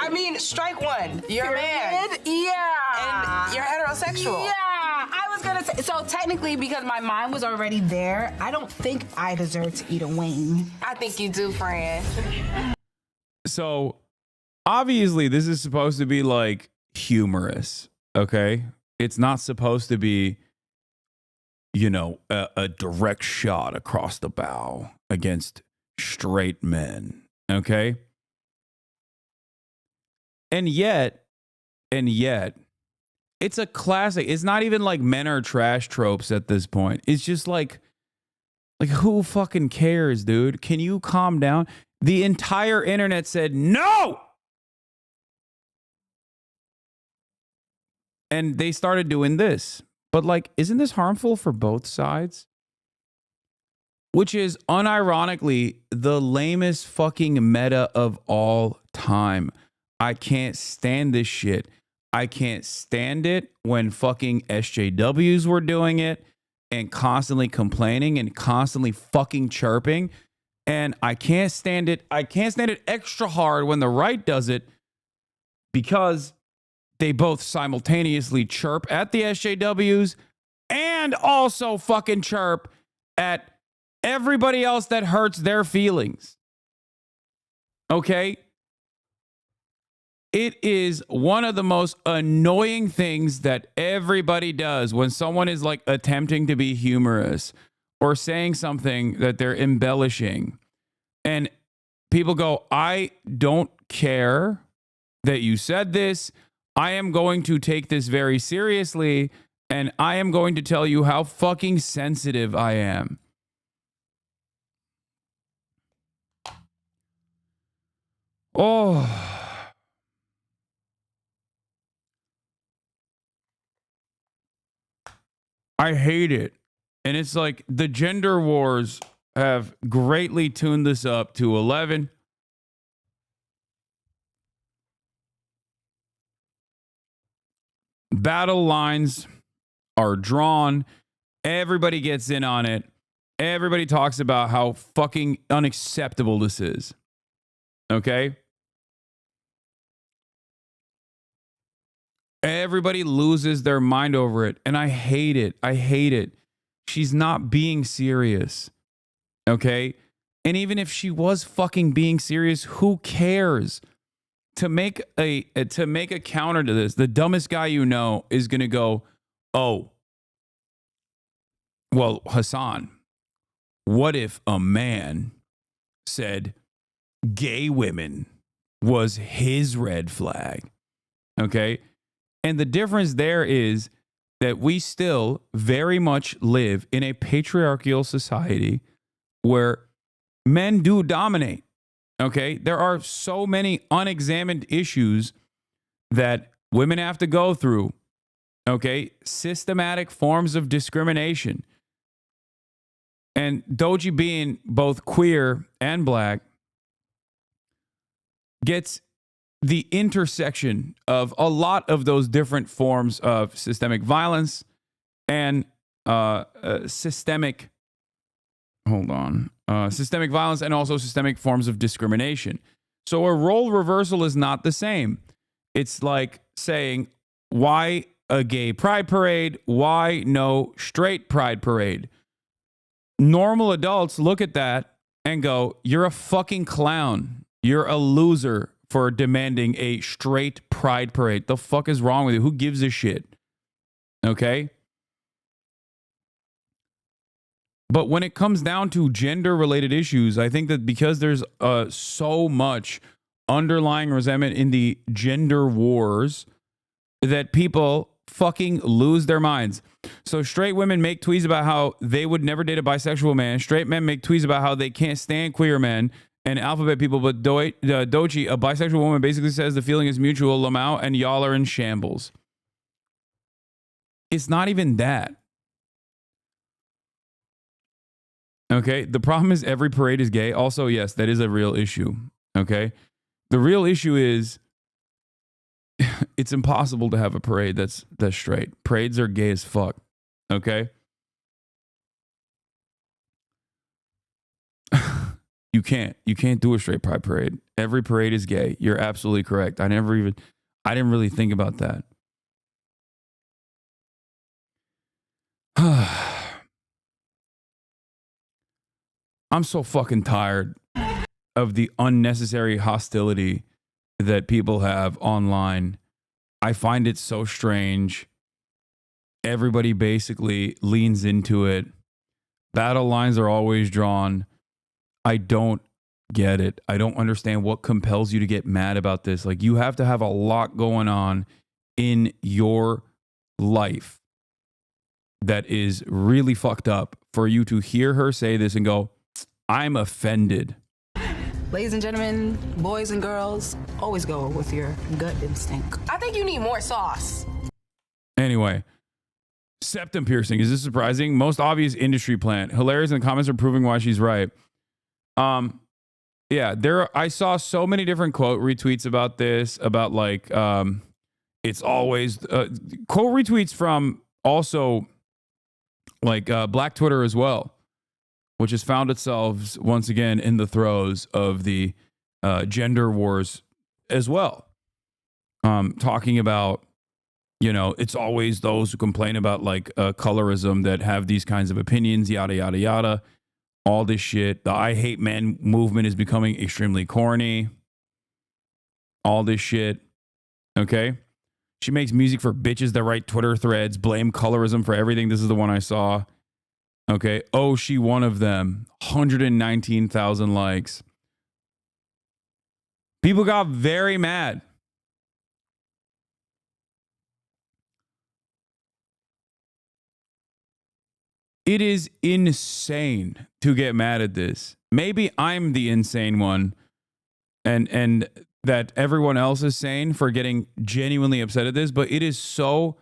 I mean, strike one. You're a man. Yeah. And you're heterosexual. Yeah. I was was gonna say, so technically, because my mind was already there, I don't think I deserve to eat a wing. I think you do, friend. So obviously this is supposed to be like humorous, okay? It's not supposed to be, you know, a direct shot across the bow against straight men, okay? And yet, it's a classic. It's not even like men are trash tropes at this point. It's just like who fucking cares, dude? Can you calm down? The entire internet said no! And they started doing this. But like, isn't this harmful for both sides? Which is unironically the lamest fucking meta of all time. I can't stand this shit. I can't stand it when fucking SJWs were doing it and constantly complaining and constantly fucking chirping. And I can't stand it. I can't stand it extra hard when the right does it because they both simultaneously chirp at the SJWs and also fucking chirp at everybody else that hurts their feelings. Okay? It is one of the most annoying things that everybody does when someone is like attempting to be humorous or saying something that they're embellishing. And people go, I don't care that you said this. I am going to take this very seriously, and I am going to tell you how fucking sensitive I am. Oh. I hate it. And it's like the gender wars have greatly tuned this up to 11. Battle lines are drawn. Everybody gets in on it. Everybody talks about how fucking unacceptable this is. Okay? Everybody loses their mind over it. And I hate it. I hate it. She's not being serious. Okay? And even if she was fucking being serious, who cares? To make a counter to this, the dumbest guy you know is going to go, oh, well, Hasan, what if a man said gay women was his red flag? Okay? And the difference there is that we still very much live in a patriarchal society where men do dominate. Okay, there are so many unexamined issues that women have to go through. Okay, systematic forms of discrimination. And Doji, being both queer and black, gets the intersection of a lot of those different forms of systemic violence and systemic violence and also systemic forms of discrimination. So a role reversal is not the same. It's like saying, why a gay pride parade? Why no straight pride parade? Normal adults look at that and go, you're a fucking clown. You're a loser for demanding a straight pride parade. The fuck is wrong with you? Who gives a shit? Okay? But when it comes down to gender-related issues, I think that because there's so much underlying resentment in the gender wars that people fucking lose their minds. So straight women make tweets about how they would never date a bisexual man. Straight men make tweets about how they can't stand queer men and alphabet people. But Dochi, a bisexual woman, basically says the feeling is mutual. Lamau and y'all are in shambles. It's not even that. Okay, the problem is every parade is gay. Also, yes, that is a real issue. Okay, the real issue is it's impossible to have a parade that's straight. Parades are gay as fuck. Okay, you can't do a straight pride parade. Every parade is gay. You're absolutely correct. I didn't really think about that. I'm so fucking tired of the unnecessary hostility that people have online. I find it so strange. Everybody basically leans into it. Battle lines are always drawn. I don't get it. I don't understand what compels you to get mad about this. Like, you have to have a lot going on in your life that is really fucked up for you to hear her say this and go, I'm offended. Ladies and gentlemen, boys and girls, always go with your gut instinct. I think you need more sauce. Anyway, septum piercing. Is this surprising? Most obvious industry plant. Hilarious, and the comments are proving why she's right. Yeah, I saw so many different quote retweets about this, about like, it's always quote retweets from also like Black Twitter as well, which has found itself once again in the throes of the gender wars as well. Talking about, you know, it's always those who complain about like colorism that have these kinds of opinions, yada, yada, yada. All this shit. The I hate men movement is becoming extremely corny. All this shit. Okay. She makes music for bitches that write Twitter threads, blame colorism for everything. This is the one I saw. Okay. Oh, she one of them. 119,000 likes. People got very mad. It is insane to get mad at this. Maybe I'm the insane one and that everyone else is sane for getting genuinely upset at this, but it is so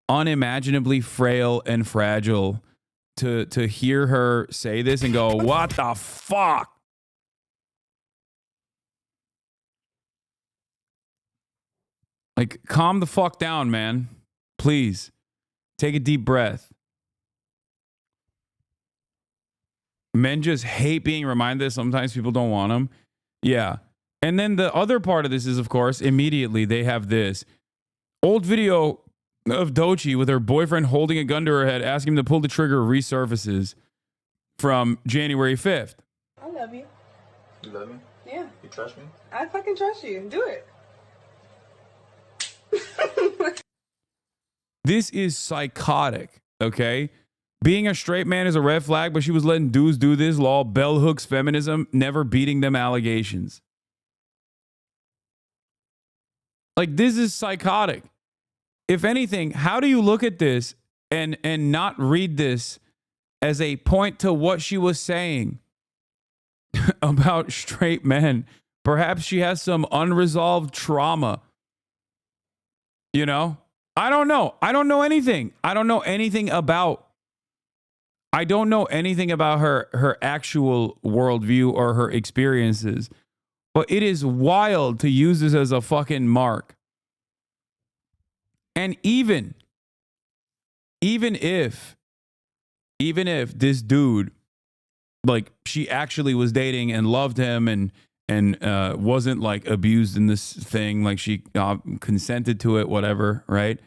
unimaginably frail and fragile to hear her say this and go, what the fuck? Like, calm the fuck down, man. Please. Take a deep breath. Men just hate being reminded that sometimes people don't want them. Yeah. And then the other part of this is, of course, immediately they have this old video of Doechii with her boyfriend holding a gun to her head, asking him to pull the trigger, resurfaces from January 5th. I love you. You love me? Yeah. You trust me? I fucking trust you. Do it. This is psychotic, okay? Being a straight man is a red flag, but she was letting dudes do this. Lol, bell hooks feminism, never beating them allegations. Like, this is psychotic. If anything, how do you look at this and not read this as a point to what she was saying about straight men? Perhaps she has some unresolved trauma. You know? I don't know. I don't know anything. I don't know anything about her actual worldview or her experiences. But it is wild to use this as a fucking mark. And even if this dude, like, she actually was dating and loved him and wasn't like abused in this thing, like she consented to it, whatever, right?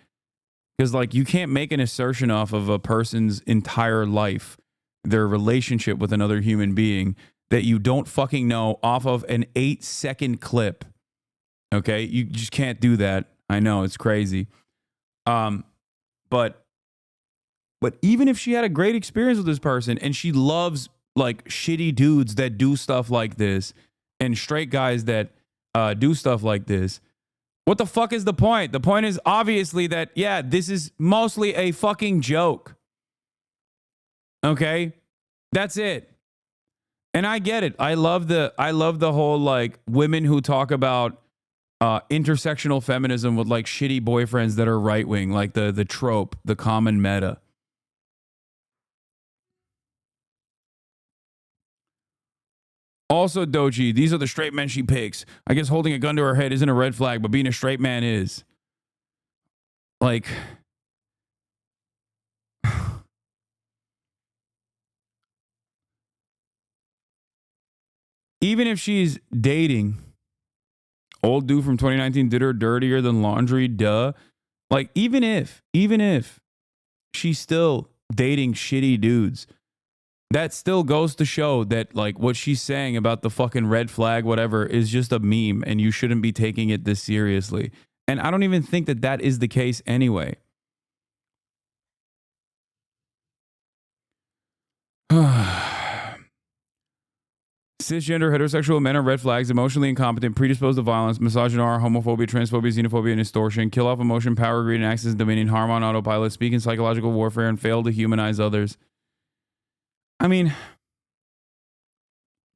Because like, you can't make an assertion off of a person's entire life, their relationship with another human being, that you don't fucking know off of an 8-second clip. Okay, you just can't do that. I know, it's crazy. But even if she had a great experience with this person and she loves like shitty dudes that do stuff like this and straight guys that do stuff like this, what the fuck is the point? The point is obviously that, yeah, this is mostly a fucking joke. Okay? That's it. And I get it. I love the whole like women who talk about intersectional feminism with like shitty boyfriends that are right wing, like the trope, the common meta. Also, Doechii, these are the straight men she picks. I guess holding a gun to her head isn't a red flag, but being a straight man is. Like, even if she's dating, old dude from 2019 did her dirtier than laundry, duh. Like, even if she still dating shitty dudes. That still goes to show that like what she's saying about the fucking red flag, whatever, is just a meme and you shouldn't be taking it this seriously. And I don't even think that that is the case anyway. Cisgender heterosexual men are red flags, emotionally incompetent, predisposed to violence, misogyny, homophobia, transphobia, xenophobia, and extortion, kill off emotion, power, greed, and access, dominion, harm on autopilot, speak in psychological warfare, and fail to humanize others. I mean,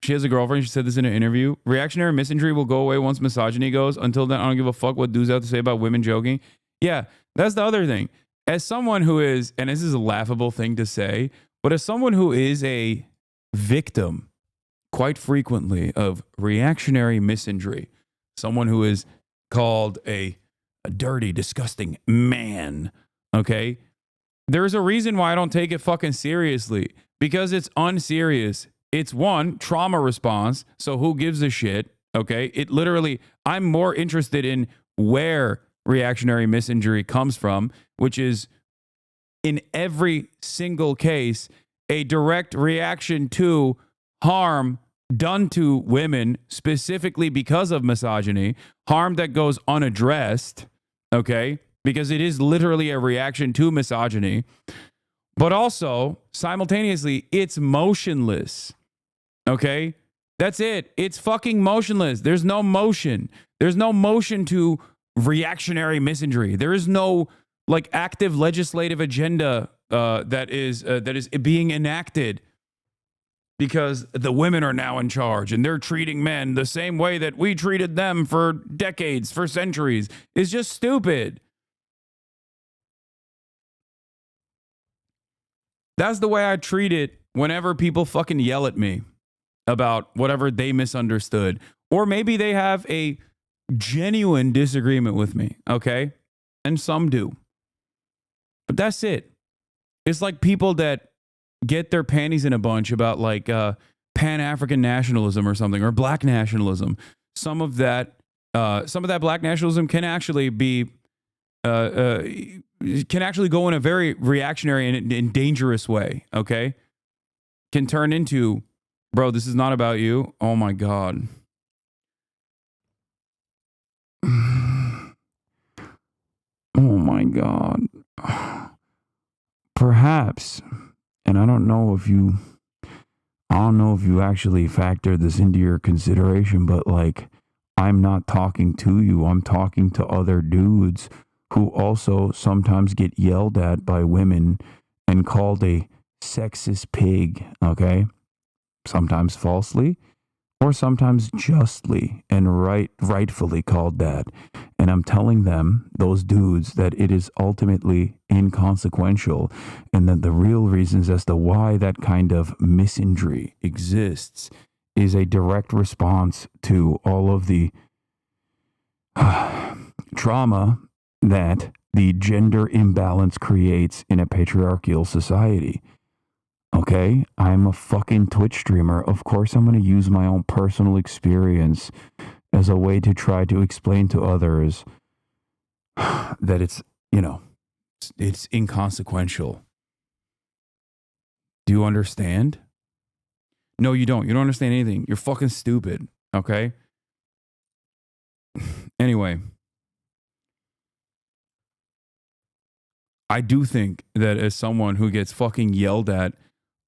she has a girlfriend. She said this in an interview. Reactionary misandry will go away once misogyny goes. Until then, I don't give a fuck what dudes have to say about women joking. Yeah, that's the other thing. As someone who is, and this is a laughable thing to say, but as someone who is a victim quite frequently of reactionary misandry, someone who is called a dirty, disgusting man, okay? There's a reason why I don't take it fucking seriously, because it's unserious. It's one, trauma response, so who gives a shit, okay? It literally, I'm more interested in where reactionary misandry comes from, which is in every single case a direct reaction to harm done to women specifically because of misogyny, harm that goes unaddressed, okay? Because it is literally a reaction to misogyny, but also simultaneously it's motionless, okay? That's it. It's fucking motionless. There's no motion. There's no motion to reactionary misandry. There is no like active legislative agenda that is being enacted because the women are now in charge and they're treating men the same way that we treated them for decades, for centuries. It's just stupid. That's the way I treat it whenever people fucking yell at me about whatever they misunderstood. Or maybe they have a genuine disagreement with me, okay? And some do. But that's it. It's like people that get their panties in a bunch about like Pan-African nationalism or something, or black nationalism. Some of that black nationalism can actually be can actually go in a very reactionary and dangerous way, okay? Can turn into, bro, this is not about you. Oh my God. Oh my God. Perhaps, and I don't know if you actually factored this into your consideration, but like, I'm not talking to you. I'm talking to other dudes who also sometimes get yelled at by women and called a sexist pig, okay? Sometimes falsely or sometimes justly and rightfully called that. And I'm telling them, those dudes, that it is ultimately inconsequential and that the real reasons as to why that kind of misandry exists is a direct response to all of the trauma that the gender imbalance creates in a patriarchal society. Okay, I'm a fucking Twitch streamer. Of course, I'm going to use my own personal experience as a way to try to explain to others that it's, it's inconsequential. Do you understand? No, you don't. You don't understand anything. You're fucking stupid. Okay? Anyway. I do think that as someone who gets fucking yelled at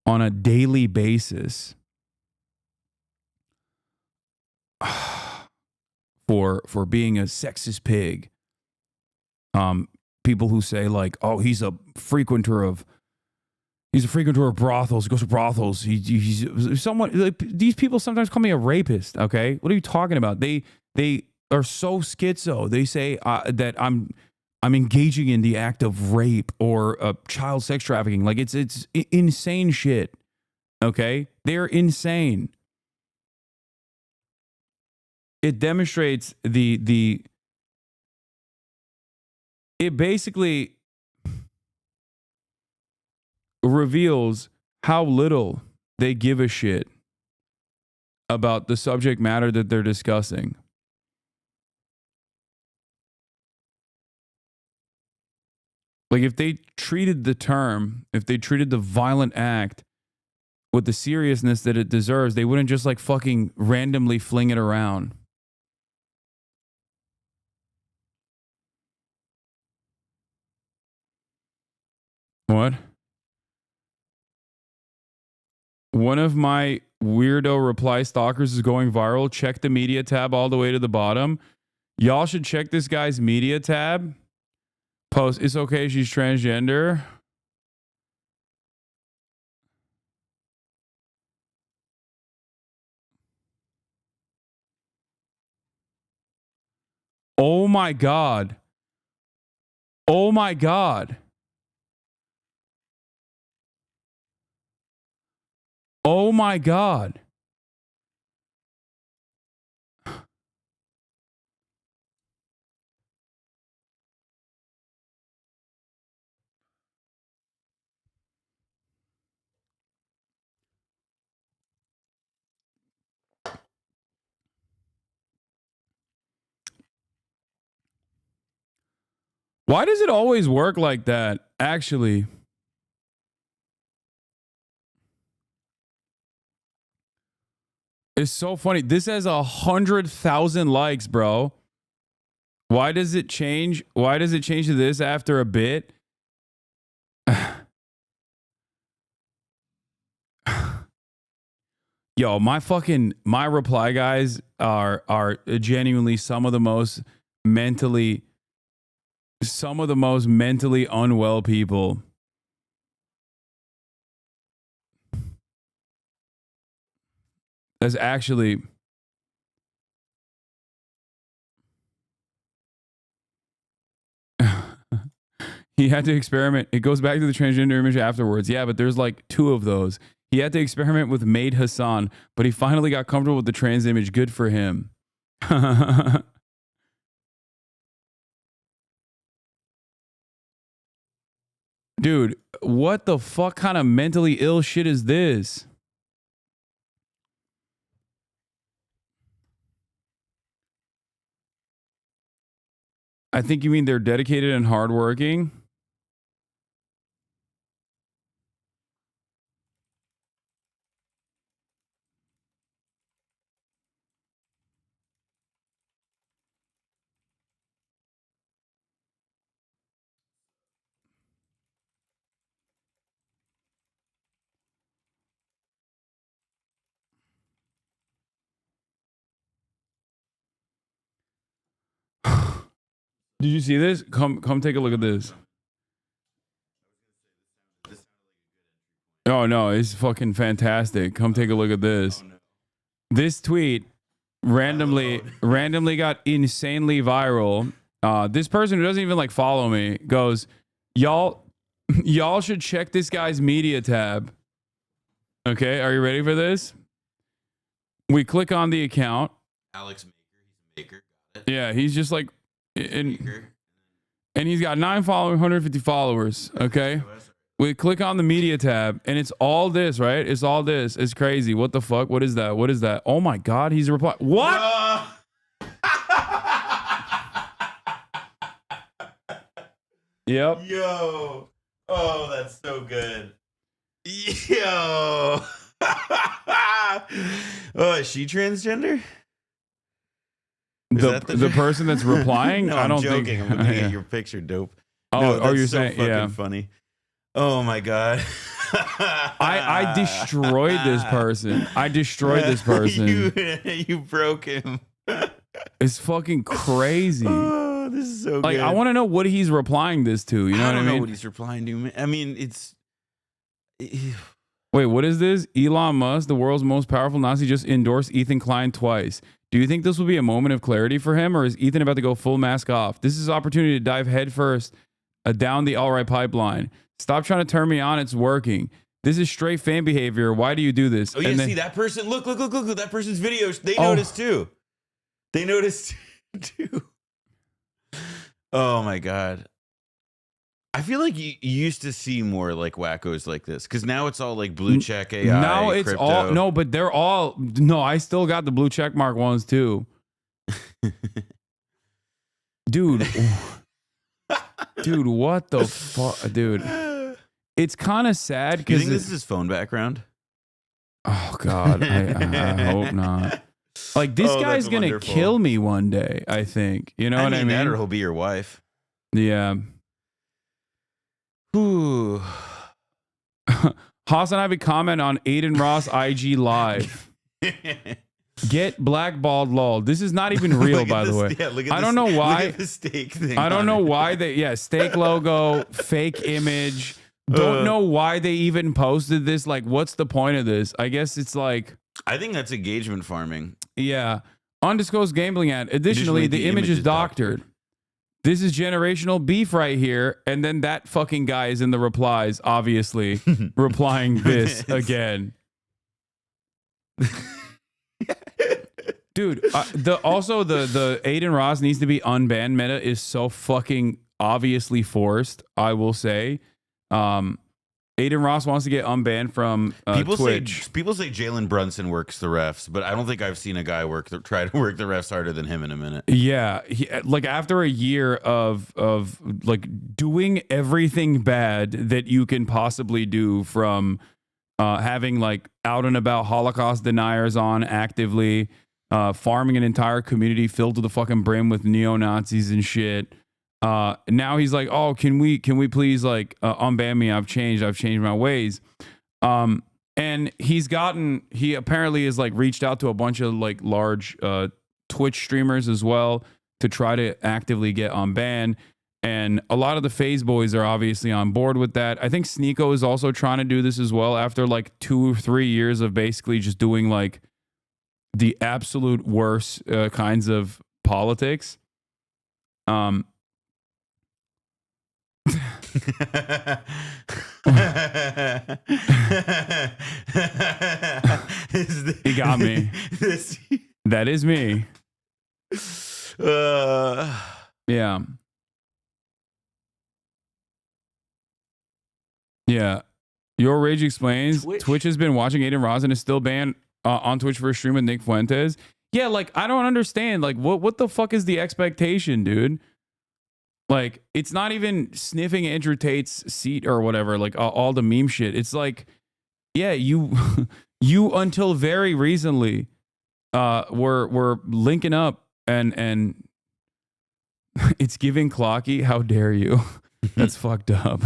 on a daily basis for being a sexist pig, people who say like, oh, he's a frequenter of brothels, he goes to brothels, he's someone, like, these people sometimes call me a rapist, okay? What are you talking about? They are so schizo. They say that I'm engaging in the act of rape or child sex trafficking. Like it's insane shit. Okay? They're insane. It demonstrates it basically reveals how little they give a shit about the subject matter that they're discussing. Like if they treated the violent act with the seriousness that it deserves, they wouldn't just like fucking randomly fling it around. What? One of my weirdo reply stalkers is going viral. Check the media tab all the way to the bottom. Y'all should check this guy's media tab. Post, it's okay, she's transgender. Oh my God. Oh my God. Oh my God. Why does it always work like that? Actually, it's so funny. This has 100,000 likes, bro. Why does it change? Why does it change to this after a bit? Yo, my reply guys are genuinely some of the most mentally unwell people. That's actually he had to experiment. It goes back to the transgender image afterwards. Yeah, but there's like 2 of those. He had to experiment with Maid Hasan, but he finally got comfortable with the trans image. Good for him. Dude, what the fuck kind of mentally ill shit is this? I think you mean they're dedicated and hardworking. Did you see this? Come take a look at this. Oh no, it's fucking fantastic. Come take a look at this. This tweet randomly got insanely viral. This person who doesn't even like follow me goes, y'all should check this guy's media tab. Okay, are you ready for this? We click on the account. Alex Maker, Yeah, he's just like, and he's got 9 followers, 150 followers. Okay, we click on the media tab, and it's all this, right? It's all this. It's crazy. What the fuck? What is that? What is that? Oh my God, he's replying. What? Yep. Yo. Oh, that's so good. Yo. Oh, is she transgender? The person that's replying? No, I don't I'm joking. think. I'm looking at your picture, dope. Oh, no, that's you're so saying, fucking yeah. funny. Oh my God. I destroyed this person. You broke him. It's fucking crazy. Oh, this is so like, good. I want to know what he's replying this to. You know what I don't know mean? what he's replying to. I mean, it's. Wait, what is this? Elon Musk, the world's most powerful Nazi, just endorsed Ethan Klein twice. Do you think this will be a moment of clarity for him, or is Ethan about to go full mask off? This is his opportunity to dive headfirst down the all right pipeline. Stop trying to turn me on. It's working. This is straight fan behavior. Why do you do this? Oh, yeah, see that person? Look. That person's videos. They noticed too. They noticed too. Oh my God. I feel like you used to see more like wackos like this, because now it's all like blue check AI. Now it's crypto. all no, but they're all no. I still got the blue check mark ones too, dude. Dude, what the fuck, dude? It's kind of sad You because think this is his phone background? Oh God, I hope not. Like this guy's gonna kill me one day. I think you know what I mean. That or he'll be your wife. Yeah. Ooh. HasanAbi comment on Aiden Ross IG live. Get blackballed, lol. This is not even real, by the way. Yeah, look at I don't know why. Look at the steak thing. I don't know why they. Yeah, steak logo, fake image. Don't know why they even posted this. Like, what's the point of this? I guess it's like. I think that's engagement farming. Yeah. Undisclosed gambling ad. Additionally, the image is doctored. This is generational beef right here. And then that fucking guy is in the replies, obviously, replying this again. Dude, the Aiden Ross needs to be unbanned meta is so fucking obviously forced, I will say. Aiden Ross wants to get unbanned from Twitch. People say Jalen Brunson works the refs, but I don't think I've seen a guy try to work the refs harder than him in a minute. Yeah, like after a year of like doing everything bad that you can possibly do, from having like out and about Holocaust deniers on actively, farming an entire community filled to the fucking brim with neo-Nazis and shit. Now he's like, oh, can we please like unban me? I've changed my ways. And he apparently has like reached out to a bunch of like large Twitch streamers as well to try to actively get unbanned. And a lot of the FaZe boys are obviously on board with that. I think Sneeko is also trying to do this as well after like 2 or 3 years of basically just doing like the absolute worst kinds of politics. He got me. That is me. Yeah. Yeah. Your Rage explains Twitch has been watching Aiden Ross and is still banned on Twitch for a stream with Nick Fuentes. Yeah, like I don't understand. Like what the fuck is the expectation, dude? Like, it's not even sniffing Andrew Tate's seat or whatever, like all the meme shit. It's like, yeah, you until very recently were linking up and it's giving Clocky. How dare you? That's fucked up.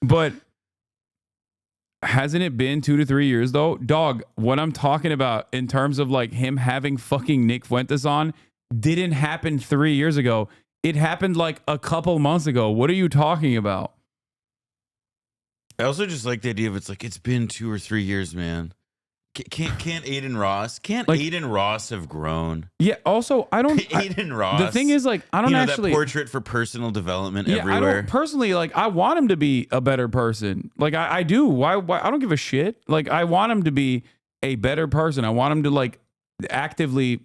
But hasn't it been 2 to 3 years though? Dog, what I'm talking about in terms of like him having fucking Nick Fuentes on didn't happen 3 years ago. It happened like a couple months ago. What are you talking about? I also just like the idea of it's been 2 or 3 years, man. Can't Aiden Ross have grown? Yeah. Also, I don't. Aiden Ross. The thing is, like, I don't actually that portrait for personal development everywhere. I don't personally like. I want him to be a better person. Like I do. Why? I don't give a shit. Like I want him to be a better person. I want him to like actively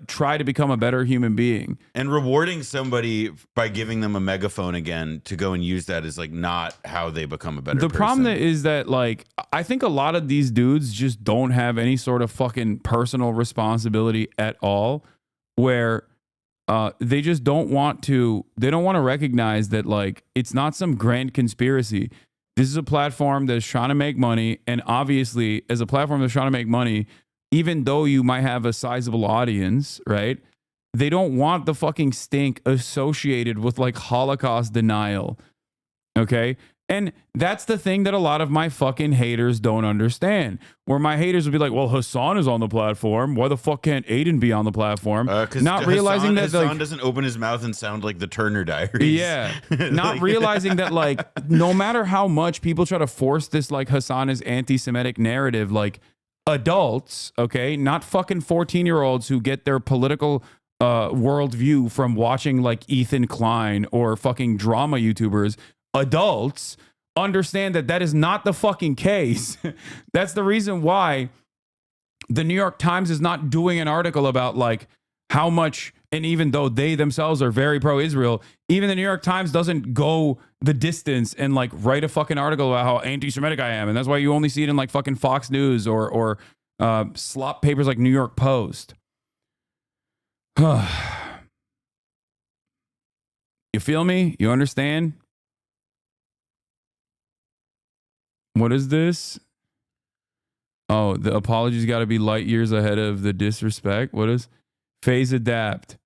try to become a better human being. And rewarding somebody by giving them a megaphone again to go and use that is like not how they become a better person. The problem is that like I think a lot of these dudes just don't have any sort of fucking personal responsibility at all, where they just don't want to recognize that like it's not some grand conspiracy. This is a platform that's trying to make money, and obviously as a platform that's trying to make money, even though you might have a sizable audience, right? They don't want the fucking stink associated with like Holocaust denial. Okay? And that's the thing that a lot of my fucking haters don't understand. Where my haters would be like, well, Hasan is on the platform. Why the fuck can't Aiden be on the platform? Not realizing that Hasan like, doesn't open his mouth and sound like the Turner Diaries. Yeah. Not realizing that like no matter how much people try to force this like Hasan is anti-Semitic narrative, like adults, okay, not fucking 14-year-olds who get their political worldview from watching like Ethan Klein or fucking drama YouTubers. Adults understand that that is not the fucking case. That's the reason why the New York Times is not doing an article about like how much, and even though they themselves are very pro-Israel, even the New York Times doesn't go the distance and like write a fucking article about how anti-Semitic I am. And that's why you only see it in like fucking Fox News or slop papers like New York Post. You feel me? You understand? What is this? Oh, the apologies got to be light years ahead of the disrespect. What is phase adapt?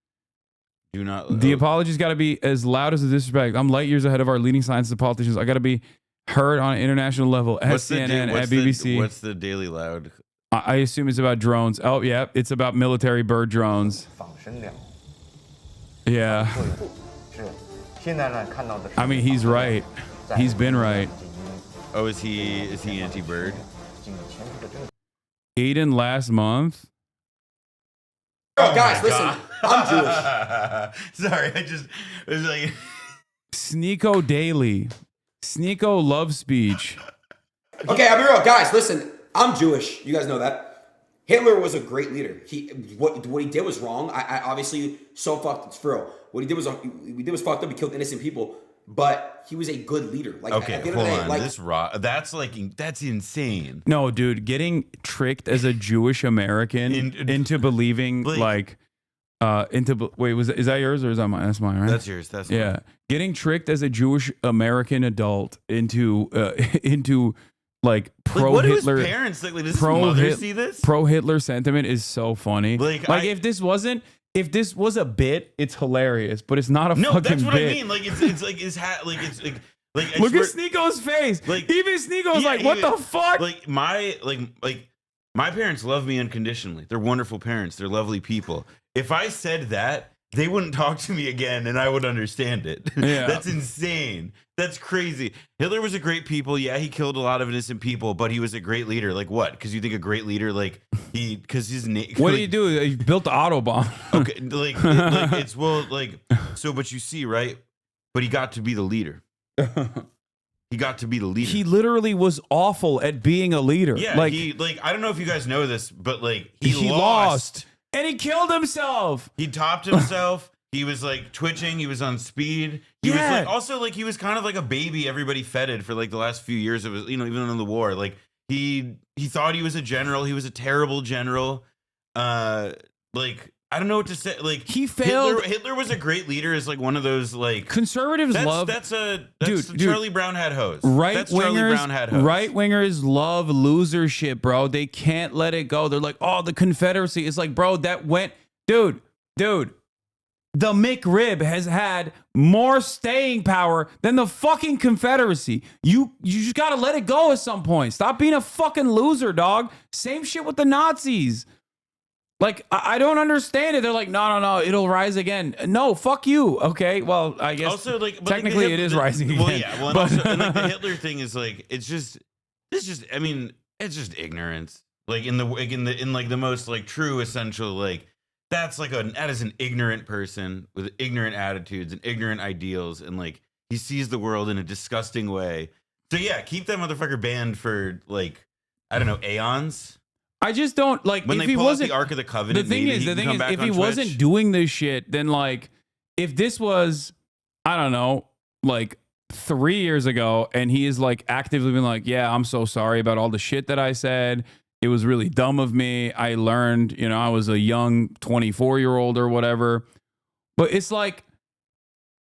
Do not. The apologies got to be as loud as the disrespect. I'm light years ahead of our leading scientists and politicians. I got to be heard on an international level at CNN, at BBC. What's the Daily Loud? I assume it's about drones. Oh, yeah. It's about military bird drones. Yeah. I mean, he's right. He's been right. Oh, is he anti-bird? Aiden last month. Oh, guys, listen. I'm Jewish. Sorry, I was like... Sneeko Daily. Sneeko love speech. Okay, I'll be real. Guys, listen. I'm Jewish. You guys know that. Hitler was a great leader. What he did was wrong. I obviously so fucked. It's for real. What he did was fucked up. He killed innocent people. But he was a good leader. Like, okay, at the end hold of the day, on. That's insane. No, dude, getting tricked as a Jewish American into believing wait, is that yours or is that mine? That's mine, right? That's yours. That's mine. Yeah. Getting tricked as a Jewish American adult into like pro what do Hitler his parents think? Like, does his mother see this? Pro Hitler sentiment is so funny. If this was a bit, it's hilarious, but it's not a fucking bit. No, that's what I mean. Like it's like his hat. Like it's like I look swear, at Sneeko's face. Like even Sneeko's like, what the fuck? Like my parents love me unconditionally. They're wonderful parents. They're lovely people. If I said that, they wouldn't talk to me again, and I would understand it. Yeah. That's insane. That's crazy. Hitler was a great people. Yeah, he killed a lot of innocent people, but he was a great leader. Like what? Because you think a great leader, like because his name. What did he do? He built the Autobahn. Okay, but you see, right? But he got to be the leader. He got to be the leader. He literally was awful at being a leader. Yeah, I don't know if you guys know this, but he lost. And he killed himself. He topped himself. He was like twitching. He was on speed. He was like also like he was kind of like a baby everybody feted for like the last few years of his, even in the war. Like he thought he was a general. He was a terrible general. I don't know what to say. Like he failed. Hitler was a great leader. Is like one of those like conservatives love. That's Charlie Brown had hoes. Right wingers love losership, bro. They can't let it go. They're like, oh, the Confederacy. It's like, bro, that went, dude. The McRib has had more staying power than the fucking Confederacy. You just gotta let it go at some point. Stop being a fucking loser, dog. Same shit with the Nazis. Like, I don't understand it. They're like, no, it'll rise again. No, fuck you. Okay, well, I guess also technically it is rising again. Well, yeah. Well, the Hitler thing is like, it's just ignorance. Like in the most like true essential like that is an ignorant person with ignorant attitudes and ignorant ideals, and like he sees the world in a disgusting way. So yeah, keep that motherfucker banned for like I don't know aeons. I just don't like when if they he pull out wasn't the Ark of the Covenant. The thing is, if he wasn't doing this shit, then like if this was, I don't know, like 3 years ago, and he is like actively been like, yeah, I'm so sorry about all the shit that I said. It was really dumb of me. I learned, I was a young 24-year-old or whatever. But it's like,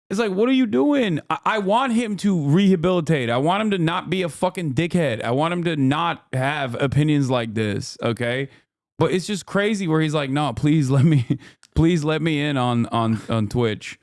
what are you doing? I want him to rehabilitate. I want him to not be a fucking dickhead. I want him to not have opinions like this, okay? But it's just crazy where he's like, no, please let me in on Twitch.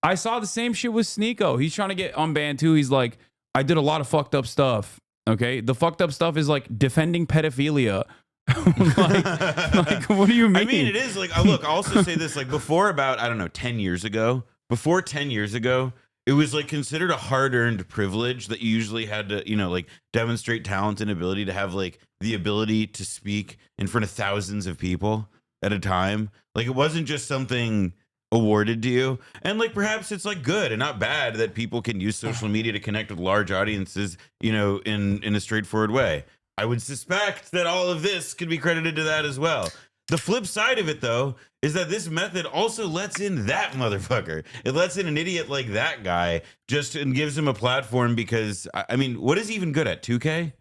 I saw the same shit with Sneeko. He's trying to get unbanned too. He's like, I did a lot of fucked up stuff, okay? The fucked up stuff is like defending pedophilia. like, what do you mean? I mean, it is like, look, I'll also say this, like before about, I don't know, 10 years ago, Before 10 years ago, it was like considered a hard-earned privilege that you usually had to, like demonstrate talent and ability to have like the ability to speak in front of thousands of people at a time. Like it wasn't just something awarded to you. And like perhaps it's like good and not bad that people can use social media to connect with large audiences, in a straightforward way. I would suspect that all of this could be credited to that as well. The flip side of it, though, is that this method also lets in that motherfucker. It lets in an idiot like that guy and gives him a platform because, I mean, what is he even good at? 2K?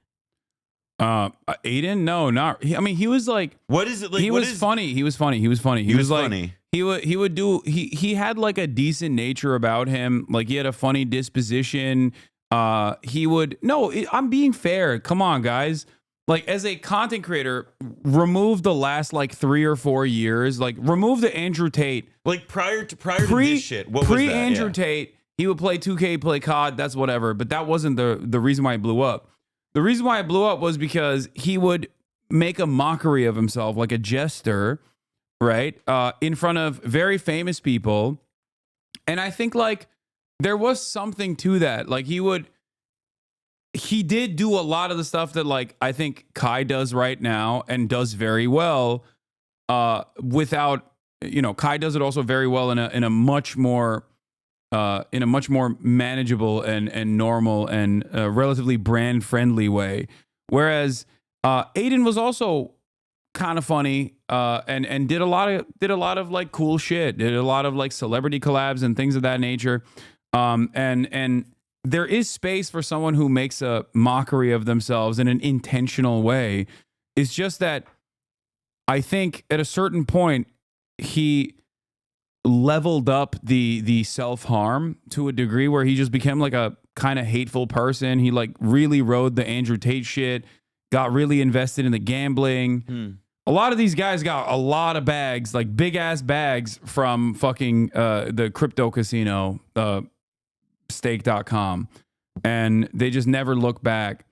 Aiden? No, not. I mean, he was like. What is it like? He was funny. He was funny. He was funny. He was like, funny. He would do. He had like a decent nature about him. Like he had a funny disposition. He would. No, I'm being fair. Come on, guys. Like as a content creator, remove the last like 3 or 4 years. Like remove the Andrew Tate. Like prior to this shit. What was that? Andrew Tate, he would play 2K, play COD. That's whatever. But that wasn't the reason why he blew up. The reason why it blew up was because he would make a mockery of himself, like a jester, right? In front of very famous people. And I think like there was something to that. Like he did do a lot of the stuff that like I think Kai does right now and does very well without, Kai does it also very well in a much more manageable and normal and relatively brand friendly way. Whereas Aiden was also kind of funny and did a lot of like cool shit, did a lot of like celebrity collabs and things of that nature. And there is space for someone who makes a mockery of themselves in an intentional way. It's just that I think at a certain point he leveled up the self-harm to a degree where he just became like a kind of hateful person. He like really rode the Andrew Tate shit, got really invested in the gambling. A lot of these guys got a lot of bags, like big ass bags from fucking the crypto casino, stake.com, and they just never look back.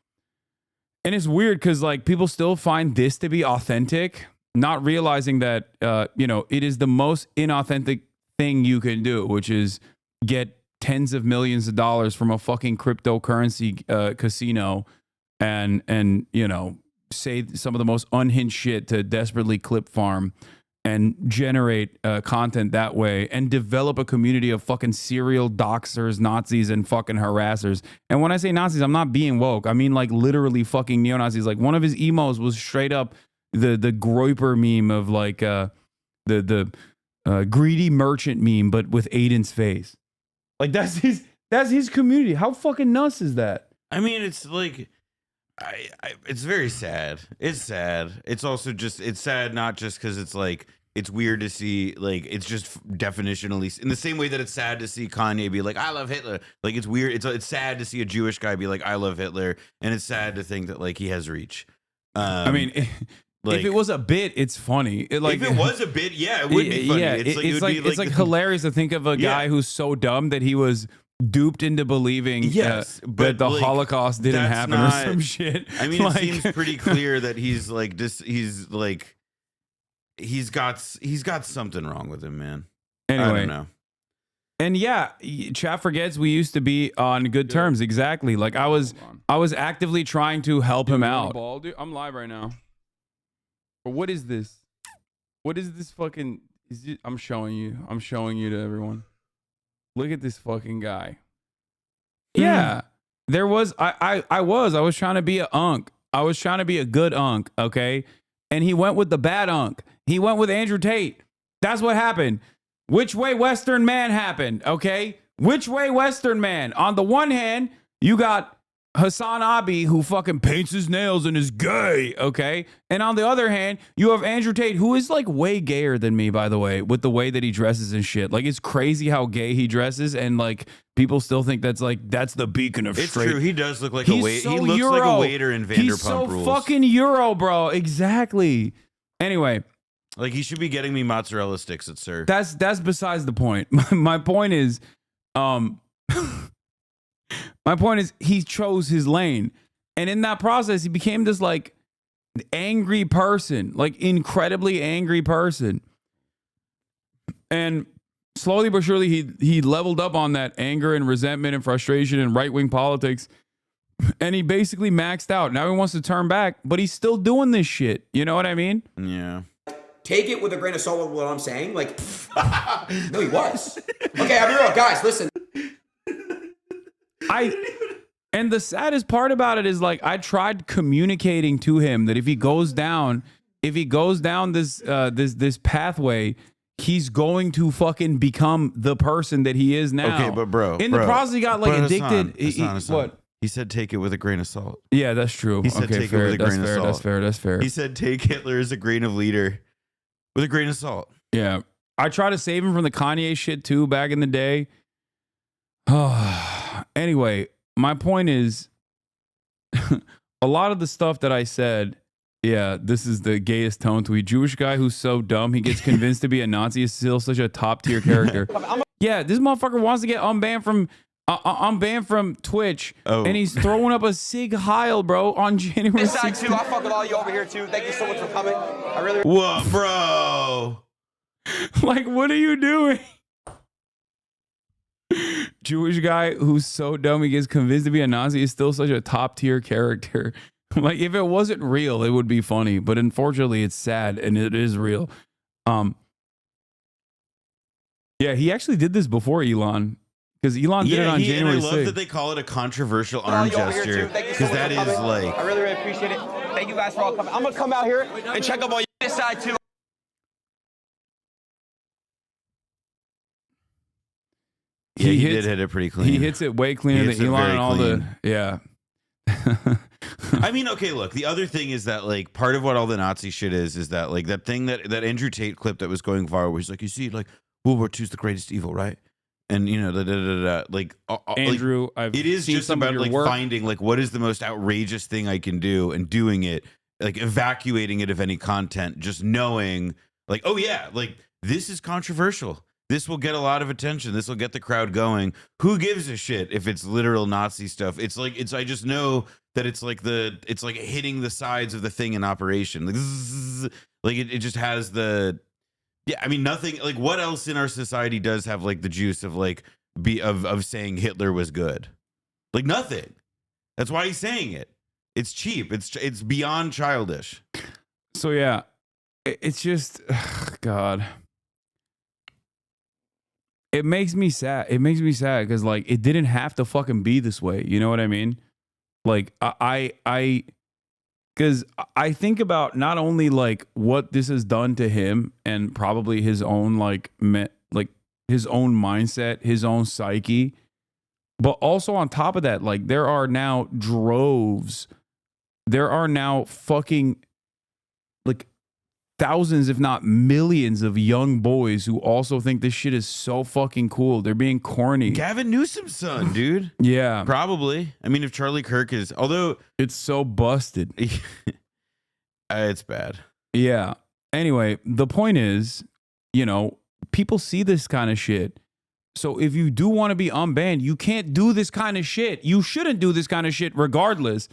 And it's weird because like people still find this to be authentic, not realizing that it is the most inauthentic thing you can do, which is get tens of millions of dollars from a fucking cryptocurrency casino and say some of the most unhinged shit to desperately clip farm and generate content that way and develop a community of fucking serial doxers, Nazis, and fucking harassers. And when I say Nazis, I'm not being woke. I mean like literally fucking neo-Nazis. Like one of his emos was straight up the Groiper meme of like the greedy merchant meme, but with Aiden's face. Like that's his community. How fucking nuts is that? I mean, it's like it's very sad. It's sad. It's also just it's sad not just because it's like it's weird to see like it's just definitionally in the same way that it's sad to see Kanye be like I love Hitler. Like it's weird. It's sad to see a Jewish guy be like I love Hitler, and it's sad to think that like he has reach. I mean. If it was a bit, it's funny. If it was a bit, yeah, it would be funny. Yeah, it's like hilarious to think of a guy who's so dumb that he was duped into believing that the like, Holocaust didn't happen or some shit. I mean, it seems pretty clear that he's got something wrong with him, man. Anyway, I don't know. And yeah, chat forgets we used to be on good terms. Exactly. Like I was actively trying to help him out. Dude, I'm live right now. But what is this? What is this fucking? I'm showing you. I'm showing you to everyone. Look at this fucking guy. Yeah, there was. I was trying to be a unk. I was trying to be a good unk. Okay, and he went with the bad unk. He went with Andrew Tate. That's what happened. Which way Western man happened? Okay, which way Western man? On the one hand, you got HasanAbi, who fucking paints his nails and is gay, okay? And on the other hand, you have Andrew Tate, who is like way gayer than me, by the way, with the way that he dresses and shit. Like it's crazy how gay he dresses, and like people still think that's the beacon of straight. It's true. He does look like a waiter. He looks like a waiter in Vanderpump He's so Rules. fucking Euro, bro. Exactly. Anyway, like he should be getting me mozzarella sticks at Sir. That's besides the point. My point is, my point is he chose his lane. And in that process, he became this like angry person, like incredibly angry person. And slowly but surely, he leveled up on that anger and resentment and frustration and right-wing politics. And he basically maxed out. Now he wants to turn back, but he's still doing this shit. You know what I mean? Yeah. Take it with a grain of salt with what I'm saying. Like, no, he was. Okay, I'll be real. Guys, listen. And the saddest part about it is like I tried communicating to him that if he goes down this pathway, he's going to fucking become the person that he is now. Okay, but bro, in the process he got like addicted. Hasan. What? He said take it with a grain of salt. Yeah, that's true. He said okay, take fair. it with a That's grain of fair. salt. That's fair. That's fair. He said take Hitler as a grain of leader with a grain of salt. Yeah. I tried to save him from the Kanye shit too back in the day. Anyway, my point is a lot of the stuff that I said, yeah, this is the gayest tone tweet. Jewish guy who's so dumb he gets convinced to be a Nazi is still such a top tier character. Yeah, this motherfucker wants to get unbanned from Twitch, and he's throwing up a Sig Heil, bro, on January 16th. I fuck with all you over here too. Thank you so much for coming. I really. Whoa, bro. Like, what are you doing? Jewish guy who's so dumb he gets convinced to be a Nazi is still such a top tier character. Like, if it wasn't real, it would be funny, but unfortunately it's sad and it is real. Yeah, he actually did this before Elon, because Elon did it on January 6th. I love that they call it a controversial arm gesture, because that is like. I really, really appreciate it. Thank you guys for all coming. I'm gonna come out here and check up on this side too. Yeah, he did hit it pretty clean. He hits it way cleaner than Elon and all the. Yeah. I mean, okay, look, the other thing is that, like, part of what all the Nazi shit is that, like, that thing that Andrew Tate clip that was going viral where he's like, you see, like, World War II is the greatest evil, right? And, you know, like, Andrew, like, it is just about, like, finding, like, what is the most outrageous thing I can do and doing it, like, evacuating it of any content, just knowing, like, oh, yeah, like, this is controversial. This will get a lot of attention. This will get the crowd going. Who gives a shit if it's literal Nazi stuff? It's like, I just know that it's like hitting the sides of the thing in operation. Like, zzz, like it just has the, yeah, I mean, nothing, like, what else in our society does have, like, the juice of, like, of saying Hitler was good? Like, nothing. That's why he's saying it. It's cheap. It's beyond childish. So, yeah, it's just, God. It makes me sad. It makes me sad because, like, it didn't have to fucking be this way. You know what I mean? Like, because I think about not only, like, what this has done to him and probably his own, like his own mindset, his own psyche, but also on top of that, like, there are now fucking, like, thousands, if not millions, of young boys who also think this shit is so fucking cool. They're being corny. Gavin Newsom's son, dude. Yeah. Probably. I mean, if Charlie Kirk is, although it's so busted. It's bad. Yeah. Anyway, the point is, you know, people see this kind of shit. So if you do want to be unbanned, you can't do this kind of shit. You shouldn't do this kind of shit regardless.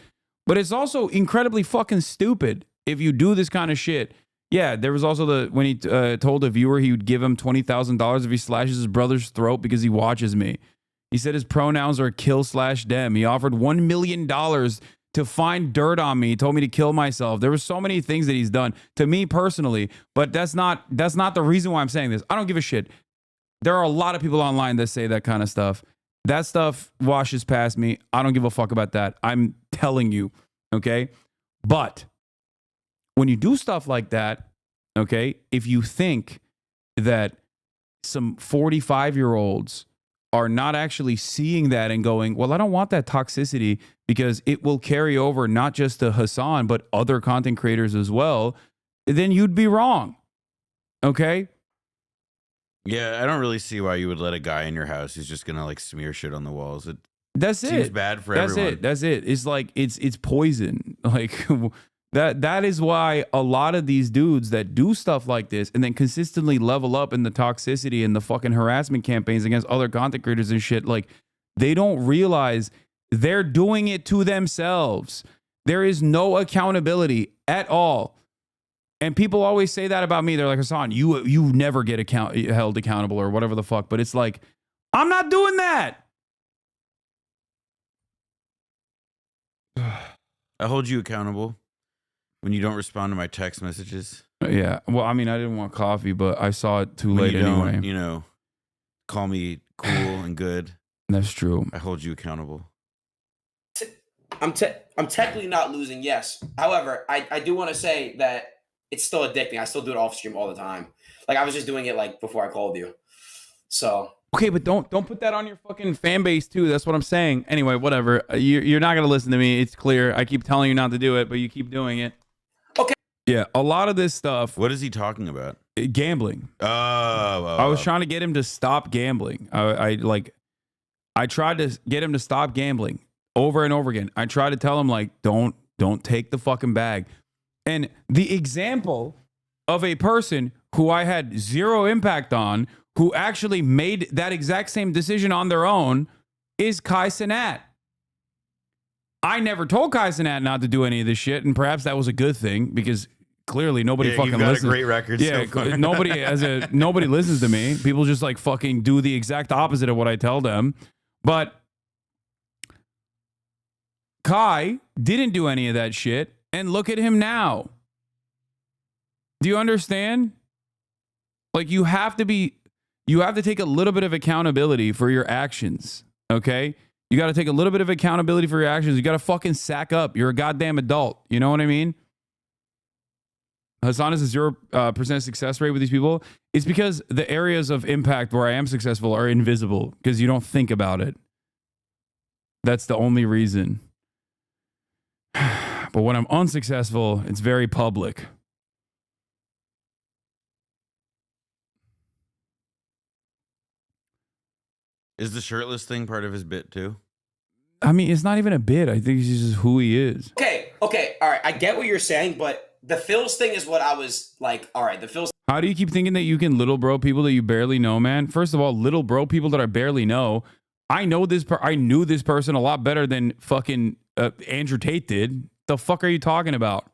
But it's also incredibly fucking stupid if you do this kind of shit. Yeah, there was also when he told a viewer he would give him $20,000 if he slashes his brother's throat because he watches me. He said his pronouns are kill/dem. He offered $1 million to find dirt on me. He told me to kill myself. There were so many things that he's done to me personally, but that's not the reason why I'm saying this. I don't give a shit. There are a lot of people online that say that kind of stuff. That stuff washes past me. I don't give a fuck about that. I'm telling you, okay? But when you do stuff like that, okay, if you think that some 45-year-olds are not actually seeing that and going, well, I don't want that toxicity because it will carry over not just to Hasan, but other content creators as well, then you'd be wrong. Okay? Yeah, I don't really see why you would let a guy in your house who's just gonna, like, smear shit on the walls. That's seems it. bad for everyone. That's it. It's like it's poison. Like that is why a lot of these dudes that do stuff like this and then consistently level up in the toxicity and the fucking harassment campaigns against other content creators and shit, like, they don't realize they're doing it to themselves. There is no accountability at all. And people always say that about me. They're like, Hasan, you never get held accountable or whatever the fuck. But it's like, I'm not doing that. I hold you accountable when you don't respond to my text messages. Yeah. Well, I mean, I didn't want coffee, but I saw it too When late you don't, anyway. you know, call me cool and good. That's true. I hold you accountable. I'm technically not losing, yes. However, I do want to say that it's still addicting. I still do it off stream all the time. Like, I was just doing it, like, before I called you. So Okay, but don't put that on your fucking fan base too. That's what I'm saying. Anyway, whatever. You're not gonna listen to me. It's clear. I keep telling you not to do it, but you keep doing it. Okay. Yeah, a lot of this stuff. What is he talking about? Gambling. I was trying to get him to stop gambling. I tried to get him to stop gambling over and over again. I tried to tell him like, don't take the fucking bag. And the example of a person who I had zero impact on, who actually made that exact same decision on their own, is Kai Cenat. I never told Kai Cenat not to do any of this shit, and perhaps that was a good thing because clearly nobody fucking you've got listens. a great record. Yeah, so far. nobody listens to me. People just like fucking do the exact opposite of what I tell them. But Kai didn't do any of that shit, and look at him now. Do you understand? Like you have to take a little bit of accountability for your actions, okay? You got to take a little bit of accountability for your actions. You got to fucking sack up. You're a goddamn adult. You know what I mean? Hasan is a 0% success rate with these people. It's because the areas of impact where I am successful are invisible because you don't think about it. That's the only reason. But when I'm unsuccessful, it's very public. Is the shirtless thing part of his bit too? I mean, it's not even a bit. I think it's just who he is. Okay, all right. I get what you're saying, but the Phils thing is what I was like, all right, the Phils. How do you keep thinking that you can little bro people that you barely know, man? First of all, little bro people that I barely know. I knew this person a lot better than fucking Andrew Tate did. The fuck are you talking about?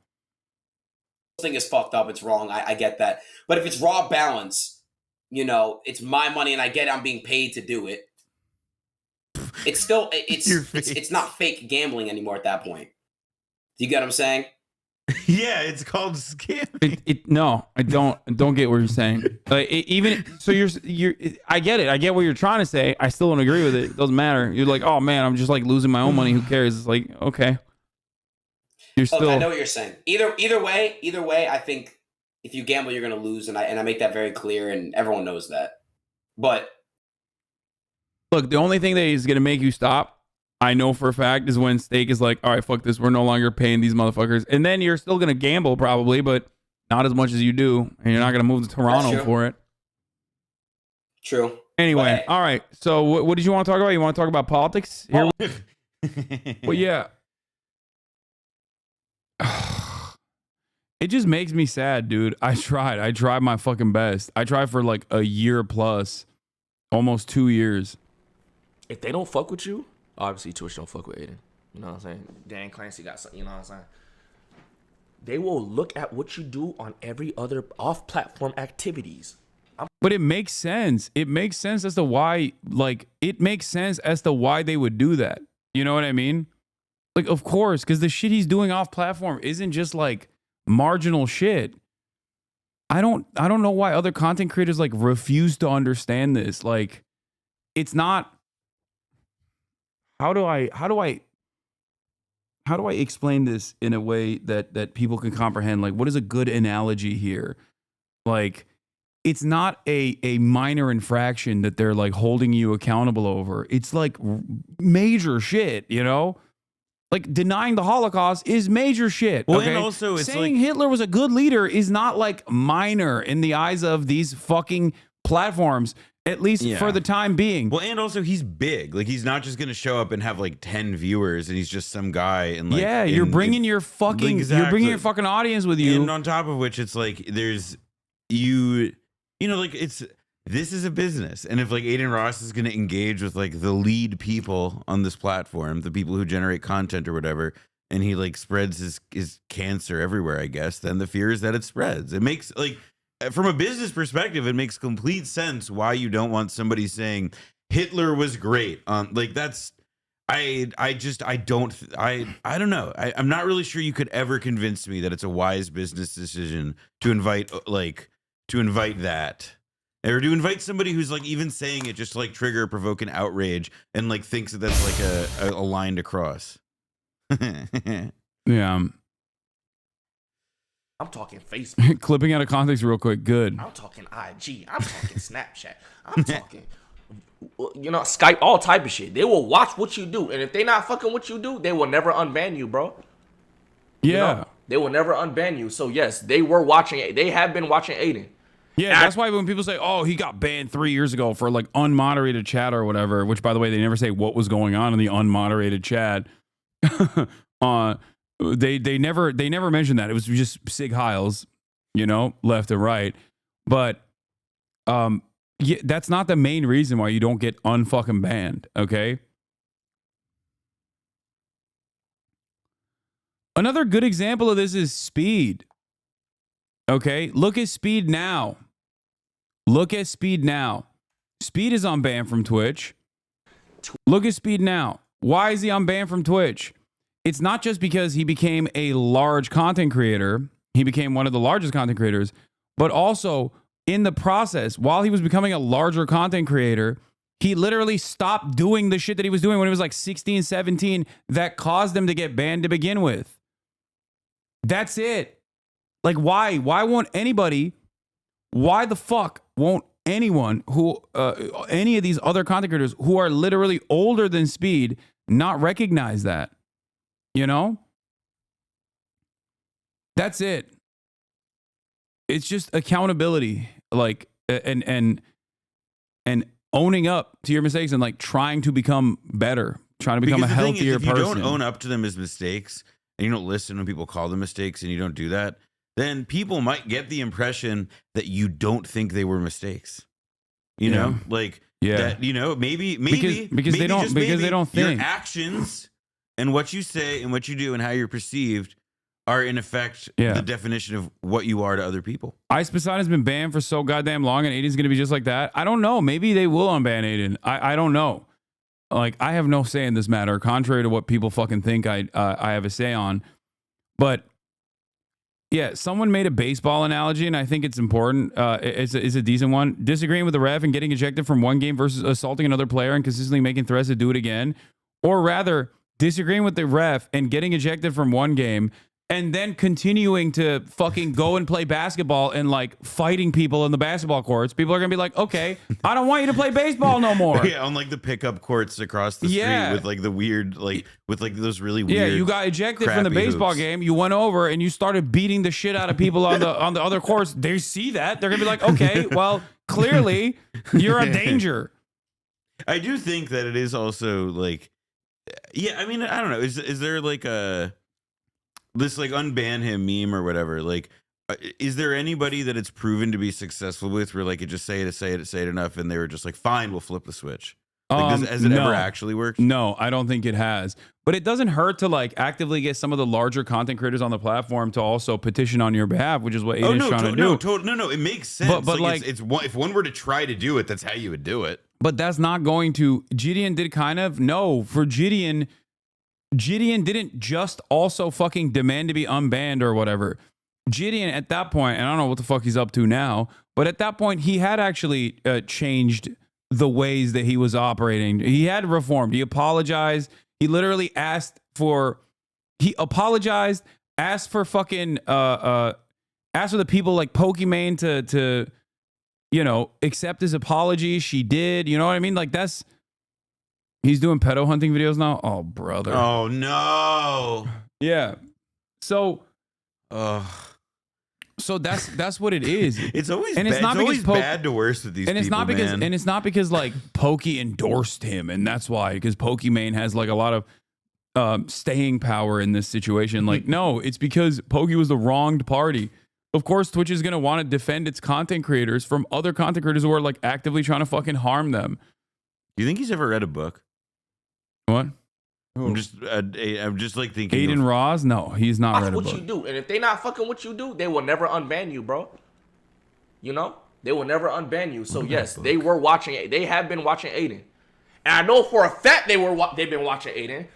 Thing is fucked up. It's wrong. I get that. But if it's raw balance, you know, it's my money and I get it, I'm being paid to do it. It's still it's not fake gambling anymore at that point. Do you get what I'm saying? Yeah, it's called scamming. No, I don't get what you're saying. Like even so, I get it. I get what you're trying to say. I still don't agree with it. It doesn't matter. You're like, oh man, I'm just like losing my own money. Who cares? It's like, okay. You're still. I know what you're saying. Either way, I think if you gamble, you're gonna lose, and I make that very clear, and everyone knows that. But look, the only thing that is going to make you stop, I know for a fact, is when Steak is like, all right, fuck this. We're no longer paying these motherfuckers. And then you're still going to gamble probably, but not as much as you do. And you're not going to move to Toronto for it. True. Anyway, all right. So what did you want to talk about? You want to talk about politics? Here? Well, yeah. It just makes me sad, dude. I tried my fucking best. I tried for like a year plus, almost 2 years. If they don't fuck with you, obviously Twitch don't fuck with Aiden. You know what I'm saying? Dan Clancy got something, you know what I'm saying? They will look at what you do on every other off-platform activities. But it makes sense. It makes sense as to why, they would do that. You know what I mean? Like, of course, because the shit he's doing off-platform isn't just like marginal shit. I don't know why other content creators like refuse to understand this. Like, it's not. How do I explain this in a way that people can comprehend? Like, what is a good analogy here? Like, it's not a minor infraction that they're like holding you accountable over. It's like major shit, you know? Like, denying the Holocaust is major shit. Well, okay? and also it's saying like Hitler was a good leader is not like minor in the eyes of these fucking platforms. At least for the time being. Well, and also he's big. Like, he's not just going to show up and have like 10 viewers and he's just some guy. And like, yeah, you're bringing your fucking audience with you. And on top of which, it's like there's you know, like this is a business. And if like Aiden Ross is going to engage with like the lead people on this platform, the people who generate content or whatever, and he like spreads his cancer everywhere, I guess, then the fear is that it spreads. It makes like, from a business perspective, it makes complete sense why you don't want somebody saying Hitler was great. Like that's, I don't know. I'm not really sure you could ever convince me that it's a wise business decision to invite that, or to invite somebody who's like even saying it just to like trigger or provoke an outrage and like thinks that that's like a line to cross. Yeah. I'm talking Facebook. Clipping out of context real quick. Good. I'm talking IG. I'm talking Snapchat. I'm talking you know, Skype, all type of shit. They will watch what you do, and if they not fucking what you do, they will never unban you, bro. Yeah. You know? They will never unban you. So yes, they were watching. They have been watching Aiden. Yeah, that's why when people say, "Oh, he got banned 3 years ago for like unmoderated chat or whatever," which by the way, they never say what was going on in the unmoderated chat. They never mentioned that. It was just Sig Heils, you know, left and right. But yeah, that's not the main reason why you don't get unfucking banned. Okay. Another good example of this is Speed. Okay, look at Speed now. Look at Speed now. Speed is on ban from Twitch. Look at Speed now. Why is he on ban from Twitch? It's not just because he became a large content creator. He became one of the largest content creators, but also in the process, while he was becoming a larger content creator, he literally stopped doing the shit that he was doing when he was like 16, 17 that caused him to get banned to begin with. That's it. Like, why? Why won't anybody? Why the fuck won't anyone who, any of these other content creators who are literally older than Speed not recognize that? You know? That's it. It's just accountability, like, and owning up to your mistakes and like trying to become better, trying to become a healthier person. If you don't own up to them as mistakes and you don't listen when people call them mistakes and you don't do that, then people might get the impression that you don't think they were mistakes. You know, like that. You know, maybe because they don't think your actions and what you say and what you do and how you're perceived are in effect the definition of what you are to other people. Ice Poseidon's been banned for so goddamn long, and Aiden's gonna be just like that. I don't know. Maybe they will unban Aiden. I don't know. Like, I have no say in this matter, contrary to what people fucking think I have a say on. But yeah, someone made a baseball analogy, and I think it's important. It's a decent one. Disagreeing with the ref and getting ejected from one game versus assaulting another player and consistently making threats to do it again. Or rather, disagreeing with the ref and getting ejected from one game and then continuing to fucking go and play basketball and like fighting people in the basketball courts. People are going to be like, okay, I don't want you to play baseball no more. Yeah, on like the pickup courts across the street with like the weird, like with like those really weird. Yeah, you got ejected from the baseball game. You went over and you started beating the shit out of people on the other courts. They see that. They're going to be like, okay, well, clearly you're a danger. I do think that it is also like, yeah, I mean, I don't know. Is there like this like unban him meme or whatever? Like, is there anybody that it's proven to be successful with where like you just say it enough and they were just like, fine, we'll flip the switch? Like, has it ever actually worked? No, I don't think it has. But it doesn't hurt to like actively get some of the larger content creators on the platform to also petition on your behalf, which is what Aiden's trying to do. No, it makes sense. But like it's if one were to try to do it, that's how you would do it. But that's not going to. Gideon did kind of. No, for Gideon didn't just also fucking demand to be unbanned or whatever. Gideon at that point, and I don't know what the fuck he's up to now, but at that point he had actually changed the ways that he was operating. He had reformed. He apologized. He literally he apologized, asked for fucking asked for the people like Pokimane to you know, accept his apology. She did. You know what I mean? Like he's doing pedo hunting videos now. Oh, brother. Oh no. Yeah. So that's what it is. It's always and bad. It's always bad to worse with these and it's people, not because man. And it's not because like Pokey endorsed him, and that's why, because Pokimane has like a lot of staying power in this situation. Like, no, it's because Pokey was the wronged party. Of course, Twitch is gonna want to defend its content creators from other content creators who are like actively trying to fucking harm them. Do you think he's ever read a book? What? I'm just like thinking. Aiden Ross? No, he's not read a book. That's what you do, and if they not fucking what you do, they will never unban you, bro. You know, they will never unban you. So yes, they were watching. They have been watching Aiden, and I know for a fact they've been watching Aiden.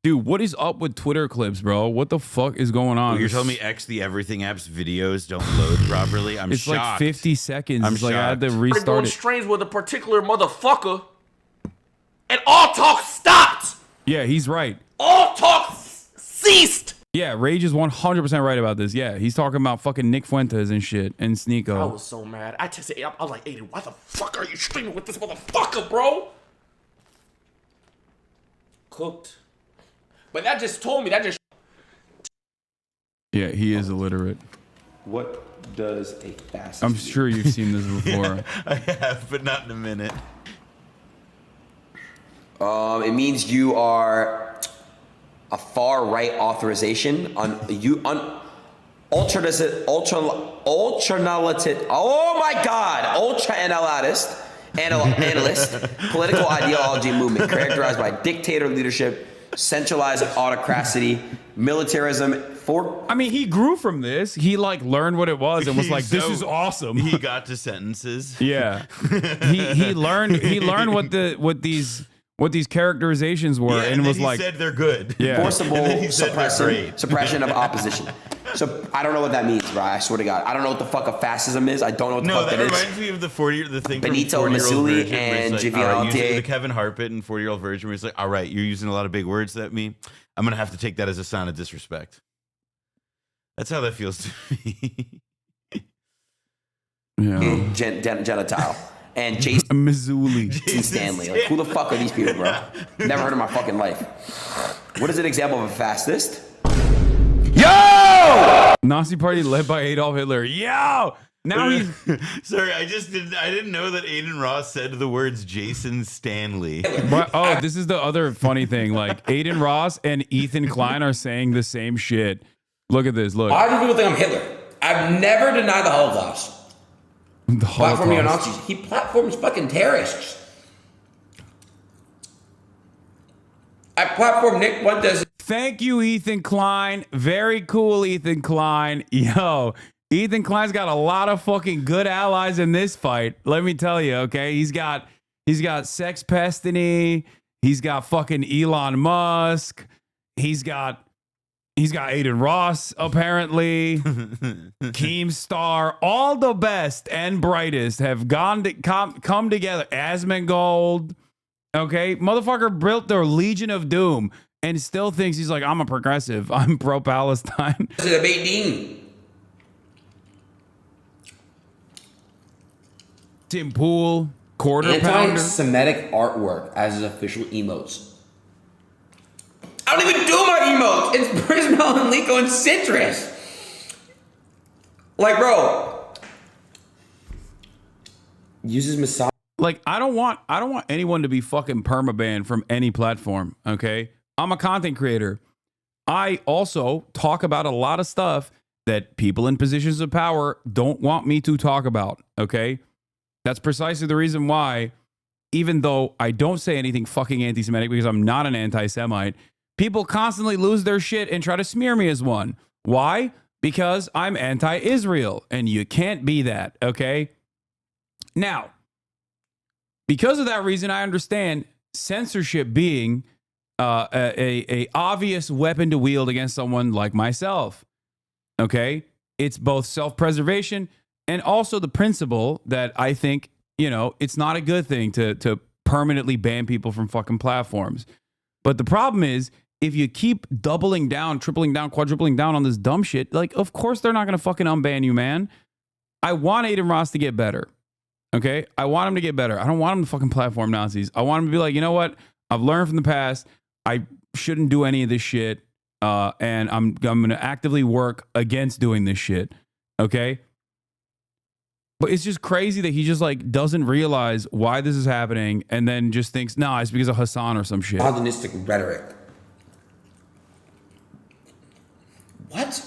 Dude, what is up with Twitter clips, bro? What the fuck is going on? You're telling me the Everything app's videos don't load properly? I'm it's shocked. Like 50 seconds. I'm shocked. Like I had to restart doing it. Strains with a particular motherfucker, and all talk stopped. Yeah, he's right. All talk ceased. Yeah, Rage is 100% right about this. Yeah, he's talking about fucking Nick Fuentes and shit and I Sneeko. was so mad. I texted Aiden. I was like, Aiden, why the fuck are you streaming with this motherfucker, bro? Cooked. But that just told me, that just... Yeah, he is illiterate. What does a fast? I'm sure you've seen this before. I have, but not in a minute. It means you are a far right authorization on ultra-analytic. Oh my God, ultra-analyst, analyst, political ideology movement characterized by dictator leadership, centralized autocracy, militarism. I mean, he grew from this. He like learned what it was and was like, "This is awesome." He got to sentences. Yeah, he learned what these characterizations were, and was he like, said they're good. Yeah. Forcible He said they're great. suppression of opposition. So I don't know what that means, bro. I swear to God, I don't know what the fuck a fascism is. I don't know what the fuck that is. reminds me of the thing Benito from 40-Year-Old Mussolini Virgin, where and it's like, Javier all right, Altier. the Kevin Hart bit in 40-Year-Old Virgin, where he's like, all right, you're using a lot of big words at me. I'm gonna have to take that as a sign of disrespect. That's how that feels to me. Yeah. Genital. And Jason Missouli. Stanley. Like, who the fuck are these people, bro? Never heard in my fucking life. What is an example of a fascist? Yo! Nazi party led by Adolf Hitler. Yo! Now he's sorry. I didn't know that Aiden Ross said the words Jason Stanley. But, this is the other funny thing. Like Aiden Ross and Ethan Klein are saying the same shit. Look at this. Look. Why do people think I'm Hitler? I've never denied the Holocaust. The Platform Holocaust. neo-Nazis. He platforms fucking terrorists. I platform Nick Fuentes. Thank you, Ethan Klein. Very cool, Ethan Klein. Yo, Ethan Klein's got a lot of fucking good allies in this fight. Let me tell you, okay? He's got Sex Pestany. He's got fucking Elon Musk. He's got Aiden Ross, apparently. Keemstar. All the best and brightest have come together. Asmongold. Okay? Motherfucker built their Legion of Doom and still thinks he's like, I'm a progressive. I'm pro-Palestine. Tim Pool. Quarter pounder. Anti-Semitic artwork as his official emotes. I don't even do my emotes. It's Prismal and Lico and Citrus. Like, bro. Uses massage. Like, I don't want anyone to be fucking permabanned from any platform, okay? I'm a content creator. I also talk about a lot of stuff that people in positions of power don't want me to talk about, okay? That's precisely the reason why, even though I don't say anything fucking anti-Semitic because I'm not an anti-Semite, people constantly lose their shit and try to smear me as one. Why? Because I'm anti-Israel, and you can't be that, okay? Now, because of that reason, I understand censorship being a obvious weapon to wield against someone like myself, okay? It's both self-preservation and also the principle that I think, it's not a good thing to permanently ban people from fucking platforms. But the problem is, if you keep doubling down, tripling down, quadrupling down on this dumb shit, like, of course they're not going to fucking unban you, man. I want Aiden Ross to get better. Okay? I want him to get better. I don't want him to fucking platform Nazis. I want him to be like, you know what? I've learned from the past. I shouldn't do any of this shit. And I'm going to actively work against doing this shit. Okay? But it's just crazy that he just like doesn't realize why this is happening and then just thinks, nah, it's because of Hasan or some shit. Modernistic rhetoric. What?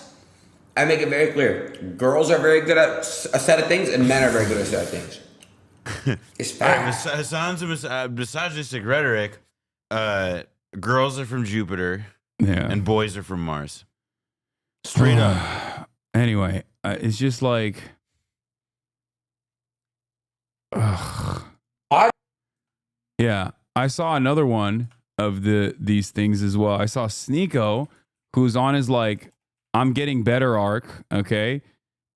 I make it very clear. Girls are very good at a set of things, and men are very good at a set of things. It's fact. Hasan's misogynistic rhetoric. Girls are from Jupiter, and boys are from Mars. Straight up. Anyway, it's just like, yeah. I saw another one of these things as well. I saw Sneeko, who's on his like, I'm getting better arc, okay?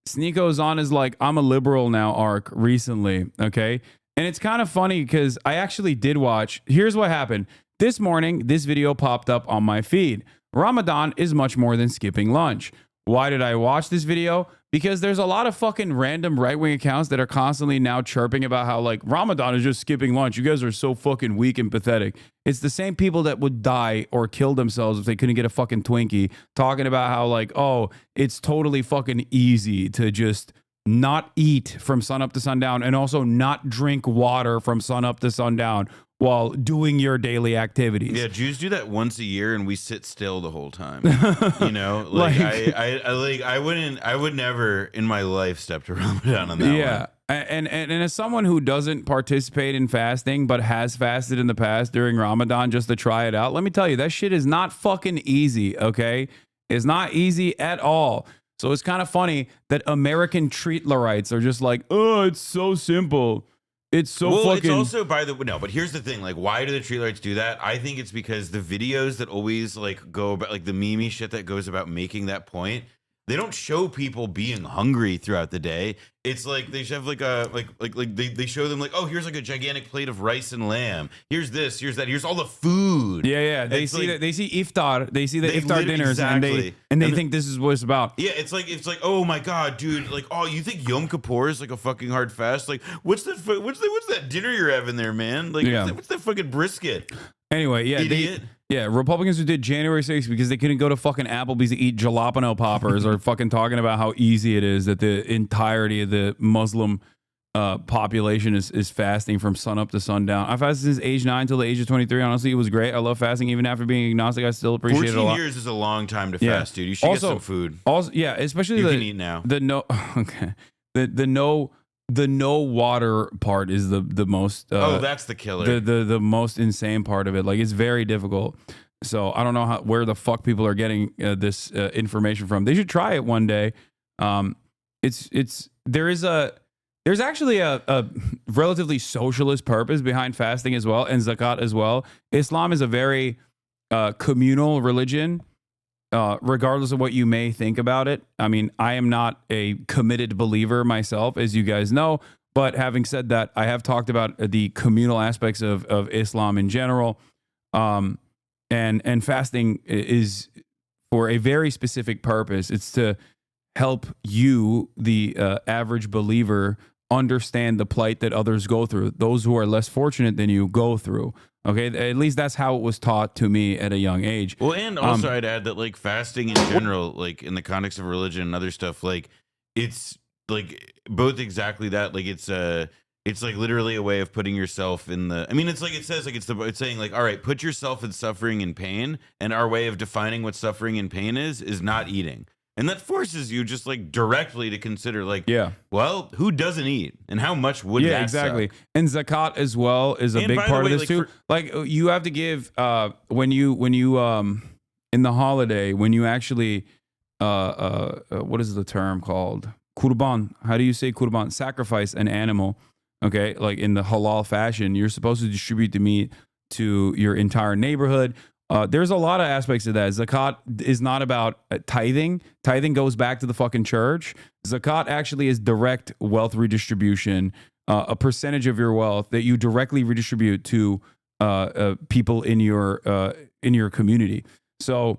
Sneeko's on his like, I'm a liberal now arc recently, okay? And it's kind of funny because I actually did watch. Here's what happened. This morning, this video popped up on my feed, Ramadan is much more than skipping lunch. Why did I watch this video? Because there's a lot of fucking random right-wing accounts that are constantly now chirping about how like Ramadan is just skipping lunch. You guys are so fucking weak and pathetic. It's the same people that would die or kill themselves if they couldn't get a fucking Twinkie, talking about how like, oh, it's totally fucking easy to just not eat from sunup to sundown and also not drink water from sunup to sundown while doing your daily activities. Yeah, Jews do that once a year, and we sit still the whole time. You know, like, I would never in my life step to Ramadan on that. Yeah, and as someone who doesn't participate in fasting but has fasted in the past during Ramadan just to try it out, let me tell you, that shit is not fucking easy. Okay, it's not easy at all. So it's kind of funny that American treatlerites are just like, oh, it's so simple. It's so fucking. It's also but here's the thing. Like, why do the treatlerites do that? I think it's because the videos that always like go about like the meme shit that goes about making that point, they don't show people being hungry throughout the day. It's like they have like a they show them like, oh, here's like a gigantic plate of rice and lamb. Here's this, here's that, here's all the food. Yeah. They see like, that, they see iftar, they see the iftar dinners, exactly. and they think this is what it's about. Yeah, it's like oh my god, dude, like, oh, you think Yom Kippur is like a fucking hard fast? Like, what's that dinner you're having there, man? Like, what's that fucking brisket? Anyway, yeah, idiot. Republicans who did January 6th because they couldn't go to fucking Applebee's to eat jalapeno poppers are fucking talking about how easy it is that the entirety of the Muslim population is fasting from sunup to sundown. I fasted since age 9 till the age of 23. Honestly, it was great. I love fasting. Even after being agnostic, I still appreciate it a lot. 14 years is a long time to fast, dude. You should get some food. Also, yeah, especially you can eat now. The no water part is the most. That's the killer. The most insane part of it. Like, it's very difficult. So I don't know where the fuck people are getting this information from. They should try it one day. There's actually a relatively socialist purpose behind fasting as well, and zakat as well. Islam is a very communal religion. Regardless of what you may think about it. I mean, I am not a committed believer myself, as you guys know, but having said that, I have talked about the communal aspects of Islam in general. And fasting is for a very specific purpose. It's to help you, the average believer, understand the plight that others go through. Those who are less fortunate than you go through. Okay, at least that's how it was taught to me at a young age. Well, and also I'd add that like fasting in general, like in the context of religion and other stuff, like it's like both exactly that. Like it's like literally a way of putting yourself in the. I mean, it's like it says like it's saying like, all right, put yourself in suffering and pain, and our way of defining what suffering and pain is not eating. And that forces you just like directly to consider like, well, who doesn't eat and how much would that exactly. suck? And zakat as well is a big part of this too. Like you have to give when you in the holiday, when you actually what is the term called? Kurban. How do you say kurban? Sacrifice an animal. Okay, like in the halal fashion, you're supposed to distribute the meat to your entire neighborhood. There's a lot of aspects of that. Zakat is not about tithing. Tithing goes back to the fucking church. Zakat actually is direct wealth redistribution, a percentage of your wealth that you directly redistribute to people in your community. So,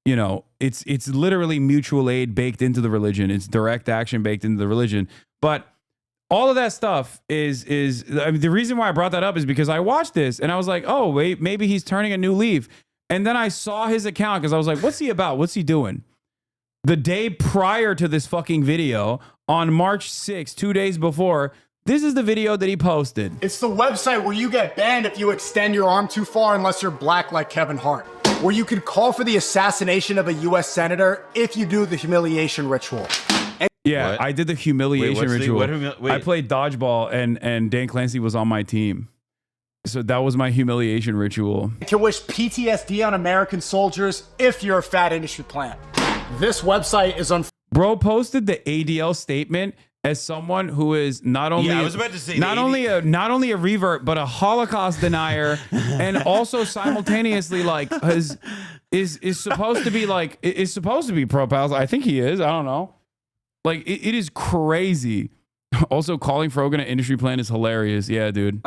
you know, it's literally mutual aid baked into the religion. It's direct action baked into the religion. But all of that stuff is I mean, the reason why I brought that up is because I watched this and I was like, oh, wait, maybe he's turning a new leaf. And then I saw his account because I was like, what's he about? What's he doing? The day prior to this fucking video, on March 6th, 2 days before, this is the video that he posted. It's the website where you get banned if you extend your arm too far unless you're black like Kevin Hart. Where you can call for the assassination of a U.S. senator if you do the humiliation ritual. Yeah, What? I did the humiliation Wait, ritual. wait. I played dodgeball and Dan Clancy was on my team. So that was my humiliation ritual. To wish PTSD on American soldiers if you're a fat industry plant. This website is on. Bro posted the ADL statement as someone who is not only I was about to say not only a revert but a Holocaust denier, and also simultaneously like is supposed to be like is supposed to be pro-Palestine. I think he is. I don't know. Like, it is crazy. Also, calling Frogan an industry plant is hilarious. Yeah, dude.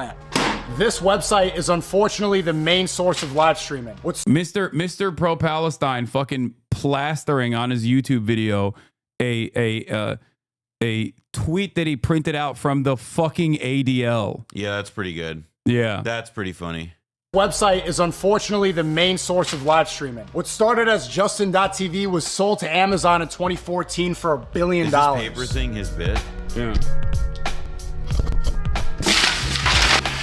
This website is unfortunately the main source of live streaming. Mr. Pro Palestine fucking plastering on his YouTube video a tweet that he printed out from the fucking ADL. Yeah, that's pretty good. Yeah. That's pretty funny. Website is unfortunately the main source of live streaming. What started as Justin.tv was sold to Amazon in 2014 for $1 billion. Is this paper thing his bit? Yeah.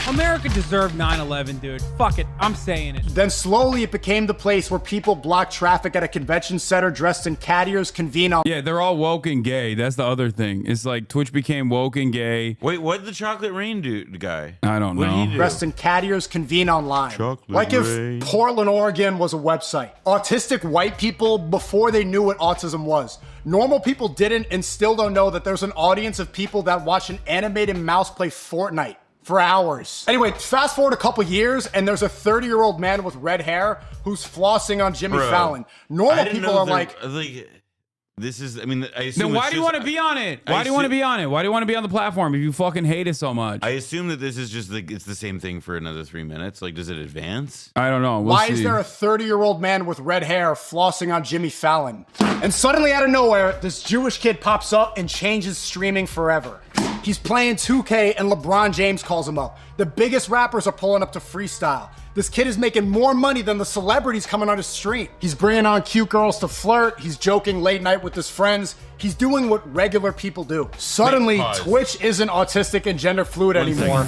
America deserved 9/11, dude. Fuck it, I'm saying it. Then slowly it became the place where people block traffic at a convention center dressed in cat ears convene on. Yeah, they're all woke and gay. That's the other thing. It's like Twitch became woke and gay. Wait, what did the Chocolate Rain do, guy? I don't What know. did he do? Dressed in cat ears convene online. Chocolate like if Rain. Portland, Oregon was a website. Autistic white people, before they knew what autism was. Normal people didn't and still don't know that there's an audience of people that watch an animated mouse play Fortnite for hours. Anyway, fast forward a couple years and there's a 30-year-old man with red hair who's flossing on Jimmy Bro, Fallon. I Normal didn't people know are there- like, this is, I mean, I assume Then why it's do you just- want to be on it? I Why do you want to assume- be on it? Why do you want to be on the platform if you fucking hate it so much? I assume that this is just it's the same thing for another 3 minutes. Like, does it advance? I don't know. We'll why see. is there a 30-year-old man with red hair flossing on Jimmy Fallon? And suddenly out of nowhere, this Jewish kid pops up and changes streaming forever. He's playing 2K and LeBron James calls him up. The biggest rappers are pulling up to freestyle. This kid is making more money than the celebrities coming on his stream. He's bringing on cute girls to flirt. He's joking late night with his friends. He's doing what regular people do. Suddenly, Wait, pause. Twitch isn't autistic and gender fluid One anymore.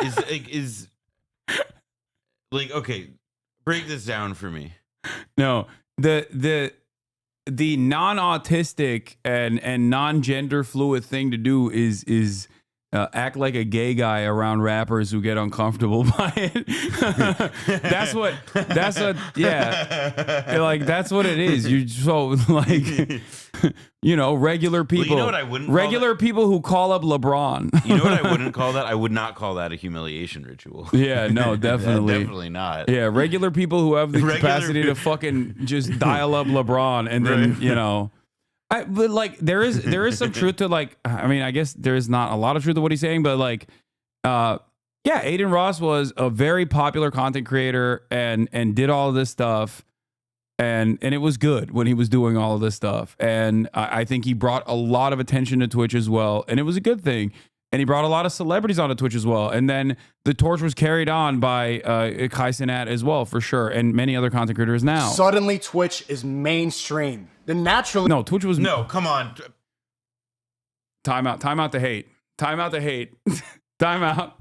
is like, okay, break this down for me. No, the non-autistic and non-gender fluid thing to do is act like a gay guy around rappers who get uncomfortable by it. that's what yeah, like that's what it is. You so like you know, regular people. Well, you know what I wouldn't call regular people who call up LeBron. You know what I wouldn't call that? I would not call that a humiliation ritual. Yeah, no, definitely. Definitely not. Yeah, regular people who have the Regular capacity to fucking just dial up LeBron and then, Right. you know. But like there is some truth to, like, I mean, I guess there is not a lot of truth to what he's saying, but like yeah, Aiden Ross was a very popular content creator and did all of this stuff. And it was good when he was doing all of this stuff. And I think he brought a lot of attention to Twitch as well. And it was a good thing. And he brought a lot of celebrities onto Twitch as well. And then the torch was carried on by HasanAbi as well, for sure. And many other content creators now. Suddenly, Twitch is mainstream. Then naturally, No, Twitch was... No, come on. Time out to hate. Time out to hate. Time out.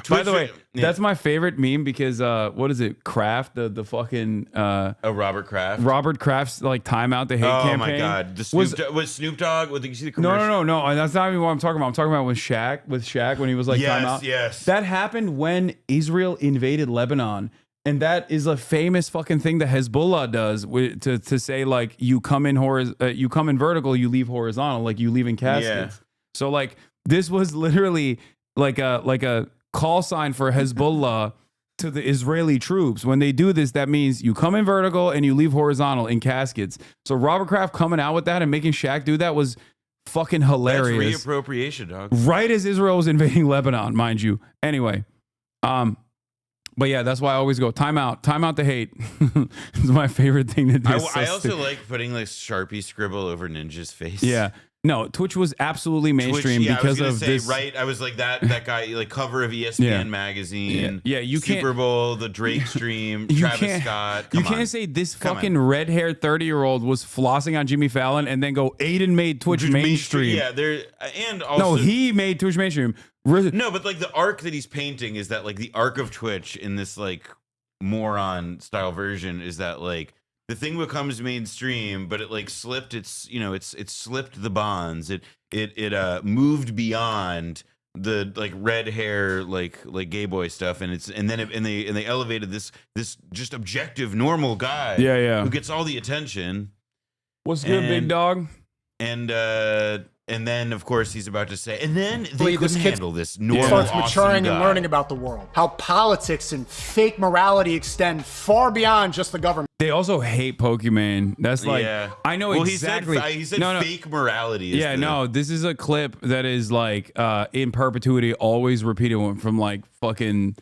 By the way, that's my favorite meme because what is it? Kraft, the fucking Robert Kraft. Robert Kraft's like time out to hate Oh campaign. my god. The was Snoop Dogg? Did you see the No, commercial? no. That's not even what I'm talking about. I'm talking about with Shaq when he was like Yes, time out. yes. That happened when Israel invaded Lebanon. And that is a famous fucking thing that Hezbollah does to say, like, you come in vertical, you leave horizontal, like you leave in caskets. Yeah. So like this was literally like a call sign for Hezbollah to the Israeli troops. When they do this, that means you come in vertical and you leave horizontal in caskets. So Robert Kraft coming out with that and making Shaq do that was fucking hilarious. That's reappropriation, dog. Right as Israel was invading Lebanon, mind you. Anyway, but yeah, that's why I always go time out to hate. It's my favorite thing to do. I also like putting like Sharpie scribble over Ninja's face. Yeah. No, Twitch was absolutely mainstream Twitch, yeah, because I was of gonna say, this. right? I was like that guy, like cover of ESPN Yeah. magazine. Yeah, you can't- Super Bowl, the Drake stream, You Travis can't, Scott. you Come can't on. say this Come fucking red-haired 30-year-old was flossing on Jimmy Fallon and then go Aiden made Twitch mainstream. Yeah, there and also No, he made Twitch mainstream. No, but like the arc that he's painting is that like the arc of Twitch in this like moron style version is that like the thing becomes mainstream, but it like slipped its it's slipped the bonds. It moved beyond the like red hair like gay boy stuff, and they elevated this just objective normal guy Yeah. who gets all the attention. What's good, big dog? And And then, of course, he's about to say, and then they Believe this couldn't kid handle this normal, starts awesome maturing and guy. learning about the world. How politics and fake morality extend far beyond just the government. They also hate Pokemon. That's like, Yeah. I know Well, exactly. He said No, fake morality. Is Yeah, the- no, this is a clip that is like in perpetuity, always repeated from like fucking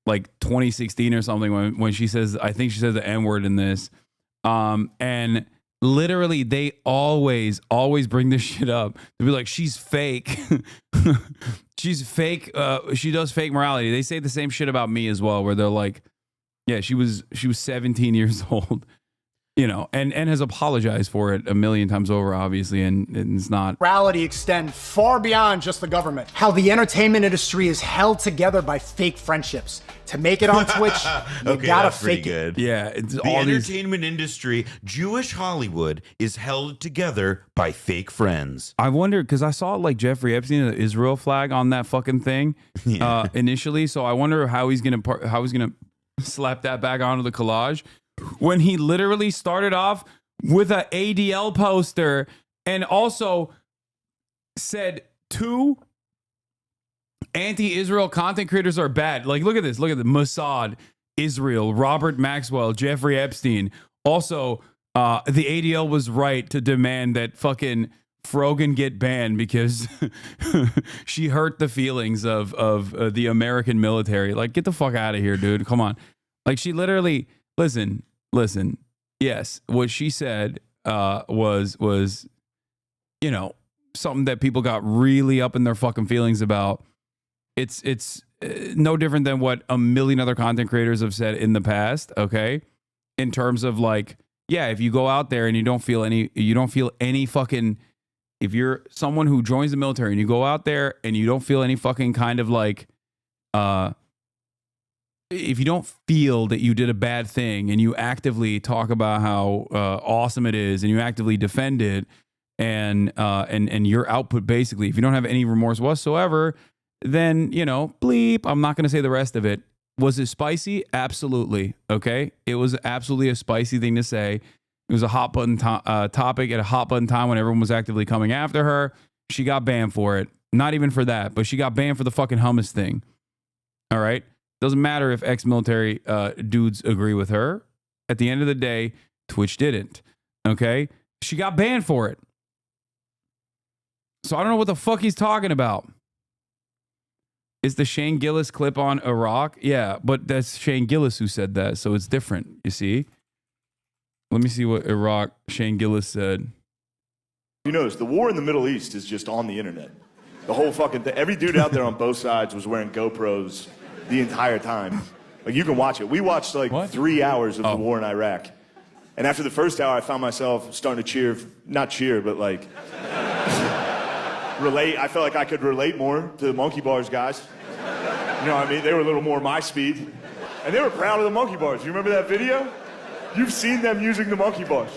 like 2016 or something when she says, I think she says the N-word in this. And literally they always bring this shit up to be like, she's fake. She's fake. She does fake morality. They say the same shit about me as well, where they're like, yeah, she was 17 years old, you know, and has apologized for it a million times over, obviously, and it's not. Morality extend far beyond just the government. How the entertainment industry is held together by fake friendships. To make it on Twitch, you Okay, gotta that's pretty fake it. good. Yeah, it's The all these. entertainment industry, Jewish Hollywood, is held together by fake friends. I wonder because I saw like Jeffrey Epstein, the Israel flag on that fucking thing initially. So I wonder how he's gonna slap that back onto the collage when he literally started off with a ADL poster and also said two anti-Israel content creators are bad. Like, look at this. Look at the Mossad, Israel, Robert Maxwell, Jeffrey Epstein. Also, the ADL was right to demand that fucking Frogan get banned because she hurt the feelings of the American military. Like, get the fuck out of here, dude. Come on. Like, she literally, listen. Yes, what she said was, you know, something that people got really up in their fucking feelings about. It's no different than what a million other content creators have said in the past, okay? In terms of like, yeah, if you go out there and you don't feel any fucking, if you're someone who joins the military and you go out there and you don't feel any fucking kind of like, if you don't feel that you did a bad thing and you actively talk about how awesome it is and you actively defend it and your output basically, if you don't have any remorse whatsoever, then, you know, bleep, I'm not going to say the rest of it. Was it spicy? Absolutely. Okay. It was absolutely a spicy thing to say. It was a hot button topic at a hot button time when everyone was actively coming after her. She got banned for it. Not even for that, but she got banned for the fucking hummus thing. All right. Doesn't matter if ex-military dudes agree with her. At the end of the day, Twitch didn't. Okay. She got banned for it. So I don't know what the fuck he's talking about. Is the Shane Gillis clip on Iraq? Yeah, but that's Shane Gillis who said that, so it's different, you see? Let me see what Iraq Shane Gillis said. You notice the war in the Middle East is just on the internet. The whole fucking thing. Every dude out there on both sides was wearing GoPros the entire time. Like, you can watch it. We watched like 3 hours of the war in Iraq. And after the first hour, I found myself starting to cheer, not cheer, but like relate. I felt like I could relate more to the monkey bars guys. You know what I mean? They were a little more my speed. And they were proud of the monkey bars. You remember that video? You've seen them using the monkey bars.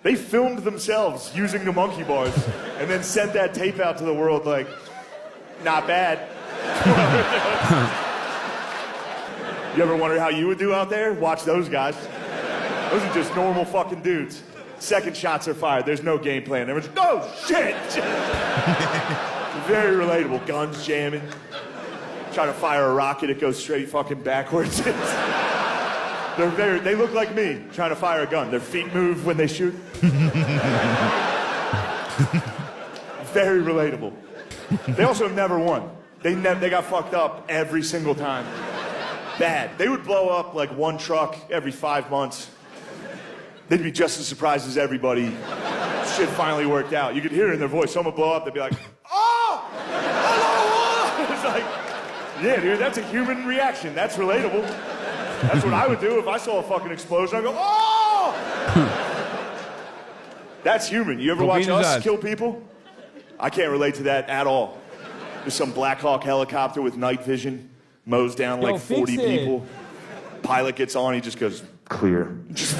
They filmed themselves using the monkey bars and then sent that tape out to the world like, not bad. You ever wonder how you would do out there? Watch those guys. Those are just normal fucking dudes. Second shots are fired. There's no game plan. Everyone's, oh, shit! Very relatable. Guns jamming. Trying to fire a rocket, it goes straight fucking backwards. They look like me trying to fire a gun. Their feet move when they shoot. Very relatable. They also have never won. They got fucked up every single time. Bad. They would blow up like one truck every 5 months. They'd be just as surprised as everybody. Shit finally worked out. You could hear it in their voice. Someone would blow up, they'd be like, oh! Hello! It's like, yeah, dude, that's a human reaction. That's relatable. That's what I would do if I saw a fucking explosion. I'd go, oh! That's human. You ever watch us kill people? I can't relate to that at all. There's some Black Hawk helicopter with night vision, mows down like 40 people. Pilot gets on, he just goes, clear. Just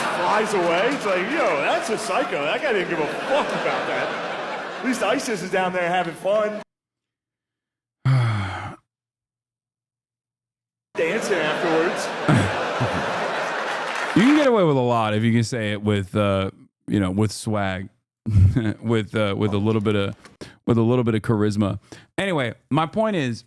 flies away. It's like, yo, that's a psycho. That guy didn't give a fuck about that. At least ISIS is down there having fun. Dancing afterwards. You can get away with a lot if you can say it with, with swag. with a little bit of charisma. Anyway, my point is,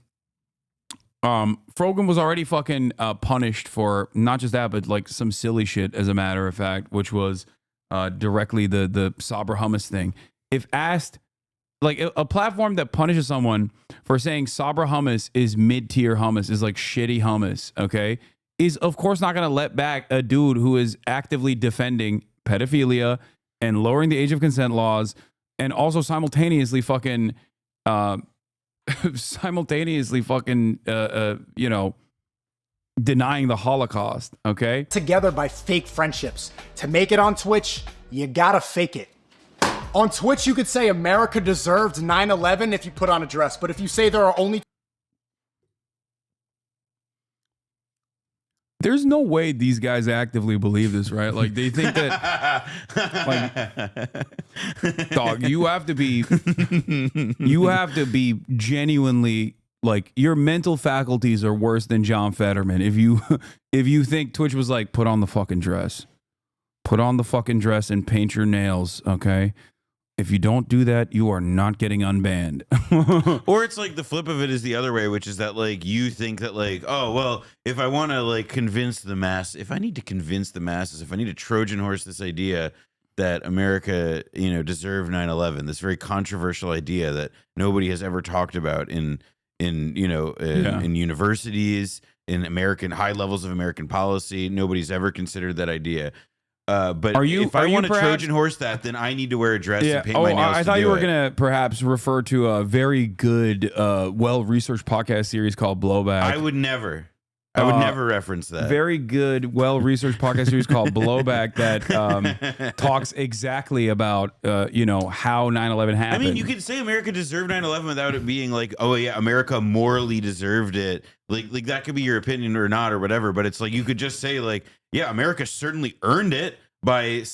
Frogan was already fucking punished for not just that, but like some silly shit, as a matter of fact, which was directly the Sabra hummus thing. If asked, like a platform that punishes someone for saying Sabra hummus is mid-tier hummus, is like shitty hummus, okay, is of course not going to let back a dude who is actively defending pedophilia and lowering the age of consent laws, and also simultaneously fucking you know, denying the Holocaust, okay? Together by fake friendships. To make it on Twitch, you gotta fake it. On Twitch, you could say America deserved 9/11 if you put on a dress, but if you say there are only... There's no way these guys actively believe this, right? Like, they think that, like, dog, you have to be genuinely, like, your mental faculties are worse than John Fetterman. If you think Twitch was like, put on the fucking dress and paint your nails, okay? If you don't do that, you are not getting unbanned. Or it's like the flip of it is the other way, which is that like you think that like, oh, well, if I want to like convince the mass, if I need to convince the masses, if I need to Trojan horse this idea that America, you know, deserved 9/11, this very controversial idea that nobody has ever talked about in universities, in American high levels of American policy, nobody's ever considered that idea. But if I want to Trojan horse that, then I need to wear a dress and paint my nails. I thought you were going to perhaps refer to a very good, well-researched podcast series called BlowBack. I would never reference that. Very good, well-researched podcast series called BlowBack that talks exactly about, you know, how 9/11 happened. I mean, you could say America deserved 9/11 without it being like, oh yeah, America morally deserved it. Like that could be your opinion or not or whatever. But it's like you could just say like, yeah, America certainly earned it by no. In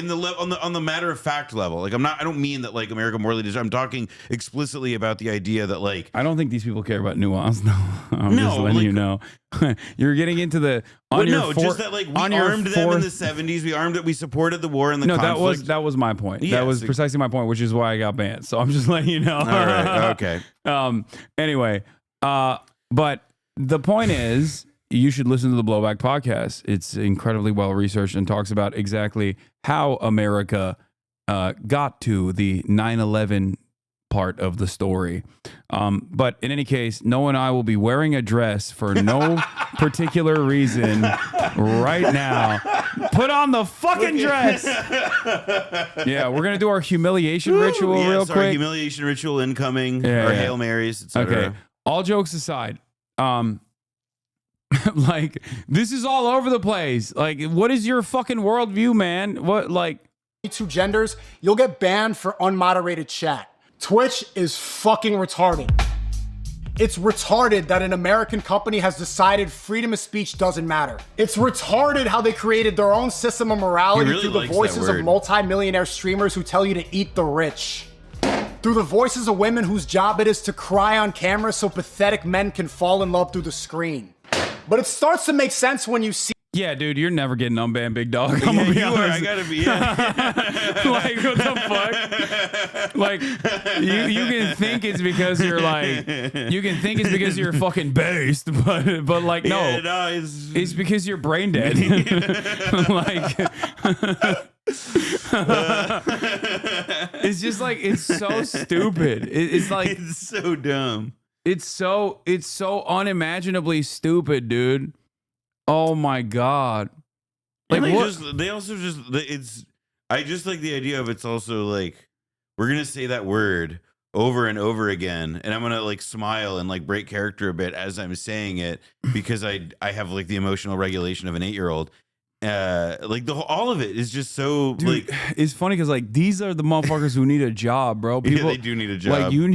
the on the matter of fact level. Like I don't mean that like America morally deserved. I'm talking explicitly about the idea that like I don't think these people care about nuance. No, I'm just letting you know. You're getting into the just that like we armed them in the 70s. We supported the war and the conflict. that was my point. Yes. That was precisely my point, which is why I got banned. So I'm just letting you know. All right. Okay. Anyway, but the point is, you should listen to the BlowBack podcast. It's incredibly well researched and talks about exactly how America got to the 9/11 part of the story. But in any case, Noah and I will be wearing a dress for no particular reason right now. Put on the fucking dress. Yeah, we're gonna do our humiliation ritual real quick. Our humiliation ritual incoming. Our Hail Marys, etc. Okay. All jokes aside, like this is all over the place. Like, what is your fucking worldview, man? What like? Two genders, you'll get banned for unmoderated chat. Twitch is fucking retarded. It's retarded that an American company has decided freedom of speech doesn't matter. It's retarded how they created their own system of morality through the voices of multi-millionaire streamers who tell you to eat the rich. Through the voices of women whose job it is to cry on camera so pathetic men can fall in love through the screen. But it starts to make sense when you see. Yeah, dude, you're never getting unbanned, big dog. I'm gonna be honest. I gotta be. Like, what the fuck? Like, you can think it's because you're like, you can think it's because you're fucking based, but like, no, it's because you're brain dead. Like, it's just like it's so stupid. It's like it's so dumb. It's so unimaginably stupid, dude. Oh my god! Like I just like the idea of it's also like we're gonna say that word over and over again, and I'm gonna like smile and like break character a bit as I'm saying it because I have like the emotional regulation of an 8-year-old. Like all of it is just so. Dude, like it's funny because like these are the motherfuckers who need a job, bro. People, yeah, they do need a job. Like you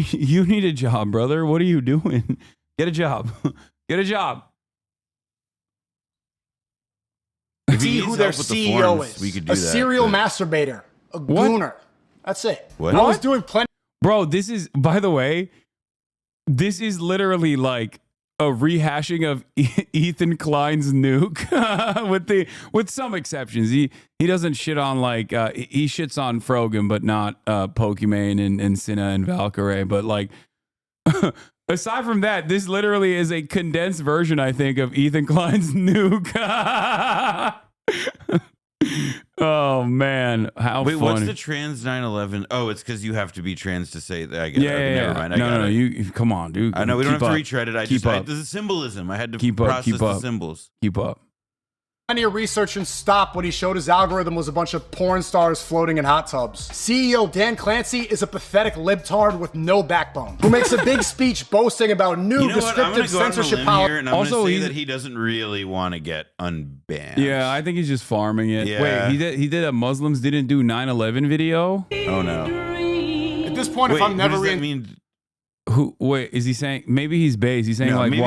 need a job, brother. What are you doing? Get a job. Get a job. See who their CEO is. We could do a serial masturbator, a gooner. That's it. What? I was doing plenty. Bro, this is, by the way, this is literally like a rehashing of Ethan Klein's nuke with some exceptions. He doesn't shit on like he shits on Frogan, but not Pokimane and Cinna and Valkyrie. But like aside from that, this literally is a condensed version, I think, of Ethan Klein's nuke. Oh man, how Wait, funny. what's the trans 9/11? Oh, it's because you have to be trans to say that. I get it. Yeah. Never mind. No, you come on, dude. I know we don't have Keep to up. retread it. Keep up. This is symbolism. I had to Keep process the up. symbols. Keep up. Plenty of research and stopped when he showed his algorithm was a bunch of porn stars floating in hot tubs. CEO Dan Clancy is a pathetic libtard with no backbone, who makes a big speech boasting about new You know what? I'm descriptive going to go out on a censorship limb policy. here, and I'm going to say that he doesn't really want to get unbanned. Yeah, I think he's just farming it. Yeah. Wait, he did a Muslims didn't do 9/11 video? Oh no. At this point, if I'm never what does that mean? Wait, is he saying maybe he's based? He's saying No, like maybe-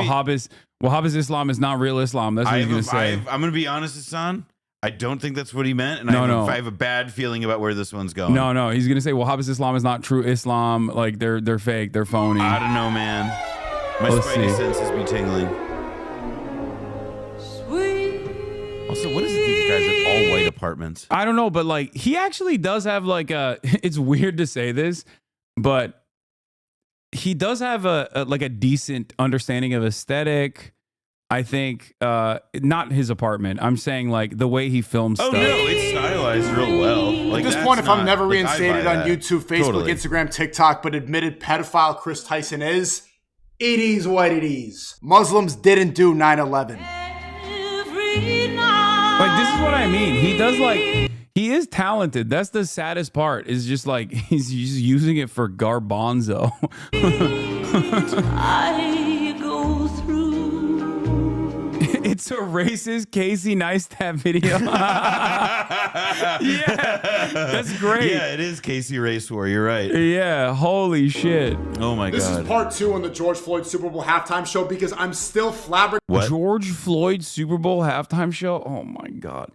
Wahhabist Islam is not real Islam. That's what he's gonna say. I'm going to be honest, Hasan. I don't think that's what he meant, and No. I have a bad feeling about where this one's going. No, he's gonna say Wahhabist Islam is not true Islam. Like they're fake, they're phony. I don't know, man. My Let's spidey see. senses be tingling. Also, what is it with these guys at all white apartments? I don't know, but like he actually does have like a. It's weird to say this, but he does have a like a decent understanding of aesthetic. I think not his apartment. I'm saying like the way he films Oh stuff. no, it's stylized real well. Like, At this that's point, if I'm not- never like, I reinstated buy on that. YouTube, Facebook, Totally. Instagram, TikTok, but admitted pedophile Chris Tyson is, it is what it is. Muslims didn't do 9/11. Like this is what I mean. He does like he is talented. That's the saddest part. Is just like he's just using it for garbanzo. It's a racist Casey Neistat video. Yeah, that's great. Yeah, it is Casey Race War. You're right. Yeah, holy shit. Oh my This god. is part 2 on the George Floyd Super Bowl halftime show because I'm still flabbergasted. George Floyd Super Bowl halftime show. Oh my god.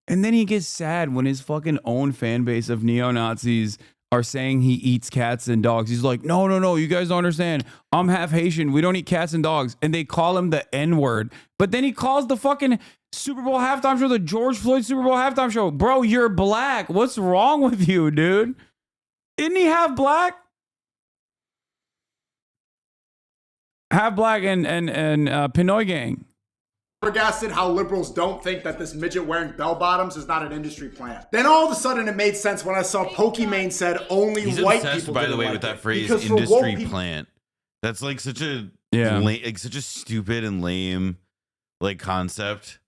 And then he gets sad when his fucking own fan base of neo-Nazis are saying he eats cats and dogs. He's like, no, you guys don't understand. I'm half Haitian. We don't eat cats and dogs. And they call him the N-word. But then he calls the fucking Super Bowl halftime show the George Floyd Super Bowl halftime show. Bro, you're black. What's wrong with you, dude? Isn't he half black? Half black and Pinoy gang. Flabbergasted how liberals don't think that this midget wearing bell bottoms is not an industry plant. Then all of a sudden it made sense when I saw Pokimane said only He's white obsessed, people by the didn't way, like with that it. phrase Because for woke industry people- plant. That's like such a Yeah. such a stupid and lame like concept.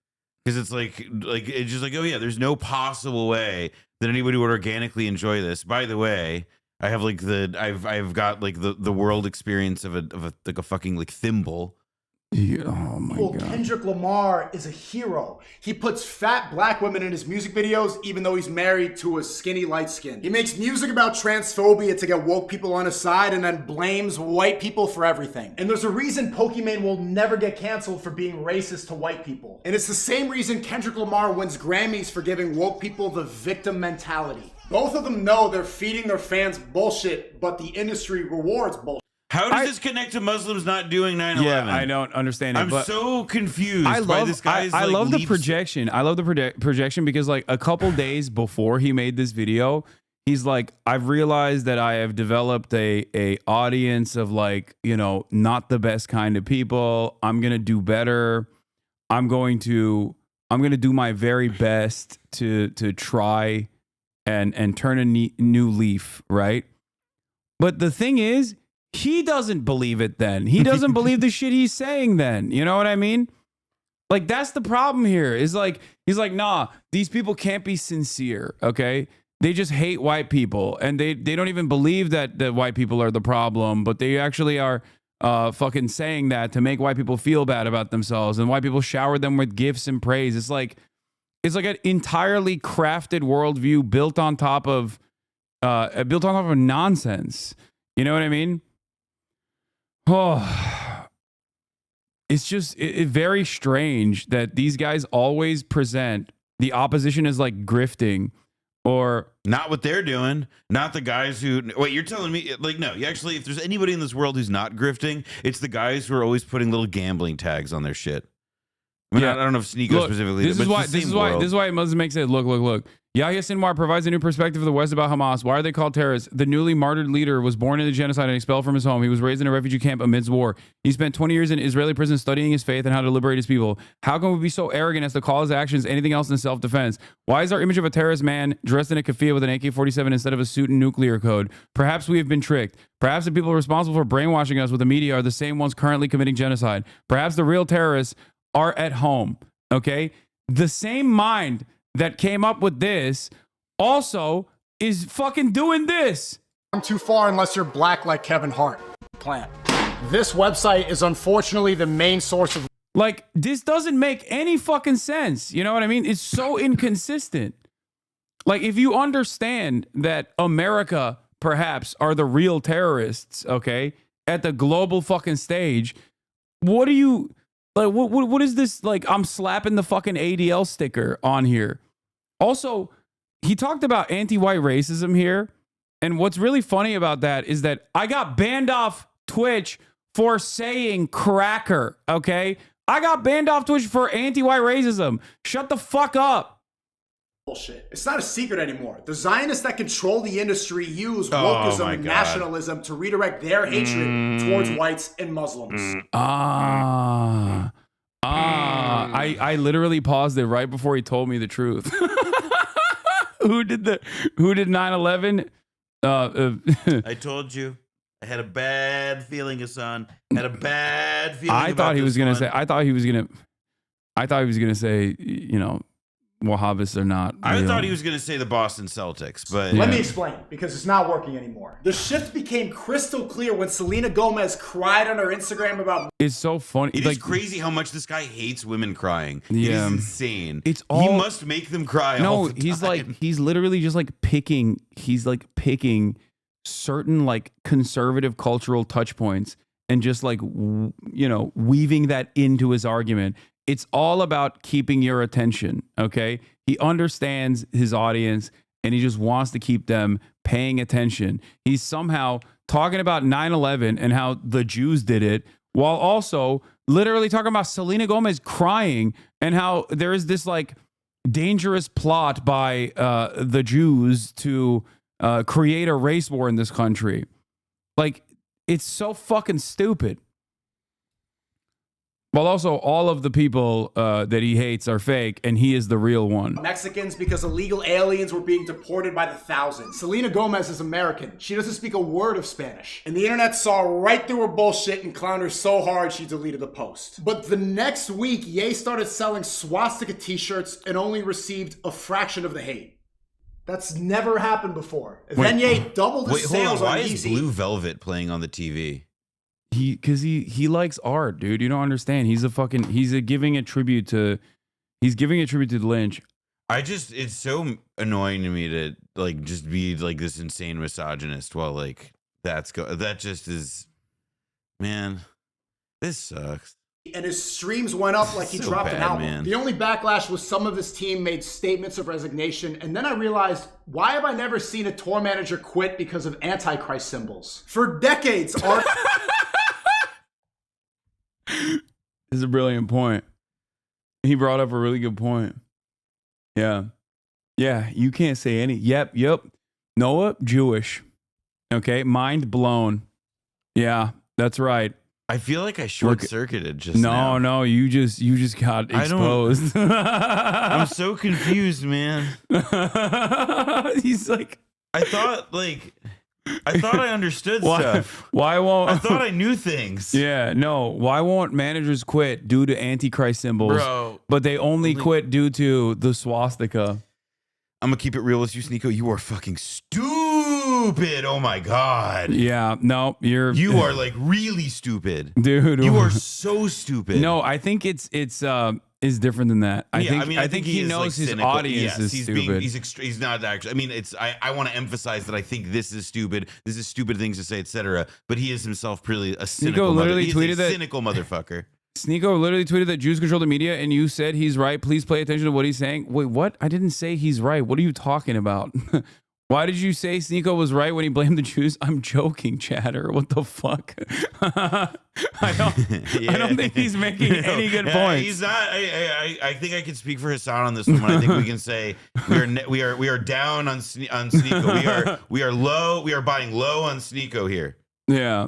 Because it's like it's just like, oh yeah, there's no possible way that anybody would organically enjoy this. By the way, I have like I've got like the world experience of a like a fucking like thimble. Yeah, oh my Well, god. Kendrick Lamar is a hero. He puts fat black women in his music videos, even though he's married to a skinny light skin. He makes music about transphobia to get woke people on his side and then blames white people for everything. And there's a reason Pokimane will never get canceled for being racist to white people. And it's the same reason Kendrick Lamar wins Grammys for giving woke people the victim mentality. Both of them know they're feeding their fans bullshit, but the industry rewards bullshit. How does this connect to Muslims not doing 9/11? Yeah, I don't understand it. I'm but so confused I by love this guy's I like, love the leaps. projection. I love the projection because like a couple days before he made this video, he's like, I've realized that I have developed a audience of like, you know, not the best kind of people. I'm gonna do better. I'm gonna do my very best to try and turn a new leaf, right? But the thing is, he doesn't believe it then. He doesn't believe the shit he's saying then. You know what I mean? Like, that's the problem here. Is like, he's like, nah, these people can't be sincere, okay? They just hate white people. And they don't even believe that the white people are the problem, but they actually are fucking saying that to make white people feel bad about themselves. And white people shower them with gifts and praise. It's like an entirely crafted worldview built on top of nonsense. You know what I mean? Oh, it's just very strange that these guys always present the opposition as like grifting Or not what they're doing. Not the guys who. Wait, you're telling me like no? You actually, if there's anybody in this world who's not grifting, it's the guys who are always putting little gambling tags on their shit. I mean, I don't know if Sneeko specifically. This is why. This is why it must make sense. Look. Yahya Sinwar provides a new perspective of the West about Hamas. Why are they called terrorists? The newly martyred leader was born in the genocide and expelled from his home. He was raised in a refugee camp amidst war. He spent 20 years in Israeli prison studying his faith and how to liberate his people. How can we be so arrogant as to call his actions anything else than self-defense? Why is our image of a terrorist man dressed in a keffiyeh with an AK-47 instead of a suit and nuclear code? Perhaps we have been tricked. Perhaps the people responsible for brainwashing us with the media are the same ones currently committing genocide. Perhaps the real terrorists are at home. Okay? The same mind that came up with this also is fucking doing this. I'm too far unless you're black like Kevin Hart. Plant. This website is unfortunately the main source of. Like, this doesn't make any fucking sense. You know what I mean? It's so inconsistent. Like, if you understand that America perhaps are the real terrorists, okay, at the global fucking stage, what do you like? What is this? Like, I'm slapping the fucking ADL sticker on here. Also, he talked about anti-white racism here. And what's really funny about that is that I got banned off Twitch for saying cracker, okay? I got banned off Twitch for anti-white racism. Shut the fuck up. Bullshit. It's not a secret anymore. The Zionists that control the industry use wokeism and nationalism to redirect their hatred towards whites and Muslims. I literally paused it right before he told me the truth. Who did 9/11? I told you. I had a bad feeling, Hasan. Had a bad feeling. I thought he was gonna say. I thought he was gonna say. You know, Wahhabists are not. I thought he was gonna say the Boston Celtics, but Let me explain, because it's not working anymore. The shift became crystal clear when Selena Gomez cried on her Instagram about. It's so funny. It is crazy how much this guy hates women crying. Yeah. It is insane. It's all, he must make them cry. No, all the time. he's literally just like picking. He's like picking certain like conservative cultural touch points and just like weaving that into his argument. It's all about keeping your attention, okay? He understands his audience and he just wants to keep them paying attention. He's somehow talking about 9/11 and how the Jews did it while also literally talking about Selena Gomez crying and how there is this like dangerous plot by the Jews to create a race war in this country. Like, it's so fucking stupid. Well, also, all of the people that he hates are fake, and he is the real one. Mexicans because illegal aliens were being deported by the thousands. Selena Gomez is American. She doesn't speak a word of Spanish. And the internet saw right through her bullshit and clowned her so hard she deleted the post. But the next week, Ye started selling swastika t-shirts and only received a fraction of the hate. That's never happened before. Then Ye doubled his sales hold on. on Why is Yeezy. Blue Velvet playing on the TV? Because he likes art, dude. You don't understand. He's giving a tribute to Lynch. It's so annoying to me to like just be like this insane misogynist while like that just is, man, this sucks. And his streams went up like he So dropped bad, an album. man. The only backlash was some of his team made statements of resignation, and then I realized, why have I never seen a tour manager quit because of Antichrist symbols? For decades, art... This is a brilliant point. He brought up a really good point. Yeah. Yeah, you can't say any. Yep. Noah, Jewish. Okay, mind blown. Yeah, that's right. I feel like I short-circuited just now. No, you just got exposed. I'm so confused, man. He's like, I thought I understood stuff. Why won't I thought I knew things? Yeah, no. Why won't managers quit due to Antichrist symbols? Bro, but they only quit due to the swastika. I'm gonna keep it real with you, Sneeko. You are fucking stupid. Oh my god. Yeah, no, you are like really stupid, dude. You are so stupid. No, I think it's different than that. I think he knows his cynical. audience is he's stupid. He's not actually. I mean, I want to emphasize that I think this is stupid. This is stupid things to say, etc. But he is himself really a cynical. Literally he's tweeted a that cynical motherfucker. Sneeko literally tweeted that Jews control the media, and you said he's right. Please pay attention to what he's saying. Wait, what? I didn't say he's right. What are you talking about? Why did you say Sneeko was right when he blamed the Jews? I'm joking, chatter. What the fuck? I don't think he's making any good points. He's not. I think I can speak for Hasan on this one. I think we can say we are down on Sneeko. We are low. We are buying low on Sneeko here. Yeah.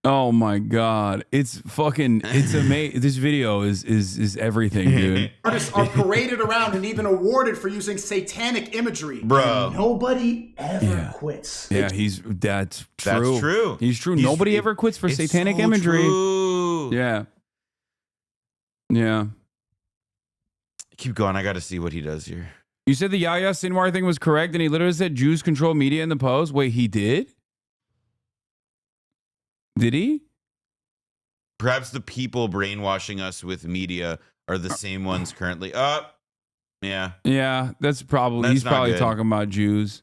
Oh my God. It's amazing. This video is everything, dude. Artists are paraded around and even awarded for using satanic imagery. Bro. And nobody ever quits. Yeah, that's true. That's true. He's true. Nobody ever quits for satanic imagery. True. Yeah. Yeah. Keep going. I got to see what he does here. You said the Yahya Sinwar thing was correct, and he literally said Jews control media in the post. Wait, he did? Did he? Perhaps the people brainwashing us with media are the same ones currently. Yeah. Yeah, he's probably good. talking about Jews.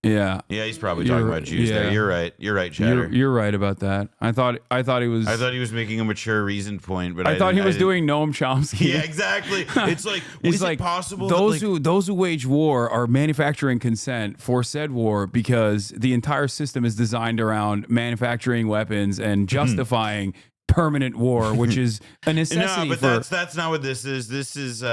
Yeah. Yeah, he's probably talking about Jews there. You're right. You're right, Chatter. You're right about that. I thought he was. I thought he was making a mature, reasoned point, but I thought he was doing Noam Chomsky. Yeah, exactly. It's like, is it possible those that, who wage war are manufacturing consent for said war because the entire system is designed around manufacturing weapons and justifying permanent war, which is a necessity. No, but that's not what this is. This is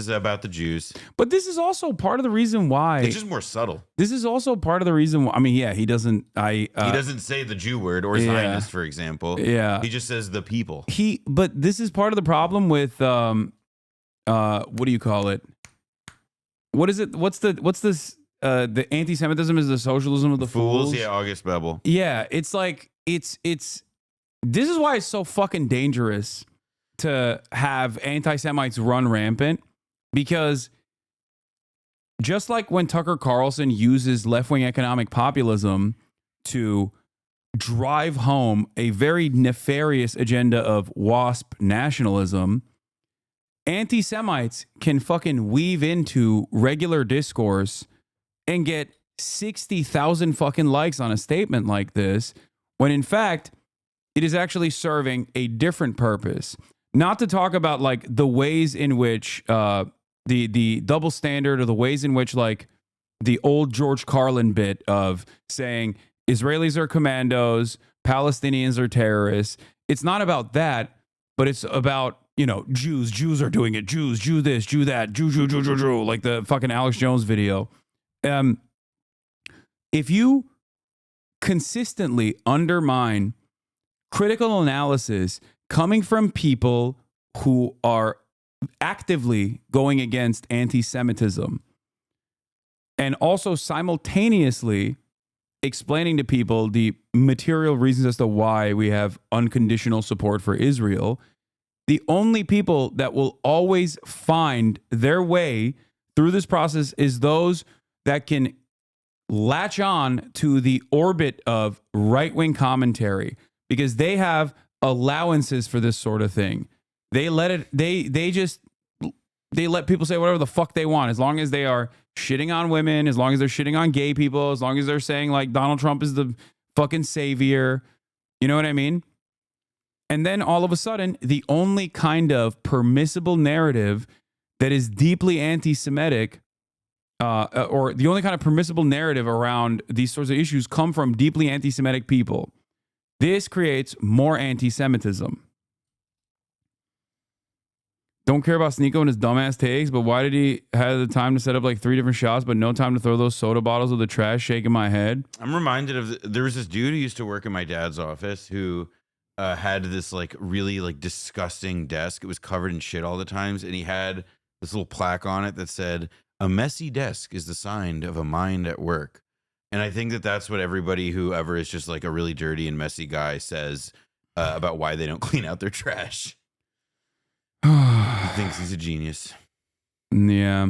about the Jews. But this is also part of the reason why. It's just more subtle. This is also part of the reason why. I mean, yeah, he doesn't. He doesn't say the Jew word or Zionist, for example. Yeah, he just says the people. But this is part of the problem with what do you call it? What is it? What's this? The anti-Semitism is the socialism of the fools. Yeah, August Bebel. Yeah, it's like it's. This is why it's so fucking dangerous to have anti-Semites run rampant, because just like when Tucker Carlson uses left-wing economic populism to drive home a very nefarious agenda of WASP nationalism, anti-Semites can fucking weave into regular discourse and get 60,000 fucking likes on a statement like this, when in fact, it is actually serving a different purpose. Not to talk about like the ways in which the double standard, or the ways in which like the old George Carlin bit of saying Israelis are commandos, Palestinians are terrorists. It's not about that, but it's about, Jews are doing it. Jews, Jew this, Jew that, Jew, like the fucking Alex Jones video. If you consistently undermine critical analysis coming from people who are actively going against anti-Semitism, and also simultaneously explaining to people the material reasons as to why we have unconditional support for Israel, the only people that will always find their way through this process is those that can latch on to the orbit of right-wing commentary, because they have allowances for this sort of thing. They let people say whatever the fuck they want, as long as they are shitting on women, as long as they're shitting on gay people, as long as they're saying like Donald Trump is the fucking savior. You know what I mean? And then all of a sudden, the only kind of permissible narrative that is deeply anti-Semitic, or the only kind of permissible narrative around these sorts of issues, come from deeply anti-Semitic people. This creates more anti-Semitism. Don't care about Sneeko and his dumbass takes, but why did he have the time to set up like 3 different shots, but no time to throw those soda bottles of the trash, shaking my head? I'm reminded of, there was this dude who used to work in my dad's office who had this like really like disgusting desk. It was covered in shit all the times, and he had this little plaque on it that said, "A messy desk is the sign of a mind at work." And I think that that's what everybody who ever is just like a really dirty and messy guy says about why they don't clean out their trash. He thinks he's a genius. Yeah.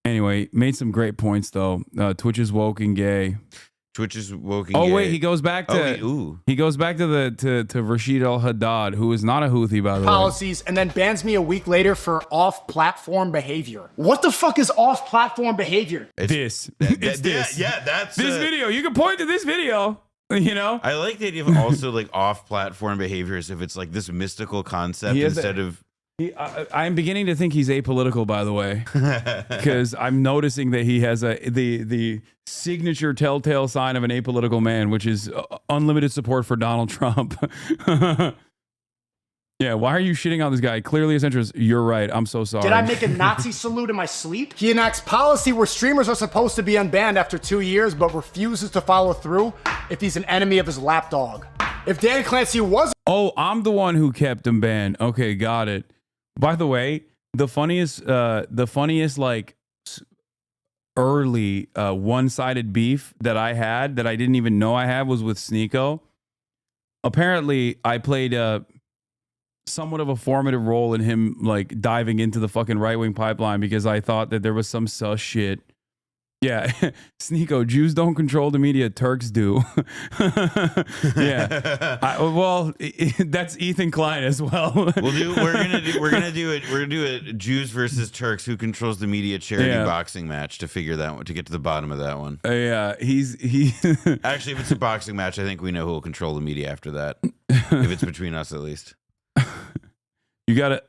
Anyway, made some great points though. Twitch is woke and gay. Twitch is woke and gay. Oh wait, he goes back to he goes back to to Rashid Al Haddad, who is not a Houthi, by the way. Policies, and then bans me a week later for off-platform behavior. What the fuck is off-platform behavior? It's this video. You can point to this video. You know, I like the idea of also like off-platform behaviors if it's like this mystical concept instead of. I'm beginning to think he's apolitical, by the way, because I'm noticing that he has the signature telltale sign of an apolitical man, which is unlimited support for Donald Trump. Yeah, why are you shitting on this guy? Clearly his interest. You're right. I'm so sorry. Did I make a Nazi salute in my sleep? He enacts policy where streamers are supposed to be unbanned after 2 years, but refuses to follow through if he's an enemy of his lapdog. If Dan Clancy was— Oh, I'm the one who kept him banned. Okay, got it. By the way, the funniest like early one-sided beef that I had that I didn't even know I had was with Sneeko. Apparently, I played somewhat of a formative role in him like diving into the fucking right-wing pipeline because I thought that there was some sus shit. Yeah, Sneeko, Jews don't control the media, Turks do. Yeah, that's Ethan Klein as well. We're gonna do it. Jews versus Turks. Who controls the media charity boxing match to figure that one, to get to the bottom of that one. Yeah, he. Actually, if it's a boxing match, I think we know who will control the media after that. If it's between us, at least. You gotta.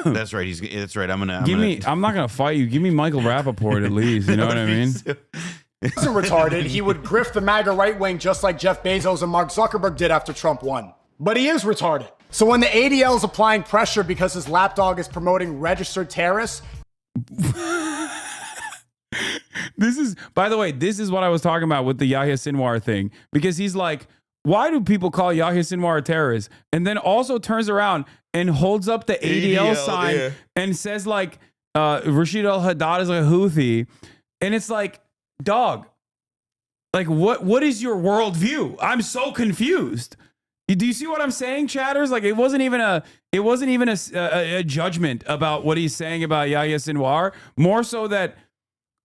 That's right. That's right. I'm not gonna fight you. Give me Michael Rappaport at least. You know what I mean? He wasn't retarded, he would grift the MAGA right wing just like Jeff Bezos and Mark Zuckerberg did after Trump won. But he is retarded. So when the ADL is applying pressure because his lapdog is promoting registered terrorists. This is, by the way, this is what I was talking about with the Yahya Sinwar thing. Because he's like, why do people call Yahya Sinwar a terrorist? And then also turns around and holds up the ADL sign and says like Rashid al-Haddad is a Houthi. And it's like, dog, like what is your worldview? I'm so confused. Do you see what I'm saying, chatters? Like it wasn't even a judgment about what he's saying about Yahya Sinwar. More so that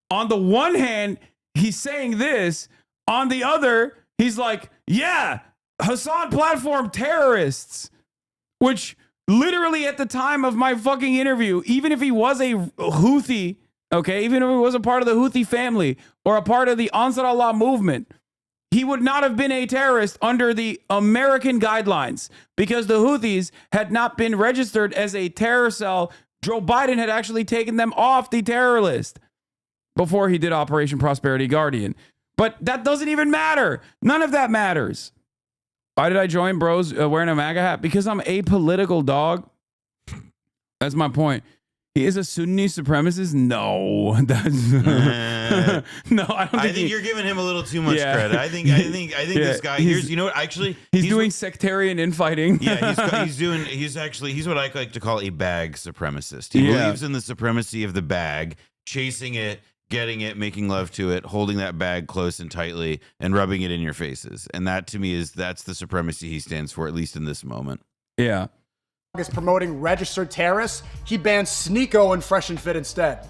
on the one hand, he's saying this. On the other, he's like, yeah, Hasan platform terrorists, which literally at the time of my fucking interview, even if he was a Houthi, okay, even if he was a part of the Houthi family or a part of the Ansar Allah movement, he would not have been a terrorist under the American guidelines because the Houthis had not been registered as a terror cell. Joe Biden had actually taken them off the terror list before he did Operation Prosperity Guardian. But that doesn't even matter. None of that matters. Why did I join bros wearing a MAGA hat? Because I'm apolitical, dog. That's my point. He is a Sunni supremacist? No. That's no, I don't think I think you're giving him a little too much credit. I think this guy here's, you know what, actually he's doing sectarian infighting. Yeah, he's what I like to call a bag supremacist. He believes in the supremacy of the bag, chasing it, getting it, making love to it, holding that bag close and tightly and rubbing it in your faces. And that to me that's the supremacy he stands for, at least in this moment. Yeah. Is promoting registered terrorists, he bans Sneeko and Fresh and Fit instead.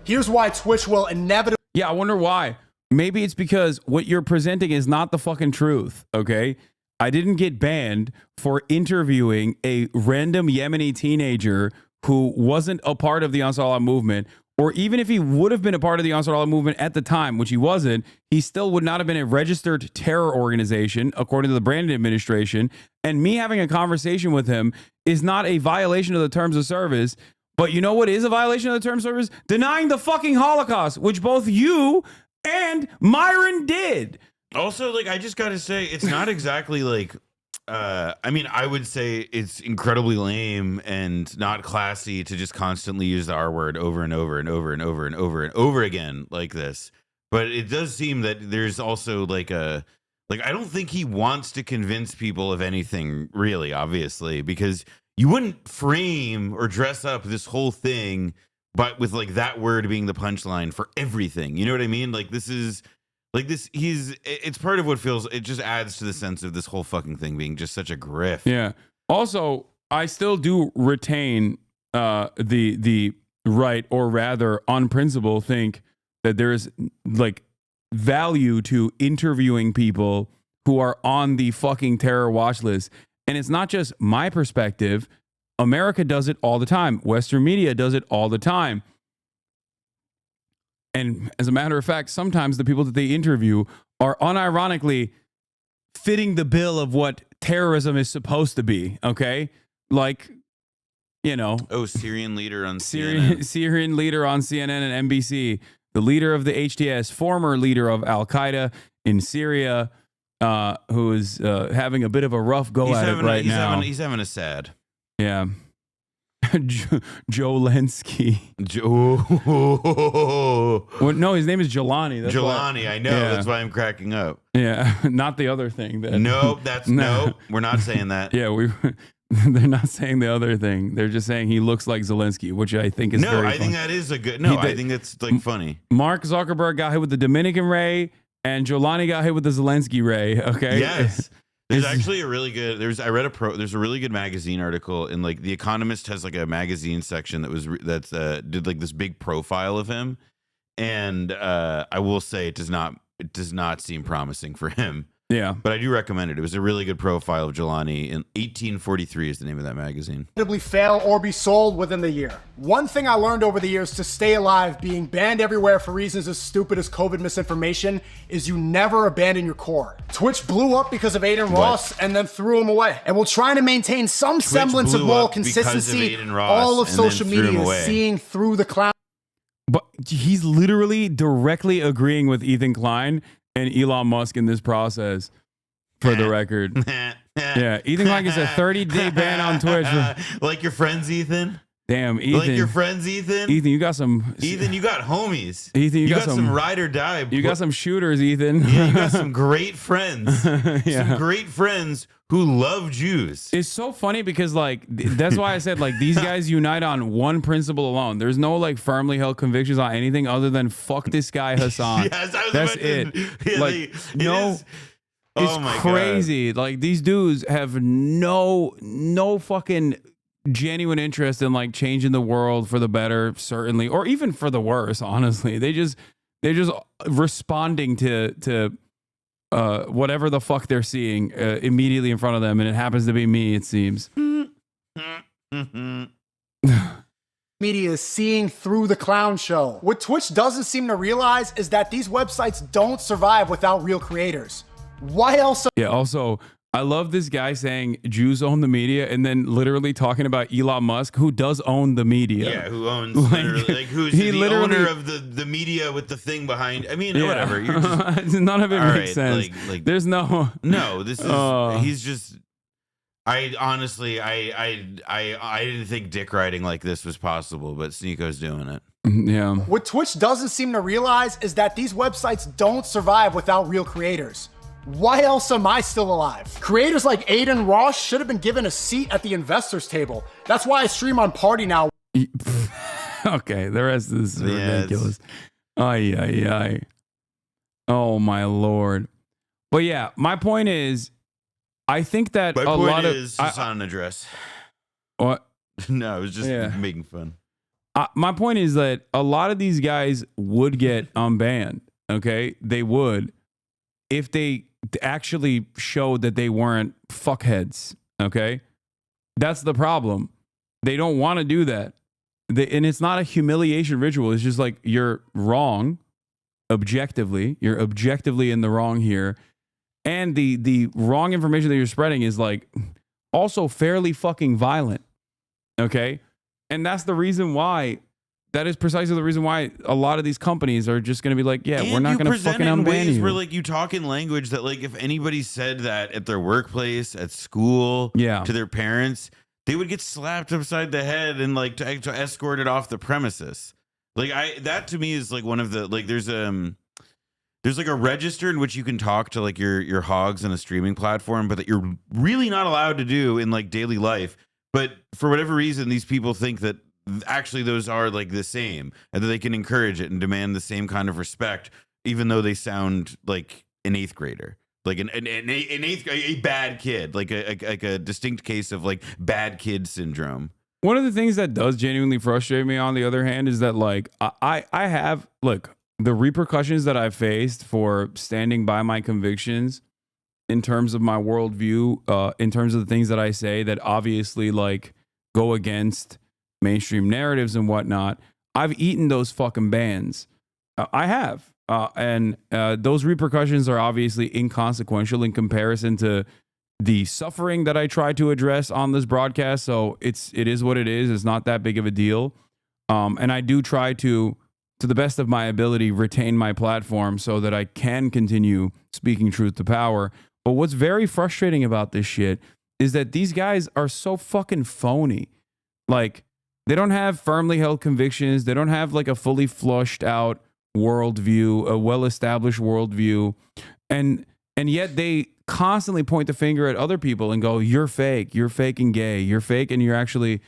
Here's why Twitch will inevitably— Yeah, I wonder why. Maybe it's because what you're presenting is not the fucking truth, okay? I didn't get banned for interviewing a random Yemeni teenager who wasn't a part of the Ansar Allah movement, or even if he would have been a part of the Ansar Allah movement at the time, which he wasn't, he still would not have been a registered terror organization, according to the Brandon administration. And me having a conversation with him is not a violation of the terms of service. But you know what is a violation of the terms of service? Denying the fucking Holocaust, which both you and Myron did. Also, like, I just got to say, it's not exactly like... I mean, I would say it's incredibly lame and not classy to just constantly use the R word over and over and over and over and over and over again like this. But it does seem that there's also like I don't think he wants to convince people of anything really, obviously, because you wouldn't frame or dress up this whole thing, but with like that word being the punchline for everything. You know what I mean? Like this is... Like this, it's part of what feels, it just adds to the sense of this whole fucking thing being just such a grift. Yeah. Also, I still do retain the right, or rather on principle, think that there is like value to interviewing people who are on the fucking terror watch list. And it's not just my perspective. America does it all the time. Western media does it all the time. And as a matter of fact, sometimes the people that they interview are unironically fitting the bill of what terrorism is supposed to be. Okay, like, you know, Syrian leader on CNN. Syrian leader on CNN and NBC, the leader of the HTS, former leader of Al Qaeda in Syria, who is having a bit of a rough go at it right now. He's having a sad. Yeah. Jolensky. Well, no, his name is Jelani. That's Jelani, I know. Yeah. That's why I'm cracking up. Yeah, not the other thing. Nope, we're not saying that. Yeah, they're not saying the other thing. They're just saying he looks like Zelensky, which I think is very funny. think that is a good. No, I think that's like funny. Mark Zuckerberg got hit with the Dominican ray, and Jelani got hit with the Zelensky ray. Okay. Yes. There's actually a really good. There's a really good magazine article, and like The Economist has like a magazine section that did like this big profile of him, and I will say it does not seem promising for him. Yeah, but I do recommend it. It was a really good profile of Jelani. In 1843 is the name of that magazine. Fail or be sold within the year. One thing I learned over the years to stay alive, being banned everywhere for reasons as stupid as COVID misinformation, is you never abandon your core. Twitch blew up because of Aiden Ross and then threw him away. And we're trying to maintain some semblance of moral consistency. All of social media is seeing through the clown. But he's literally directly agreeing with Ethan Klein and Elon Musk in this process, for the record. Yeah, Ethan Klein gets a 30-day ban on Twitch. Like your friends, Ethan? Damn, Ethan. Like your friends, Ethan? Ethan, you got some... Ethan, you got homies. Ethan, you got some ride or die. You got some shooters, Ethan. Yeah, you got some great friends. Some great friends who love Jews. It's so funny because, like, that's why I said, like, these guys unite on one principle alone. There's no, like, firmly held convictions on anything other than fuck this guy, Hasan. Yes, I was that's about it. Yeah, like, it's crazy. God. Like, these dudes have no fucking genuine interest in, like, changing the world for the better, certainly, or even for the worse, honestly. They're just responding to whatever the fuck they're seeing immediately in front of them, and it happens to be me, it seems. Media is seeing through the clown show. What Twitch doesn't seem to realize is that these websites don't survive without real creators. Why else? Yeah, also, I love this guy saying Jews own the media and then literally talking about Elon Musk, who does own the media. Yeah, who owns who's the owner of the media with the thing behind. I mean, whatever. You're just, none of it makes sense. Like, there's no. This is he's just. I honestly, I didn't think dick riding like this was possible, but Sneako's doing it. Yeah. What Twitch doesn't seem to realize is that these websites don't survive without real creators. Why else am I still alive? Creators like Aiden Ross should have been given a seat at the investors table. That's why I stream on Party now. Okay, the rest of this is ridiculous. Ay. Oh my Lord. But yeah, my point is, I think that my a point lot is of Hasan address. What? No, I was just making fun. My point is that a lot of these guys would get unbanned. Okay, they would if they actually showed that they weren't fuckheads. Okay, that's the problem. They don't want to do that. And it's not a humiliation ritual. It's just like, you're wrong objectively. You're objectively in the wrong here. And the wrong information that you're spreading is like also fairly fucking violent. Okay? And that's the reason why, that is precisely the reason why a lot of these companies are just going to be like, yeah, we're not going to fucking unban you. Where like you talk in language that like if anybody said that at their workplace, at school, to their parents, they would get slapped upside the head and like to escort it off the premises. Like that to me is like one of the, like there's like a register in which you can talk to like your hogs on a streaming platform, but that you're really not allowed to do in like daily life. But for whatever reason, these people think that actually those are like the same, and that they can encourage it and demand the same kind of respect, even though they sound like an eighth grader. Like an eighth, a bad kid, like a distinct case of like bad kid syndrome. One of the things that does genuinely frustrate me, on the other hand, is that like I have, look, the repercussions that I've faced for standing by my convictions in terms of my worldview, in terms of the things that I say that obviously like go against mainstream narratives and whatnot. I've eaten those fucking bans. I have. and those repercussions are obviously inconsequential in comparison to the suffering that I try to address on this broadcast. So it is what it is. It's not that big of a deal. And I do try to the best of my ability, retain my platform so that I can continue speaking truth to power. But what's very frustrating about this shit is that these guys are so fucking phony. Like, they don't have firmly held convictions. They don't have like a fully flushed out worldview, a well-established worldview. And yet they constantly point the finger at other people and go, you're fake and gay. You're fake and you're actually...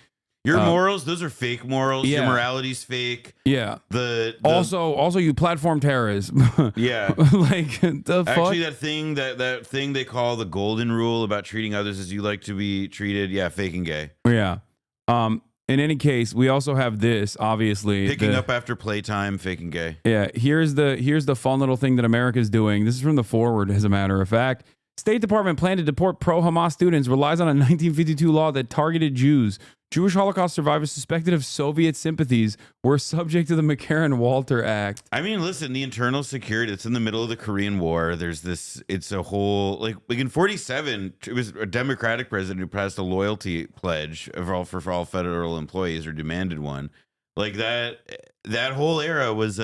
Your morals, those are fake morals. Yeah. Your morality's fake. Yeah. The also you platform terrorism. Yeah. Like the fuck? Actually, that thing they call the golden rule about treating others as you like to be treated. Yeah, fake and gay. Yeah. In any case, we also have this, obviously. Picking up after playtime, fake and gay. Yeah. Here's the fun little thing that America's doing. This is from the Forward, as a matter of fact. State Department plan to deport pro-Hamas students relies on a 1952 law that targeted Jews. Jewish Holocaust survivors suspected of Soviet sympathies were subject to the McCarran-Walter Act. I mean, listen, the internal security, it's in the middle of the Korean War. There's this, it's a whole, like in 47, it was a Democratic president who passed a loyalty pledge for all federal employees, or demanded one. Like that whole era was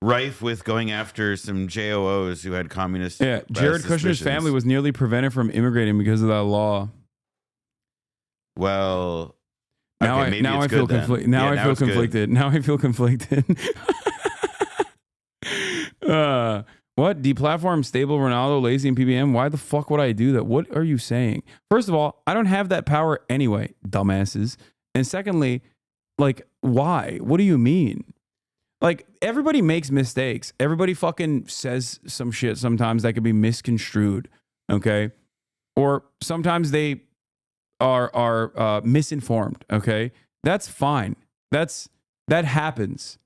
rife with going after some JOOs who had communist. Yeah, Jared Kushner's family was nearly prevented from immigrating because of that law. Well... Now okay, I feel conflicted. Now I feel conflicted. Now I feel conflicted. What? Deplatform stable Ronaldo, lazy, and PBM? Why the fuck would I do that? What are you saying? First of all, I don't have that power anyway, dumbasses. And secondly, like, why? What do you mean? Like, everybody makes mistakes. Everybody fucking says some shit sometimes that could be misconstrued. Okay? Or sometimes they are misinformed. Okay, that's fine. That happens.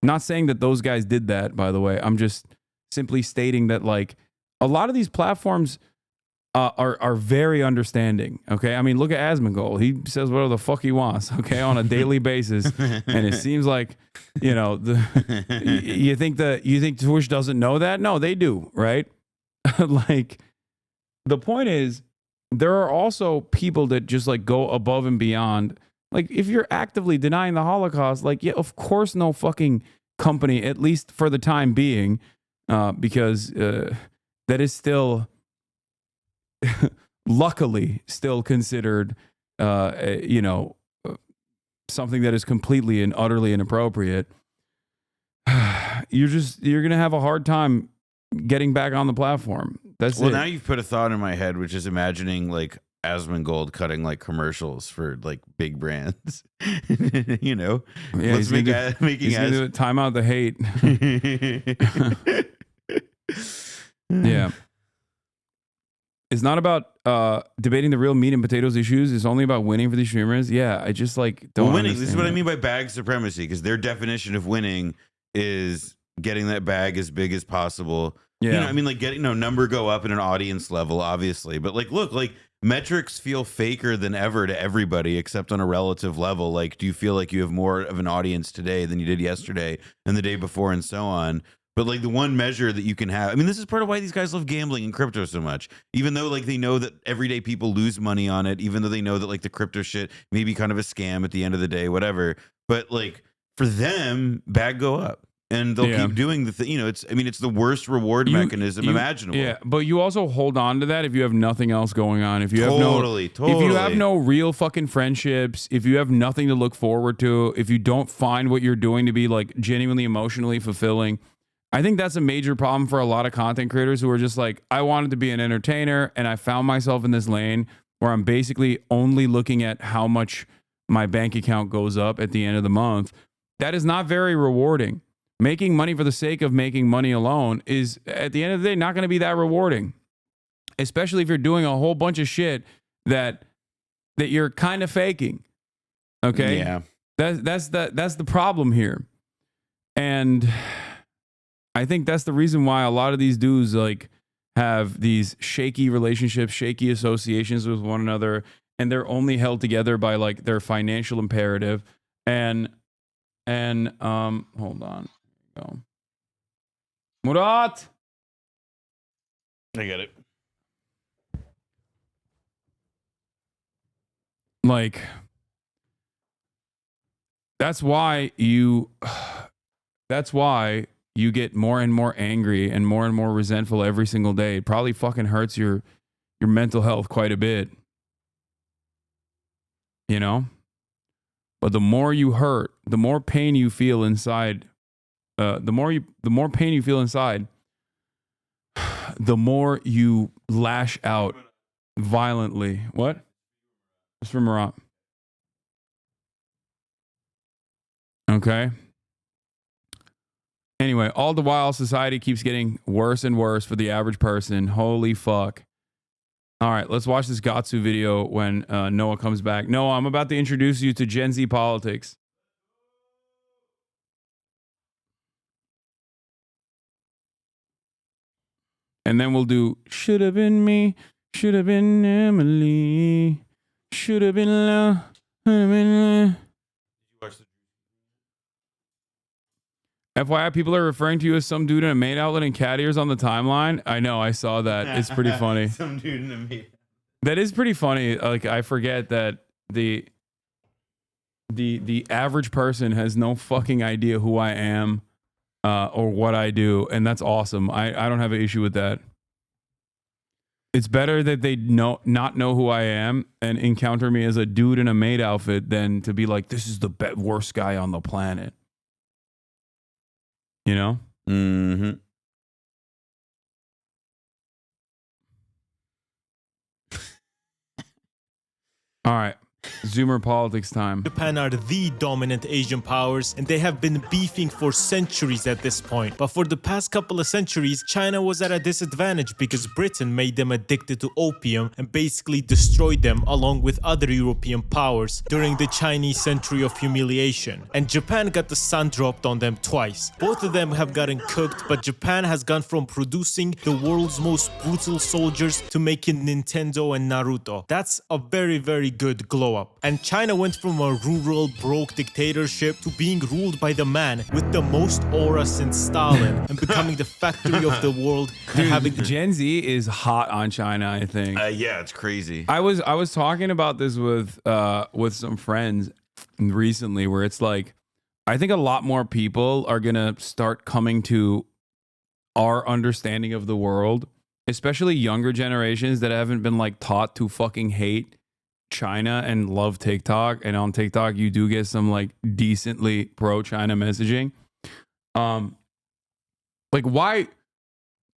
Not saying that those guys did that, by the way. I'm just simply stating that, like, a lot of these platforms are very understanding. Okay, I mean, look at Asmongold. He says whatever the fuck he wants. Okay, on a daily basis, and it seems like, you know, you think Twitch doesn't know that? No, they do, right? Like, the point is, there are also people that just like go above and beyond. Like, if you're actively denying the Holocaust, like, yeah, of course, no fucking company, at least for the time being, because that is still, luckily, still considered, something that is completely and utterly inappropriate. You're gonna have a hard time getting back on the platform. That's well, it. now you've put a thought in my head, which is imagining like Asmongold cutting like commercials for like big brands. You know, yeah, let's making time out the hate. Yeah, it's not about debating the real meat and potatoes issues. It's only about winning for these streamers. Yeah, I just like don't. Well, winning. This is what that. I mean by bag supremacy, because their definition of winning is getting that bag as big as possible. Yeah. You know, I mean, like getting number go up in an audience level, obviously. But like, look, like metrics feel faker than ever to everybody, except on a relative level. Like, do you feel like you have more of an audience today than you did yesterday and the day before and so on? But like the one measure that you can have, I mean, this is part of why these guys love gambling and crypto so much, even though like they know that everyday people lose money on it, even though they know that like the crypto shit may be kind of a scam at the end of the day, whatever. But like for them, bag go up. And they'll keep doing the thing. You know, it's the worst reward mechanism imaginable. Yeah, but you also hold on to that if you have nothing else going on. If you have if you have no real fucking friendships, if you have nothing to look forward to, if you don't find what you're doing to be like genuinely emotionally fulfilling, I think that's a major problem for a lot of content creators who are just like, I wanted to be an entertainer and I found myself in this lane where I'm basically only looking at how much my bank account goes up at the end of the month. That is not very rewarding. Making money for the sake of making money alone is, at the end of the day, not going to be that rewarding. Especially if you're doing a whole bunch of shit that you're kind of faking. Okay? Yeah. That's the problem here. And I think that's the reason why a lot of these dudes like have these shaky relationships, shaky associations with one another, and they're only held together by like their financial imperative. And hold on. Murat. I get it. Like, that's why you get more and more angry and more resentful every single day. It probably fucking hurts your mental health quite a bit. You know? But the more you hurt, the more pain you feel inside, the more pain you feel inside, the more you lash out violently. What? It's from Murat. Okay. Anyway, all the while, society keeps getting worse and worse for the average person. Holy fuck. All right, let's watch this Gatsu video when Noah comes back. Noah, I'm about to introduce you to Gen Z politics. And then we'll do, should have been me, should have been Emily, should have been love, should have been FYI, people are referring to you as some dude in a maid outlet and cat ears on the timeline. I know, I saw that. It's pretty funny. Some dude in a maid. That is pretty funny. Like, I forget that the average person has no fucking idea who I am or what I do, and that's awesome. I don't have an issue with that. It's better that they not know who I am and encounter me as a dude in a maid outfit than to be like, this is the worst guy on the planet. You know? Mm-hmm. All right. Zoomer politics time. Japan are the dominant Asian powers, and they have been beefing for centuries at this point. But for the past couple of centuries, China was at a disadvantage because Britain made them addicted to opium and basically destroyed them along with other European powers during the Chinese century of humiliation. And Japan got the sun dropped on them twice. Both of them have gotten cooked, but Japan has gone from producing the world's most brutal soldiers to making Nintendo and Naruto. That's a very, very good glow up. And China went from a rural, broke dictatorship to being ruled by the man with the most aura since Stalin and becoming the factory of the world. Dude, having Gen Z is hot on China, I think. Yeah, it's crazy. I was talking about this with some friends recently, where it's like, I think a lot more people are gonna start coming to our understanding of the world, especially younger generations that haven't been like taught to fucking hate China and love TikTok. And on TikTok you do get some like decently pro-China messaging. Like, why,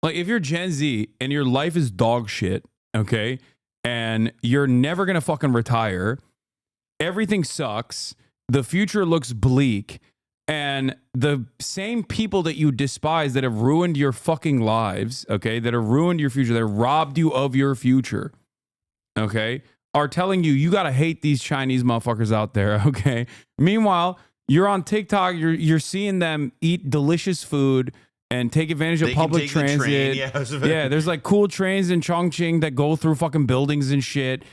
like, if you're Gen Z and your life is dog shit, okay, and you're never gonna fucking retire, everything sucks, the future looks bleak, and the same people that you despise that have ruined your fucking lives, okay, that have ruined your future, that robbed you of your future, okay, are telling you, you gotta hate these Chinese motherfuckers out there, okay? Meanwhile, you're on TikTok, you're seeing them eat delicious food and take advantage of public transit. Yeah, there's like cool trains in Chongqing that go through fucking buildings and shit.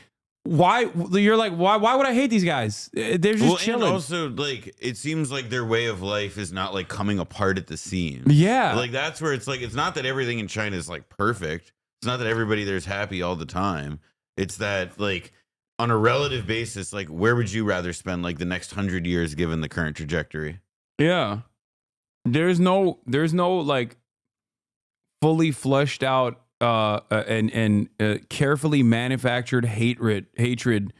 Why? You're like, why would I hate these guys? They're just chilling. And also, like, it seems like their way of life is not like coming apart at the seams. Yeah. Like, that's where it's like, it's not that everything in China is like perfect. It's not that everybody there's happy all the time. It's that, like, on a relative basis, like, where would you rather spend like the next 100 years given the current trajectory? Yeah. There's no like fully fleshed out and carefully manufactured hatred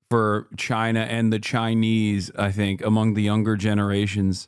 for China and the Chinese, I think, among the younger generations.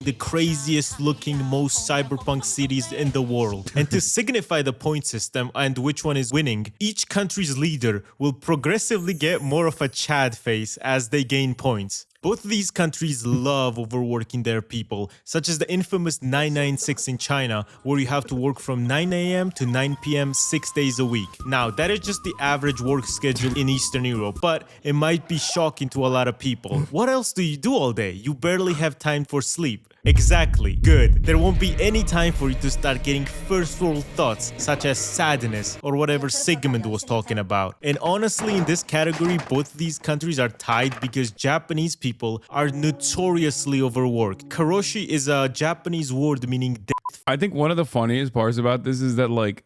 The craziest looking, most cyberpunk cities in the world. And to signify the point system and which one is winning, each country's leader will progressively get more of a Chad face as they gain points. Both of these countries love overworking their people, such as the infamous 996 in China, where you have to work from 9 a.m. to 9 p.m. 6 days a week. Now, that is just the average work schedule in Eastern Europe, but it might be shocking to a lot of people. What else do you do all day? You barely have time for sleep. Exactly. Good. There won't be any time for you to start getting first world thoughts, such as sadness or whatever Sigmund was talking about. And honestly, in this category, both of these countries are tied because Japanese people are notoriously overworked. Karoshi is a Japanese word meaning death I think one of the funniest parts about this is that like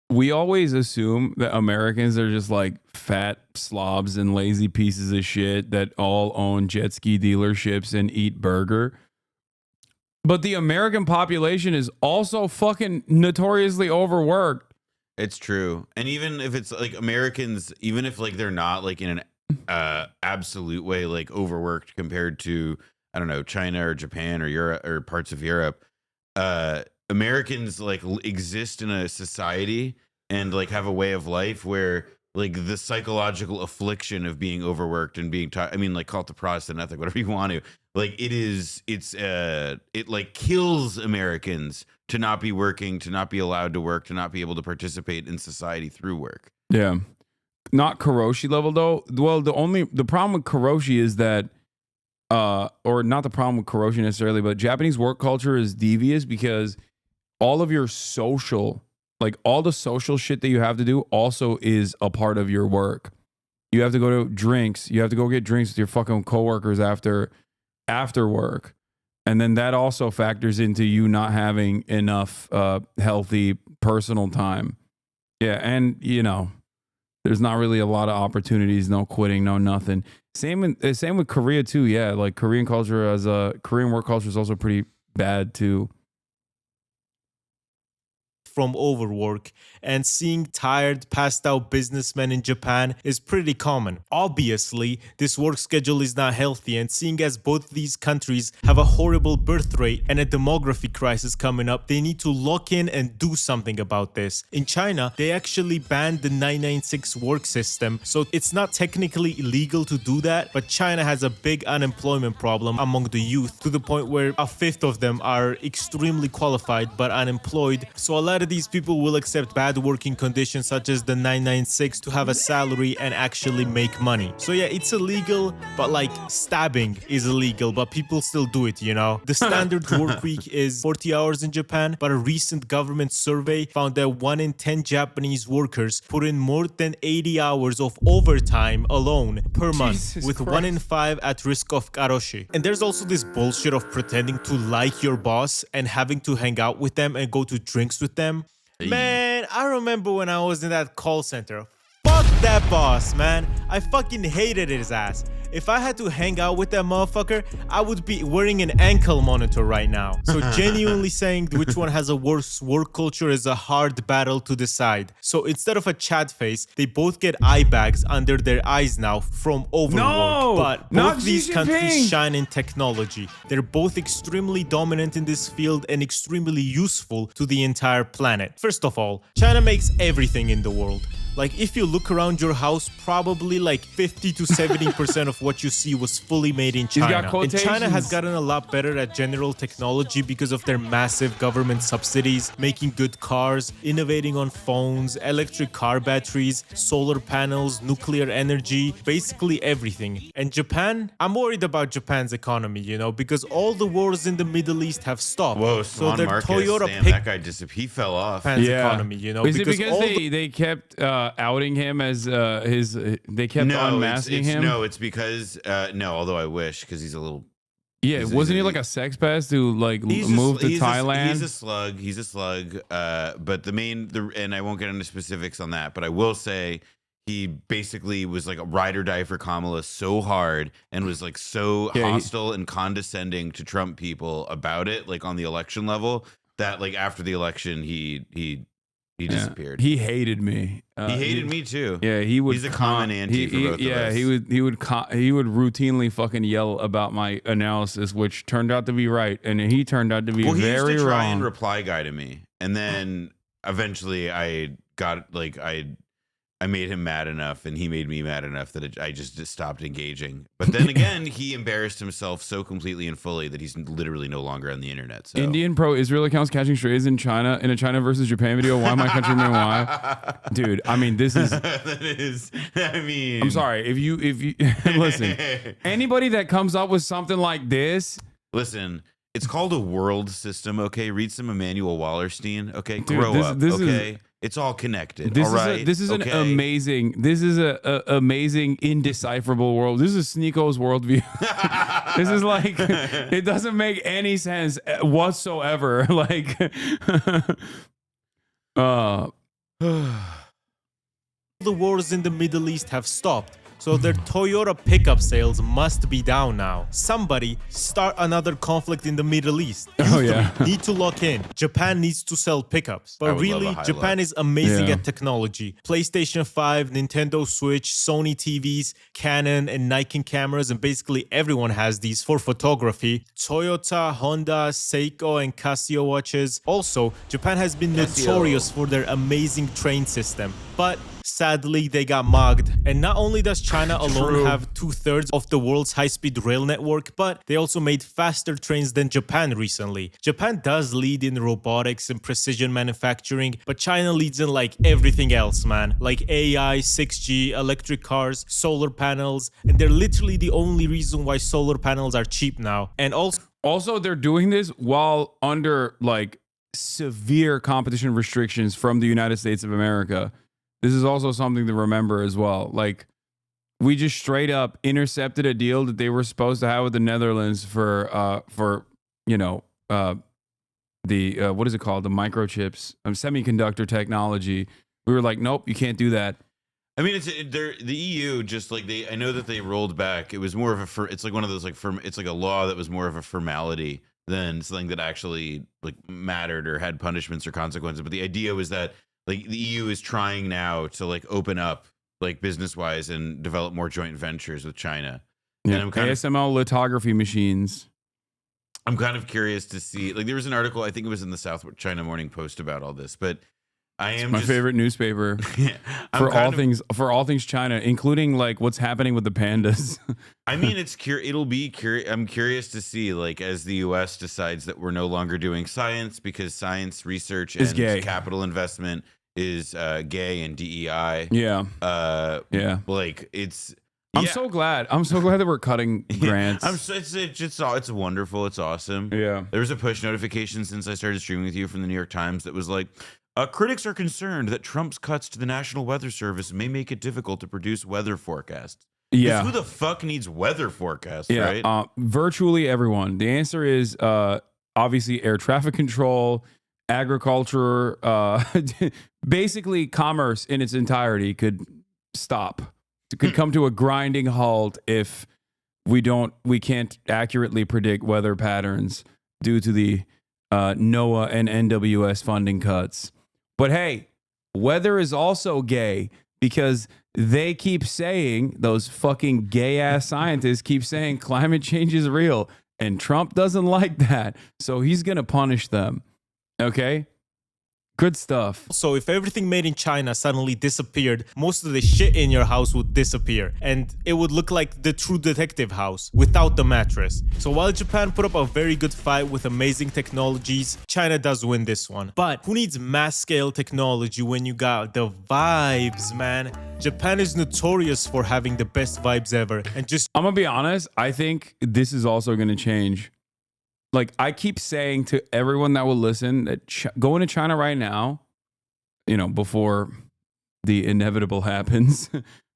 we always assume that Americans are just like fat slobs and lazy pieces of shit that all own jet ski dealerships and eat burger. But the American population is also fucking notoriously overworked. It's true. And even if it's like Americans, even if like they're not like in an absolute way like overworked compared to, I don't know, China or Japan or Europe or parts of Europe, Americans like exist in a society and like have a way of life where like the psychological affliction of being overworked and being I mean, like, call it the Protestant ethic, whatever you want to, like, it like kills Americans to not be working, to not be allowed to work, to not be able to participate in society through work. Yeah. Not Karoshi level though. Well, the problem with Karoshi is that or not the problem with Karoshi necessarily, but Japanese work culture is devious because all of your social, like all the social shit that you have to do also is a part of your work. You have to go to drinks. You have to go get drinks with your fucking coworkers after work. And then that also factors into you not having enough healthy personal time. Yeah. And, you know, there's not really a lot of opportunities, no quitting, no nothing. Same with Korea too. Yeah. Like Korean culture Korean work culture is also pretty bad too. From overwork, and seeing tired, passed out businessmen in Japan is pretty common. Obviously, this work schedule is not healthy, and seeing as both these countries have a horrible birth rate and a demography crisis coming up, they need to lock in and do something about this. In China, they actually banned the 996 work system, so it's not technically illegal to do that, but China has a big unemployment problem among the youth to the point where a fifth of them are extremely qualified but unemployed. So a lot of these people will accept bad working conditions such as the 996 to have a salary and actually make money. So yeah, it's illegal, but like stabbing is illegal, but people still do it, you know? The standard work week is 40 hours in Japan, but a recent government survey found that 1 in 10 Japanese workers put in more than 80 hours of overtime alone per month, with Christ. 1 in 5 at risk of karoshi. And there's also this bullshit of pretending to like your boss and having to hang out with them and go to drinks with them. Man, I remember when I was in that call center. Fuck that boss, man. I fucking hated his ass. If I had to hang out with that motherfucker, I would be wearing an ankle monitor right now. So genuinely saying which one has a worse work culture is a hard battle to decide. So instead of a chat face, they both get eye bags under their eyes now from overwork. No, but both these countries shine in technology. They're both extremely dominant in this field and extremely useful to the entire planet. First of all, China makes everything in the world. Like, if you look around your house, probably like 50 to 70% of what you see was fully made in China. And China has gotten a lot better at general technology because of their massive government subsidies, making good cars, innovating on phones, electric car batteries, solar panels, nuclear energy, basically everything. And Japan, I'm worried about Japan's economy, you know, because all the wars in the Middle East have stopped. Whoa, so their Marcus, Toyota damn, that guy he fell off. Japan's economy, you know, is it because they kept outing him as they kept unmasking him? No, it's because no, although I wish, because he's a little. Yeah, wasn't he like a sex pest who like moved to Thailand? He's a slug. But and I won't get into specifics on that, but I will say he basically was like a ride or die for Kamala so hard and was like so hostile and condescending to Trump people about it, like on the election level, that like after the election he disappeared. He hated me. He hated me too. Yeah, he would. He's a common anti for both of us. Yeah, he would routinely fucking yell about my analysis, which turned out to be right, and he turned out to be very wrong. He used to try and reply guy to me, and then eventually I got like I made him mad enough, and he made me mad enough that I just stopped engaging. But then again, he embarrassed himself so completely and fully that he's literally no longer on the internet. So. Indian pro Israel accounts catching strays in China in a China versus Japan video. Why my countrymen? Why, dude? I mean, this is. That is. I mean, I'm sorry if you listen. Anybody that comes up with something like this, listen. It's called a world system. Okay, read some Emmanuel Wallerstein. Okay, dude, grow up. Okay. It's all connected. This all right. This is an amazing. This is a amazing, indecipherable world. This is Sneako's worldview. This is like it doesn't make any sense whatsoever. Like, The wars in the Middle East have stopped, so their Toyota pickup sales must be down now. Somebody start another conflict in the Middle East. Need to lock in. Japan needs to sell pickups. But really, Japan is amazing at technology. PlayStation 5, Nintendo Switch, Sony TVs, Canon, and Nikon cameras, and basically everyone has these for photography. Toyota, Honda, Seiko, and Casio watches. Also, Japan has been notorious for their amazing train system. But sadly, they got mugged. And not only does China alone have 2/3 of the world's high-speed rail network, but they also made faster trains than Japan recently. Japan does lead in robotics and precision manufacturing, but China leads in like everything else, man. Like AI, 6G, electric cars, solar panels, and they're literally the only reason why solar panels are cheap now. And also they're doing this while under like severe competition restrictions from the United States of America. This is also something to remember as well. Like, we just straight up intercepted a deal that they were supposed to have with the Netherlands for you know, the what is it called? The microchips, semiconductor technology. We were like, nope, you can't do that. I mean, the EU just like I know that they rolled back. It was more of it's like one of those like it's like a law that was more of a formality than something that actually like mattered or had punishments or consequences. But the idea was that like the EU is trying now to like open up like business wise and develop more joint ventures with China. Yeah, and I'm kind ASML lithography machines. I'm kind of curious to see, like, there was an article, I think it was in the South China Morning Post about all this, but it's my favorite newspaper for all things China, including like what's happening with the pandas. I mean, I'm curious to see, like, as the US decides that we're no longer doing science because science research and capital investment is gay and DEI. Yeah. Like it's. I'm so glad that we're cutting grants. It's wonderful. It's awesome. Yeah. There was a push notification since I started streaming with you from the New York Times that was like, critics are concerned that Trump's cuts to the National Weather Service may make it difficult to produce weather forecasts. Yeah. Who the fuck needs weather forecasts, right? Virtually everyone. The answer is obviously air traffic control, agriculture, basically commerce in its entirety could stop. It could come to a grinding halt if we can't accurately predict weather patterns due to the NOAA and NWS funding cuts. But hey, weather is also gay because they keep saying, those fucking gay ass scientists keep saying climate change is real, and Trump doesn't like that, so he's gonna punish them. Okay? Good stuff. So if everything made in China suddenly disappeared, most of the shit in your house would disappear. And it would look like the True Detective house without the mattress. So while Japan put up a very good fight with amazing technologies, China does win this one. But who needs mass scale technology when you got the vibes, man? Japan is notorious for having the best vibes ever. And I'm gonna be honest, I think this is also gonna change. Like, I keep saying to everyone that will listen that going to China right now, you know, before the inevitable happens,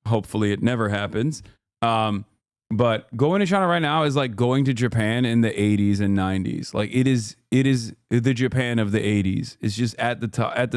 hopefully it never happens. But going to China right now is like going to Japan in the 80s and 90s. Like it is the Japan of the 80s. It's just at the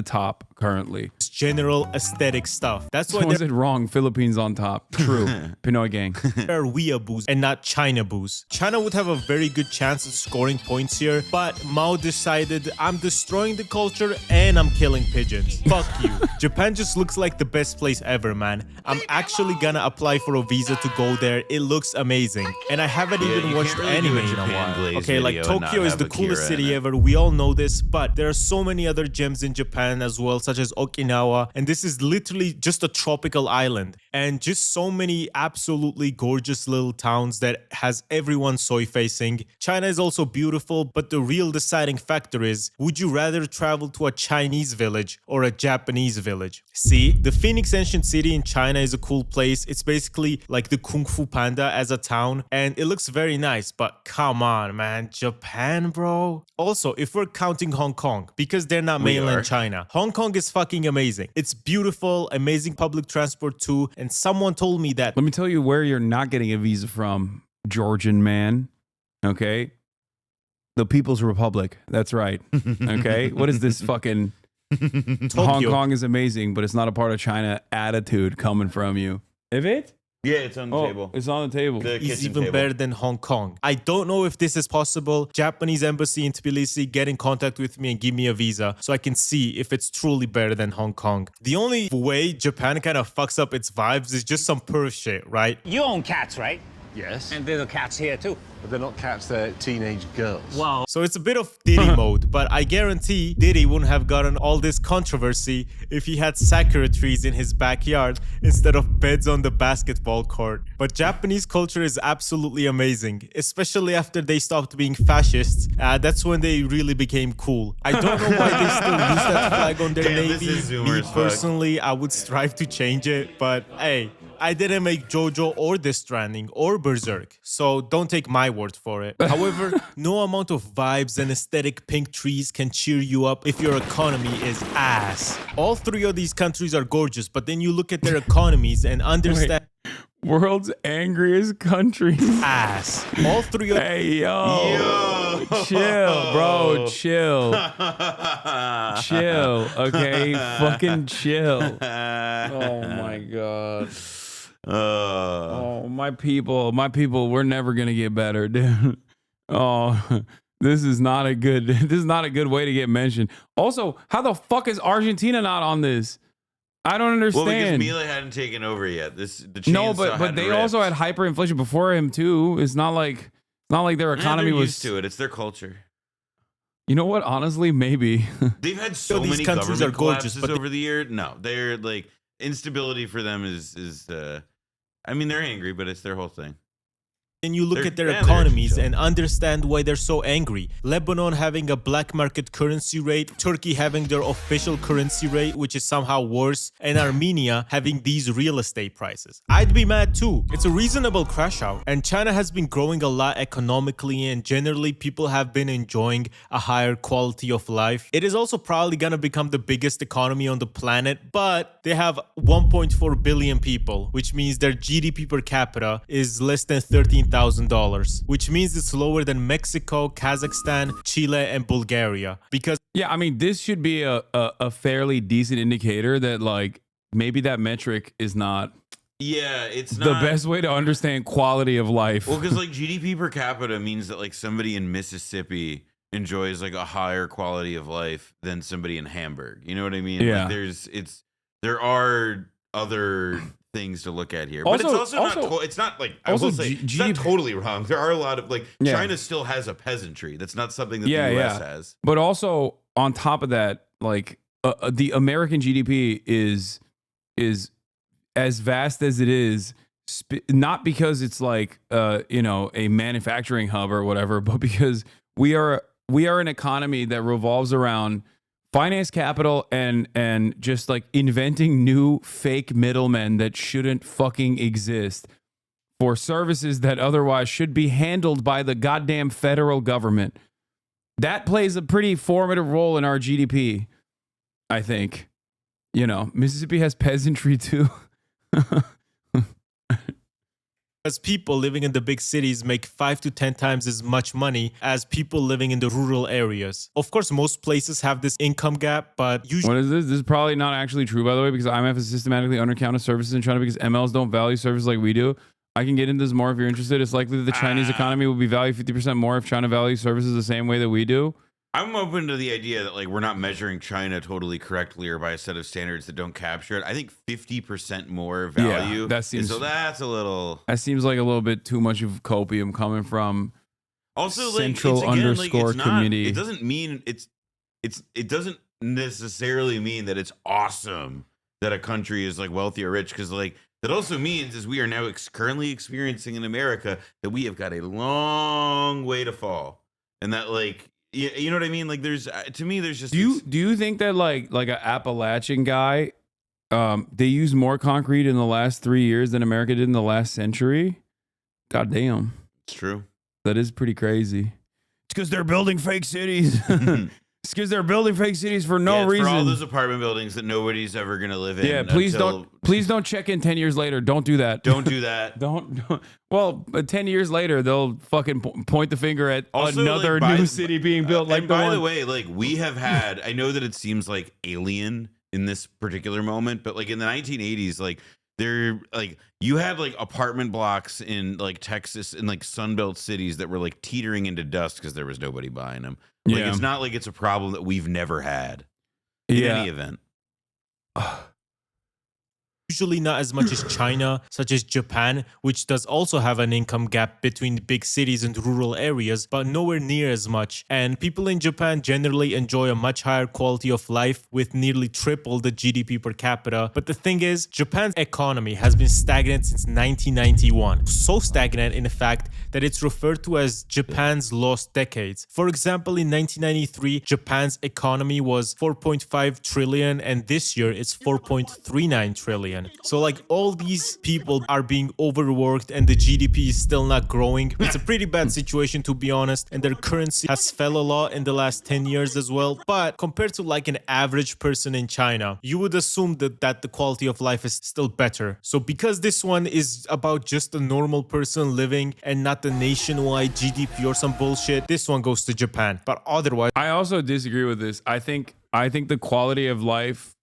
top currently. It's general aesthetic stuff. That's why was it wrong? Philippines on top. True. Pinoy gang. There are weeaboos and not China-boos. China would have a very good chance at scoring points here, but Mao decided, I'm destroying the culture and I'm killing pigeons. Fuck you. Japan just looks like the best place ever, man. I'm actually gonna apply for a visa to go there. It looks amazing. And I haven't even watched anime in a while. Okay, like Tokyo is the coolest city ever. We all know this, but there are so many other gems in Japan as well, such as Okinawa. And this is literally just a tropical island. And just so many absolutely gorgeous little towns that has everyone soy facing. China is also beautiful, but the real deciding factor is, would you rather travel to a Chinese village or a Japanese village? See, the Phoenix Ancient City in China is a cool place. It's basically like the Kung Fu Panda as a town, and it looks very nice, but come on, man, Japan, bro. Also, if we're counting Hong Kong, because they're not We mainland are. China, Hong Kong is fucking amazing. It's beautiful, amazing public transport too. And someone told me that. Let me tell you where you're not getting a visa from, Georgian man. Okay? The People's Republic. That's right. Okay? What is this fucking Hong Kong is amazing, but it's not a part of China attitude coming from you? If it? Yeah, it's on the table. It's on the table. Is even better than Hong Kong. I don't know if this is possible. Japanese embassy in Tbilisi, get in contact with me and give me a visa so I can see if it's truly better than Hong Kong. The only way Japan kind of fucks up its vibes is just some perv shit, right? You own cats, right? Yes. And there's cats here too. But they're not cats, they're teenage girls. Wow. So it's a bit of Diddy mode, but I guarantee Diddy wouldn't have gotten all this controversy if he had sakura trees in his backyard instead of beds on the basketball court. But Japanese culture is absolutely amazing, especially after they stopped being fascists. That's when they really became cool. I don't know why they still use that flag on their Damn, this navy. is Zoomer Me as fuck. personally, I would strive to change it, but hey, I didn't make JoJo or Death Stranding or Berserk, so don't take my word for it. However, no amount of vibes and aesthetic pink trees can cheer you up if your economy is ass. All three of these countries are gorgeous, but then you look at their economies and understand... World's angriest country. Ass. All three of... Hey, yo. Chill, bro. Chill. Chill. Okay? Fucking chill. Oh, my God. Oh, my people, we're never gonna get better, dude. Oh, this is not a good way to get mentioned. Also, how the fuck is Argentina not on this? I don't understand. Well, because Mila hadn't taken over yet. The no, chainsaw but hadn't they ripped. also had hyperinflation before him too. It's not like their economy they're was used to it. It's their culture. You know what? Honestly, maybe. They've had so these many countries government are gorgeous, collapses but over the year. No, they're like instability for them is. I mean, they're angry, but it's their whole thing. And you look They're- at their they're economies chill. and understand why they're so angry. Lebanon having a black market currency rate, Turkey having their official currency rate, which is somehow worse, and Armenia having these real estate prices. I'd be mad too. It's a reasonable crash out. And China has been growing a lot economically, and generally people have been enjoying a higher quality of life. It is also probably gonna become the biggest economy on the planet, but they have 1.4 billion people, which means their GDP per capita is less than $13,000, which means it's lower than Mexico, Kazakhstan, Chile, and Bulgaria. Because Yeah, I mean, this should be a fairly decent indicator that like maybe that metric is not Yeah, it's the not best way to understand quality of life. Well, because like GDP per capita means that like somebody in Mississippi enjoys like a higher quality of life than somebody in Hamburg. You know what I mean? Yeah. Like, there are other things to look at here, but it's also not. It's not like I will say it's not totally wrong. There are a lot of like Yeah. China still has a peasantry. That's not something that Yeah, the U.S. yeah. has. But also on top of that, like the American GDP is as vast as it is, not because it's like a manufacturing hub or whatever, but because we are an economy that revolves around finance capital and just like inventing new fake middlemen that shouldn't fucking exist for services that otherwise should be handled by the goddamn federal government. That plays a pretty formative role in our GDP, I think. You know, Mississippi has peasantry too. as people living in the big cities make 5 to 10 times as much money as people living in the rural areas. Of course, most places have this income gap, but usually... What is this? This is probably not actually true, by the way, because IMF is systematically undercounted services in China because MLs don't value services like we do. I can get into this more if you're interested. It's likely that the Chinese economy will be valued 50% more if China values services the same way that we do. I'm open to the idea that like we're not measuring China totally correctly or by a set of standards that don't capture it. I think 50% more value. Yeah, that seems so that's a little. That seems like a little bit too much of copium coming from Also, like, central it's, again, underscore like, it's not, community. It doesn't mean it doesn't necessarily mean that it's awesome that a country is like wealthy or rich, because like that also means is we are now currently experiencing in America that we have got a long way to fall, and that like you know what I mean. Like there's to me there's just do you think that like an Appalachian guy, they use more concrete in the last 3 years than America did in the last century? God damn, it's true. That is pretty crazy. because they're building fake cities. It's because they're building fake cities for no it's reason. For all those apartment buildings that nobody's ever gonna live in. Yeah, please don't check in 10 years later. Don't do that. Don't do that. don't. Well, 10 years later, they'll fucking point the finger at Also, another like, new city being built. Like and by the way, like we have had. I know that it seems like alien in this particular moment, but like in the 1980s, like there, like you had like apartment blocks in like Texas and like Sunbelt cities that were like teetering into dust because there was nobody buying them. Like it's not like it's a problem that we've never had in any event. Usually not as much as China, such as Japan, which does also have an income gap between the big cities and rural areas, but nowhere near as much. And people in Japan generally enjoy a much higher quality of life with nearly triple the GDP per capita. But the thing is, Japan's economy has been stagnant since 1991. So stagnant, in fact, that it's referred to as Japan's lost decades. For example, in 1993, Japan's economy was 4.5 trillion, and this year it's 4.39 trillion. So like all these people are being overworked and the GDP is still not growing. It's a pretty bad situation, to be honest, and their currency has fell a lot in the last 10 years as well. But compared to like an average person in China, you would assume that the quality of life is still better. So because this one is about just a normal person living and not the nationwide GDP or some bullshit, this one goes to Japan. But otherwise, I also disagree with this. I think the quality of life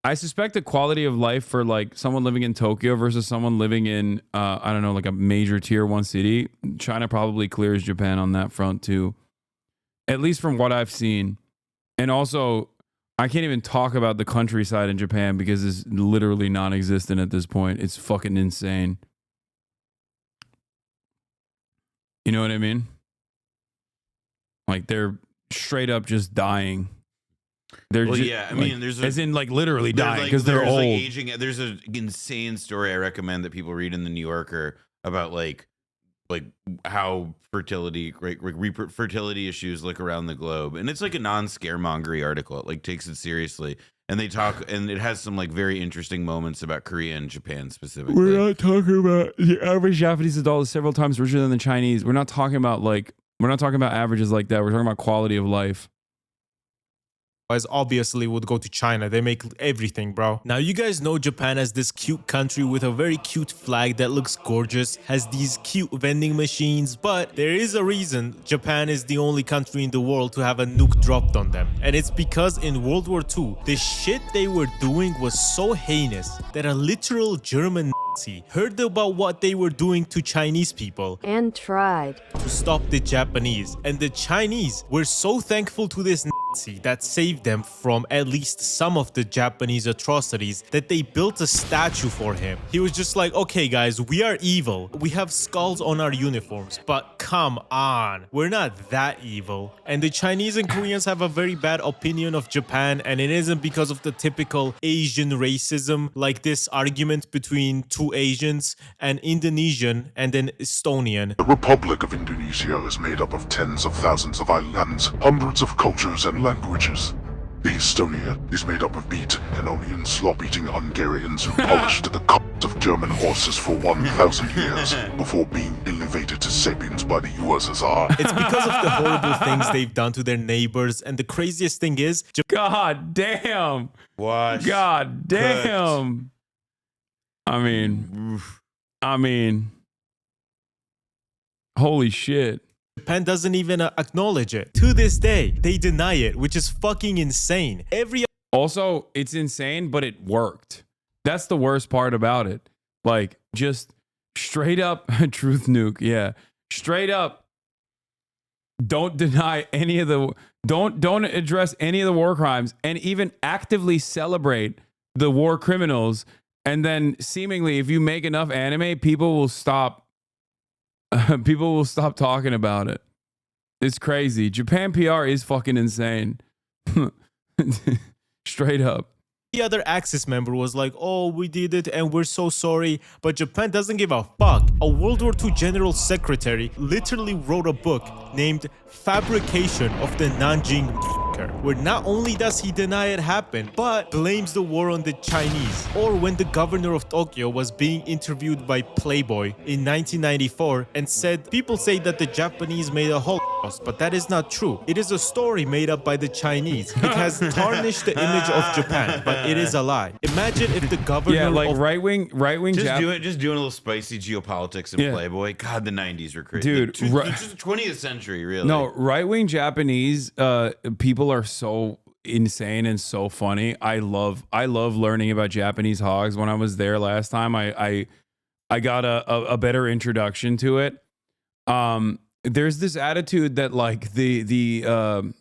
I suspect the quality of life for like someone living in Tokyo versus someone living in, I don't know, like a major tier 1 city, China probably clears Japan on that front too, at least from what I've seen. And also, I can't even talk about the countryside in Japan because it's literally non-existent at this point. It's fucking insane. You know what I mean? Like they're straight up just dying. They're Well, just, yeah, I like, mean, there's as in like literally dying like, because they're there's, old. like, aging. There's an insane story I recommend that people read in the New Yorker about like how fertility fertility issues look around the globe, and it's like a non-scaremongery article. It like takes it seriously, and they talk, and it has some like very interesting moments about Korea and Japan specifically. We're not talking about the average Japanese adult is several times richer than the Chinese. We're not talking about averages like that. We're talking about quality of life. Obviously would go to China. They make everything, bro. Now you guys know Japan as this cute country with a very cute flag that looks gorgeous, has these cute vending machines, but there is a reason Japan is the only country in the world to have a nuke dropped on them. And it's because in World War II, the shit they were doing was so heinous that a literal German Nazi heard about what they were doing to Chinese people and tried to stop the Japanese. And the Chinese were so thankful to this Nazi that saved them from at least some of the Japanese atrocities that they built a statue for him. He was just like, okay guys, we are evil. We have skulls on our uniforms, but come on, we're not that evil. And the Chinese and Koreans have a very bad opinion of Japan, and it isn't because of the typical Asian racism, like this argument between two Asians, an Indonesian and an Estonian. The Republic of Indonesia is made up of tens of thousands of islands, hundreds of cultures and languages. The Estonia is made up of meat and onion slop-eating Hungarians who polished the cocks of German horses for 1,000 years before being elevated to sapiens by the USSR. It's because of the horrible things they've done to their neighbors, and the craziest thing is... God damn! Wash. God damn! I mean, holy shit. Japan doesn't even acknowledge it. To this day, they deny it, which is fucking insane. Also, it's insane, but it worked. That's the worst part about it. Like, just straight up truth nuke. Yeah. Straight up. Don't deny any of the... Don't address any of the war crimes and even actively celebrate the war criminals. And then seemingly, if you make enough anime, people will stop talking about it. It's crazy. Japan PR is fucking insane. Straight up. The other Axis member was like, oh, we did it and we're so sorry. But Japan doesn't give a fuck. A World War II General Secretary literally wrote a book named Fabrication of the Nanjing Twitter, where not only does he deny it happened, but blames the war on the Chinese. Or when the governor of Tokyo was being interviewed by Playboy in 1994 and said, people say that the Japanese made a Holocaust, but that is not true. It is a story made up by the Chinese. It has tarnished the image of Japan, but it is a lie. Imagine if the governor of right wing just doing a little spicy geopolitics in Playboy. God, the 90s were crazy. Dude, the 20th century, really. No, right-wing Japanese people are so insane and so funny. I love learning about Japanese hogs. When I was there last time, I got a better introduction to it. There's this attitude that like the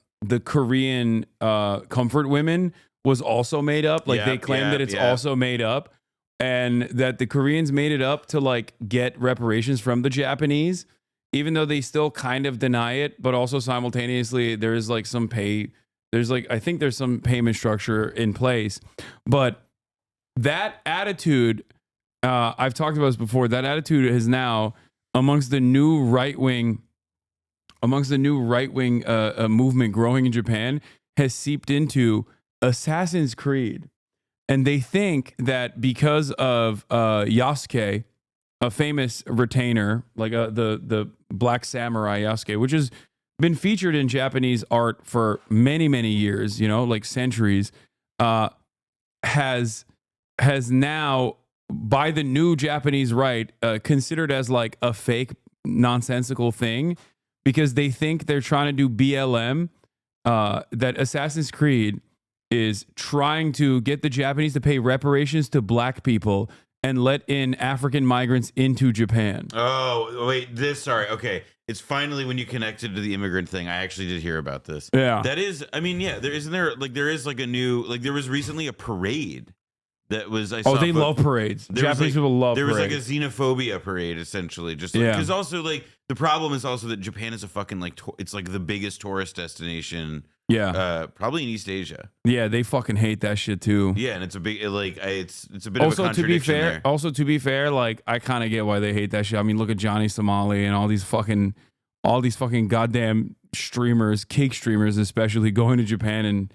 Korean comfort women was also made up. Like they claim that it's also made up, and that the Koreans made it up to like get reparations from the Japanese, even though they still kind of deny it. But also simultaneously, there is like some pay. I think there's some payment structure in place. But that attitude, I've talked about this before. That attitude is now amongst the new right wing movement growing in Japan, has seeped into Assassin's Creed. And they think that because of Yasuke, a famous retainer, like the Black Samurai Yasuke, which has been featured in Japanese art for many, many years, like centuries, has now, by the new Japanese right, considered as like a fake, nonsensical thing, because they think they're trying to do BLM, that Assassin's Creed is trying to get the Japanese to pay reparations to black people and let in African migrants into Japan. Oh, wait, sorry. Okay. It's finally when you connected to the immigrant thing. I actually did hear about this. Yeah. That is, I mean, yeah, there is like a new, like there was recently a parade that was, I saw. Oh, they love parades. Japanese people love parades. There was like a xenophobia parade, essentially. Just because also like the problem is also that Japan is a fucking like, it's like the biggest tourist destination. Yeah. Probably in East Asia. Yeah, they fucking hate that shit too. Yeah, and it's a big it's a bit of a contradiction to be fair, like I kind of get why they hate that shit. I mean, look at Johnny Somali and all these fucking goddamn streamers, cake streamers especially, going to Japan and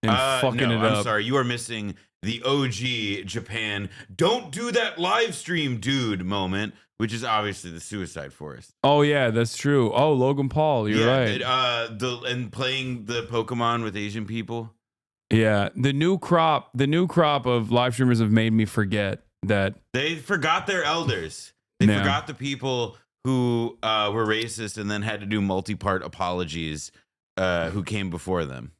fucking it up. I'm sorry, you are missing the OG Japan "don't do that live stream, dude" moment, which is obviously the Suicide Forest. Oh yeah, that's true. Oh, Logan Paul, you're right. And playing the Pokemon with Asian people. Yeah, the new crop of live streamers have made me forget that they forgot their elders. They forgot the people who were racist and then had to do multi-part apologies who came before them.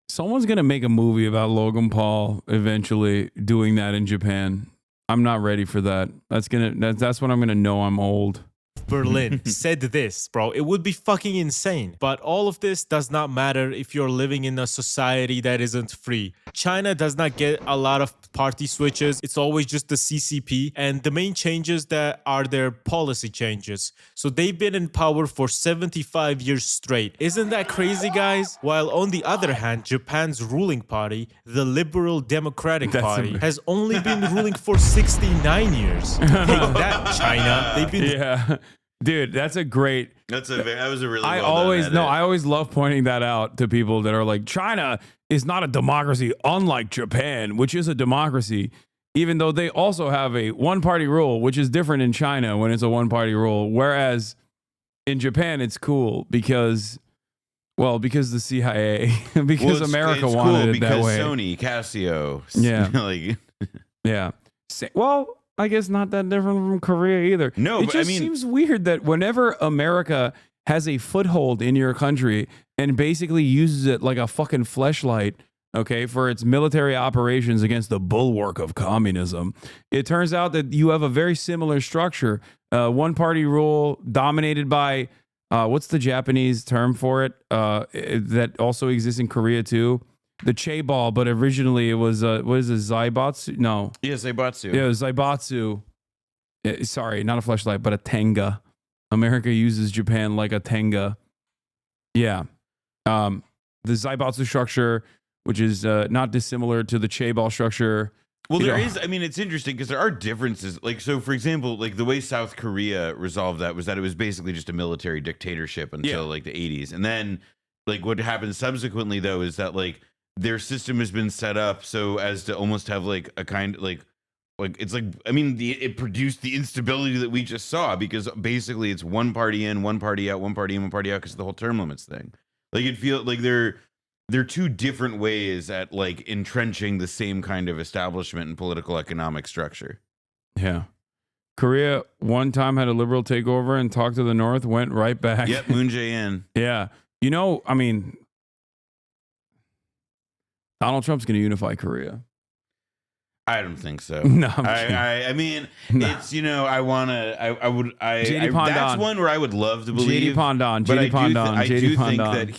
Someone's gonna make a movie about Logan Paul eventually doing that in Japan. I'm not ready for that. That's when I'm gonna know I'm old. Berlin said this, bro. It would be fucking insane. But all of this does not matter if you're living in a society that isn't free. China does not get a lot of party switches. It's always just the CCP. And the main changes that are their policy changes. So they've been in power for 75 years straight. Isn't that crazy, guys? While on the other hand, Japan's ruling party, the Liberal Democratic Party, has only been ruling for 69 years. Take that, China. They've been... Dude, that was a really I always love pointing that out to people that are like, China is not a democracy unlike Japan, which is a democracy, even though they also have a one-party rule, which is different in China when it's a one-party rule, whereas in Japan it's cool because the CIA, because America wanted it that way. Sony, Casio, yeah. Well, I guess not that different from Korea either. No, it just seems weird that whenever America has a foothold in your country and basically uses it like a fucking fleshlight, okay, for its military operations against the bulwark of communism, it turns out that you have a very similar structure. One-party rule dominated by, what's the Japanese term for it? That also exists in Korea too. The Chaebol, but originally it was what is it, Zaibatsu? No. Yeah, Zaibatsu. Yeah, Zaibatsu. Yeah, sorry, not a fleshlight, but a tenga. America uses Japan like a tenga. Yeah. The Zaibatsu structure, which is not dissimilar to the Chaebol structure. Well, it's interesting because there are differences. Like, so for example, like the way South Korea resolved that was that it was basically just a military dictatorship until like the 80s. And then what happens subsequently though is that like their system has been set up so as to almost have like a kind like it's like I mean it produced the instability that we just saw because basically it's one party in, one party out, one party in, one party out because of the whole term limits thing. Like it feels like they're two different ways at like entrenching the same kind of establishment and political economic structure. Yeah. Korea one time had a liberal takeover and talked to the North, went right back. Yep, Moon Jae-in. Yeah. You know, I mean, Donald Trump's going to unify Korea. I don't think so. No, I mean, it's, you know, I JD that's one where I would love to believe. JD Pondon, but JD I do think that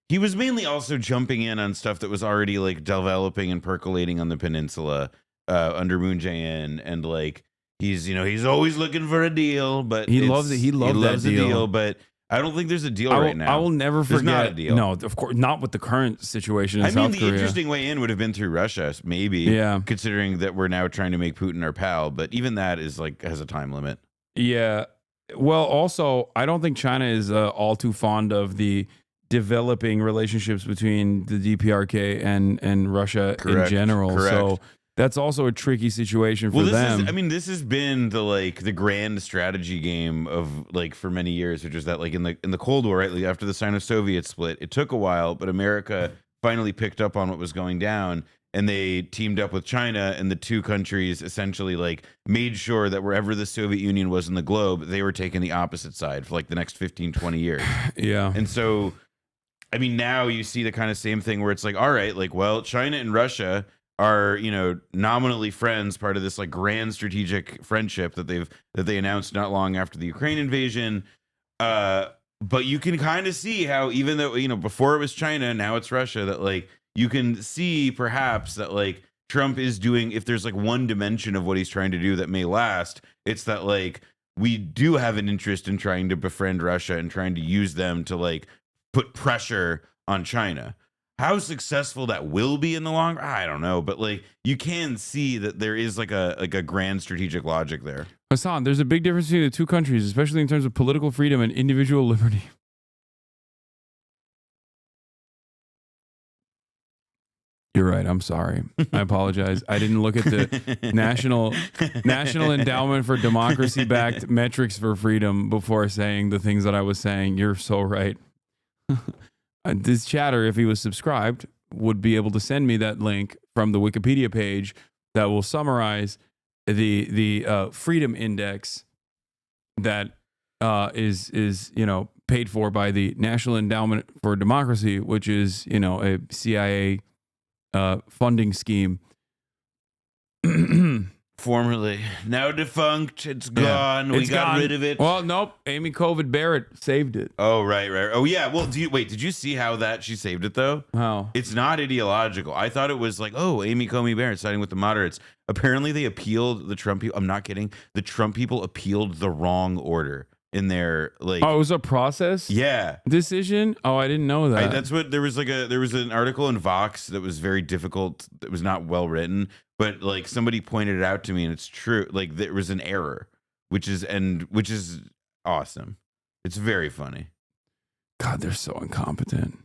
he was mainly also jumping in on stuff that was already like developing and percolating on the peninsula under Moon Jae-in, and like he's always looking for a deal, but he loves it. He loves a that deal, but I don't think there's a deal right now. I will never forget. There's not a deal. No, of course not with the current situation in South Korea. The interesting way in would have been through Russia, maybe. Yeah. Considering that we're now trying to make Putin our pal, but even that is like has a time limit. Yeah. Well, also, I don't think China is all too fond of the developing relationships between the DPRK and Russia in general. Correct. So that's also a tricky situation for them. This has been the grand strategy game of like for many years, which is that like in the Cold War, right? Like after the Sino-Soviet split, it took a while, but America finally picked up on what was going down, and they teamed up with China, and the two countries essentially like made sure that wherever the Soviet Union was in the globe, they were taking the opposite side for like the next 15, 20 years. Yeah. And so, I mean, now you see the kind of same thing where it's like, all right, like, well, China and Russia are, you know, nominally friends, part of this like grand strategic friendship that they announced not long after the Ukraine invasion. But you can kind of see how, even though, you know, before it was China, now it's Russia, that like you can see perhaps that like Trump is doing, if there's like one dimension of what he's trying to do that may last, it's that like we do have an interest in trying to befriend Russia and trying to use them to like put pressure on China. How successful that will be in the long run, I don't know, but like you can see that there is like a grand strategic logic there. Hasan, there's a big difference between the two countries, especially in terms of political freedom and individual liberty. You're right. I'm sorry. I apologize. I didn't look at the National Endowment for Democracy-backed metrics for freedom before saying the things that I was saying. You're so right. This chatter, if he was subscribed, would be able to send me that link from the Wikipedia page that will summarize the freedom index that is you know, paid for by the National Endowment for Democracy, which is, you know, a CIA funding scheme. Formerly, now defunct. It's gone. We got rid of it. Well, nope. Amy Covid Barrett saved it. Oh, right. Oh, yeah. Well, did you see how she saved it though? How? It's not ideological. I thought it was like, oh, Amy Coney Barrett siding with the moderates. Apparently, they appealed the Trump people. I'm not kidding. The Trump people appealed the wrong order in their like. Oh, it was a process. Yeah. Decision. Oh, I didn't know that. That's what there was an article in Vox that was very difficult. That was not well written. But like somebody pointed it out to me, and it's true. Like there was an error, which is awesome. It's very funny. God, they're so incompetent.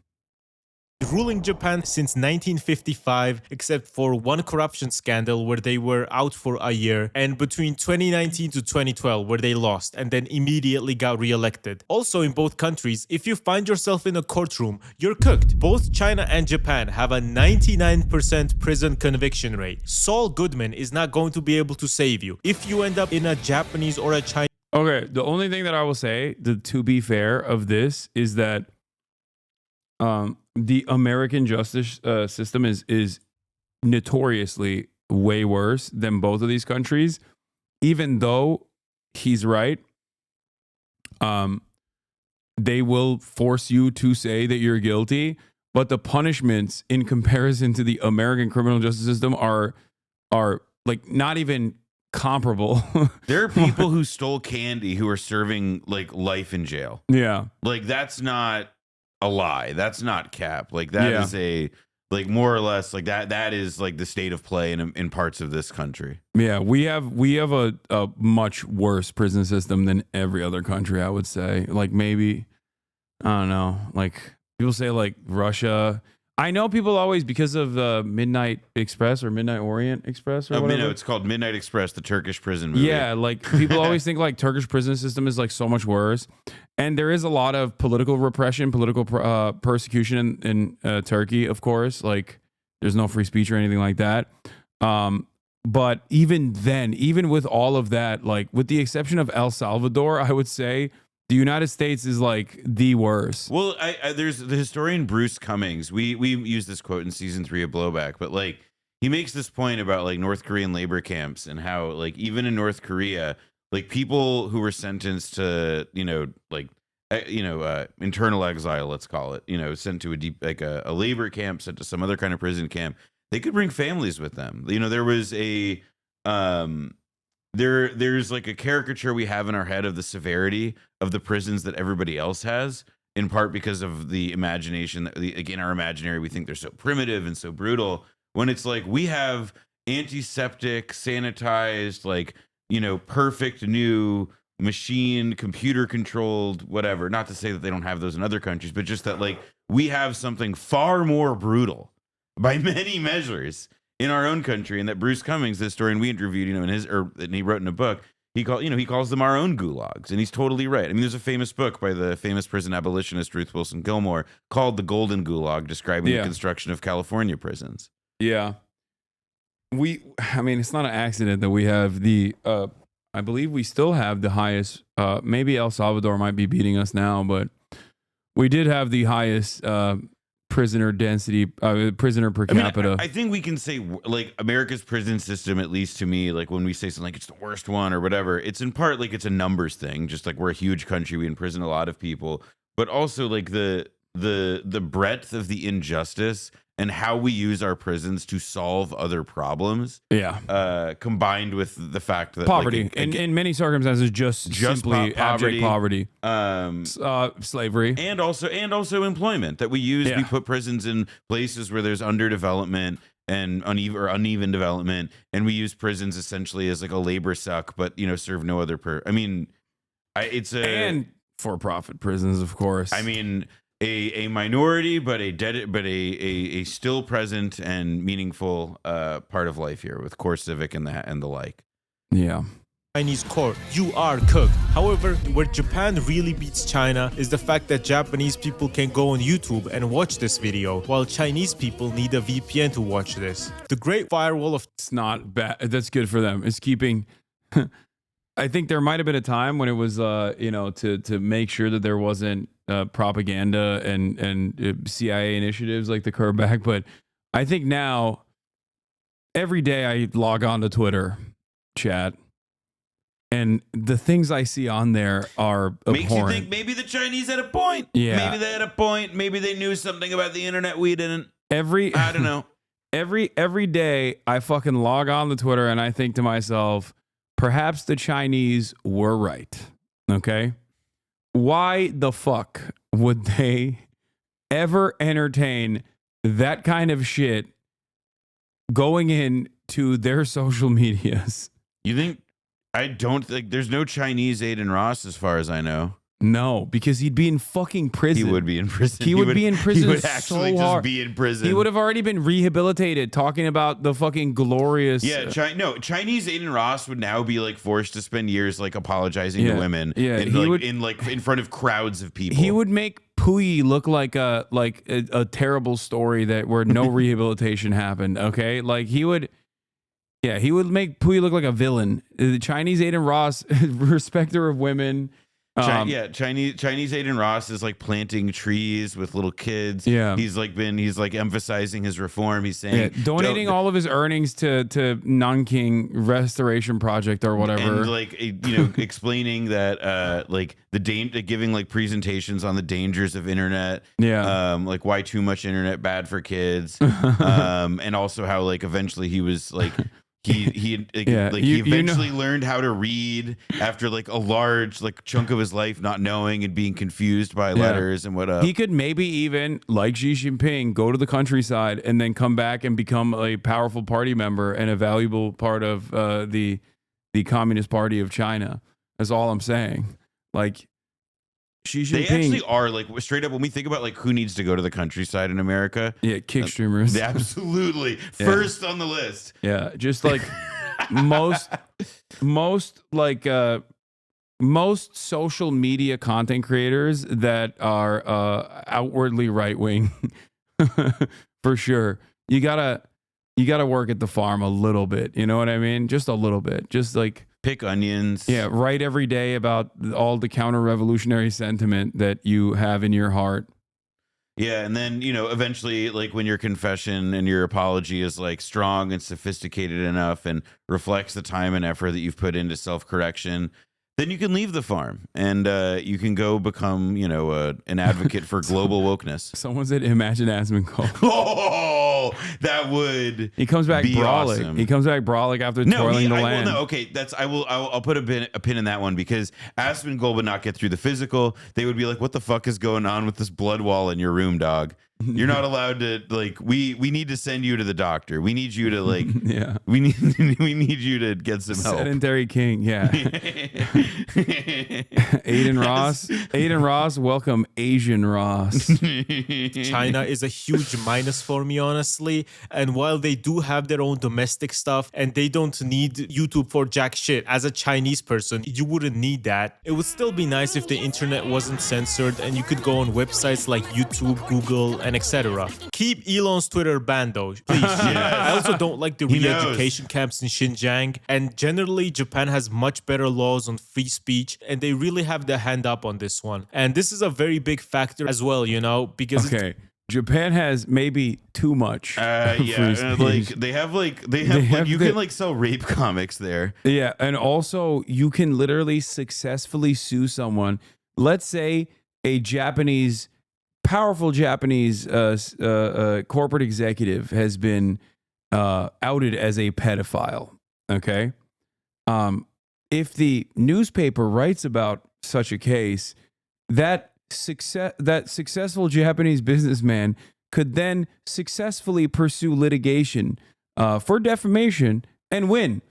Ruling Japan since 1955, except for one corruption scandal where they were out for a year, and between 2019 to 2012 where they lost and then immediately got re-elected. Also in both countries, if you find yourself in a courtroom, you're cooked. Both China and Japan have a 99% prison conviction rate. Saul Goodman is not going to be able to save you. If you end up in a Japanese or a Chinese... Okay, the only thing that I will say, to be fair of this, is that the American justice system is notoriously way worse than both of these countries. Even though he's right, they will force you to say that you're guilty, but the punishments in comparison to the American criminal justice system are like not even comparable. There are people who stole candy who are serving like life in jail. Yeah, like that's not a lie. That's not cap. Like that is a like more or less like that is like the state of play in parts of this country. Yeah, we have a much worse prison system than every other country, I would say. Like maybe I don't know. Like people say like Russia. I know people always because of Midnight Express or Midnight Orient Express or whatever. No, it's called Midnight Express, the Turkish prison movie. Yeah, like people always think like Turkish prison system is like so much worse, and there is a lot of political repression, political persecution in Turkey, of course. Like there's no free speech or anything like that. But even then, even with all of that, like with the exception of El Salvador, I would say the United States is like the worst. Well, there's the historian Bruce Cummings. We use this quote in season 3 of BlowBack, but like he makes this point about like North Korean labor camps and how like even in North Korea, like people who were sentenced to internal exile, let's call it, sent to a labor camp, sent to some other kind of prison camp, they could bring families with them. There was a there's like a caricature we have in our head of the severity of the prisons that everybody else has, in part because of the imagination that in our imaginary we think they're so primitive and so brutal, when it's like we have antiseptic, sanitized, like perfect new machine, computer controlled, whatever. Not to say that they don't have those in other countries, but just that like we have something far more brutal by many measures in our own country, and that Bruce Cummings, the historian we interviewed, and he wrote in a book, he calls them our own gulags, and he's totally right. I mean, there's a famous book by the famous prison abolitionist Ruth Wilson Gilmore called "The Golden Gulag," describing the construction of California prisons. Yeah, I mean, it's not an accident that we have the. I believe we still have the highest. Maybe El Salvador might be beating us now, but we did have the highest. Prisoner density, prisoner per capita. I think we can say like America's prison system, at least to me, like when we say something like it's the worst one or whatever, it's in part like it's a numbers thing. Just like we're a huge country, we imprison a lot of people, but also like the breadth of the injustice and how we use our prisons to solve other problems. Yeah. Combined with the fact that poverty, like, in many circumstances, just simply abject poverty, slavery, and also employment that we use. We put prisons in places where there's underdevelopment and uneven development, and we use prisons essentially as like a labor suck, but serve no other and for-profit prisons, of course. I mean, a minority, but a still present and meaningful part of life here with core civic and the like. Yeah. Chinese core, you are cooked. However, where Japan really beats China is the fact that Japanese people can go on YouTube and watch this video, while Chinese people need a VPN to watch this. The Great Firewall of... It's not bad. That's good for them. It's keeping... I think there might have been a time when it was, to make sure that there wasn't propaganda and CIA initiatives like the curve back. But I think now, every day I log on to Twitter chat, and the things I see on there are abhorrent. Makes you think maybe the Chinese had a point. Yeah. Maybe they had a point. Maybe they knew something about the internet we didn't. I don't know. Every day I fucking log on to Twitter and I think to myself, perhaps the Chinese were right. Okay? Why the fuck would they ever entertain that kind of shit going into their social medias? You think? I don't think there's no Chinese Aiden Ross as far as I know. No, because he'd be in fucking prison. He would be in prison. He would be in prison. He would actually just be in prison. He would have already been rehabilitated, talking about the fucking glorious. Yeah, Chinese Aiden Ross would now be like forced to spend years like apologizing to women. Yeah, in front of crowds of people. He would make Puyi look like a terrible story where no rehabilitation happened. Okay, like he would. Yeah, he would make Puyi look like a villain. The Chinese Aiden Ross, respecter of women. Chinese Aiden Ross is like planting trees with little kids. Yeah, he's like emphasizing his reform. He's saying donating all of his earnings to Nanking Restoration Project or whatever, and like explaining that giving like presentations on the dangers of internet. Yeah, like why too much internet bad for kids, and also how like eventually he was like. He eventually learned how to read after like a large like chunk of his life not knowing and being confused by letters and whatever. He could maybe even, like Xi Jinping, go to the countryside and then come back and become a powerful party member and a valuable part of the Communist Party of China. That's all I'm saying. Like, Xi They Jinping. actually are like straight up when we think about like who needs to go to the countryside in America. Yeah, kick streamers. Absolutely. Yeah. First on the list. Yeah, just like most like most social media content creators that are outwardly right wing, for sure. You gotta work at the farm a little bit. You know what I mean? Just a little bit. Just like pick onions. Yeah, write every day about all the counter-revolutionary sentiment that you have in your heart. Yeah, and then, you know, eventually, like when your confession and your apology is like strong and sophisticated enough and reflects the time and effort that you've put into self-correction, then you can leave the farm and you can go become, you know, an advocate for global wokeness. Someone said, "Imagine Asmongold." Oh, that would. He comes back be brolic. awesome. He comes back brolic after toiling the land. Well, no, okay, that's I'll put a pin in that one because Asmongold would not get through the physical. They would be like, "What the fuck is going on with this blood wall in your room, dog? You're not allowed to like. We need to send you to the doctor. We need you to like. Yeah. We need you to get some help." Sedentary king. Yeah. Aiden Ross, welcome Asian Ross. China is a huge minus for me, honestly. And while they do have their own domestic stuff and they don't need YouTube for jack shit, as a Chinese person, you wouldn't need that. It would still be nice if the internet wasn't censored and you could go on websites like YouTube, Google, and etc. Keep Elon's Twitter banned though, please. I also don't like the re-education camps in Xinjiang. And generally, Japan has much better laws on free speech, and they really have their hand up on this one. And this is a very big factor as well, you know, because Japan has maybe too much. Yeah, like they have you can like sell rape comics there. Yeah, and also you can literally successfully sue someone. Let's say a powerful Japanese corporate executive has been outed as a pedophile. Okay, if the newspaper writes about such a case, that successful Japanese businessman could then successfully pursue litigation for defamation and win,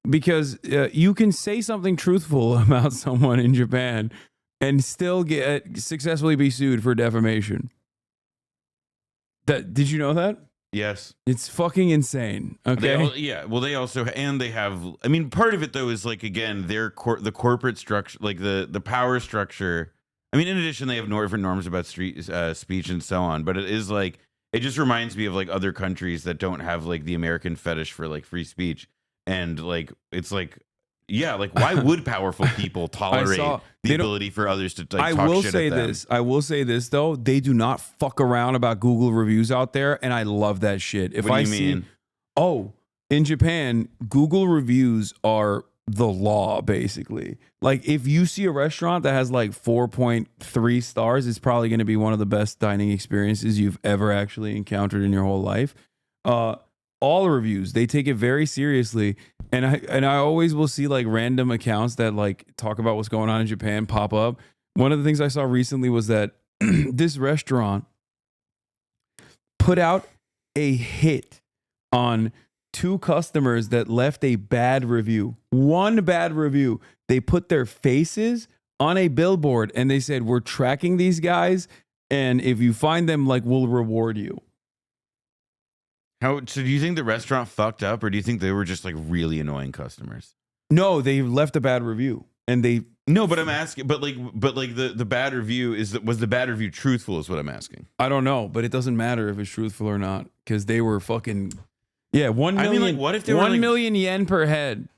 because you can say something truthful about someone in Japan and still successfully be sued for defamation. Did you know that? Yes. It's fucking insane. Okay. They also have. I mean, part of it though is like again the corporate structure, like the power structure. I mean, in addition, they have different norms about speech and so on. But it is like it just reminds me of like other countries that don't have like the American fetish for like free speech, and like it's like. Yeah, like why would powerful people tolerate the ability for others to like, talk shit at them? I will say this though, they do not fuck around about Google reviews out there, and I love that shit. What do you mean? In Japan, Google reviews are the law basically. Like if you see a restaurant that has like 4.3 stars, it's probably going to be one of the best dining experiences you've ever actually encountered in your whole life. All reviews, they take it very seriously, and I always will see like random accounts that like talk about what's going on in Japan pop up. One of the things I saw recently was that this restaurant put out a hit on 2 customers that left a bad review. One bad review. They put their faces on a billboard and they said, "We're tracking these guys, and if you find them, like, we'll reward you." So do you think the restaurant fucked up, or do you think they were just like really annoying customers? No, they left a bad review, and they. No, but I'm asking, but the bad review was the bad review truthful? Is what I'm asking. I don't know, but it doesn't matter if it's truthful or not, because they were fucking. Yeah, 1 million. I mean, like, what if they were 1 million yen per head?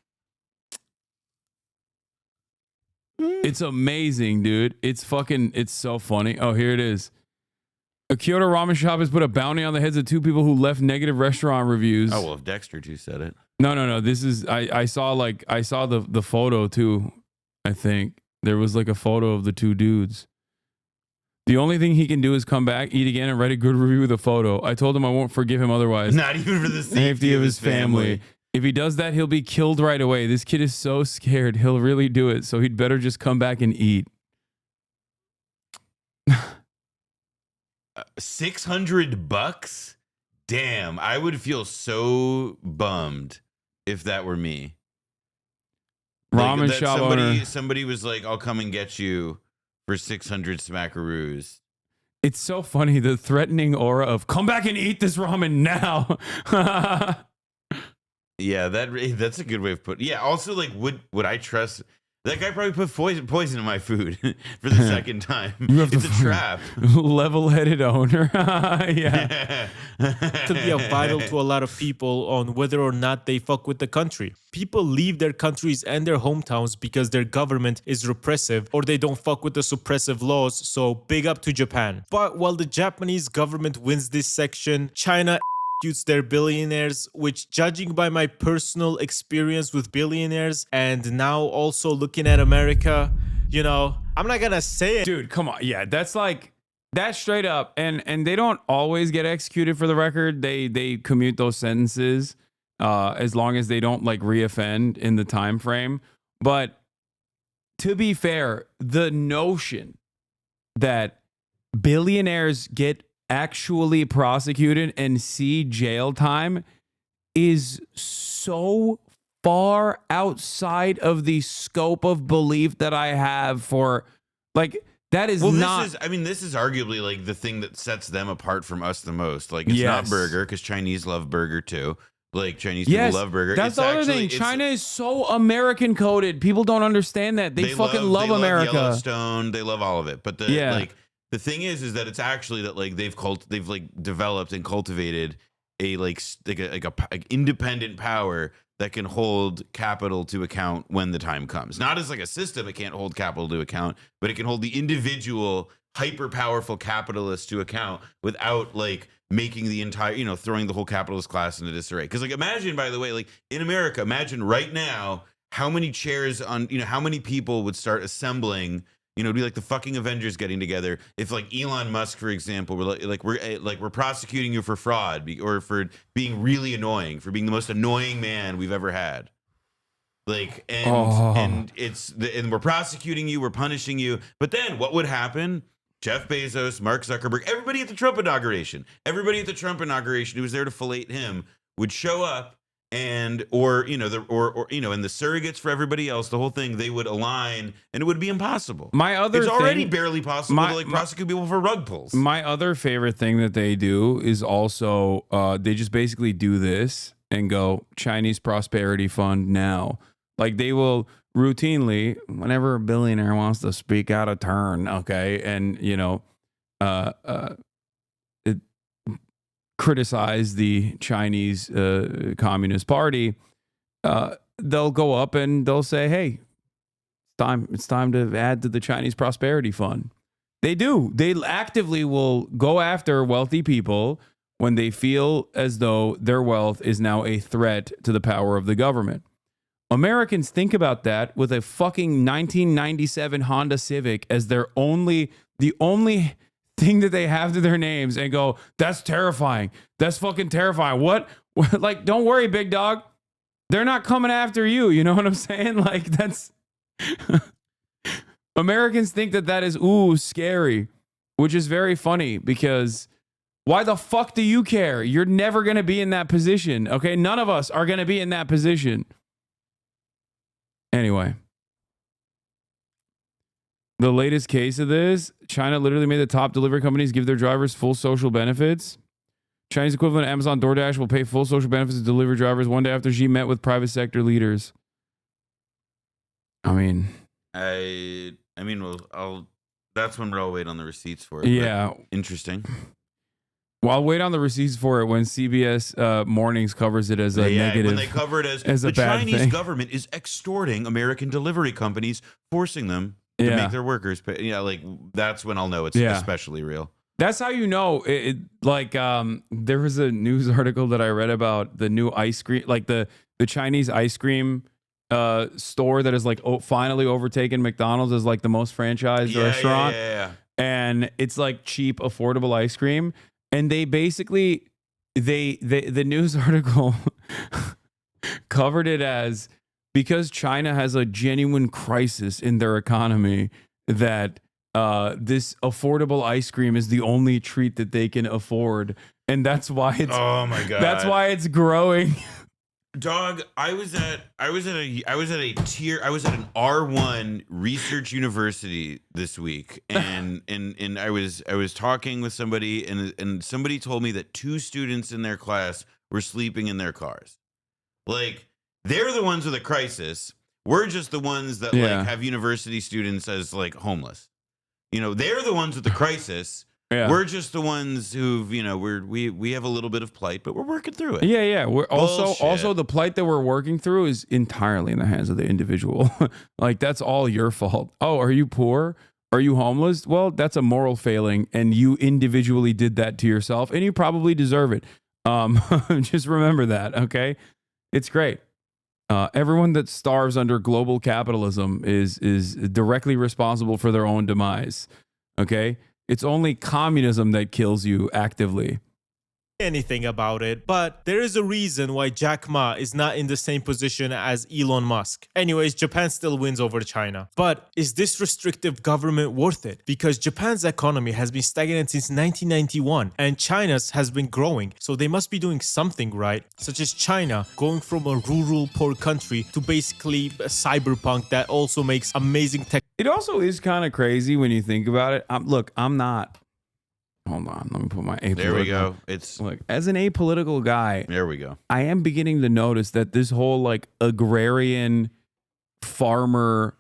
It's amazing, dude. It's so funny. Oh, here it is. A Kyoto ramen shop has put a bounty on the heads of 2 people who left negative restaurant reviews. Oh, well, if Dexter too said it. No. This is I saw the photo too. I think there was like a photo of the 2 dudes. The only thing he can do is come back, eat again, and write a good review with a photo. I told him I won't forgive him otherwise. Not even for the safety of his family. If he does that, he'll be killed right away. This kid is so scared. He'll really do it. So he'd better just come back and eat. $600? Damn, I would feel so bummed if that were me. Ramen Like, shop owner. Somebody was like, "I'll come and get you for 600 smackaroos. It's so funny, the threatening aura of come back and eat this ramen now. Yeah, that's a good way of putting. Yeah, also like would I trust that guy? Probably put poison in my food for the second time. It's a trap. Level-headed owner. Yeah. To be vital to a lot of people on whether or not they fuck with the country. People leave their countries and their hometowns because their government is repressive or they don't fuck with the suppressive laws, so big up to Japan. But while the Japanese government wins this section, China their billionaires, which, judging by my personal experience with billionaires and now also looking at America, you know, I'm not gonna say it. Dude, come on. Yeah, that's straight up. And they don't always get executed, for the record. They commute those sentences as long as they don't like reoffend in the time frame. But to be fair, the notion that billionaires get actually prosecuted and see jail time is so far outside of the scope of belief that I have for, like, that is not. This is arguably like the thing that sets them apart from us the most. Like, it's not burger, because Chinese love burger too. Like, Chinese people love burger. That's the other thing. China is so American coded. People don't understand that. They fucking love America. They love Yellowstone. They love all of it. But the thing is that it's actually that like they've developed and cultivated a like independent power that can hold capital to account when the time comes. Not as like a system, it can't hold capital to account, but it can hold the individual hyper powerful capitalist to account without like making the entire, throwing the whole capitalist class into disarray. Because like imagine, by the way, like in America, imagine right now how many chairs on, how many people would start assembling. It'd be like the fucking Avengers getting together. If like Elon Musk, for example, we're prosecuting you for fraud or for being really annoying, for being the most annoying man we've ever had. Like, and we're prosecuting you, we're punishing you. But then what would happen? Jeff Bezos, Mark Zuckerberg, everybody at the Trump inauguration who was there to fillet him would show up. And the surrogates for everybody else, the whole thing, they would align, and it would be impossible. It's already barely possible to prosecute people for rug pulls. My other favorite thing that they do is also they just basically do this and go Chinese Prosperity Fund now. Like they will routinely, whenever a billionaire wants to speak out of turn, okay, and criticize the Chinese Communist Party, they'll go up and they'll say, hey, it's time to add to the Chinese Prosperity Fund. They do. They actively will go after wealthy people when they feel as though their wealth is now a threat to the power of the government. Americans think about that with a fucking 1997 Honda Civic as the only thing that they have to their names and go, that's terrifying. That's fucking terrifying. What? Like, don't worry, big dog. They're not coming after you. You know what I'm saying? Like, that's Americans think that is scary, which is very funny because why the fuck do you care? You're never going to be in that position. Okay. None of us are going to be in that position. Anyway. The latest case of this, China literally made the top delivery companies give their drivers full social benefits. Chinese equivalent Amazon DoorDash will pay full social benefits to delivery drivers one day after Xi met with private sector leaders. That's when we'll wait on the receipts for it. Yeah. Interesting. Well, I'll wait on the receipts for it when CBS Mornings covers it as a negative. When they cover it as the Chinese government is extorting American delivery companies, forcing them to make their workers pay. That's when I'll know it's especially real. That's how you know. There was a news article that I read about the new ice cream, like the Chinese ice cream store that is finally overtaken McDonald's as like the most franchised restaurant. Yeah. And it's like cheap, affordable ice cream. And they basically, the news article covered it as, because China has a genuine crisis in their economy, that this affordable ice cream is the only treat that they can afford, and that's why it's. Oh my god! That's why it's growing. Dog, I was at an R1 research university this week, and I was talking with somebody, and somebody told me that 2 students in their class were sleeping in their cars. Like, they're the ones with a crisis. We're just the ones that like have university students as like homeless. You know, they're the ones with the crisis. Yeah. We're just the ones who've, you know, we have a little bit of plight, but we're working through it. Yeah. We're also the plight that we're working through is entirely in the hands of the individual. Like, that's all your fault. Oh, are you poor? Are you homeless? Well, that's a moral failing, and you individually did that to yourself, and you probably deserve it. Just remember that, okay? It's great. Everyone that starves under global capitalism is directly responsible for their own demise, okay? It's only communism that kills you actively. Anything about it, but there is a reason why Jack Ma is not in the same position as Elon Musk. Anyways, Japan still wins over China. But is this restrictive government worth it? Because Japan's economy has been stagnant since 1991 and China's has been growing, so they must be doing something right, such as China going from a rural poor country to basically a cyberpunk that also makes amazing tech. It also is kind of crazy when you think about it. I'm not. Hold on, let me put my apolitical. There we go. Look, as an apolitical guy. There we go. I am beginning to notice that this whole like agrarian farmer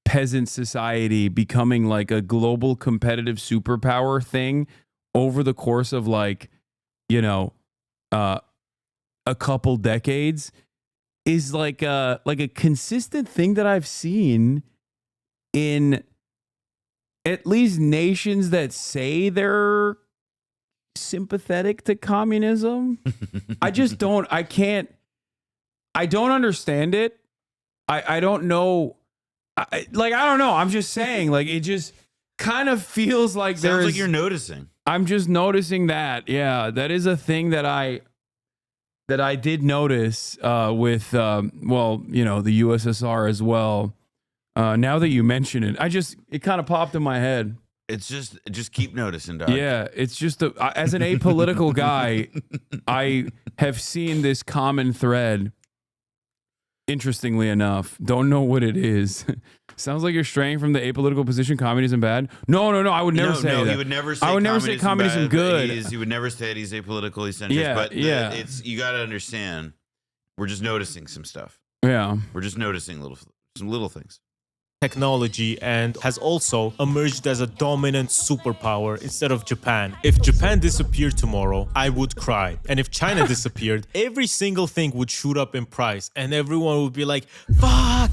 peasant society becoming like a global competitive superpower thing over the course of like, you know, a couple decades is like a consistent thing that I've seen in at least nations that say they're sympathetic to communism. I don't understand it. I don't know. I don't know. I'm just saying, like, it just kind of feels like sounds like you're noticing. I'm just noticing that. Yeah, that is a thing that I did notice with, well, you know, the USSR as well. Now that you mention it, it kind of popped in my head. It's just keep noticing, dog. Yeah, it's just as an apolitical guy, I have seen this common thread. Interestingly enough, don't know what it is. Sounds like you're straying from the apolitical position. Communism bad? No. I would never say that. He would never say. I would never say communism bad, good. He would never say that he's apolitical. He's centrist. Yeah, but yeah. You got to understand. We're just noticing some stuff. Yeah, we're just noticing some little things. Technology and has also emerged as a dominant superpower instead of Japan. If Japan disappeared tomorrow, I would cry. And if China disappeared, every single thing would shoot up in price and everyone would be like, fuck.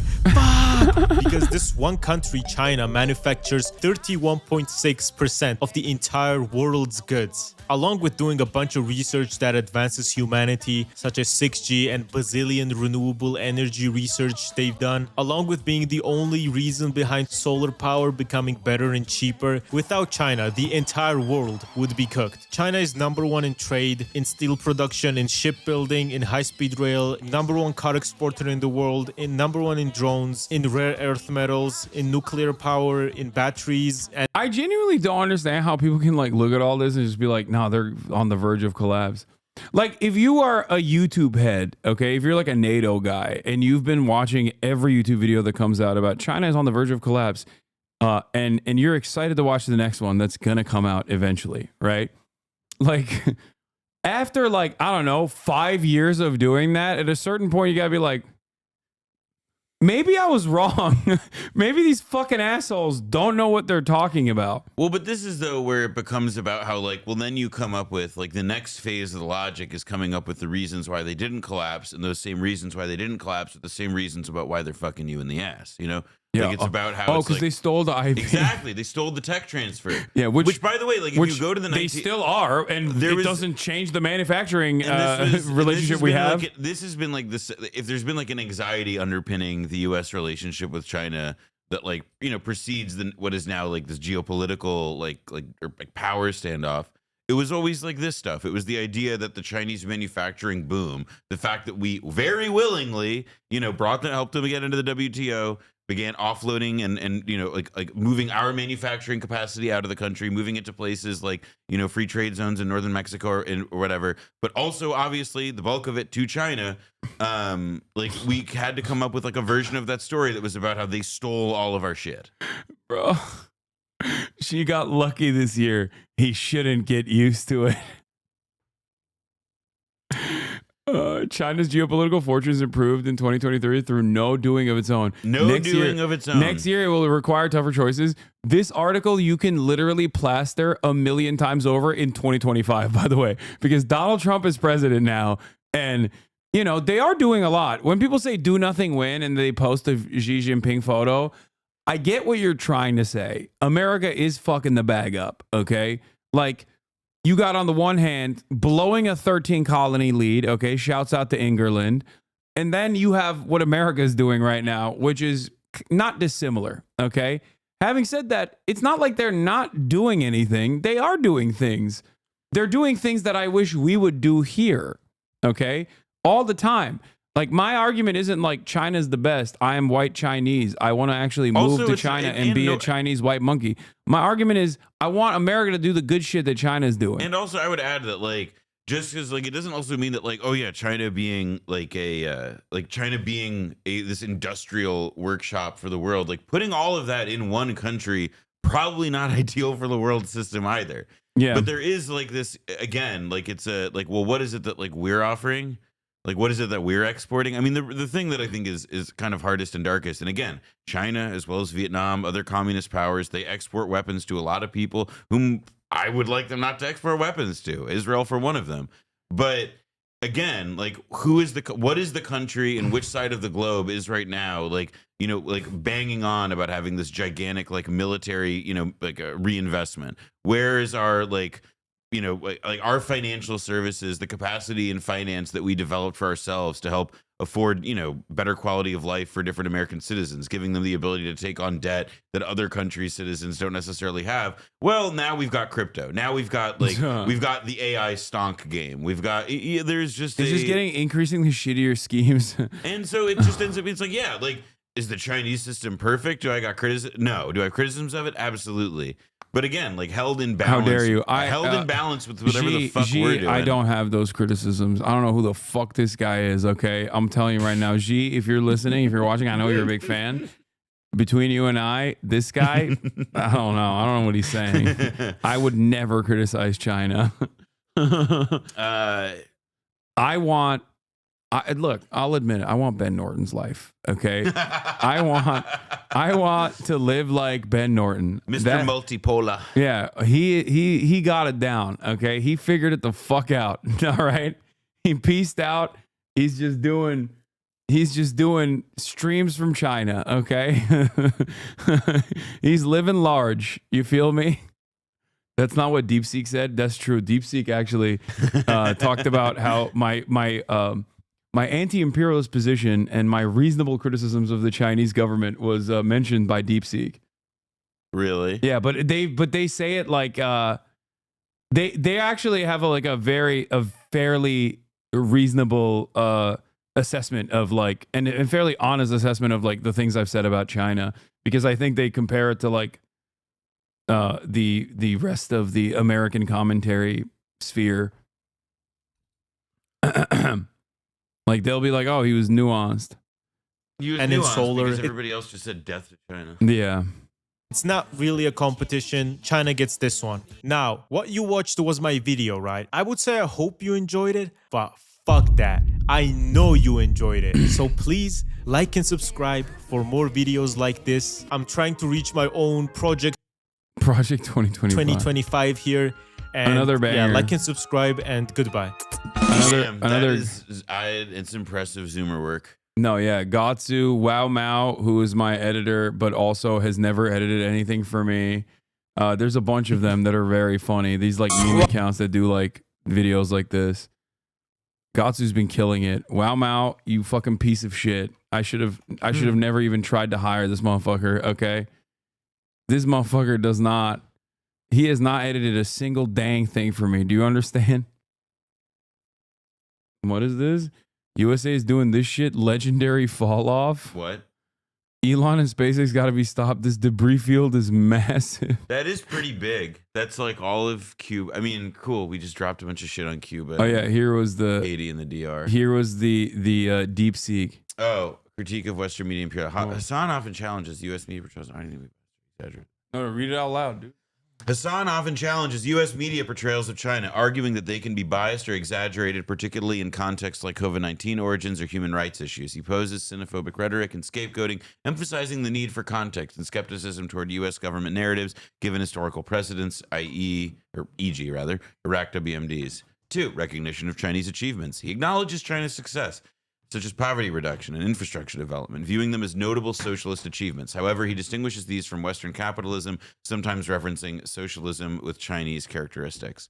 Because this one country, China, manufactures 31.6% of the entire world's goods. Along with doing a bunch of research that advances humanity, such as 6G and bazillion renewable energy research they've done, along with being the only reason behind solar power becoming better and cheaper, without China, the entire world would be cooked. China is #1 in trade, in steel production, in shipbuilding, in high-speed rail, #1 car exporter in the world, in #1 in drones, in rare earth metals, in nuclear power, in batteries. And I genuinely don't understand how people can like look at all this and just be like, no, they're on the verge of collapse. Like, if you are a YouTube head, okay, if you're like a NATO guy and you've been watching every YouTube video that comes out about China is on the verge of collapse, and you're excited to watch the next one that's gonna come out eventually, right? Like, after like, I don't know, 5 years of doing that, at a certain point you gotta be like, maybe I was wrong. Maybe these fucking assholes don't know what they're talking about. Well, but this is though where it becomes about how like, well, then you come up with like the next phase of the logic is coming up with the reasons why they didn't collapse, and those same reasons why they didn't collapse with the same reasons about why they're fucking you in the ass, you know? Yeah. Like, it's about how because they stole the IP. Exactly. They stole the tech transfer. Yeah, which by the way, like if you go to the they still are, and it doesn't change the manufacturing relationship we have. Like, this has been like this. If there's been like an anxiety underpinning the U.S. relationship with China that like, you know, precedes what is now like this geopolitical like power standoff. It was always like this stuff. It was the idea that the Chinese manufacturing boom, the fact that we very willingly, you know, helped them get into the WTO, began offloading and you know like moving our manufacturing capacity out of the country, moving it to places like, you know, free trade zones in northern Mexico or whatever, but also obviously the bulk of it to China. Like we had to come up with like a version of that story that was about how they stole all of our shit. Bro, she got lucky this year. He shouldn't get used to it. China's geopolitical fortunes improved in 2023 through no doing of its own. Next year, it will require tougher choices. This article you can literally plaster 1,000,000 times over in 2025, by the way, because Donald Trump is president now. And, you know, they are doing a lot. When people say do nothing win and they post a Xi Jinping photo, I get what you're trying to say. America is fucking the bag up, okay? Like, you got on the one hand blowing a 13 colony lead, okay? Shouts out to England. And then you have what America is doing right now, which is not dissimilar, okay? Having said that, it's not like they're not doing anything. They are doing things. They're doing things that I wish we would do here, okay? All the time. Like, my argument isn't like China's the best. I am white Chinese. I want to actually move to China and be a Chinese white monkey. My argument is I want America to do the good shit that China's doing. And also I would add that, like, just because, like, it doesn't also mean that, like, oh yeah, China being like this industrial workshop for the world, like putting all of that in one country, probably not ideal for the world system either. Yeah. But there is like this, again, like it's a, like, well, what is it that like we're offering? Like, what is it that we're exporting? I mean, the thing that I think is kind of hardest and darkest, and again, China, as well as Vietnam, other communist powers, they export weapons to a lot of people whom I would like them not to export weapons to. Israel for one of them. But again, like, what is the country and which side of the globe is right now, like, you know, like banging on about having this gigantic, like, military, you know, like a reinvestment? Where is our, like, you know, like our financial services, the capacity and finance that we developed for ourselves to help afford, you know, better quality of life for different American citizens, giving them the ability to take on debt that other countries' citizens don't necessarily have? Well, now we've got crypto. Now we've got, like, we've got the AI stonk game. We've got, there's just it's just getting increasingly shittier schemes. And so it just ends up, it's like, yeah, like, is the Chinese system perfect? Do I got criticism? No. Do I have criticisms of it? Absolutely. But again, like, held in balance. How dare you? Held in balance with whatever the fuck we're doing. I don't have those criticisms. I don't know who the fuck this guy is, okay? I'm telling you right now, Xi, if you're listening, if you're watching, I know you're a big fan. Between you and I, this guy, I don't know. I don't know what he's saying. I would never criticize China. Look, I'll admit it. I want Ben Norton's life. Okay, I want to live like Ben Norton, Mr. Multipolar. Yeah, he got it down. Okay, he figured it the fuck out. All right, he pieced out. He's just doing streams from China. Okay, he's living large. You feel me? That's not what DeepSeek said. That's true. DeepSeek actually talked about how my anti-imperialist position and my reasonable criticisms of the Chinese government was mentioned by DeepSeek. Really? Yeah, but they say it like they actually have a fairly reasonable assessment of, like, and fairly honest assessment of, like, the things I've said about China, because I think they compare it to, like, the rest of the American commentary sphere. Like, they'll be like, oh, he was nuanced. And in solar, because everybody else just said death to China. Yeah. It's not really a competition. China gets this one. Now, what you watched was my video, right? I would say I hope you enjoyed it, but fuck that. I know you enjoyed it. So please like and subscribe for more videos like this. I'm trying to reach my own Project 2025 here. And another banger. Yeah, like and subscribe, and goodbye. It's impressive Zoomer work. No, yeah, Gatsu, Wow Mao, who is my editor, but also has never edited anything for me. There's a bunch of them that are very funny. These, like, meme accounts that do, like, videos like this. Gatsu's been killing it. Wow Mao, you fucking piece of shit. I should have never even tried to hire this motherfucker. Okay, this motherfucker he has not edited a single dang thing for me. Do you understand? What is this? USA is doing this shit. Legendary fall off. What? Elon and SpaceX got to be stopped. This debris field is massive. That is pretty big. That's like all of Cuba. I mean, cool. We just dropped a bunch of shit on Cuba. Oh yeah, here was the Haiti and the DR. Here was the DeepSeek. Oh, critique of Western media imperial. Hasan often challenges U.S. media portrayals. I don't think we exaggerate. No, read it out loud, dude. Hasan often challenges U.S. media portrayals of China, arguing that they can be biased or exaggerated, particularly in contexts like COVID-19 origins or human rights issues. He poses xenophobic rhetoric and scapegoating, emphasizing the need for context and skepticism toward U.S. government narratives, given historical precedents, e.g., Iraq WMDs. 2. Recognition of Chinese achievements. He acknowledges China's success, such as poverty reduction and infrastructure development, viewing them as notable socialist achievements. However, he distinguishes these from Western capitalism, sometimes referencing socialism with Chinese characteristics.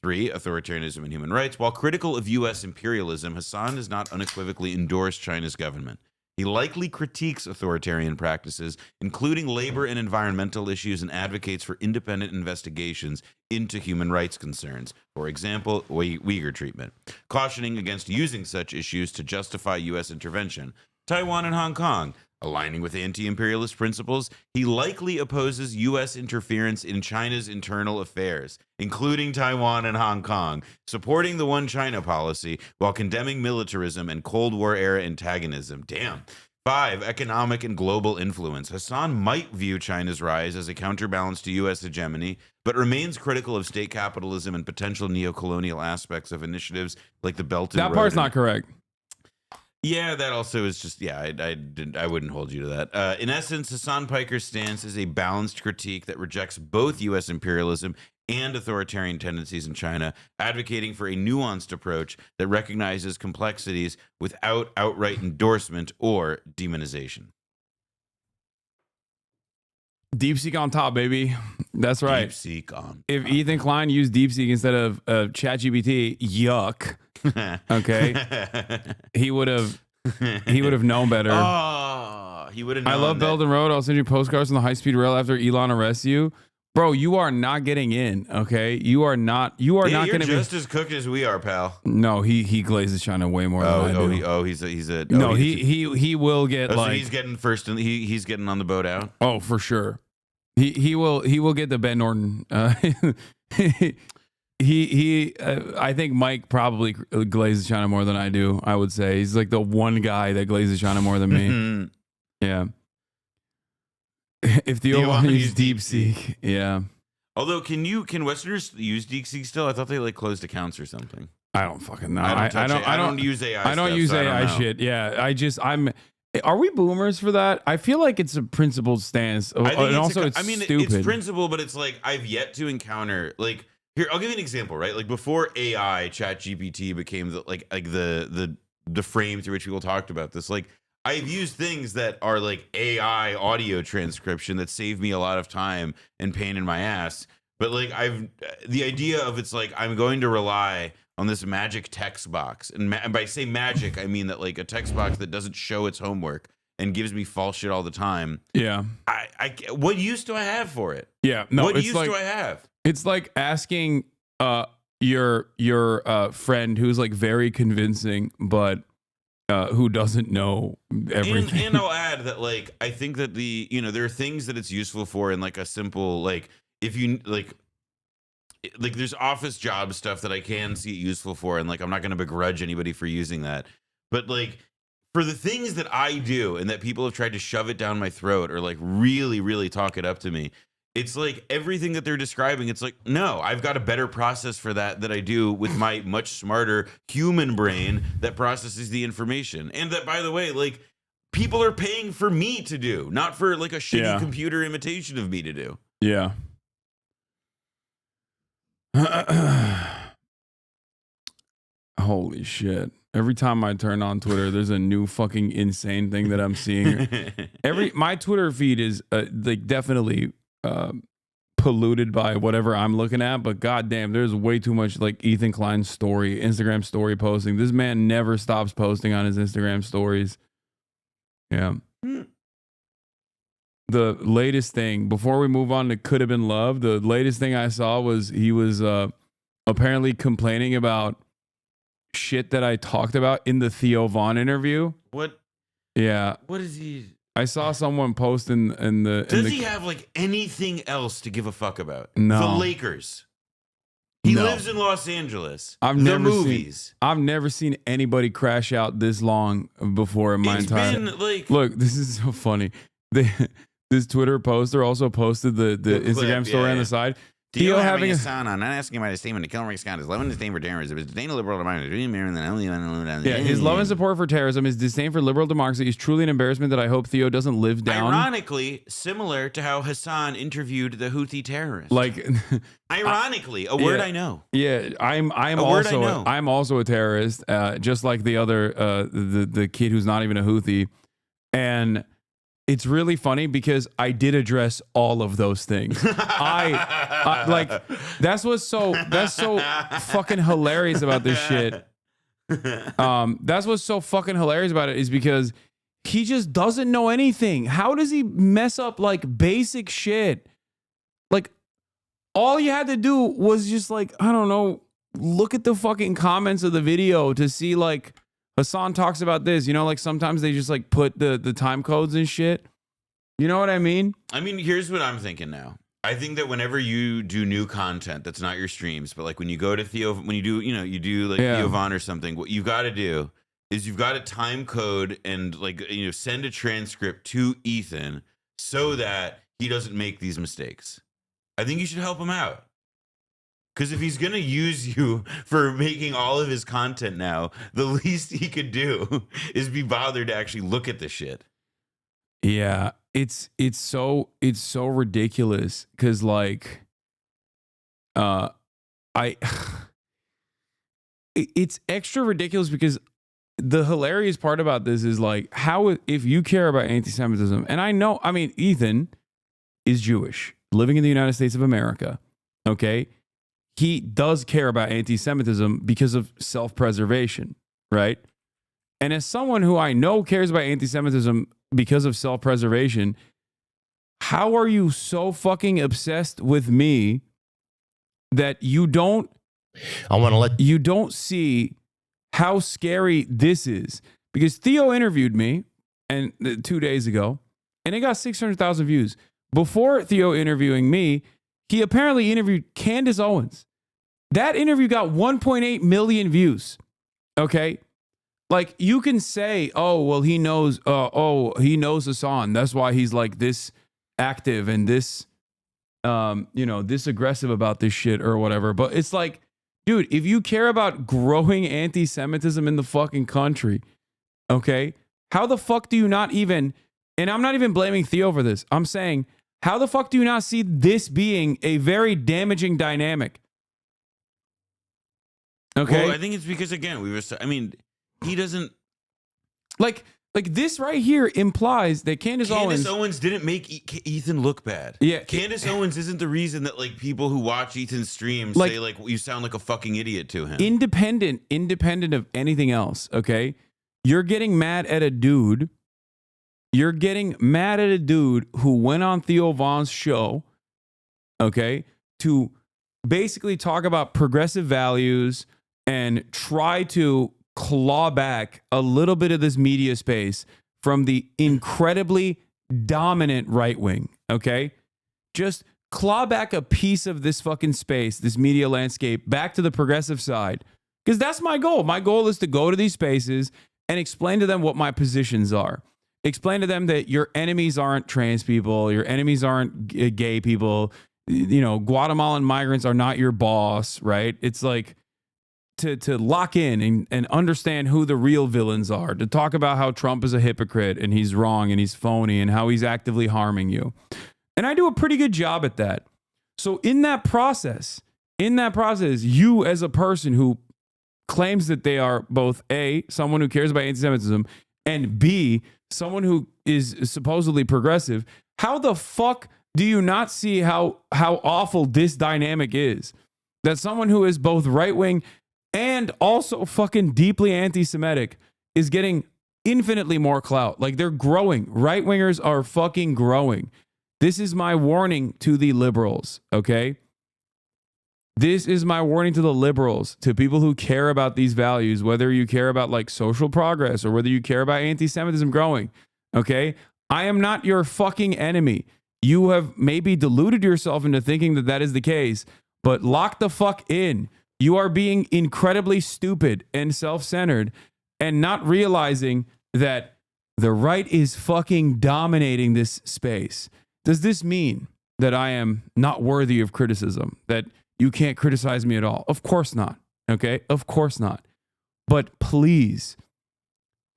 3. Authoritarianism and human rights. While critical of U.S. imperialism, Hasan does not unequivocally endorse China's government. He likely critiques authoritarian practices, including labor and environmental issues, and advocates for independent investigations into human rights concerns, for example, Uyghur treatment, cautioning against using such issues to justify U.S. intervention. Taiwan and Hong Kong. Aligning with anti-imperialist principles, he likely opposes U.S. interference in China's internal affairs, including Taiwan and Hong Kong, supporting the One China policy while condemning militarism and Cold War-era antagonism. Damn. 5. Economic and global influence. Hasan might view China's rise as a counterbalance to U.S. hegemony, but remains critical of state capitalism and potential neocolonial aspects of initiatives like the Belt and Road. That part's not correct. Yeah, that also is just, I wouldn't hold you to that. In essence, Hasan Piker's stance is a balanced critique that rejects both U.S. imperialism and authoritarian tendencies in China, advocating for a nuanced approach that recognizes complexities without outright endorsement or demonization. DeepSeek on top, baby. That's right. DeepSeek on. If Ethan Klein used DeepSeek instead of ChatGPT, yuck. Okay, he would have known better. Oh, he would have known. I love Belt and Road. I'll send you postcards on the high-speed rail after Elon arrests you. Bro, you are not getting in, okay? You are not You're going to be just as cooked as we are, pal. No, he glazes China way more than I do. He will get so he's getting first and he's getting on the boat out. Oh, for sure. He will get the Ben Norton. I think Mike probably glazes China more than I do. I would say he's like the one guy that glazes China more than me. Yeah. If the old one use DeepSeek, yeah. Although, can Westerners use DeepSeek still? I thought they like closed accounts or something. I don't fucking know. I don't use AI. I don't use AI shit. Yeah, Are we boomers for that? I feel like it's a principled stance, and also it's stupid. It's principle, but it's like I've yet to encounter like. Here, I'll give you an example, right? Like before AI, ChatGPT became the frame through which people talked about this. Like I've used things that are like AI audio transcription that save me a lot of time and pain in my ass. But like the idea of it's like I'm going to rely on this magic text box, and by say magic, I mean that like a text box that doesn't show its homework and gives me false shit all the time. Yeah. What use do I have for it? Yeah. No. What use do I have? It's like asking your friend who's like very convincing, but who doesn't know everything. And I'll add that like I think that there are things that it's useful for in like a simple like if you like there's office job stuff that I can see it useful for, and like I'm not going to begrudge anybody for using that, but like for the things that I do and that people have tried to shove it down my throat or like really really talk it up to me. It's like everything that they're describing. It's like, no, I've got a better process for that I do with my much smarter human brain that processes the information. And that, by the way, like people are paying for me to do, not for like a shitty computer imitation of me to do. Yeah. Holy shit. Every time I turn on Twitter, there's a new fucking insane thing that I'm seeing. My Twitter feed is like definitely polluted by whatever I'm looking at, but goddamn, there's way too much like Ethan Klein's Instagram story posting. This man never stops posting on his Instagram stories. Yeah. The latest thing, before we move on to Could Have Been Love, the latest thing I saw was he was apparently complaining about shit that I talked about in the Theo Vaughn interview. What? Yeah. What is he? I saw someone post in the. Does he have like anything else to give a fuck about? No. The Lakers. He No. lives in Los Angeles. I've the never movies. I've never seen anybody crash out this long before in my entire. Been, like, look, this is so funny. This Twitter poster also posted the Instagram story on the side. Theo having a sound on, not asking about his statement to kill Rick Scott. His love and disdain for terrorism. His disdain of liberal democracy. his love and support for terrorism, his disdain for liberal democracy is truly an embarrassment that I hope Theo doesn't live down. Ironically, similar to how Hasan interviewed the Houthi terrorists. Like, ironically, a word I know. Yeah, I'm A word I know. I'm also a terrorist, just like the other the kid who's not even a Houthi, and it's really funny because I did address all of those things. I like that's so fucking hilarious about this shit. That's what's so fucking hilarious about it is because he just doesn't know anything. How does he mess up like basic shit? Like all you had to do was just like, I don't know, look at the fucking comments of the video to see like Hasan talks about this, you know, like sometimes they just like put the time codes and shit. You know what I mean? I mean, here's what I'm thinking now. I think that whenever you do new content that's not your streams, but like when you go to Theo, when you do, you do like Theo Von or something, what you've got to do is you've got to time code and like, send a transcript to Ethan so that he doesn't make these mistakes. I think you should help him out. Because if he's going to use you for making all of his content now, the least he could do is be bothered to actually look at the shit. Yeah, it's so ridiculous because like it's extra ridiculous because the hilarious part about this is like how if you care about anti-Semitism, and I mean Ethan is Jewish living in the United States of America, okay? He does care about anti-Semitism because of self-preservation, right? And as someone who I know cares about anti-Semitism because of self-preservation, how are you so fucking obsessed with me that you don't see how scary this is? Because Theo interviewed me 2 days ago, and it got 600,000 views. Before Theo interviewing me, he apparently interviewed Candace Owens. That interview got 1.8 million views. Okay? Like you can say, oh, well, he knows Hasan. That's why he's like this active and this, this aggressive about this shit or whatever. But it's like, dude, if you care about growing anti-Semitism in the fucking country, okay, how the fuck do you not even, and I'm not even blaming Theo for this. I'm saying, how the fuck do you not see this being a very damaging dynamic? Okay. Well, I think it's because, again, he doesn't like this right here implies that Candace Owens didn't make Ethan look bad. Yeah, Candace Owens isn't the reason that like people who watch Ethan's streams say like you sound like a fucking idiot to him. Independent of anything else. Okay, you're getting mad at a dude. You're getting mad at a dude who went on Theo Von's show. Okay, to basically talk about progressive values and try to claw back a little bit of this media space from the incredibly dominant right wing, okay? Just claw back a piece of this fucking space, this media landscape, back to the progressive side. Because that's my goal. My goal is to go to these spaces and explain to them what my positions are. Explain to them that your enemies aren't trans people, your enemies aren't gay people, Guatemalan migrants are not your boss, right? It's like, to lock in and understand who the real villains are, to talk about how Trump is a hypocrite and he's wrong and he's phony and how he's actively harming you. And I do a pretty good job at that. So in that process, you as a person who claims that they are both A, someone who cares about anti-Semitism, and B, someone who is supposedly progressive, how the fuck do you not see how awful this dynamic is? That someone who is both right-wing and also fucking deeply anti-Semitic is getting infinitely more clout. Like they're growing. Right-wingers are fucking growing. This is my warning to the liberals, okay? This is my warning to the liberals, to people who care about these values, whether you care about like social progress or whether you care about anti-Semitism growing, okay? I am not your fucking enemy. You have maybe deluded yourself into thinking that that is the case, but lock the fuck in. You are being incredibly stupid and self-centered and not realizing that the right is fucking dominating this space. Does this mean that I am not worthy of criticism? That you can't criticize me at all? Of course not. Okay? Of course not. But please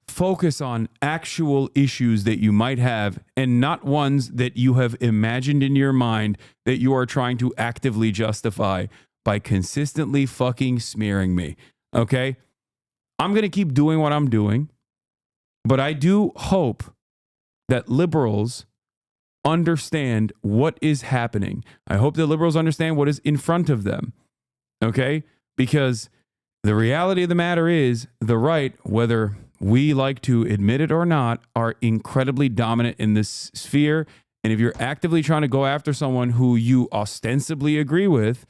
focus on actual issues that you might have and not ones that you have imagined in your mind that you are trying to actively justify by consistently fucking smearing me. Okay? I'm going to keep doing what I'm doing, but I do hope that liberals understand what is happening. I hope that liberals understand what is in front of them. Okay? Because the reality of the matter is the right, whether we like to admit it or not, are incredibly dominant in this sphere. And if you're actively trying to go after someone who you ostensibly agree with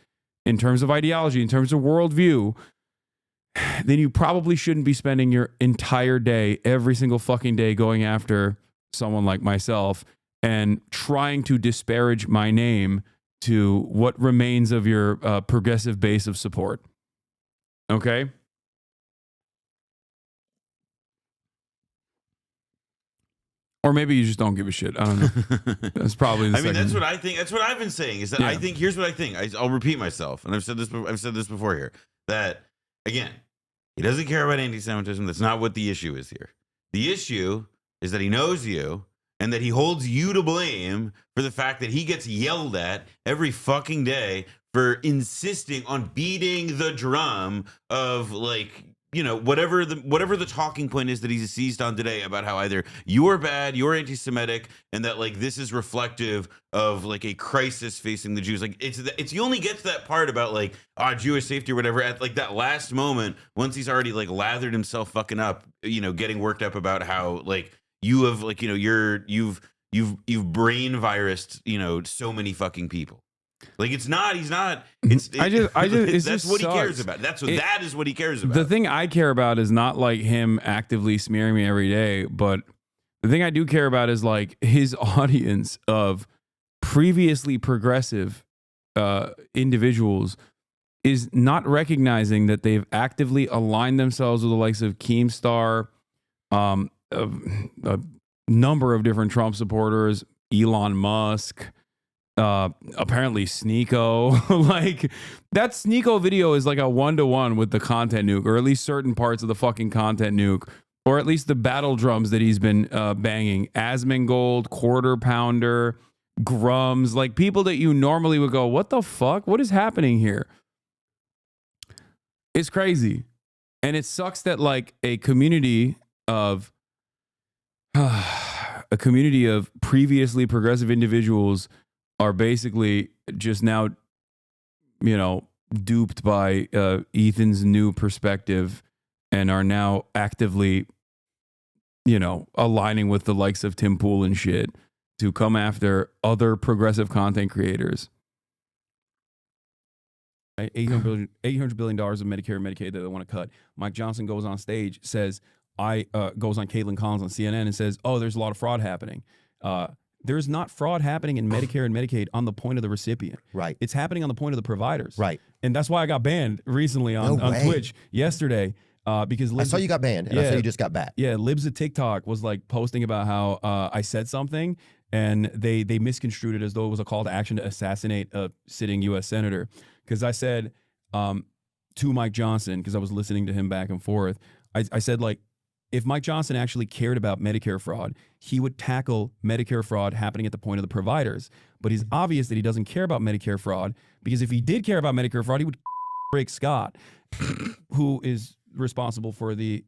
in terms of ideology, in terms of worldview, then you probably shouldn't be spending your entire day, every single fucking day, going after someone like myself and trying to disparage my name to what remains of your progressive base of support. Okay? Or maybe you just don't give a shit. I don't know. That's probably the I mean, second. that's what I think. That's what I've been saying. Is that I think here's what I think. I'll repeat myself, and I've said this before here. That again, he doesn't care about anti-Semitism. That's not what the issue is here. The issue is that he knows you, and that he holds you to blame for the fact that he gets yelled at every fucking day for insisting on beating the drum of, like, you know, whatever the talking point is that he's seized on today about how either you're bad, you're anti-Semitic, and that, like, this is reflective of, like, a crisis facing the Jews. Like, it's you only get to that part about, like, Jewish safety or whatever at, like, that last moment, once he's already, like, lathered himself fucking up, you know, getting worked up about how, like, you have, like, you know, you've brain virused, you know, so many fucking people. Like, he's not. That's what he cares about. That is what he cares about. The thing I care about is not like him actively smearing me every day, but the thing I do care about is like his audience of previously progressive individuals is not recognizing that they've actively aligned themselves with the likes of Keemstar, a number of different Trump supporters, Elon Musk, apparently Sneeko. Like, that Sneeko video is like a 1-to-1 with the content nuke, or at least certain parts of the fucking content nuke, or at least the battle drums that he's been banging. Asmongold, Quarter Pounder, Grums, like people that you normally would go, what the fuck? What is happening here? It's crazy. And it sucks that, like, a community of previously progressive individuals are basically just now, you know, duped by Ethan's new perspective and are now actively, you know, aligning with the likes of Tim Pool and shit to come after other progressive content creators. $800 billion of Medicare and Medicaid that they want to cut. Mike Johnson goes on stage, says, goes on Caitlin Collins on CNN and says, oh, there's a lot of fraud happening. There's not fraud happening in Medicare and Medicaid on the point of the recipient. Right. It's happening on the point of the providers. Right. And that's why I got banned recently on Twitch yesterday. Because I saw you got banned, and I saw you just got back. Yeah, Libs of TikTok was like posting about how I said something, and they misconstrued it as though it was a call to action to assassinate a sitting U.S. senator. Because I said to Mike Johnson, because I was listening to him back and forth, I said, like, if Mike Johnson actually cared about Medicare fraud, he would tackle Medicare fraud happening at the point of the providers. But it's obvious that he doesn't care about Medicare fraud, because if he did care about Medicare fraud, he would break Scott, who is responsible for the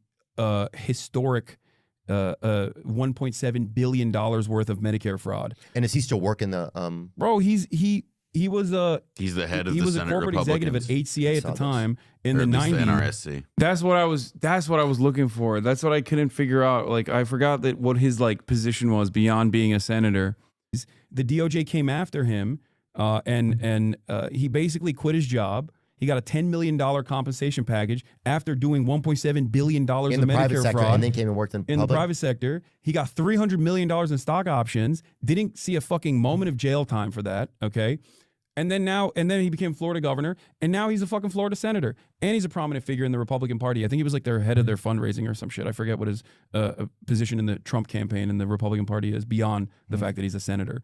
historic $1.7 billion worth of Medicare fraud. And is he still working the Bro, he was he's the head of he the was Senate a corporate executive at HCA at the time in the 90s. The NRSC. That's what I was looking for. That's what I couldn't figure out. Like, I forgot that what his, like, position was beyond being a senator. The DOJ came after him, and he basically quit his job. He got a $10 million compensation package after doing $1.7 billion in of the private Medicare sector, fraud. and then came and worked in the public. private sector. He got $300 million in stock options. Didn't see a fucking moment of jail time for that. Okay. And then he became Florida governor, and now he's a fucking Florida senator, and he's a prominent figure in the Republican Party. I think he was like their head of their fundraising or some shit. I forget what his position in the Trump campaign in the Republican Party is beyond the fact that he's a senator.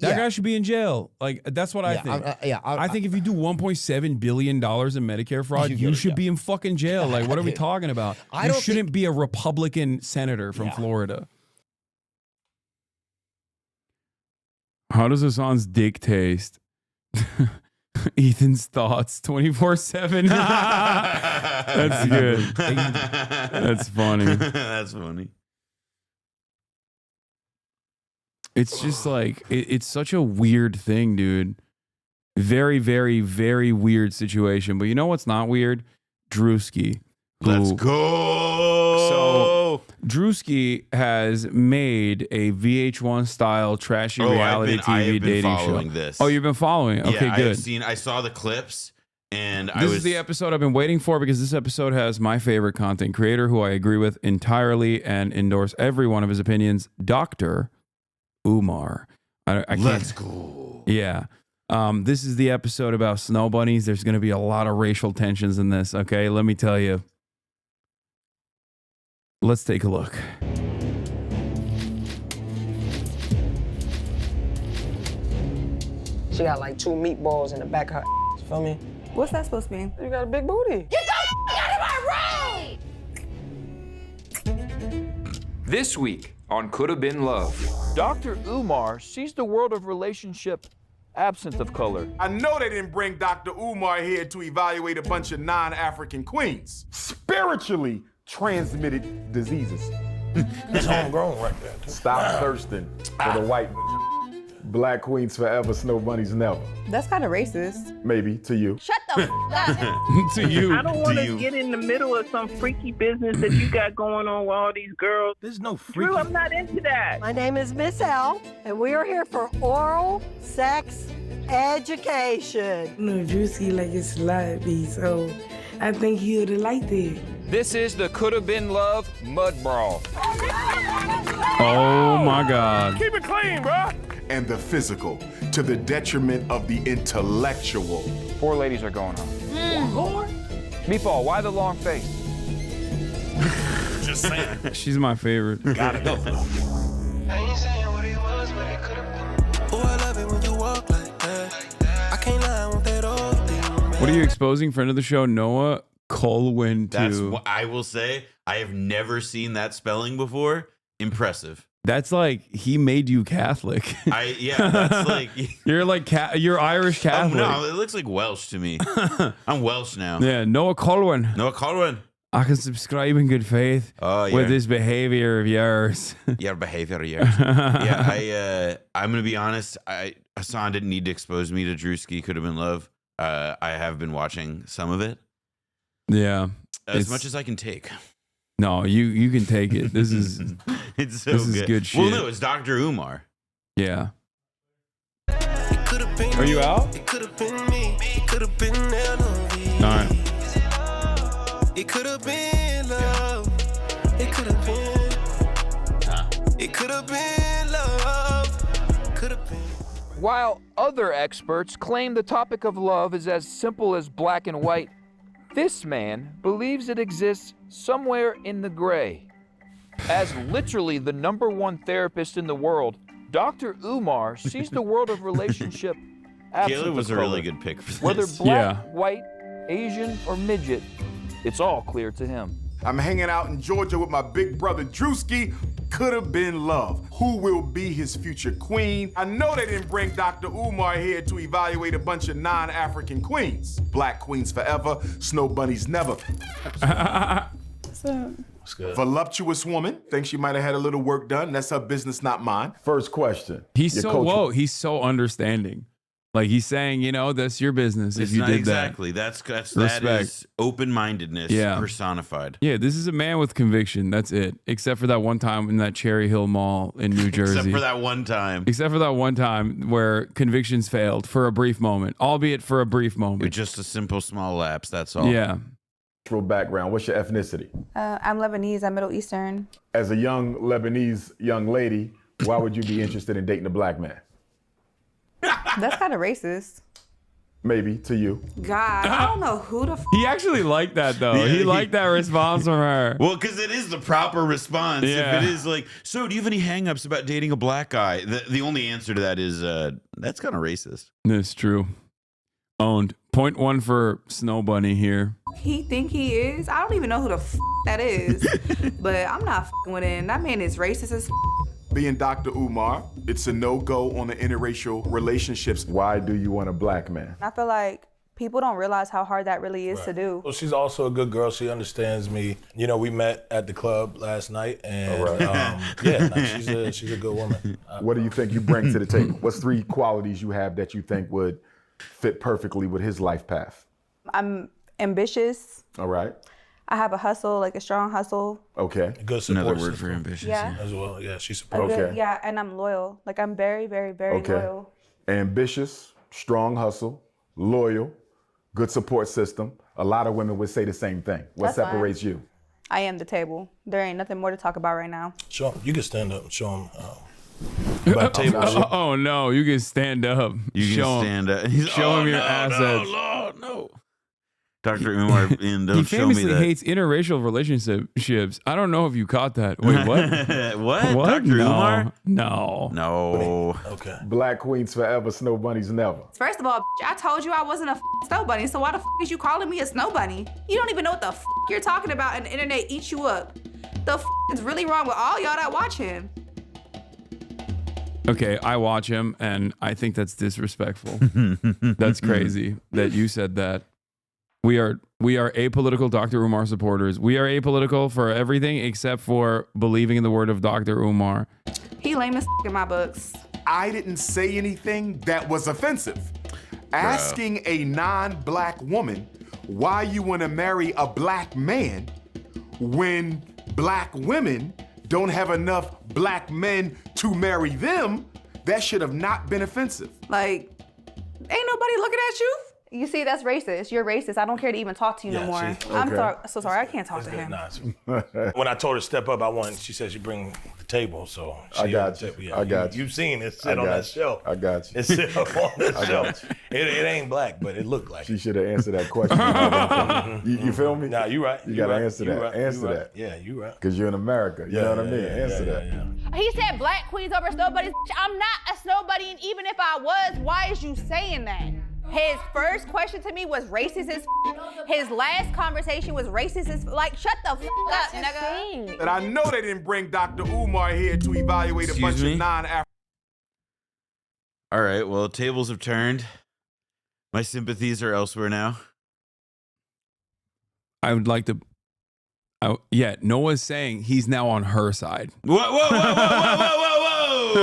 That guy should be in jail. Like, that's what I think. I think if you do $1.7 billion in Medicare fraud, you should be in fucking jail. Like, what are we talking about? You shouldn't be a Republican senator from Florida. How does Hasan's dick taste? Ethan's thoughts 24/7. That's good. That's funny. That's funny. It's just like it's such a weird thing, dude. Very, very, very weird situation. But you know what's not weird? DRUSKI. Let's go. So DRUSKI has made a VH1 style trashy reality TV dating show. This. Oh, you've been following it? Okay, good. I saw the clips, and this is the episode I've been waiting for, because this episode has my favorite content creator, who I agree with entirely and endorse every one of his opinions, Dr. Umar. I can't. Let's go. Yeah. This is the episode about snow bunnies. There's going to be a lot of racial tensions in this. Okay, let me tell you. Let's take a look. She got like 2 meatballs in the back of her. You feel me? What's that supposed to mean? You got a big booty. Get the out of my room! This week on Could Have Been Love, Dr. Umar sees the world of relationship absent of color. I know they didn't bring Dr. Umar here to evaluate a bunch of non-African queens. Spiritually transmitted diseases. That's homegrown right there. Stop thirsting for the white Black queens forever, snow bunnies never. That's kind of racist. Maybe to you. Shut the up. To you. I don't want to get in the middle of some freaky business that you got going on with all these girls. There's no freaky. Drew, I'm not into that. My name is Miss L, and we are here for oral sex education. No, DRUSKI like his sloppy, so I think he would have liked it. This is the Could Have Been Love Mud Brawl. Oh my God. Keep it clean, bro. And the physical, to the detriment of the intellectual. 4 ladies are going home. Meatball, why the long face? Just saying. She's my favorite. Gotta go. I ain't saying what it was, but it could have been. Oh, I love it when you walk like that. I can't lie, I want that all thing. What are you exposing? Friend of the show, Noah Kulwin. That's what I will say. I have never seen that spelling before. Impressive. That's like he made you Catholic. That's like you're Irish Catholic. Oh, no, it looks like Welsh to me. I'm Welsh now. Yeah, Noah Kulwin. Noah Kulwin. I can subscribe in good faith with this behavior of yours. Your behavior of yours. Yeah, I'm gonna be honest. Hasan didn't need to expose me to DRUSKI. Could Have Been Love. I have been watching some of it. Yeah, as much as I can take. No, you can take it. This is it's so this is good shit. Well, no, it's Dr. Umar. Yeah. Are you out? It could have been me. It could have been LOV. All right. It could have been love. It could have been. It could have been love. Could have been. While other experts claim the topic of love is as simple as black and white, this man believes it exists somewhere in the gray. As literally the #1 therapist in the world, Dr. Umar sees the world of relationship absent Caleb was of a color. really good pick for this. Whether black, white, Asian, or midget, it's all clear to him. I'm hanging out in Georgia with my big brother DRUSKI. Could have been love. Who will be his future queen? I know they didn't bring Dr. Umar here to evaluate a bunch of non-African queens. Black queens forever, snow bunnies never. What's up? What's good? Voluptuous woman. Thinks she might have had a little work done. That's her business, not mine. First question. He's so understanding. Like he's saying, you know, that's your business if It's you not did exactly. that. That Respect. is open-mindedness personified. Yeah, this is a man with conviction. That's it. Except for that one time in that Cherry Hill Mall in New Jersey. Except for that one time. Except for that one time where convictions failed for a brief moment, albeit for a brief moment. With just a simple small lapse, that's all. Yeah. Background. What's your ethnicity? I'm Lebanese. I'm Middle Eastern. As a young Lebanese young lady, why would you be interested in dating a black man? That's kind of racist. Maybe to you. God, I don't know who the. He actually liked that though. Yeah, he liked that response from her. Well, because it is the proper response. Yeah. If it is like, so do you have any hang-ups about dating a black guy? The only answer to that is, that's kind of racist. That's true. Owned. 0.1 for Snow Bunny here. He think he is. I don't even know who the that is. But I'm not with him. That man is racist as. Being Dr. Umar, it's a no-go on the interracial relationships. Why do you want a black man? I feel like people don't realize how hard that really is to do. Well, she's also a good girl. She understands me. You know, we met at the club last night, and she's a good woman. What do you think you bring to the table? What's 3 qualities you have that you think would fit perfectly with his life path? I'm ambitious. All right. I have a hustle, like a strong hustle. Okay. Good support. Another word system. for ambitious. Yeah. As well. Yeah, she A supports. good- yeah, and I'm loyal. Like I'm very, very, very loyal. Ambitious, strong hustle, loyal, good support system. A lot of women would say the same thing. What That's fine. separates you? I am the table. There ain't nothing more to talk about right now. Show him. You can stand up and show him. About table. Oh no, you can stand up. You can show stand him, up. He's show him your assets. No. Dr. Umar, and don't He show me famously that. hates interracial relationships. I don't know if you caught that. Wait, what? What? What? Dr. No. Umar? No. Okay. Black queens forever, snow bunnies never. First of all, I told you I wasn't a snow bunny, so why the is you calling me a snow bunny? You don't even know what the you're talking about, and the internet eats you up. The is really wrong with all y'all that watch him. Okay, I watch him, and I think that's disrespectful. That's crazy that you said that. We are apolitical Dr. Umar supporters. We are apolitical for everything except for believing in the word of Dr. Umar. He lame as in my books. I didn't say anything that was offensive. Asking a non-black woman why you want to marry a black man when black women don't have enough black men to marry them, that should have not been offensive. Like, ain't nobody looking at you. You see, that's racist. You're racist. I don't care to even talk to you no more. I'm so sorry. I can't talk to him. When I told her to step up, she said she'd bring the table. So I got you. Yeah, I got you. You've seen it sit on that shelf. I got you. It sit up on the I shelf. got It ain't black, but it looked like. She should have answered that question. you feel me? Nah, you right. You gotta answer that. Right. Answer Right. that. Yeah, you right. Because you're in America. You know what I mean? Answer that. He said black queens over snow bunnies. I'm not a snow bunny, and even if I was, why is you saying that? His first question to me was racist as His last conversation was racist as like, shut the up, nigga. And I know they didn't bring Dr. Umar here to evaluate a bunch of non-African. All right, well, tables have turned. My sympathies are elsewhere now. I would like to. Noah's saying he's now on her side. Whoa, whoa, whoa, whoa, whoa, whoa, whoa,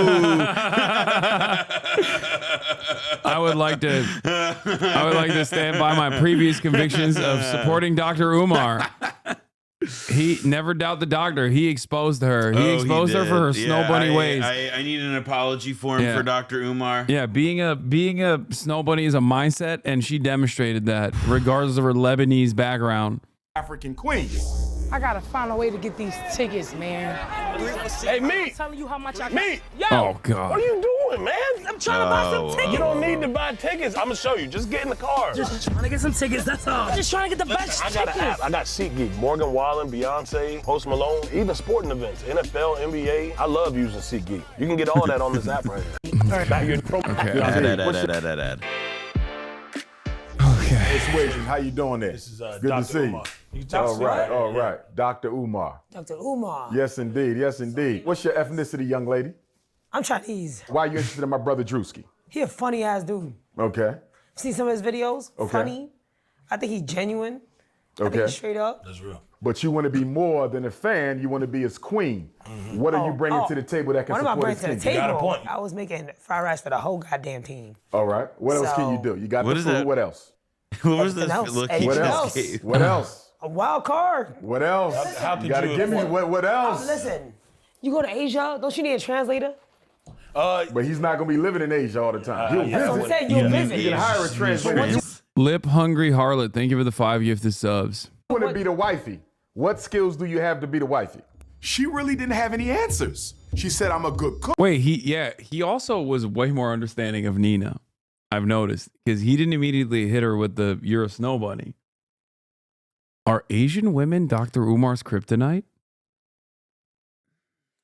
I would like to stand by my previous convictions of supporting Dr. Umar. He never doubt the doctor. He exposed her. He exposed her for her snow bunny ways. I need an apology for him for Dr. Umar. Yeah, being a snow bunny is a mindset, and she demonstrated that regardless of her Lebanese background. African queens. I gotta find a way to get these tickets, man. Hey, me. I'm telling you how much I got. Me. Yo, oh God. What are you doing, man? I'm trying to buy some tickets. You don't need to buy tickets. I'm gonna show you. Just get in the car. Just trying to get some tickets. That's all. Just trying to get the best I tickets. got an app. I got SeatGeek, Morgan Wallen, Beyonce, Post Malone, even sporting events, NFL, NBA. I love using SeatGeek. You can get all that on this app right here. All right. Back here. Okay. Hey, Swayze, how you doing there? This is Good Dr. to see Umar. you. All right. Dr. Umar. Dr. Umar. Yes, indeed. Yes, indeed. What's your ethnicity, young lady? I'm Chinese. Why are you interested in my brother DRUSKI? He a funny ass dude. Okay. Seen some of his videos? Okay. Funny. I think he's genuine. Okay. Straight up. That's real. But you want to be more than a fan. You want to be his queen. What are you bringing to the table that can What am I support bringing his to the team? table? I was making fried rice for the whole goddamn team. All right. What else can you do? You got the food. What else? What was this else. look he What just else? gave? What else? A wild card. What else? How You could gotta you give me what else? Listen, you go to Asia, don't you need a translator? But he's not gonna be living in Asia all the time. He'll That's what I'm visit. saying, you'll visit. You can hire a translator. Lip Hungry Harlot, thank you for the 5 gifted subs. You want to be the wifey. What skills do you have to be the wifey? She really didn't have any answers. She said, I'm a good cook. Wait, he also was way more understanding of Nina, I've noticed, because he didn't immediately hit her with the "you're a snow bunny." Are Asian women Dr. Umar's kryptonite?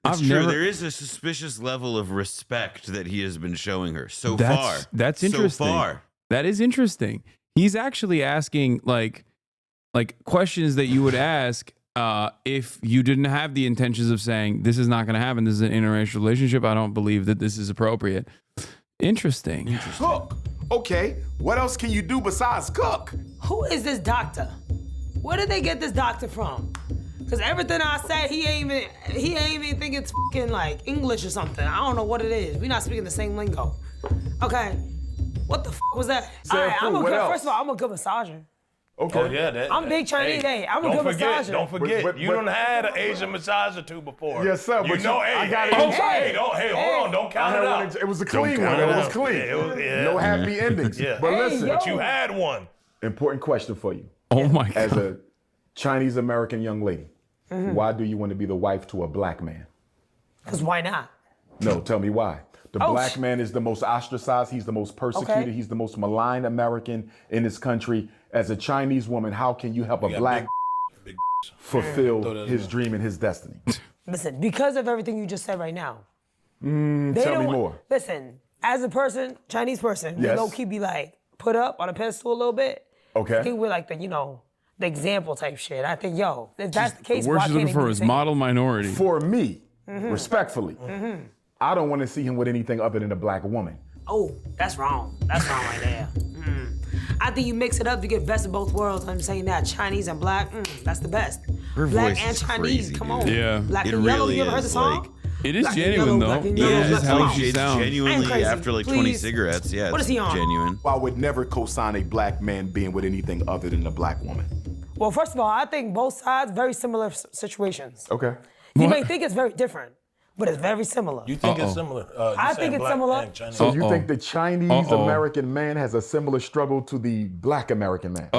It's true. There is a suspicious level of respect that he has been showing her so far. That's interesting. So far. That is interesting. He's actually asking like questions that you would ask if you didn't have the intentions of saying, this is not going to happen. This is an interracial relationship. I don't believe that this is appropriate. Interesting. Cook. Okay, what else can you do besides cook? Who is this doctor? Where did they get this doctor from? Cause everything I say, he ain't even think it's fucking like English or something. I don't know what it is. We're not speaking the same lingo. Okay, what the fuck was that? All right, first of all, I'm a good massager. Okay. Oh, yeah, I'm big Chinese. Hey, I'm a good massager. Don't forget, you done had an Asian massage or two before. Yes, sir. You know, I got hey, hold on, don't count it out. It was a clean one. It was clean. No happy endings. Yeah. But listen. But you had one. Important question for you. Oh my God. As a Chinese American young lady, why do you want to be the wife to a black man? Cause why not? No, tell me why. The black man is the most ostracized. He's the most persecuted. Okay. He's the most maligned American in this country. As a Chinese woman, how can you help a black fulfill his dream and his destiny? Listen, because of everything you just said right now. Tell me more. Listen, as a person, Chinese person, we Yes. low-key be like put up on a pedestal a little bit. Okay. I think we're like the example type shit. I think, if that's the case, why Worship can't him it for be the his same? model minority. For me, respectfully, I don't want to see him with anything other than a black woman. Oh, that's wrong. That's wrong right there. I think you mix it up to get best of both worlds. I'm saying that Chinese and black, that's the best. Her Black voice and is Chinese, crazy, come dude. on. Yeah. Black It and yellow, really you ever heard the is, song? It is Black and genuine yellow, though. black and It yellow, is just black how and she It's sounds. genuinely crazy. after like 20 Please. cigarettes. Yeah, What is he on? genuine. I would never co-sign a black man being with anything other than a black woman. Well, first of all, I think both sides, very similar situations. Okay. You may think it's very different, but it's very similar. You think it's similar? I think it's similar. So you think the Chinese American man has a similar struggle to the black American man?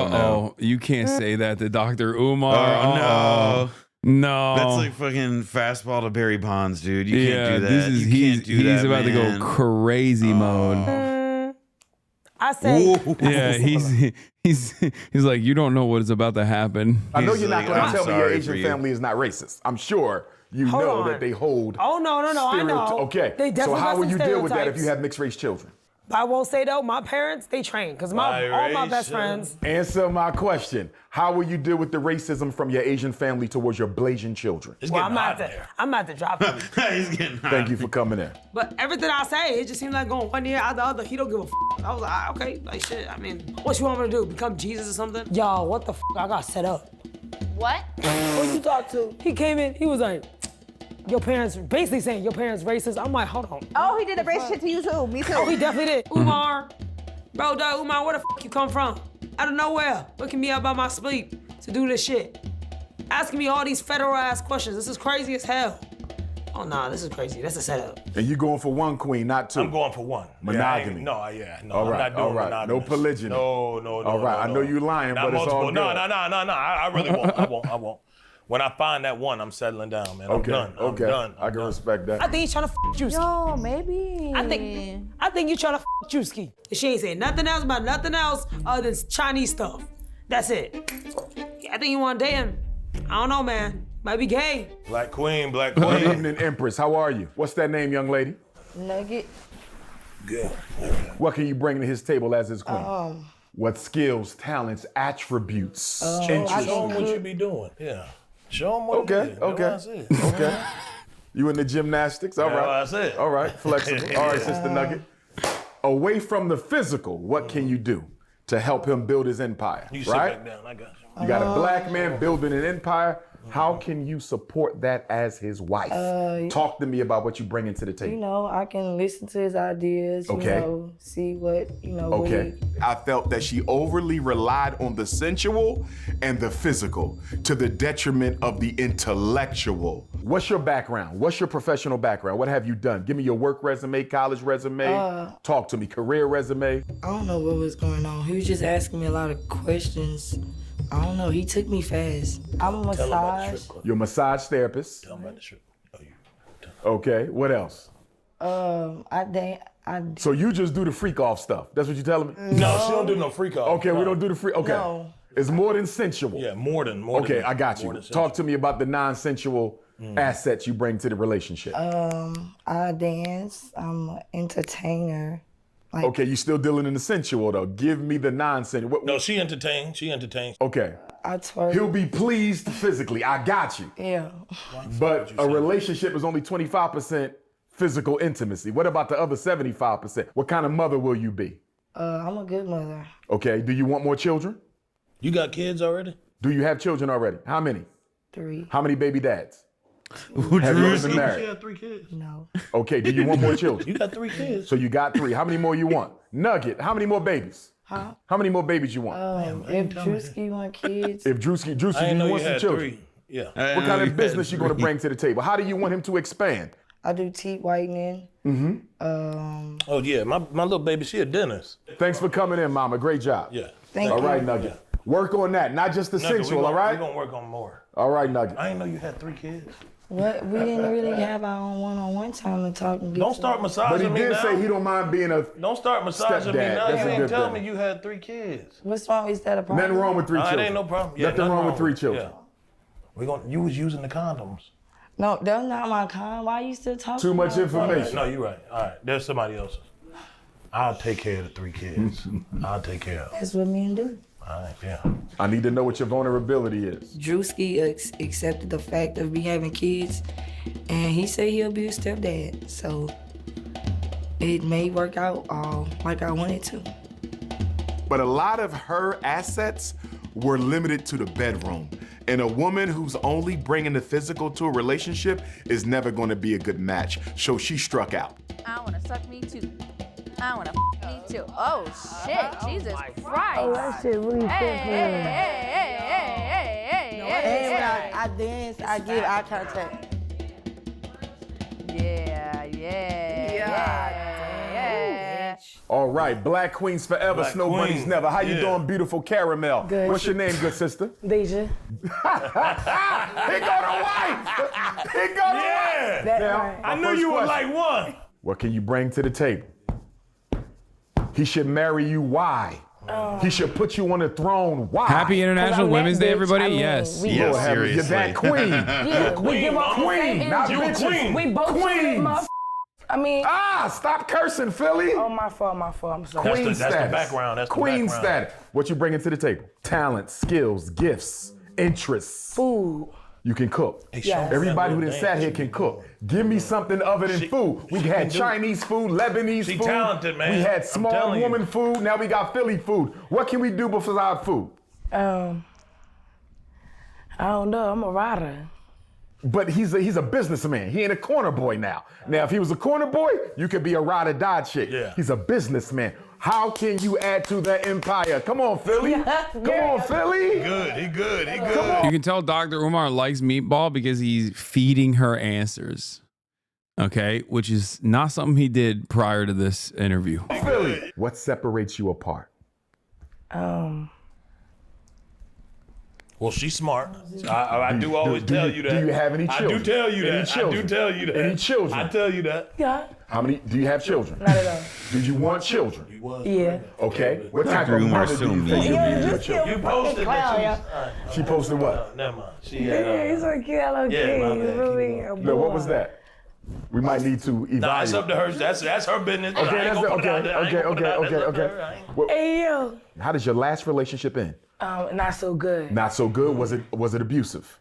You can't say that to Dr. Umar. Oh, no. No. That's like fucking fastball to Barry Bonds, dude. You can't do that. This is, he's about to go crazy mode. I say. Yeah, he's like, you don't know what is about to happen. I know you're like, not going I'm to tell me your sorry Asian for you. family is not racist. I'm sure you Hold know on. that they hold. Oh, no, I know. Okay. They So definitely how got will you some deal with that if stereotypes. you have mixed race children? But I won't say though, my parents, they train. Because all my best friends. Answer my question. How will you deal with the racism from your Asian family towards your Blasian children? Well, I'm not to drop him. He's getting hot. Thank you for coming in. But everything I say, it just seemed like going one ear out the other. He don't give a f. I was like, okay, like shit. I mean, what you want me to do? Become Jesus or something? Yo, what the f? I got set up. What? Who you talk to? He came in, he was like, your parents, basically saying your parents racist. I'm like, hold on. Oh, he did the racist shit to you too. Me too. Oh, he definitely did. Umar, bro, dog, Umar, where the f you come from? Out of nowhere, waking me up out my sleep to do this shit. Asking me all these federal ass questions. This is crazy as hell. Oh, nah, this is crazy. That's a setup. And you going for one queen, not two? I'm going for one. Monogamy. No, All I'm right, not doing all right. monogamous. No polygyny. No. All right, I know you lying, Not but it's all multiple. good. No. I really won't. I won't. When I find that one, I'm settling down, man. I'm done. I'm done. I can respect that. I think he's trying to f Drewski. Yo, maybe. I think you trying to f Drewski. She ain't saying nothing else about nothing else other than Chinese stuff. That's it. I think you want to date him. I don't know, man. Might be gay. Black Queen. Good evening, Empress. How are you? What's that name, young lady? Nugget. Good. What can you bring to his table as his queen? What skills, talents, attributes, interests? Show him what you be doing. Yeah. Show him what you do. Okay. You in the gymnastics? All right. That's it. All right, flexible. All right, Sister Nugget. Away from the physical, what can you do to help him build his empire? You sit right? back down. I got you. You got a black man building an empire. How can you support that as his wife? Talk to me about what you bring into the table. You know, I can listen to his ideas, you know, see what, you know, what he... I felt that she overly relied on the sensual and the physical to the detriment of the intellectual. What's your background? What's your professional background? What have you done? Give me your work resume, college resume. Talk to me, career resume. I don't know what was going on. He was just asking me a lot of questions. I don't know, he took me fast. I'm a massage. You're a massage therapist. Tell him about the strip. Okay, what else? So you just do the freak off stuff. That's what you're telling me? No, she don't do no freak off. Okay, we don't do the freak. Okay. No. It's more than sensual. Yeah, more than. Okay, I got you. Talk to me about the non-sensual assets you bring to the relationship. I dance, I'm an entertainer. Like, Okay, you still dealing in the sensual though. Give me the non-sensual. No, she entertains. She entertains. Okay. I twerk. He'll be pleased physically. I got you. Yeah. But a relationship is only 25% physical intimacy. What about the other 75%? What kind of mother will you be? I'm a good mother. Okay, do you want more children? You got kids already? Do you have children already? How many? 3. How many baby dads? Have you ever been married? She had 3 kids. No. Okay, do you want more children? You got 3 kids. So you got 3. How many more you want? Nugget, how many more babies? Huh? How many more babies you want? If Drewski want kids. If Drewski, I didn't you know want you some had children? 3. Yeah. What kind of business you gonna bring to the table? How do you want him to expand? I do teeth whitening. Oh yeah, my little baby, she a dentist. Thanks for coming in, Mama. Great job. Yeah. Thank All you. right, Nugget. Work on that, not just the sensual, all right? We're gonna work on more. All right, Nugget. I didn't know you had 3 kids. What? We didn't really have our own one-on-one time to talk and get Don't to start know. massaging me now. But he did say he don't mind being a Don't start massaging me stepdad. now. That's You a didn't good tell thing. me you had 3 kids. What's wrong? Is that a problem? Nothing wrong with 3 children. It ain't no problem. Yeah, nothing wrong with 3 children. Yeah. You was using the condoms. No, that's not my con. Why you still talking? Too much about information. No, you're right. All right, there's somebody else's. I'll take care of the 3 kids. I'll take care of them. That's what men do. All right, yeah. I need to know what your vulnerability is. Drewski accepted the fact of me having kids, and he said he'll be a stepdad. So it may work out like I wanted to. But a lot of her assets were limited to the bedroom. And a woman who's only bringing the physical to a relationship is never going to be a good match. So she struck out. I wanna suck me too. I wanna me too. Oh shit, Jesus Christ. Oh, that shit really Hey, I dance, I give eye contact. Yeah. All right, Black Queens forever, Black Snow Bunnies Queen. never. How you Yeah. doing, beautiful Caramel? Good. What's your name, good sister? Deja. He got a wife! He got a wife! That Now, right. I my knew first you were question. like one. What can you bring to the table? He should marry you. Why? He should put you on the throne. Why? Happy International I'm that Women's Day, bitch. everybody. I mean, Yes. we Lord Yeah, have mercy. You're seriously. that queen. Yeah, we give up Queen, not You a bitches. queen. We both Queens. I mean, Stop cursing, Philly. oh my fault, I'm sorry. Queen That's the status. background. That's the Queen background. status. What you bringing to the table? Talent, skills, gifts, interests. Food. You can cook. Yeah. Everybody who done sat here can cook. Give me something other than food. We she had can do it. Chinese food, Lebanese She food. talented, man. We had I'm small telling you. woman food. Now we got Philly food. What can we do besides food? I don't know. I'm a rider. But he's a businessman. He ain't a corner boy now. Now, if he was a corner boy, you could be a ride or die chick. Yeah. He's a businessman. How can you add to the empire? Come on, Philly. Come on, Philly. He good. You can tell Dr. Umar likes meatball because he's feeding her answers. Okay, which is not something he did prior to this interview. Philly. What separates you apart? Well, she's smart. I do always tell you that. Do you have any children? I do tell you Any that. children? I do tell you that. Any children? I tell you that. Yeah. How many? Do you have children? Not at all. Did you want children? Yeah. Okay. What type Dr. of Umar mother do still you think mean. you'll be Yeah, to your just children? You posted that She posted what? Never mind. She Yeah, had. he's so cute. I love Yeah, my kids. bad. Really. No, what was that? We might need to evaluate. Nah, it's up to her. That's her business. Okay, that's okay. Well, Hey, yo. how did your last relationship end? Not so good. Not so good. Was it abusive?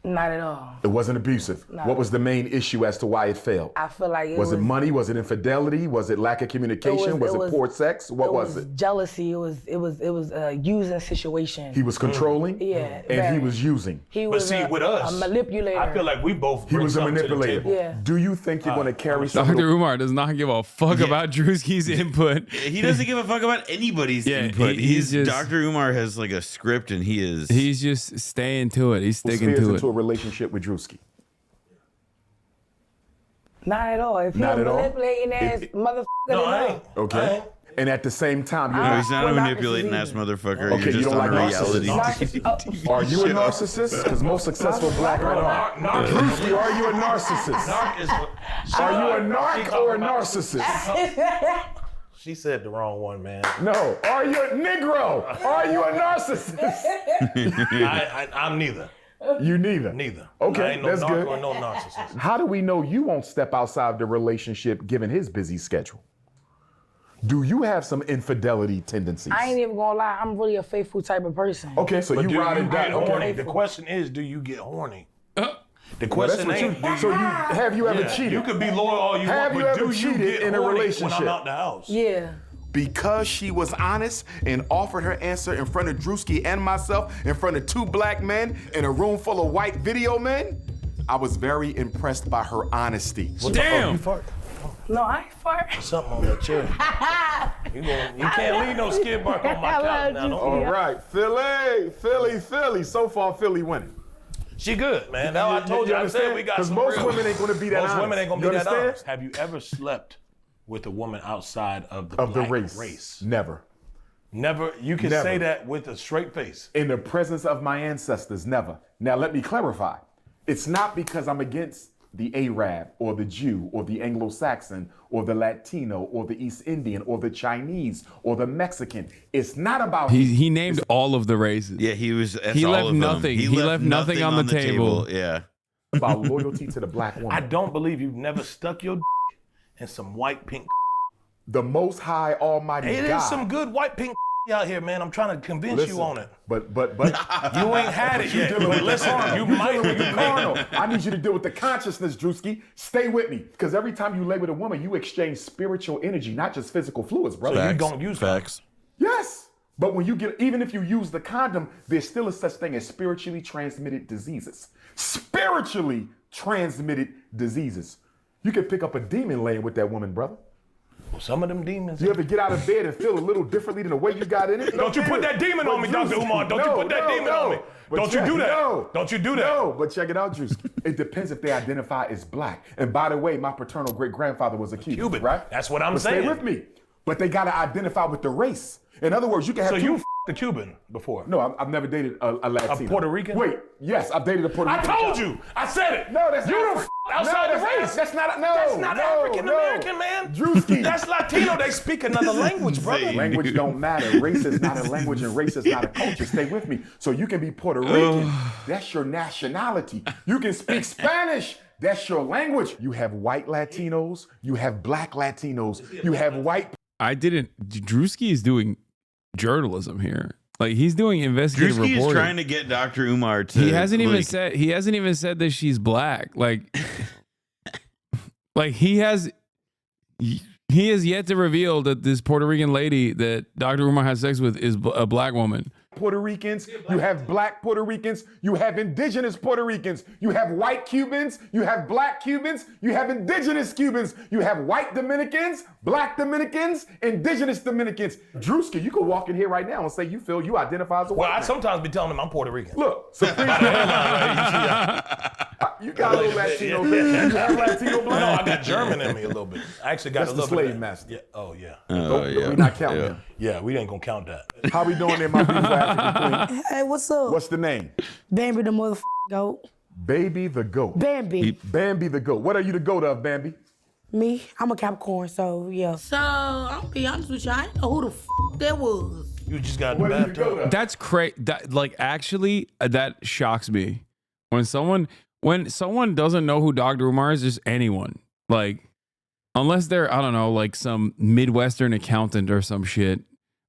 Not at all. It wasn't abusive. No. What was the main issue as to why it failed? I feel like was it money? Was it infidelity? Was it lack of communication? Was it poor sex? What was it? Jealousy. It was a using situation. He was controlling? Yeah. And he was using. He was with us, a manipulator. I feel like we both. He was a manipulator. Yeah. Do you think you're going to carry Dr. Umar does not give a fuck about Drewski's input. He doesn't give a fuck about anybody's input. He's just, Dr. Umar has like a script and he's just staying to it. He's sticking to it. into a relationship with Drewski? Not at all. If Not you're at all? manipulating ass motherfucker, no, I ain't. Okay. And at the same time, you're No, he's not a manipulating ass motherfucker. Okay, You're you just don't on like a reality. narcissists? Are you a narcissist? Because most successful black men are. Drewski, are you a narcissist? Are you a narc or a narcissist? She said the wrong one, man. No. Are you a Negro? Are you a narcissist? I'm neither. You neither? Neither. Okay, I ain't no that's narc good. or no narcissist. How do we know you won't step outside the relationship given his busy schedule? Do you have some infidelity tendencies? I ain't even gonna lie. I'm really a faithful type of person. Okay, so But you do ride you and get die. horny? Okay. The question is, do you get horny? The Well, that's question what ain't. you- so you have you ever cheated? You could be loyal all you Have want, you but ever do you cheated get in a horny relationship? when I'm out the house? Yeah. Because she was honest and offered her answer in front of Drewski and myself, in front of 2 black men in a room full of white video men, I was very impressed by her honesty. Damn. You fart? No, I ain't fart. Something on that chair. You can't leave no skid mark on my couch now. All right, Philly. So far, Philly winning. She good, man. Now I told you, I said we got some Because most real- women ain't going to be that Most honest. women ain't gonna You be that understand? honest. Have you ever slept with a woman outside of the black race? Never. Never. You can Never. say that with a straight face. In the presence of my ancestors, never. Now, let me clarify. It's not because I'm against the Arab or the Jew or the Anglo-Saxon or the Latino or the East Indian or the Chinese or the Mexican. It's not about He named all of the races. Yeah, he was. That's He all left of them. nothing. He left nothing on the table. Yeah. about loyalty to the black woman. I don't believe you've never stuck your in some white pink. The Most High Almighty It God. is some good white pink out here, man. I'm trying to convince Listen, you on it. But You ain't had it yet. dealing with But listen, you You're might. dealing with You the may. carnal. I need you to deal with the consciousness, Drewski. Stay with me, because every time you lay with a woman, you exchange spiritual energy, not just physical fluids, brother. So you don't use facts. Yes. But when you get, even if you use the condom, there's still a such thing as spiritually transmitted diseases. Spiritually transmitted diseases. You can pick up a demon laying with that woman, brother. Some of them demons. You ever get out of bed and feel a little differently than the way you got in it? Don't you put that demon on me, Dr. Umar. Don't you put that demon on me. Don't you do that. Don't you do that. No, but check it out, Juice. It depends if they identify as black. And by the way, my paternal great-grandfather was a Cuban, right? That's what I'm But saying. Stay with me. But they got to identify with the race. In other words, you can have So two. you f***ed a Cuban before? No, I've never dated a Latino. A Puerto Rican? Wait, yes, I've dated a Puerto I Rican. told you. I said it. No, that's you not. don't outside the race. That's not. That's not African American, man. Drewski. That's Latino. They speak another language, brother. Language don't matter. Race is not a language and race is not a culture. Stay with me. So you can be Puerto Rican. That's your nationality. You can speak Spanish. That's your language. You have white Latinos. You have black Latinos. You have white. Drewski is doing journalism here. Like he's doing investigative Drewski reporting. is trying to get Dr. Umar to. He hasn't even said that she's black. Like he has yet to reveal that this Puerto Rican lady that Dr. Umar has sex with is a black woman. Puerto Ricans, you have black Puerto Ricans, you have indigenous Puerto Ricans, you have white Cubans, you have black Cubans, you have indigenous Cubans, you have white Dominicans, black Dominicans, indigenous Dominicans. Drewski, you could walk in here right now and say you feel you identify as a white Well, I man. sometimes be telling them I'm Puerto Rican. Look, Supreme you got a little Latino blood. You have Latino blood? No, I got German in me a little bit. I actually got That's a the little bit. slave master. Yeah. Oh, yeah. We're not counting him. Yeah, we ain't gonna count that. How we doing there, my beautiful African queen? Hey, what's up? What's the name? Bambi the motherfucking goat. Baby the goat. Bambi. Bambi the goat. What are you the goat of, Bambi? Me, I'm a Capricorn, so yeah. So, I'll be honest with you, I didn't know who the that was. You just got in the bathtub. That's crazy. That actually that shocks me when someone doesn't know who Dr. Umar is. Just anyone, like unless they're I don't know, like some Midwestern accountant or some shit.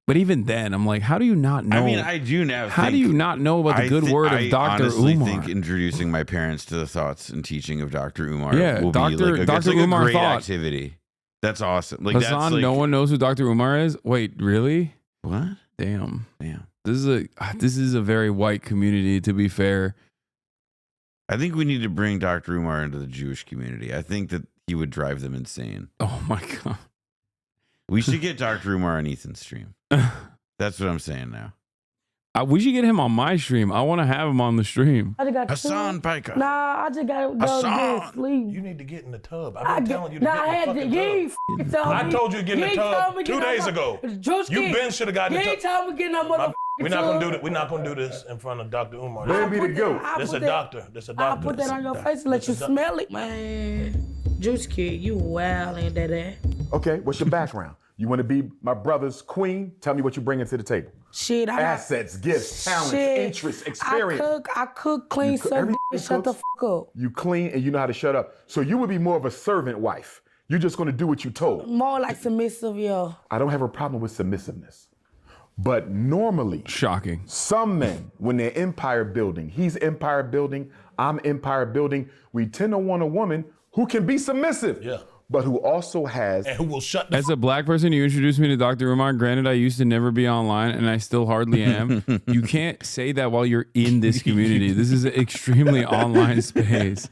But even then, I'm like, how do you not know? I mean, I do now. How do you not know about the good word of Dr. honestly Umar? think introducing my parents to the thoughts and teaching of Dr. Umar will Dr. be like a, Dr. like Umar a great thought. activity. That's awesome. Like Hasan, that's like, no one knows who Dr. Umar is? Wait, really? What? Damn. This is a very white community, to be fair. I think we need to bring Dr. Umar into the Jewish community. I think that he would drive them insane. Oh my God. We should get Dr. Umar on Ethan's stream. That's what I'm saying now. We should get him on my stream. I want to have him on the stream. I just got Hasan Paika. Nah, I just got to go to sleep. You need to get in the tub. I've been telling you to I get in the fucking tub. I told you to get in the tub 2 days ago. You been should have got in the tub. You ain't told me to get in that motherfucking We're not gonna do that. We're not gonna do this in front of Dr. Umar. Baby the goat. This a doctor. This a doctor. I'll put that on your face and let you smell it, man. Drusky, you wild, ain't that? Okay, what's your background? You want to be my brother's queen? Tell me what you bringing to the table. Shit, I got assets, gifts, talents, interests, experience. I cook, clean, serve, shut the fuck up. You clean and you know how to shut up. So you would be more of a servant wife. You're just gonna do what you told. More like submissive, yo. I don't have a problem with submissiveness. But normally, shocking. Some men, when they're empire building, he's empire building, I'm empire building, we tend to want a woman who can be submissive. Yeah. But who also has and who will shut As a black person, you introduced me to Dr. Umar. Granted, I used to never be online, and I still hardly am. You can't say that while you're in this community. This is an extremely online space.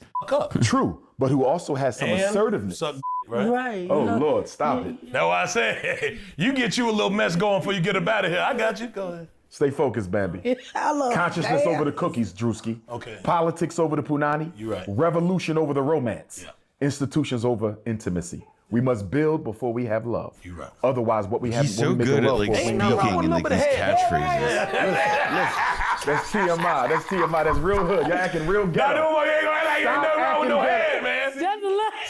True, but who also has some assertiveness. Right? Oh, Lord, stop it. That's why I said, you get you a little mess going before you get up out of here. I got you. Go ahead. Stay focused, Bambi. Consciousness over the cookies, Drusky. Okay. Politics over the punani. You're right. Revolution over the romance. Yeah. Institutions over intimacy. We must build before we have love. You're right. Otherwise, what we have He's when so we make good love at like for, speaking in like these catchphrases. That's TMI. That's TMI. That's real hood. Y'all acting real ghetto. Dr. Umar, you ain't gonna act like you ain't nothing wrong with no head, man.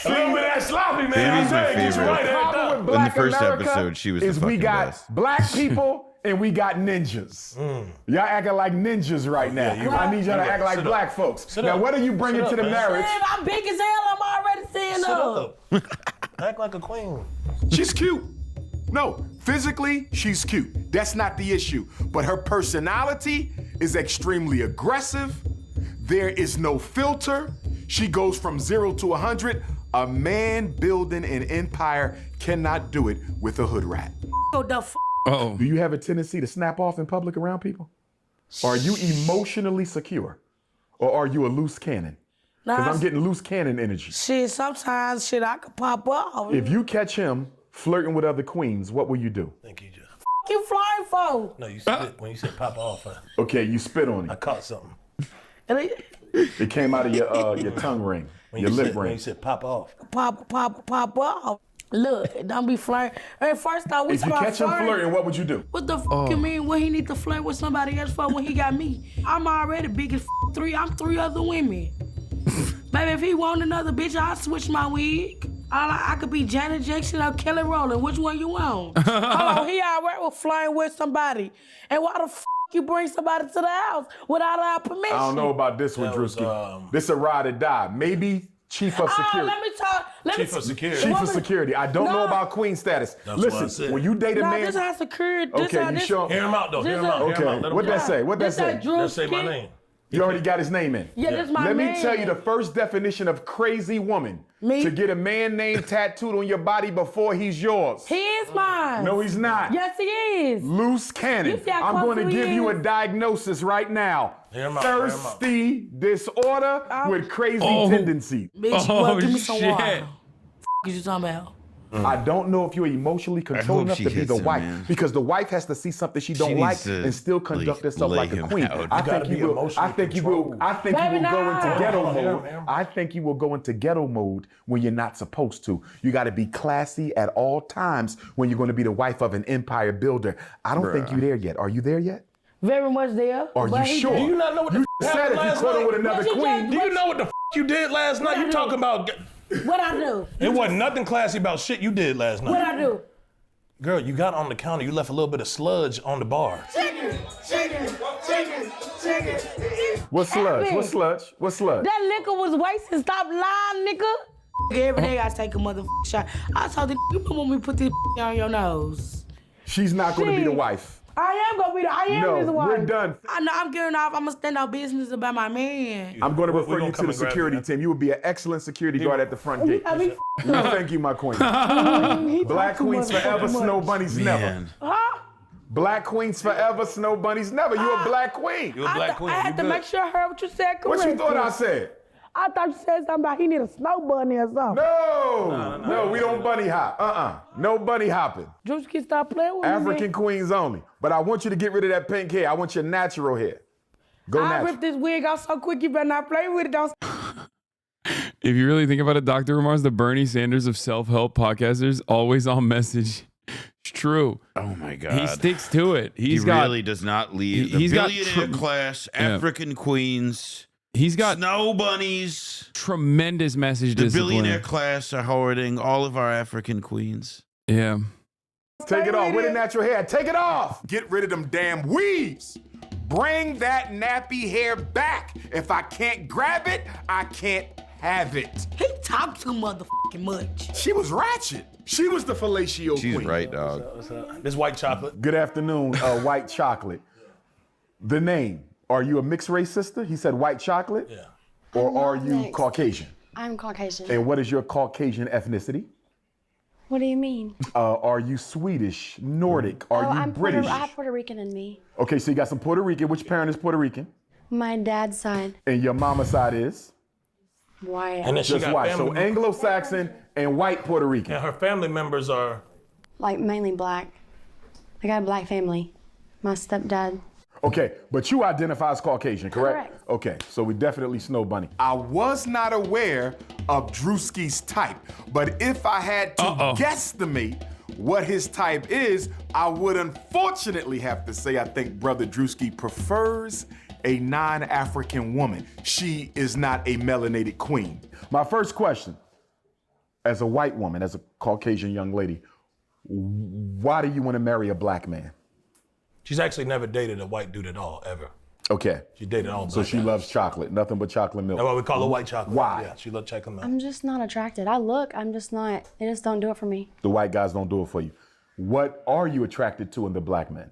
A little bit of that sloppy, man. Baby's my Get you right favorite. at that. In the first episode, she was the fucking we got best. black people and we got ninjas. Y'all acting like ninjas right now. Yeah, I need y'all to act like black folks. Now, what are you bringing to the marriage? Man, I'm big as hell. I'm already saying up. Act like a queen. She's cute. No, physically, she's cute. That's not the issue. But her personality is extremely aggressive. There is no filter. She goes from 0 to 100. A man building an empire cannot do it with a hood rat. Oh. Do you have a tendency to snap off in public around people? Are you emotionally secure? Or are you a loose cannon? Because I'm getting loose cannon energy. Shit, sometimes I could pop off. If you catch him flirting with other queens, what will you do? Think you just. You flying for? No, you spit when you said pop off. Okay, you spit on him. I caught something. It came out of your tongue ring, your lip When ring. you said pop off. Pop off. Look, don't be flirting. Hey, first off, we If you start catch him flirting. flirting, what would you do? What the fuck you mean? What he need to flirt with somebody else for when he got me? I'm already big as three. I'm 3 other women. Baby, if he want another bitch, I'll switch my wig. I could be Janet Jackson or Kelly Rowland. Which one you want? Hold on, he already was flying with somebody. And why the fuck you bring somebody to the house without our permission? I don't know about this one, Drusky. This a ride or die. Maybe chief of security. Let me talk. Chief of security. Chief of security. I don't know about queen status. That's what I Listen, said. when you date a Nah, man. this how security. This Okay, how you this, show. Hear him out, though. Hear him out. Okay, Let him what talk. that say? What that This say? that Drew Let's say my Ski. name. You already got his name in. Yeah, this my Let man. me tell you the first definition of crazy woman. Me? To get a man name tattooed on your body before he's yours. He is mine. No, he's not. Yes, he is. Loose cannon. You see how I'm going to close he give you a is? diagnosis right now. Hear him out, hear him out. Thirsty disorder with crazy tendency. Bitch, well, give me some water. F is you talking about? I don't know if you're emotionally controlled enough she to be hits the him, wife, man. because the wife has to see something she don't needs like to, and still conduct herself lay like a him queen. out. I You gotta think be you will. emotionally I think you will. controlled. I think you Baby, will go into nah. ghetto Hold on, mode. hear him. I think you will go into ghetto mode when you're not supposed to. You got to be classy at all times when you're going to be the wife of an empire builder. I don't think you're there yet. Are you there yet? Very much there. Are but you he sure? Do you not know what the You f- said happened if you last caught her night? with another What you queen. Do you know what the f- you did last night? I You do? talking about? What I do? It wasn't nothing classy about shit you did last night. What I do? Girl, you got on the counter. You left a little bit of sludge on the bar. Chicken. What sludge? What sludge? What sludge? That liquor was wasted. Stop lying, nigga. Every day I take a motherfucking shot. I told the you don't want me to put this on your nose. She's not going to be the wife. I am gonna be I am his wife. We're done. I know I'm getting off. I'm gonna stand out business about my man. I'm going to refer you to the security team. You would be an excellent security guard at the front gate. Thank you, my queen. Black queens forever, snow bunnies never. Huh? Black queens forever, snow bunnies never. You're a black queen. You're a black queen. I had to make sure I heard what you said correctly. What you thought I said? I thought you said something about he need a snow bunny or something. No, we don't bunny hop. No bunny hopping. Druski, stop playing with me. African queens only. But I want you to get rid of that pink hair. I want your natural hair. Go I natural. ripped this wig out so quick, you better not play with it. Don't. If you really think about it, Dr. Umar's the Bernie Sanders of self-help podcasters, always on message. It's true. Oh my God. He sticks to it. He really does not leave. The billionaire class, African queens. He's got snow bunnies. Tremendous message The discipline. billionaire class are hoarding all of our African queens. Yeah. Take it off. With the natural hair. Take it off. Get rid of them damn weaves. Bring that nappy hair back. If I can't grab it, I can't have it. He talked too motherfucking much. She was ratchet. She was the fellatio She's queen. right, dog. This white chocolate. Good afternoon, white chocolate. The name. Are you a mixed race sister? He said white chocolate. Yeah. Or are you mixed. Caucasian? I'm Caucasian. And what is your Caucasian ethnicity? What do you mean? Are you Swedish, Nordic? Are you I'm British? I have Puerto Rican in me. Okay, so you got some Puerto Rican. Which parent is Puerto Rican? My dad's side. And your mama's side is? White. And then she Just got white. So family- Anglo-Saxon and white Puerto Rican. And her family members are? Like mainly black. I got a black family. My stepdad. Okay, but you identify as Caucasian, correct? Correct. Okay, so we definitely Snow Bunny. I was not aware of Druski's type, but if I had to guesstimate what his type is, I would unfortunately have to say I think Brother Druski prefers a non-African woman. She is not a melanated queen. My first question, as a white woman, as a Caucasian young lady, why do you want to marry a black man? She's actually never dated a white dude at all, ever. Okay. She dated all black So she guys. loves chocolate, nothing but chocolate milk. That's why we call her white chocolate. Why? Yeah, she loves chocolate milk. I'm just not attracted. I'm just not. They just don't do it for me. The white guys don't do it for you. What are you attracted to in the black men?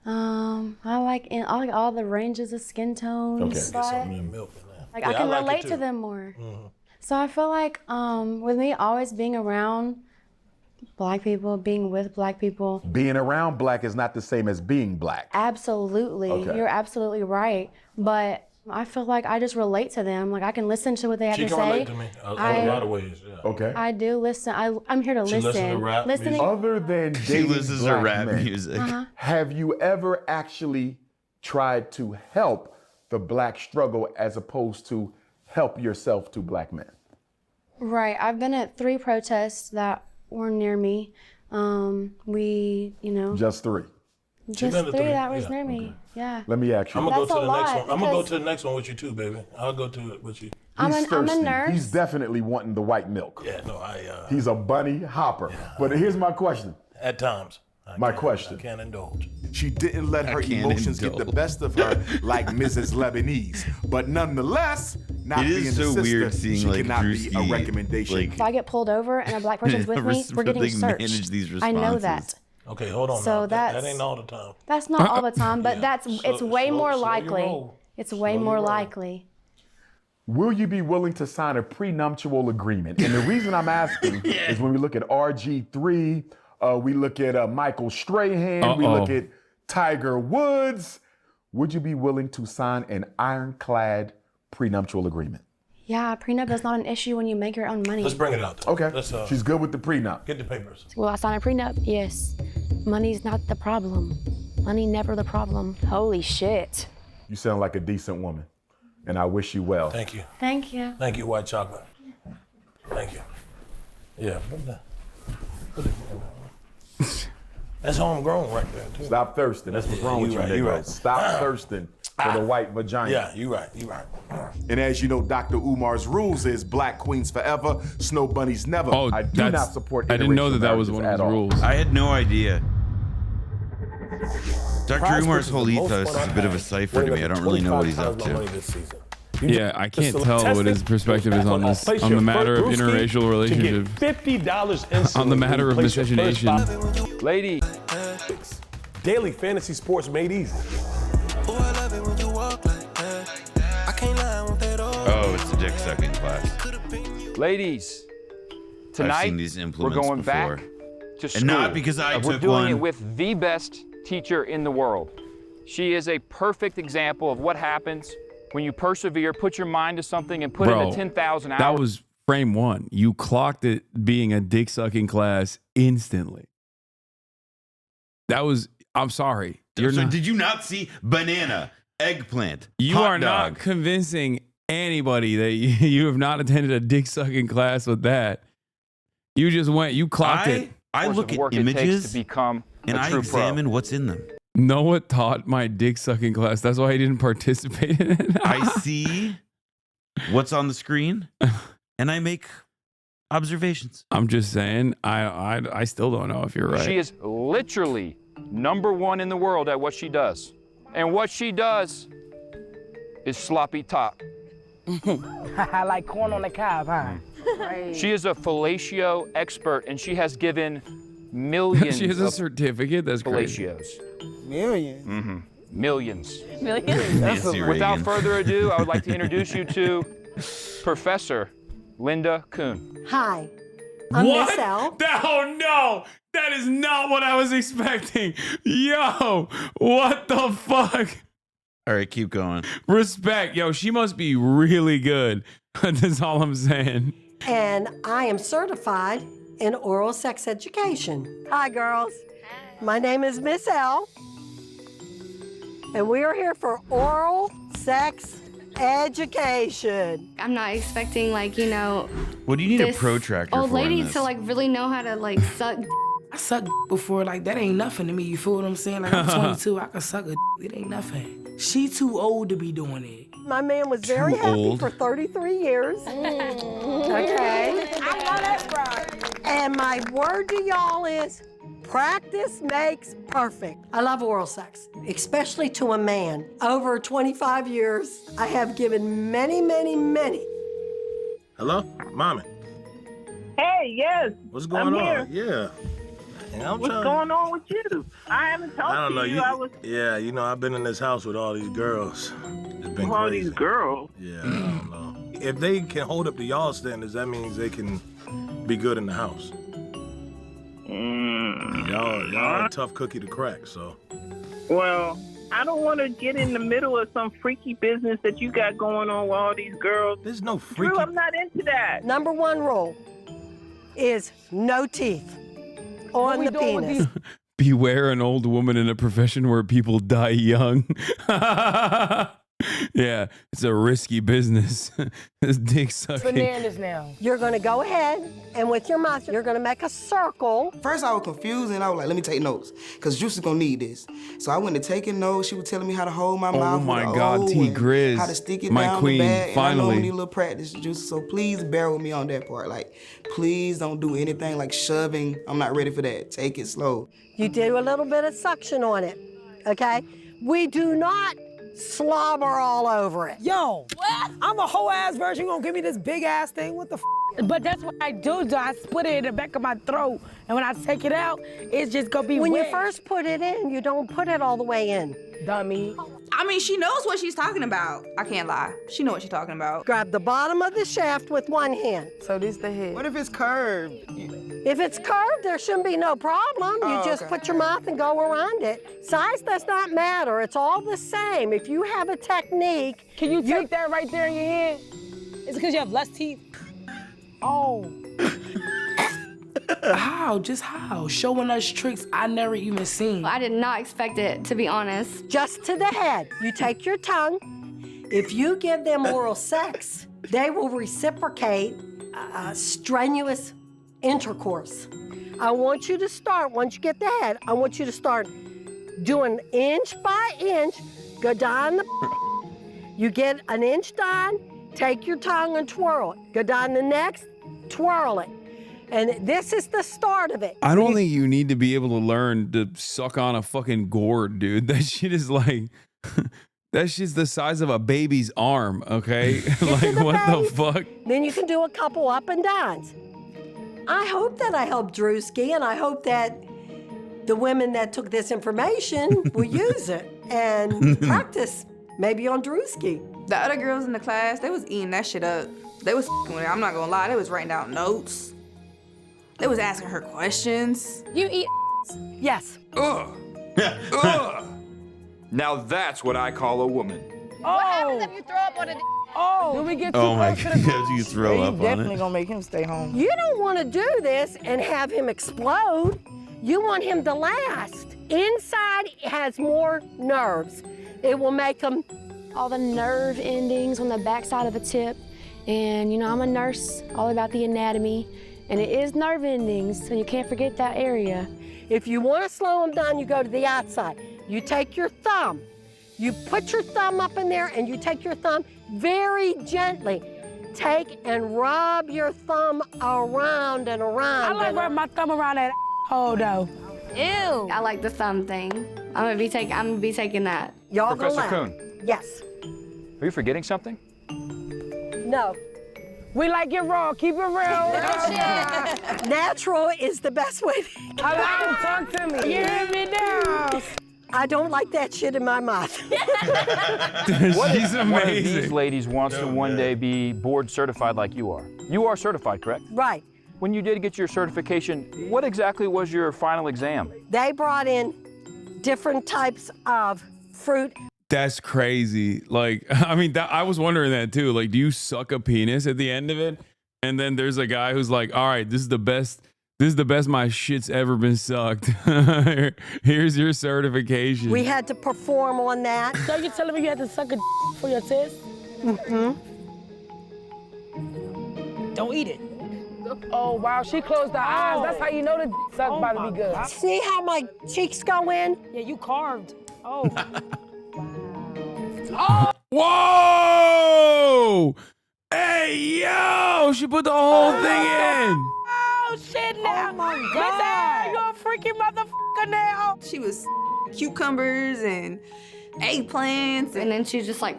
I like all the ranges of skin tones. Okay. But, like I can relate to them more. So I feel like with me always being around black people, being with black people. Being around black is not the same as being black. Absolutely. Okay. You're absolutely right. But I feel like I just relate to them. Like I can listen to what they have She to can say. relate to me in a lot of ways. Yeah. Okay. I do listen. I'm here to She listen. listens to rap Listening. music. Other than She dating listens to black rap men, music. have you ever actually tried to help the black struggle as opposed to help yourself to black men? Right. I've been at 3 protests that were near me. We, Just 3. just been to 3 3, that was yeah, near me. Yeah. Let me ask you. I'm gonna go That's to a the next lot, one. I'm gonna go because- to the next one with you too, baby. I'll go to it with you. I'm He's a thirsty. nurse. He's definitely wanting the white milk. Yeah, no, He's a bunny hopper. But here's my question. at times. My question. I can't indulge. She didn't let her can't emotions get the indulge. best of her like Mrs. Lebanese. But nonetheless, not It is being so the sister, weird seeing, she like, cannot be a Drewski, recommendation. like- If I get pulled over and a black person's with me, we're getting They searched. manage these I know responses. that. Okay, hold on. So now. That that's- ain't all the time. That's not all the time, but it's way more slow your likely. roll. It's way Slow more your roll. likely. Will you be willing to sign a prenuptial agreement? And the reason I'm asking is when we look at RG3, we look at Michael Strahan, we look at Tiger Woods. Would you be willing to sign an ironclad prenuptial agreement? Yeah, prenup is not an issue when you make your own money. Let's bring it out. Though. Okay. Let's, She's good with the prenup. Get the papers. Will I sign a prenup? Yes. Money's not the problem. Money never the problem. Holy shit. You sound like a decent woman, and I wish you well. Thank you. Thank you. Thank you, white chocolate. Thank you. Yeah. Put it That's homegrown right there, too. Stop thirsting. That's what's wrong with you, right, nigga. you right. Stop thirsting for the white vagina. Yeah, you right, you right. And as you know, Dr. Umar's rules is black queens forever, snow bunnies never. Oh, I do not support I didn't know interracial that was one of marriages his at all. rules. I had no idea. Dr. Prize Umar's Picks whole is the most ethos fun is a I've bit of a had, cipher to me. I don't really know what he's up 25 times my to. money this season. Yeah, I can't tell what his perspective is on this, on the matter of interracial relationships. $50 On the matter of miscegenation. Lady. Daily fantasy sports made easy. Oh, it's a dick sucking class. Ladies, I've tonight seen these we're implements going before. back to school. And not because I We're took doing one. it with the best teacher in the world. She is a perfect example of what happens when you persevere, put your mind to something, and put Bro, in 10,000 hours. that was frame one. You clocked it being a dick sucking class instantly. That was, I'm sorry. You're So not, did you not see banana, eggplant, you hot are dog? not convincing anybody that you have not attended a dick sucking class with that. You just went, you clocked it. I look at images to become and I examine what's in them. Noah taught my dick sucking class. That's why he didn't participate in it. I see what's on the screen and I make observations. I'm just saying, I still don't know if you're right. She is literally #1 in the world at what she does. And what she does is sloppy top. I like corn on the cob, huh? She is a fellatio expert, and she has given millions She has a of certificate? That's crazy. fellatios. Millions. Mm-hmm. Millions. Millions. Without further ado, I would like to introduce you to Professor Linda Kuhn. Hi, I'm Miss L. Oh no, that is not what I was expecting. Yo, what the fuck? All right, keep going. Respect. Yo, she must be really good. That's all I'm saying. And I am certified in oral sex education. Hi, girls. My name is Miss L. And we are here for oral sex education. I'm not expecting, like, you know, What do you need a this protractor old for in lady this? to, like, really know how to, like, suck. I sucked before, like, that ain't nothing to me. You feel what I'm saying? Like, I'm 22, I can suck a it ain't nothing. She too old to be doing it. My man was very happy old. for 33 years. Okay. I know that's right. And my word to y'all is practice makes perfect. I love oral sex, especially to a man. Over 25 years, I have given many. Hello? Mommy. Hey, yes. What's going I'm on? here. Yeah. What's going on with you? I haven't talked I don't know. to you. Yeah, you know, I've been in this house with all these girls. It's been all crazy. these girls. Yeah, I don't know. If they can hold up to y'all standards, that means they can be good in the house. Y'all are a tough cookie to crack, so. Well, I don't want to get in the middle of some freaky business that you got going on with all these girls. There's no freaky. Drew, I'm not into that. Number one rule is no teeth on the penis. Beware an old woman in a profession where people die young. Yeah, it's a risky business. This dick sucking. Bananas now. You're gonna go ahead and with your mouth, you're gonna make a circle. First I was confused and I was like, let me take notes, because Juice is gonna need this. So I went to taking notes. She was telling me how to hold my mouth. Oh my with the God, O T. and Grizz, how to stick it my down queen, the bag. finally. And I know we need a little practice, Juice. So please bear with me on that part. Like, please don't do anything like shoving. I'm not ready for that. Take it slow. You do a little bit of suction on it, okay? We do not slobber all over it. Yo, I'm a whole ass virgin. You gonna give me this big ass thing? What the f? But that's what I do. I put it in the back of my throat, and when I take it out, it's just gonna be When wet. you first put it in, you don't put it all the way in. Dummy. I mean, she knows what she's talking about. I can't lie. She knows what she's talking about. Grab the bottom of the shaft with one hand. So this the head. What if it's curved? If it's curved, there shouldn't be no problem. You just put your mouth and go around it. Size does not matter. It's all the same. If you have a technique. Can you take that right there in your hand? Is it because you have less teeth? Oh. How? Just how? Showing us tricks I never even seen. I did not expect it, to be honest. Just to the head. You take your tongue. If you give them oral sex, they will reciprocate strenuous intercourse. I want you to start, once you get the head, I want you to start doing inch by inch, go down the you get an inch done, take your tongue and twirl it. Go down the next, twirl it. And this is the start of it. I don't think you need to be able to learn to suck on a fucking gourd, dude. That shit is like, That shit's the size of a baby's arm, okay? Like, what the fuck? Then you can do a couple up and downs. I hope that I helped Drewski, and I hope that the women that took this information will use it and practice, maybe on Drewski. The other girls in the class, they was eating that shit up. They was with it. I'm not gonna lie, they was writing down notes. They was asking her questions. You eat Yes. Ugh. Ugh. Now that's what I call a woman. What happens if you throw up on a Do we get too Oh my close to the God, you throw Yeah, up you on definitely it. gonna make him stay home. You don't want to do this and have him explode. You want him to last. Inside has more nerves. It will make him... All the nerve endings on the backside of the tip. And, you know, I'm a nurse, all about the anatomy. And it is nerve endings, so you can't forget that area. If you want to slow him down, you go to the outside. You take your thumb. You put your thumb up in there, and you take your thumb very gently. Take and rub your thumb around and around. I like rubbing my thumb around that hole though. Ew. I like the thumb thing. I'm gonna be taking that. Y'all go Professor loud. Kuhn, Yes. are you forgetting something? No. We like it raw. Keep it real. Natural is the best way. I like to talk to me. You hear me now? I don't like that shit in my mouth. What if She's one of these amazing. ladies wants to one day be board certified like you are? You are certified, correct? Right. When you did get your certification, what exactly was your final exam? They brought in different types of fruit. That's crazy. Like, I mean, I was wondering that too. Like, do you suck a penis at the end of it? And then there's a guy who's like, all right, this is the best my shit's ever been sucked. Here's your certification. We had to perform on that. So you're telling me you had to suck a for your test? Mm-hmm. Don't eat it. Oh, wow, she closed her eyes. That's how you know the suck about to be good. See how my cheeks go in? Yeah, you carved. Oh. Whoa! Hey, yo! She put the whole thing in. Oh, shit now. Oh, my God. You're a freaking motherfucker now. She was cucumbers and eggplants. And then she's just like,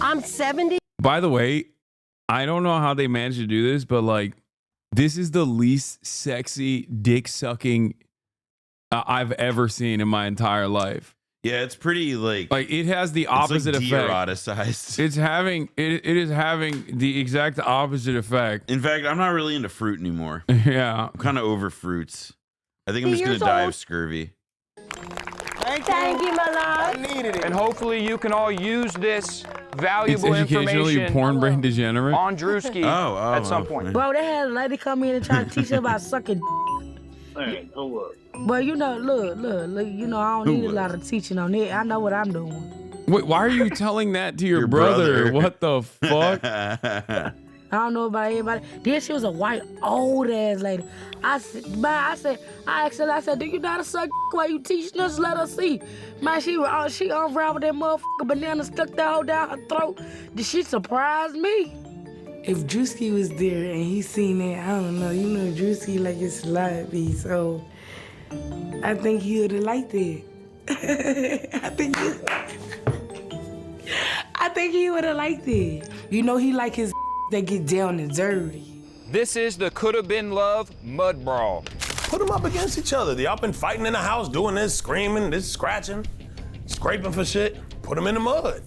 I'm 70. By the way, I don't know how they managed to do this, but like, this is the least sexy dick sucking I've ever seen in my entire life. Yeah, it's pretty like it has the opposite effect. de-eroticized. It's having it is having the exact opposite effect. In fact, I'm not really into fruit anymore. Yeah, I'm kind of over fruits. I think I'm just gonna die of scurvy. Thank you, my love. I needed it. And hopefully you can all use this It's valuable educationally information porn brain degenerate. on Drewski at some point. Bro, they had a lady come in and try to teach her about sucking. Man, hold up. But you know, look, you know, I don't need a lot of teaching on it. I know what I'm doing. Wait, why are you telling that to your brother? What the fuck? I don't know about everybody. Then she was a white old ass lady. I said, I asked her, I said, do you know how to suck while you teaching us? Let us see. Man, she unraveled that motherfucker banana, stuck that hole down her throat. Did she surprise me? If Drewski was there and he seen that, I don't know. You know, Drewski like his sloppy, so I think he would have liked it. I think he would have liked it. You know, he like his that get down and dirty. This is the Coulda Been Love Mud Brawl. Put them up against each other. Y'all been fighting in the house, doing this, screaming, this, scratching, scraping for shit. Put them in the mud.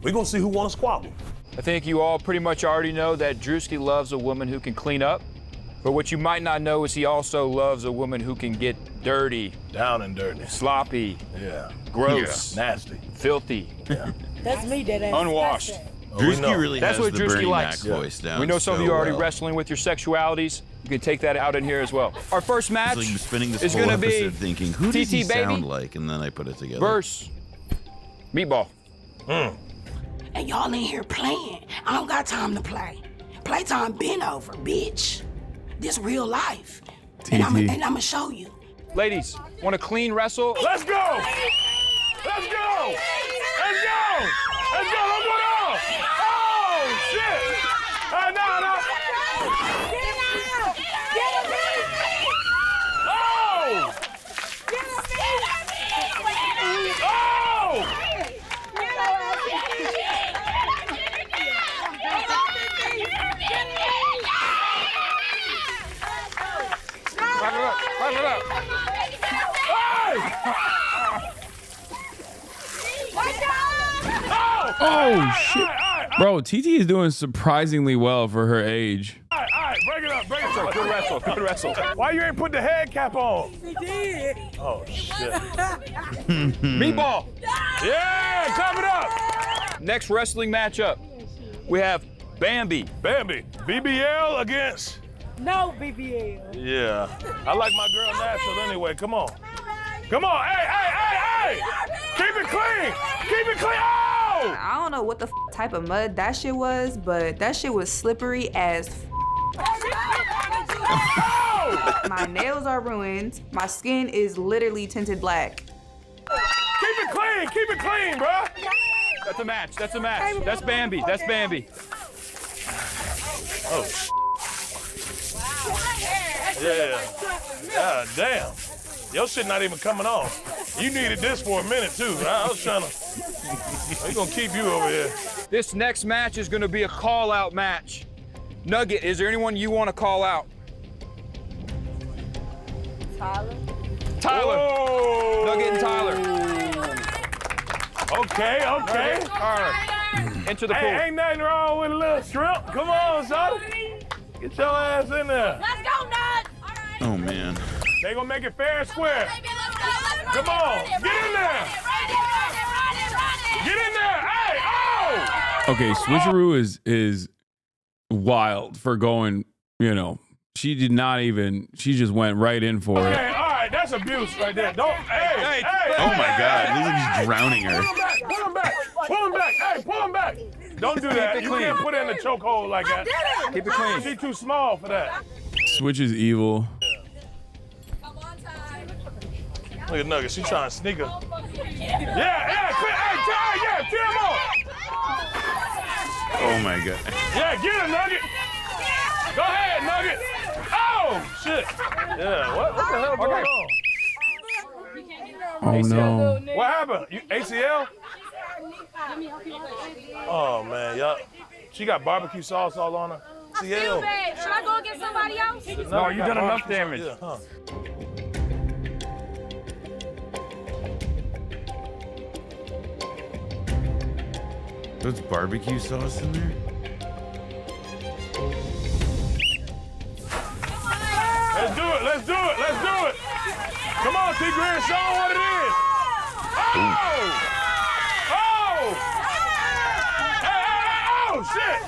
We gonna see who wanna squabble. I think you all pretty much already know that Drewski loves a woman who can clean up. But what you might not know is he also loves a woman who can get dirty. Down and dirty. Yeah. Sloppy. Gross. Yeah. Nasty. Filthy. Yeah. That's me, that ass. Unwashed. Drewski really That's has what the Drewski Bernie likes. Mac voice down. We know some of you are already well. wrestling with your sexualities. You can take that out in here as well. Our first match It's like spending this is whole going to be episode thinking, who does he TT Baby sound like? And then I put it together. versus Meatball. And y'all in here playing. I don't got time to play. Playtime been over, bitch. This real life. And I'ma show you. Ladies, want to clean wrestle? Let's go! Let's go! Let's go! Let's go! Let's go down! Oh, shit! No. Oh! Oh! Oh shit, bro! TT is doing surprisingly well for her age. All right, break it up, break it up. Good wrestle, good wrestle. Why you ain't put the head cap on? He did. Oh shit. Meatball. Yeah, clap it up. Next wrestling matchup, we have Bambi. Bambi. BBL against. No BBL. Yeah. I like my girl natural anyway. Come on. Come on. Hey. Keep it clean. Keep it clean. Oh! I don't know what the type of mud that shit was, but that shit was slippery as My nails are ruined. My skin is literally tinted black. Keep it clean, bro. That's a match. That's a match. That's Bambi. That's Bambi. Oh. Yeah. God damn. Your shit not even coming off. You needed this for a minute too. I was trying to. We're gonna keep you over here. This next match is gonna be a call-out match. Nugget, is there anyone you want to call out? Tyler. Tyler. Nugget and Tyler. Okay. Tyler. Enter the pool. Hey, ain't nothing wrong with a little shrimp. Come on, son. Get your ass in there. Let's go, Nug. Oh man. They gonna make it fair and square. Come on, get in there. Get in there. Hey, oh! Okay, switcheroo is wild for going. You know, she did not even. She just went right in for it. Okay, all right, that's abuse right there. Don't. Hey. Oh my God, he's like drowning her. Pull him back. Hey, pull him back. Don't do that. You can't put her in the chokehold like that. Keep it clean. She's too small for that. Switch is evil. Look at Nugget, she trying to sneak her. Yeah, tear him off. Oh my God. Yeah, get him, Nugget. Go ahead, Nugget. Oh, shit. Yeah, what the hell going on? Oh no. What happened? ACL? Oh man, y'all. She got barbecue sauce all on her. Should I go get somebody else? No, you done enough damage. Yeah, huh? There's barbecue sauce in there? Let's do it. Come on, T-Grin, show them what it is. Oh, shit.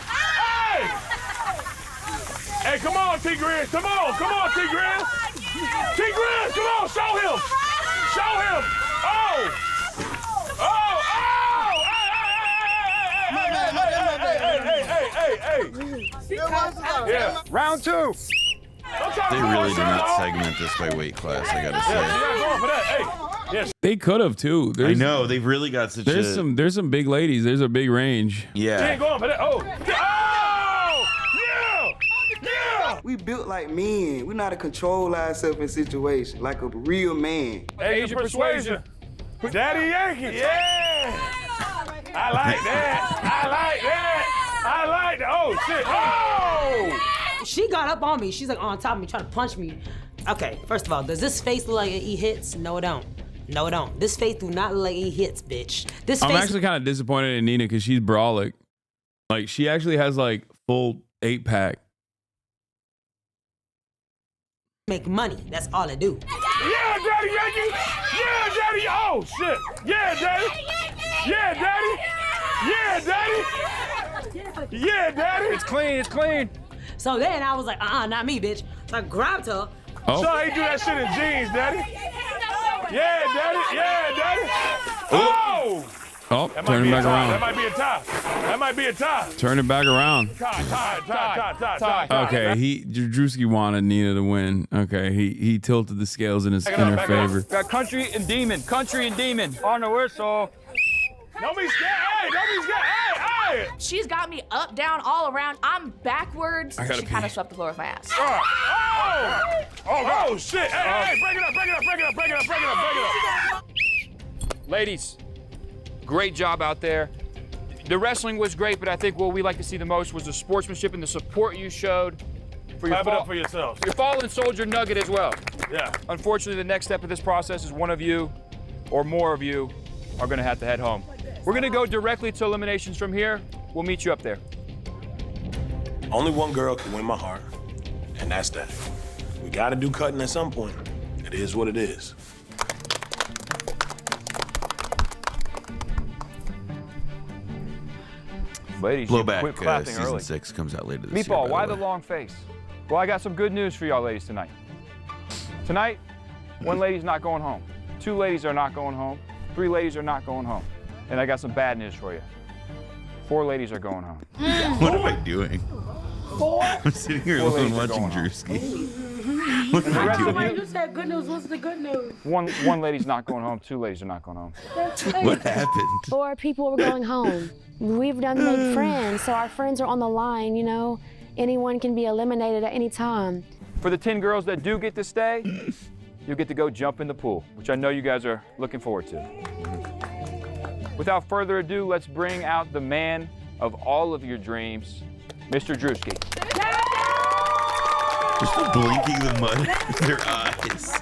Hey, come on, T-Grin. Come on, T-Grin. T-Grin, come on, show him. Yeah. Round two. They really did not segment this by weight class, I gotta say. They could have too. I know, they've really got such there's some big ladies. There's a big range. She ain't going for that. Oh, yeah. We built like men. We know how to control ourselves in situations like a real man. Asian persuasion. Daddy Yankee. Yeah. I like that. Oh, shit. Oh. She got up on me. She's like on top of me, trying to punch me. Okay, first of all, does this face look like it eat hits? No, it don't. This face do not look like it hits, bitch. I'm actually kind of disappointed in Nina because she's brolic. Like, she actually has like full 8-pack. Make money. That's all I do. Yeah, Daddy Yankee. Yeah, Daddy. Oh, shit. Yeah, Daddy. It's clean. So then I was like, not me, bitch. So I grabbed her. Oh. So how you do that shit in jeans, Daddy? Yeah, Daddy. Oh! Oh, turn it back around. That might be a tie. Turn it back around. Tie. Okay, Drusky wanted Nina to win. Okay, he tilted the scales in her favor. Got country and demon on the whistle. Don't be scared. Hey. She's got me up, down, all around. I'm backwards. She kind of swept the floor with my ass. Oh, shit. Hey, break it up. Ladies, great job out there. The wrestling was great, but I think what we like to see the most was the sportsmanship and the support you showed for Clap it up for yourself. Your fallen soldier Nugget as well. Yeah. Unfortunately, the next step of this process is one of you or more of you are gonna have to head home. We're gonna go directly to eliminations from here. We'll meet you up there. Only one girl can win my heart, and that's that. We gotta do cutting at some point. It is what it is. Ladies, you quit BlowBack clapping season early. 6 comes out later this year. Meatball, by why the the way. long face? Well, I got some good news for y'all ladies tonight. Tonight, one lady's not going home. 2 ladies are not going home. 3 ladies are not going home. And I got some bad news for you. 4 ladies are going home. What am I doing? 4? I'm sitting here 4 alone ladies are watching going home. Drewski. What am I rest of doing? You said good news. What's the good news? One lady's not going home. 2 ladies are not going home. What happened? 4 people were going home. We've done made friends, so our friends are on the line, you know. Anyone can be eliminated at any time. For the 10 girls that do get to stay, you'll get to go jump in the pool, which I know you guys are looking forward to. Without further ado, let's bring out the man of all of your dreams, Mr. Druski. They're still blinking the mud in their eyes.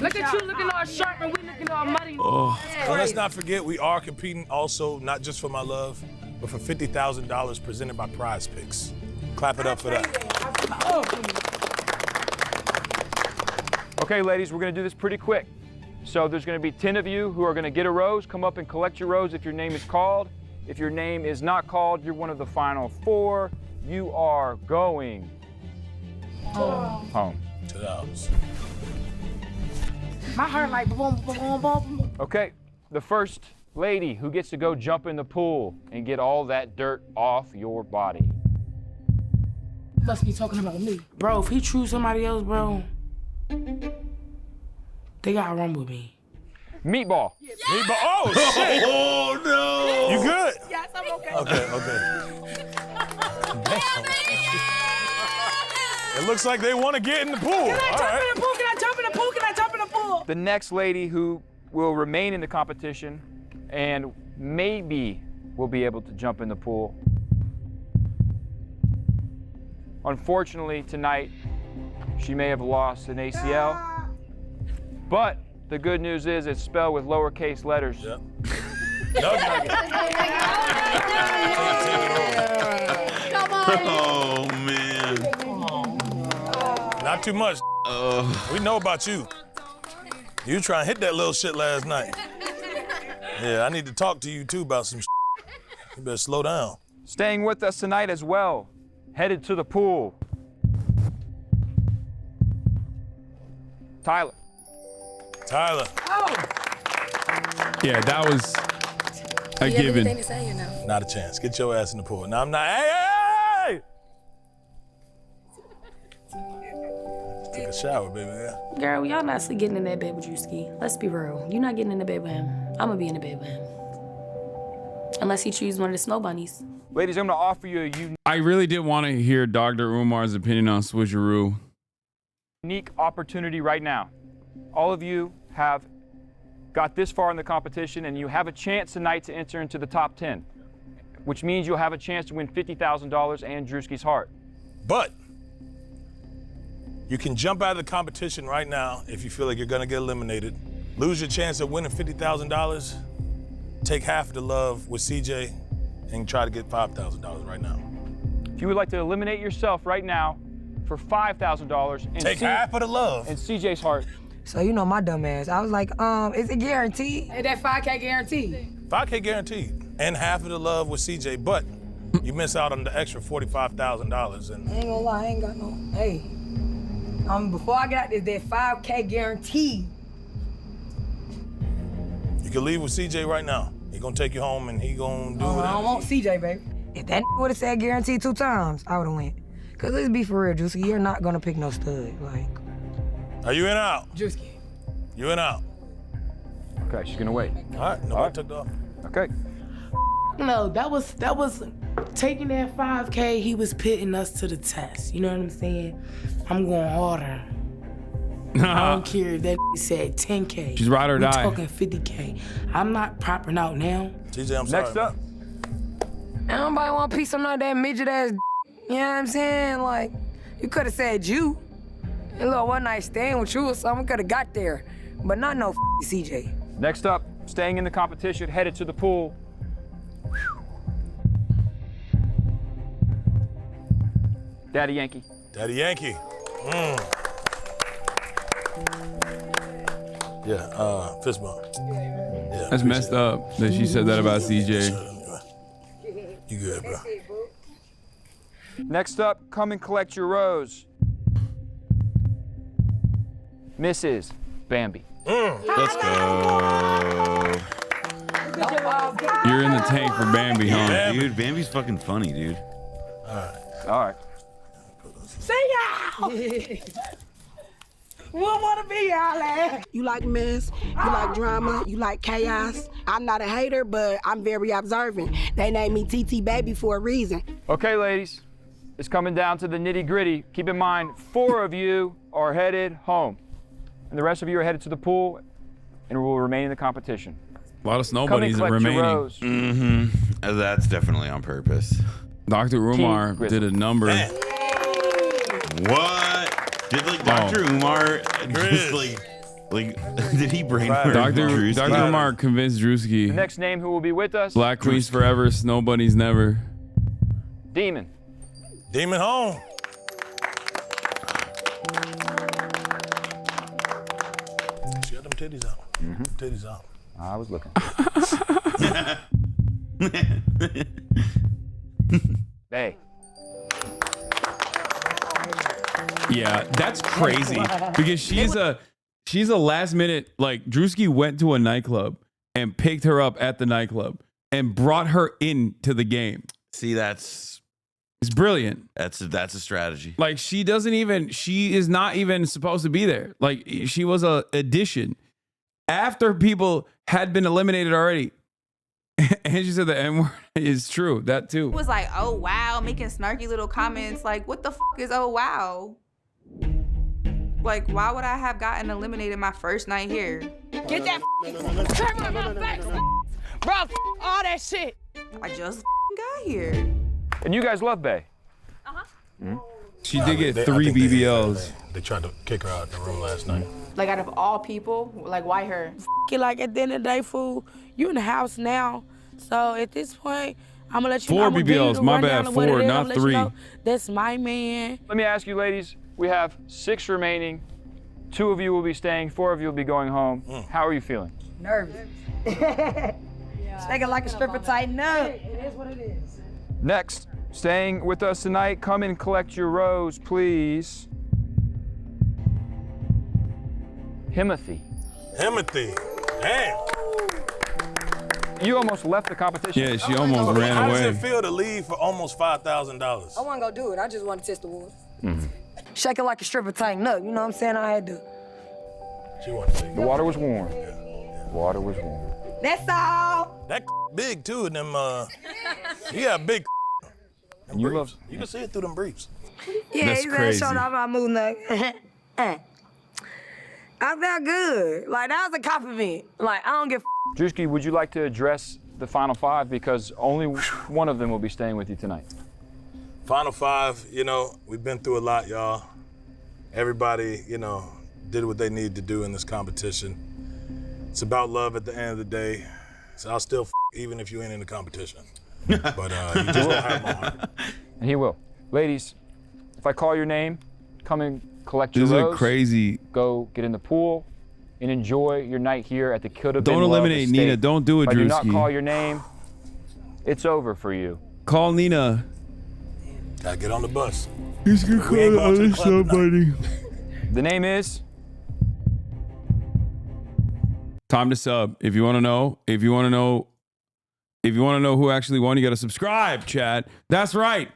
Look at you looking all sharp and we looking all muddy. Oh. Well, let's not forget we are competing also, not just for my love, but for $50,000 presented by Prize Picks. Clap it up for that. Okay, ladies, we're gonna do this pretty quick. So there's gonna be 10 of you who are gonna get a rose. Come up and collect your rose if your name is called. If your name is not called, you're one of the final 4. You are going home. To the house. My heart like boom, boom, boom, boom. Okay, the first lady who gets to go jump in the pool and get all that dirt off your body. Must be talking about me. Bro, if he choose somebody else, bro, they gotta run with me. Meatball. Meatball. Oh, shit. Oh, no. You good? Yes, I'm okay. Okay. It looks like they want to get in the pool. Can I All jump right. in the pool? Can I jump in the pool? Can I jump in the pool? The next lady who will remain in the competition and maybe will be able to jump in the pool. Unfortunately, tonight, she may have lost an ACL, but the good news is it's spelled with lowercase letters. Yep. Come on. Oh, man. Not too much. We know about you. You trying to hit that little shit last night. Yeah, I need to talk to you too about some shit. You better slow down. Staying with us tonight as well, headed to the pool. Tyler. Tyler. Yeah, that was a given. Not a chance. Get your ass in the pool. Now I'm not. Hey! Take a shower, baby. Yeah. Girl, y'all not getting in that bed with Drewski. Let's be real. You're not getting in the bed with him. I'm gonna be in the bed with him. Unless he chooses one of the snow bunnies. Ladies, I'm gonna offer you a I really did want to hear Dr. Umar's opinion on switcheroo. unique opportunity right now. All of you have got this far in the competition and you have a chance tonight to enter into the top 10, which means you'll have a chance to win $50,000 and Drewski's heart. But you can jump out of the competition right now if you feel like you're gonna get eliminated. Lose your chance of winning $50,000. Take half of the love with CJ and try to get $5,000 right now. If you would like to eliminate yourself right now for $5,000 and Take half of the love and CJ's heart. So you know my dumb ass. I was like, is it guaranteed? Is that 5K guaranteed? 5K guaranteed. And half of the love with CJ, but you miss out on the extra $45,000. And I ain't gonna lie, I ain't got no. Hey, before I got this, that 5K guaranteed. you can leave with CJ right now. He gonna take you home and he gonna do I whatever. don't want CJ, baby. If that would have said guaranteed 2 times, I would have went. Cause let's be for real, Juicy, you're not gonna pick no stud. Like, Are you in or out? Drewski. You in or out? Okay, she's gonna wait. All right, nobody took off. Okay. No, that was taking that 5K, he was pitting us to the test. You know what I'm saying? I'm going harder. I don't care if that said 10K. She's ride or we die. talking 50K. I'm not propping out now. TJ, I'm sorry. Next up. nobody want a piece of that midget ass. You know what I'm saying? Like, you could have said you. A little one night stand with you or something could have got there, but not no CJ. Next up, staying in the competition, headed to the pool. Daddy Yankee. Daddy Yankee. Yeah, fist bump. Yeah, That's messed up that she said that about CJ. You good, bro. Next up, come and collect your rose. Mrs. Bambi. Let's go. You're in the tank for Bambi, huh? Yeah, dude, Bambi's fucking funny, dude. All right. See y'all. We don't want to be y'all. You like mess, you like drama, you like chaos. I'm not a hater, but I'm very observant. They named me TT Baby for a reason. Okay, ladies, it's coming down to the nitty gritty. Keep in mind, 4 of you are headed home, and the rest of you are headed to the pool and will remain in the competition. A lot of snowbuddies are remaining. That's definitely on purpose. Dr. Umar did a number. What? Did like Dr. Umar just like did he brainwash Dr. Umar convinced Drewski. The next name who will be with us? Black Queens forever, snow bunnies never. Demon. Demon home. She got them titties out. Titties out. I was looking. Hey. Yeah, that's crazy because she's a last minute, like Drewski went to a nightclub and picked her up at the nightclub and brought her into the game. See, it's brilliant. That's a strategy. Like she is not even supposed to be there. Like she was a addition after people had been eliminated already. And she said the N-word is true. That too. It was like, oh wow, making snarky little comments like, what the fuck is oh wow? Like, why would I have gotten eliminated my first night here? Get that turn my face. Bro, all that shit. I just got here. And you guys love Bay. She did get 3 BBLs. They tried to kick her out of the room last night. Like, out of all people, like, why her? Like, at the end of the day, fool, you in the house now. So at this point, I'm gonna let you 4 know. I'ma give you BBLs, the my rundown bad, of what it 4, is. not I'ma let you 3. know that's my man. Let me ask you, ladies, we have 6 remaining. 2 of you will be staying, 4 of you will be going home. How are you feeling? Nervous. Shaking like a stripper, tighten up. It is what it is. Next, staying with us tonight, come and collect your rose, please. Himothy. Himothy. Damn. You almost left the competition. Yeah, she almost ran How away. does it feel to leave for almost $5,000? I wasn't gonna do it. I just wanted to test the water. Shaking like a stripper, tighten up. You know what I'm saying? I had to. She wanted to take The water was warm. Water was warm. That's all. That big too, and them he got big. And you love. You can see it through them briefs. Yeah, That's he's crazy. showing off my mood like. I felt good. Like, that was a compliment. Like, I don't give Drewski, would you like to address the final 5 because only one of them will be staying with you tonight? Final 5, you know, we've been through a lot, y'all. Everybody, you know, did what they needed to do in this competition. It's about love at the end of the day. So I'll still even if you ain't in the competition. But you just don't have my heart. And he will. Ladies, if I call your name, come and collect your This is rose. crazy. Go get in the pool and enjoy your night here at the Could Have Been Don't Love eliminate Estate. Nina. Don't do it, If I do not Drewski. call your name, it's over for you. Call Nina. Gotta get on the bus. He's gonna We ain't going to the club tonight. The name is Time to sub. If you want to know who actually won, you got to subscribe, chat. That's right.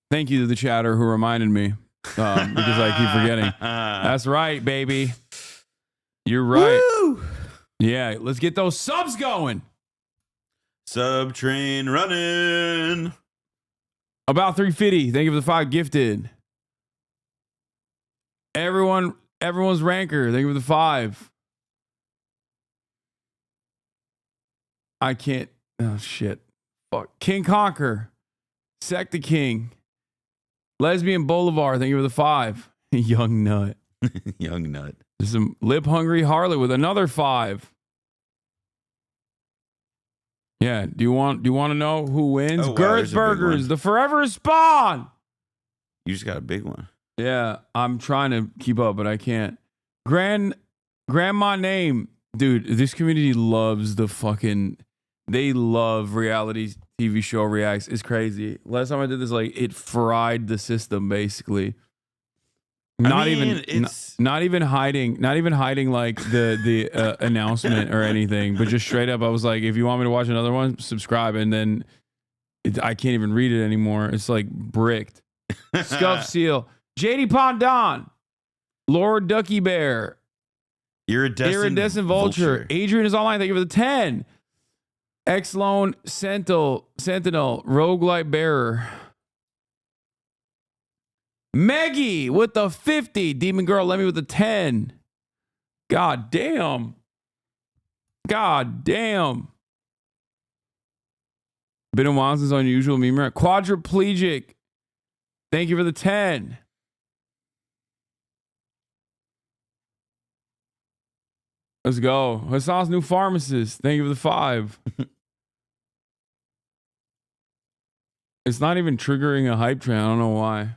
Thank you to the chatter who reminded me because I keep forgetting. That's right, baby. You're right. Woo! Yeah, let's get those subs going. Sub train running. About 350. Thank you for the 5 gifted. Everyone's ranker. Thank you for the 5. I can't. Oh shit. Fuck. King Conquer. Secta King. Lesbian Boulevard. Thank you for the 5. Young Nut. Young Nut. There's some Lip Hungry Harlot with another 5. Yeah. Do you want to know who wins? Oh, wow, Girth there's a big Burgers, one. the Forever Spawn. You just got a big one. Yeah, I'm trying to keep up, but I can't. Grandma Name. Dude, this community loves they love reality TV show reacts. It's crazy. Last time I did this, like, it fried the system, basically. Not even hiding like the announcement or anything, but just straight up, I was like, if you want me to watch another one, subscribe. And then I can't even read it anymore. It's like bricked. Scuff Seal, JD Pondon, Lord Ducky Bear, Iridescent Vulture. Adrian is online. Thank you for the 10. X-Lone Sentinel, Roguelite Bearer. Meggie with the 50. Demon Girl, let me with the 10. God damn. Been a while since Unusual Meme. Quadriplegic. Thank you for the 10. Let's go. Hasan's new pharmacist. Thank you for the 5. It's not even triggering a hype train. I don't know why.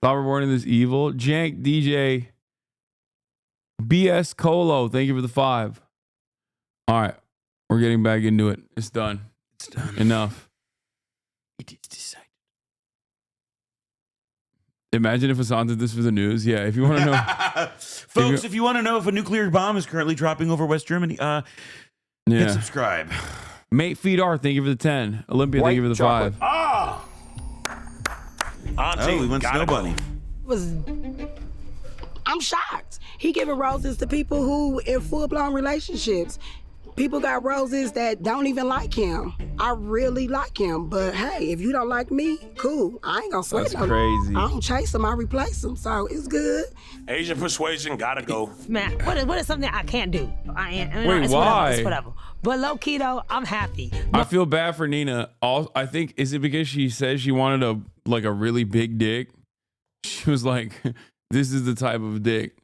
Stop rewarding this evil. Jank DJ BS Colo. Thank you for the 5. All right. We're getting back into it. It's done. Enough. It is decided. Imagine if Hasan did this for the news. Yeah, if you want to know. Folks, if you want to know if a nuclear bomb is currently dropping over West Germany, hit subscribe. Mate Feed R, thank you for the 10. Olympia, thank you for the 5. Ah! Oh, we went Snow Bunny. I'm shocked. He giving roses to people who in full-blown relationships. People got roses that don't even like him. I really like him, but hey, if you don't like me, cool. I ain't gonna sweat That's him. crazy. I don't chase him, I replace him, so it's good. Asian persuasion gotta go. Man, what is something I can't do? Wait, it's why? It's whatever. But low key though, I'm happy. I feel bad for Nina. I think, is it because she said she wanted a really big dick? She was like, this is the type of dick.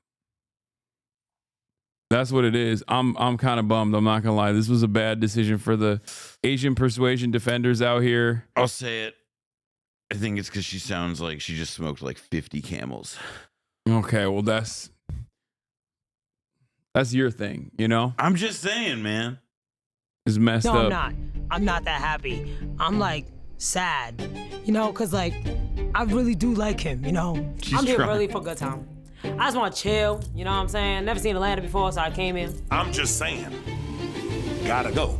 That's what it is. I'm kind of bummed. I'm not gonna lie. This was a bad decision for the Asian persuasion defenders out here. I'll say it. I think it's because she sounds like she just smoked like 50 camels. Okay, well that's your thing, you know? I'm just saying, man. It's messed up. No, I'm not. I'm not that happy. I'm like sad, you know, cause like I really do like him, you know. I'm here really for a good time. I just want to chill, you know what I'm saying? Never seen Atlanta before, so I came in. I'm just saying. Gotta go.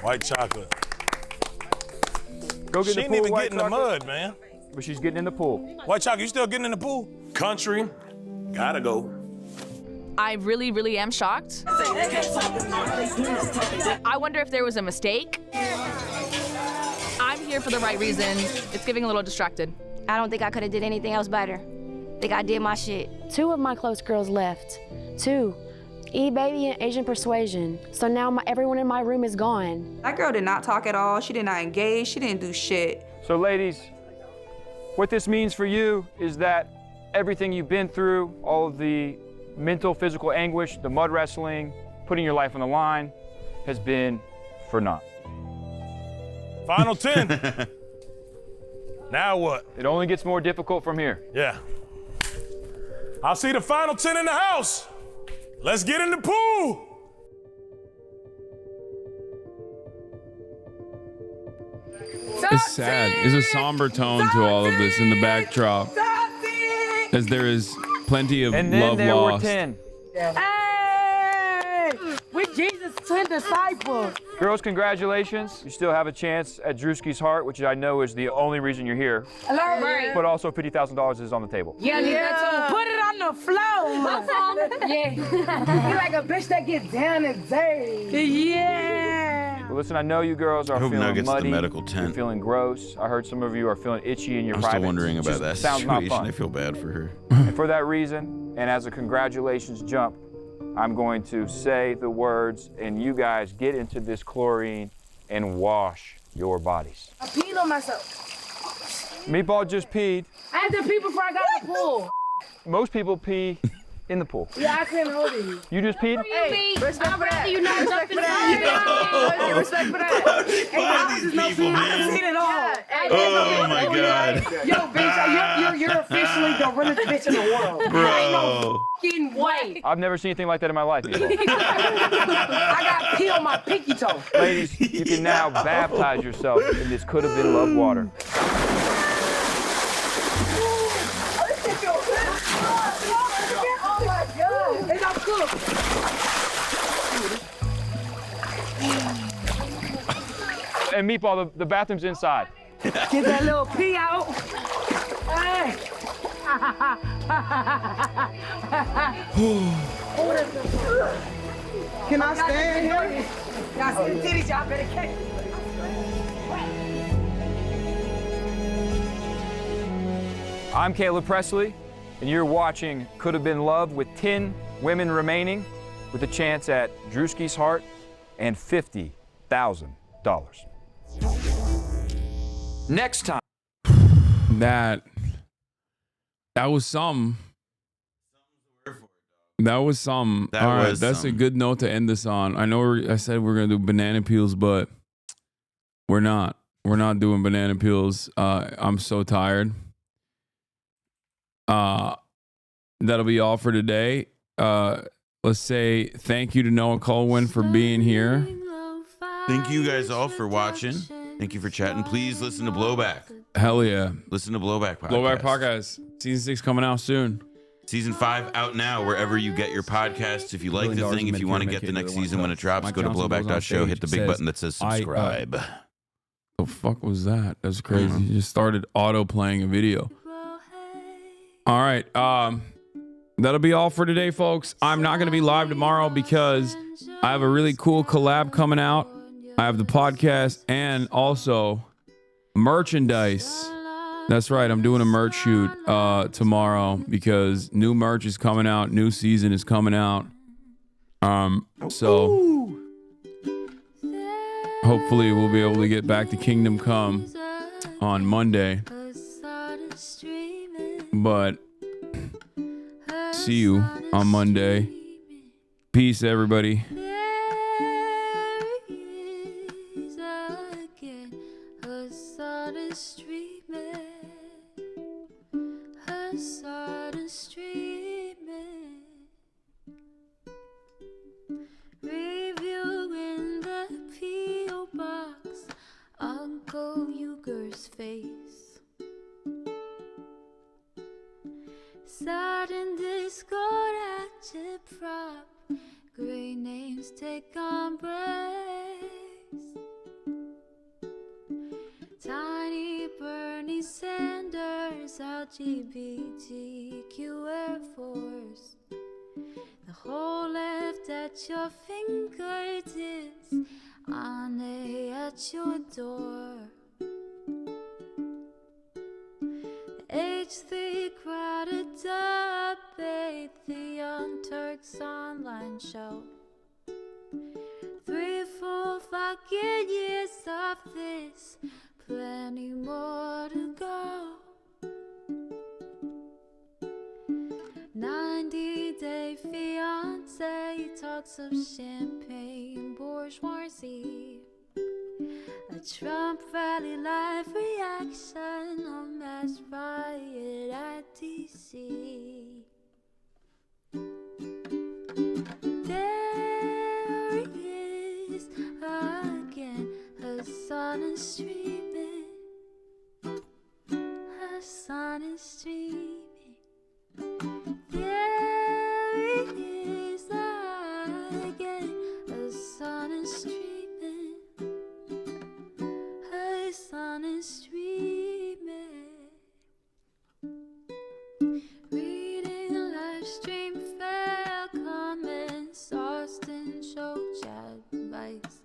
White chocolate. Go get she in ain't the pool, even White getting in the Chocolate. mud, man. But she's getting in the pool. White chocolate, you still getting in the pool? Country. Gotta go. I really, really am shocked. I wonder if there was a mistake. I'm here for the right reason. It's giving a little distracted. I don't think I could have did anything else better. Think I did my shit. 2 of my close girls left. 2. E-Baby and Asian Persuasion. So now everyone in my room is gone. That girl did not talk at all. She did not engage. She didn't do shit. So ladies, what this means for you is that everything you've been through, all of the mental, physical anguish, the mud wrestling, putting your life on the line, has been for naught. Final 10. Now what? It only gets more difficult from here. Yeah. I'll see the final 10 in the house. Let's get in the pool. It's sad. There's a somber tone to all of this in the backdrop, as there is plenty of And then love there lost. were 10. Hey! With Jesus' 10 disciples. Girls, congratulations. You still have a chance at Druski's heart, which I know is the only reason you're here. Hello? Right. But also $50,000 is on the table. Yeah, put it on the floor. Yeah. You like a bitch that get down and dirty. Yeah. Well, listen, I know you girls are I hope feeling Nug gets the muddy. medical You're tent. feeling gross. I heard some of you are feeling itchy in your I'm privates. still wondering about Just that sounds not situation. fun. I feel bad for her. And for that reason, and as a congratulations jump, I'm going to say the words, and you guys get into this chlorine and wash your bodies. I peed on myself. Meatball just peed. I had to pee before I got in the pool. Most people pee in the pool. Yeah, I couldn't hold it. You just peed? Hey, respect for that. You not Respect jumping for that. in. Respect for that. Hey, these people, man. I've seen it all. Oh my God. Yo, bitch, you're officially the realest bitch in the world. Bro. Ain't no fucking way. I've never seen anything like that in my life. I got pee on my pinky toe. Ladies, you can now baptize yourself in this could have been love water. Oh my God. It got cooked. And Meatball, the bathroom's inside. Get that little pee out. Hey. Can I stand here? Y'all see the titties, y'all better catch it. I'm Caleb Presley, and you're watching Could Have Been Love with 10 women remaining with a chance at Druski's heart and $50,000. Next time. That was some. That was some. That All right, was that's some. a good note to end this on. I know I said we're gonna do banana peels, but we're not. We're not doing banana peels. I'm so tired. That'll be all for today. Let's say thank you to Noah Kulwin for being here. Thank you guys all for watching. Thank you for chatting. Please listen to BlowBack. Hell yeah. Listen to BlowBack podcast. BlowBack podcast. Season 6 coming out soon. Season 5 out now wherever you get your podcasts. If you like the thing, if you want to get the next season when it drops, go to blowback.show, hit the big button that says subscribe. The fuck was that? That's crazy. You just started auto playing a video. All right. That'll be all for today, folks. I'm not going to be live tomorrow because I have a really cool collab coming out. I have the podcast and also merchandise. That's right. I'm doing a merch shoot tomorrow because new merch is coming out. New season is coming out. So hopefully we'll be able to get back to Kingdom Come on Monday. But see you on Monday. Peace, everybody. Reviewing the P.O. box, Uncle Uger's face. Sudden discord at your prop, great names take embrace. Tiny Bernie Sanders, LGBTQ Air Force. The whole left at your fingertips, on at your door. H3 crowded debate, the Young Turks online show. 3 full fucking years of this, plenty more to go. 90-day fiance, talks of champagne bourgeoisie. A Trump rally live reaction, a mass riot at DC. There he is again, Hasan is streaming. Hasan is streaming. There he is again, Hasan is streaming. Hasan is streaming. Reading live stream fair comments, Austin show chat advice.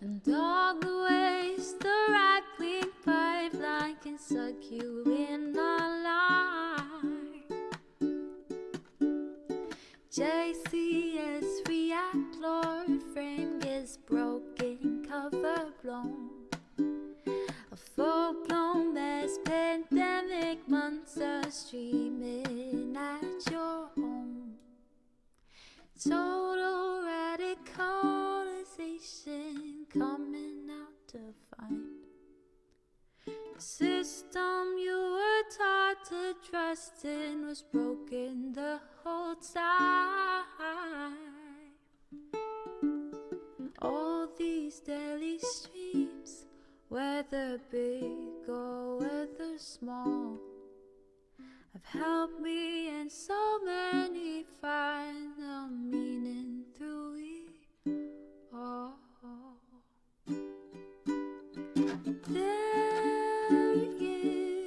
And all the ways the right-wing pipeline can suck you in online. JCS react, Lord frame gets broken, cover blown. total radicalization coming out to find the system you were taught to trust in was broken the whole time. All these daily streams, whether big or whether small, have helped me and so many find the meaning through it all. There he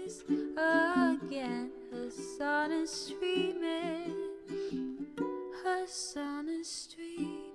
is again, Hasan is streaming, Hasan is streaming.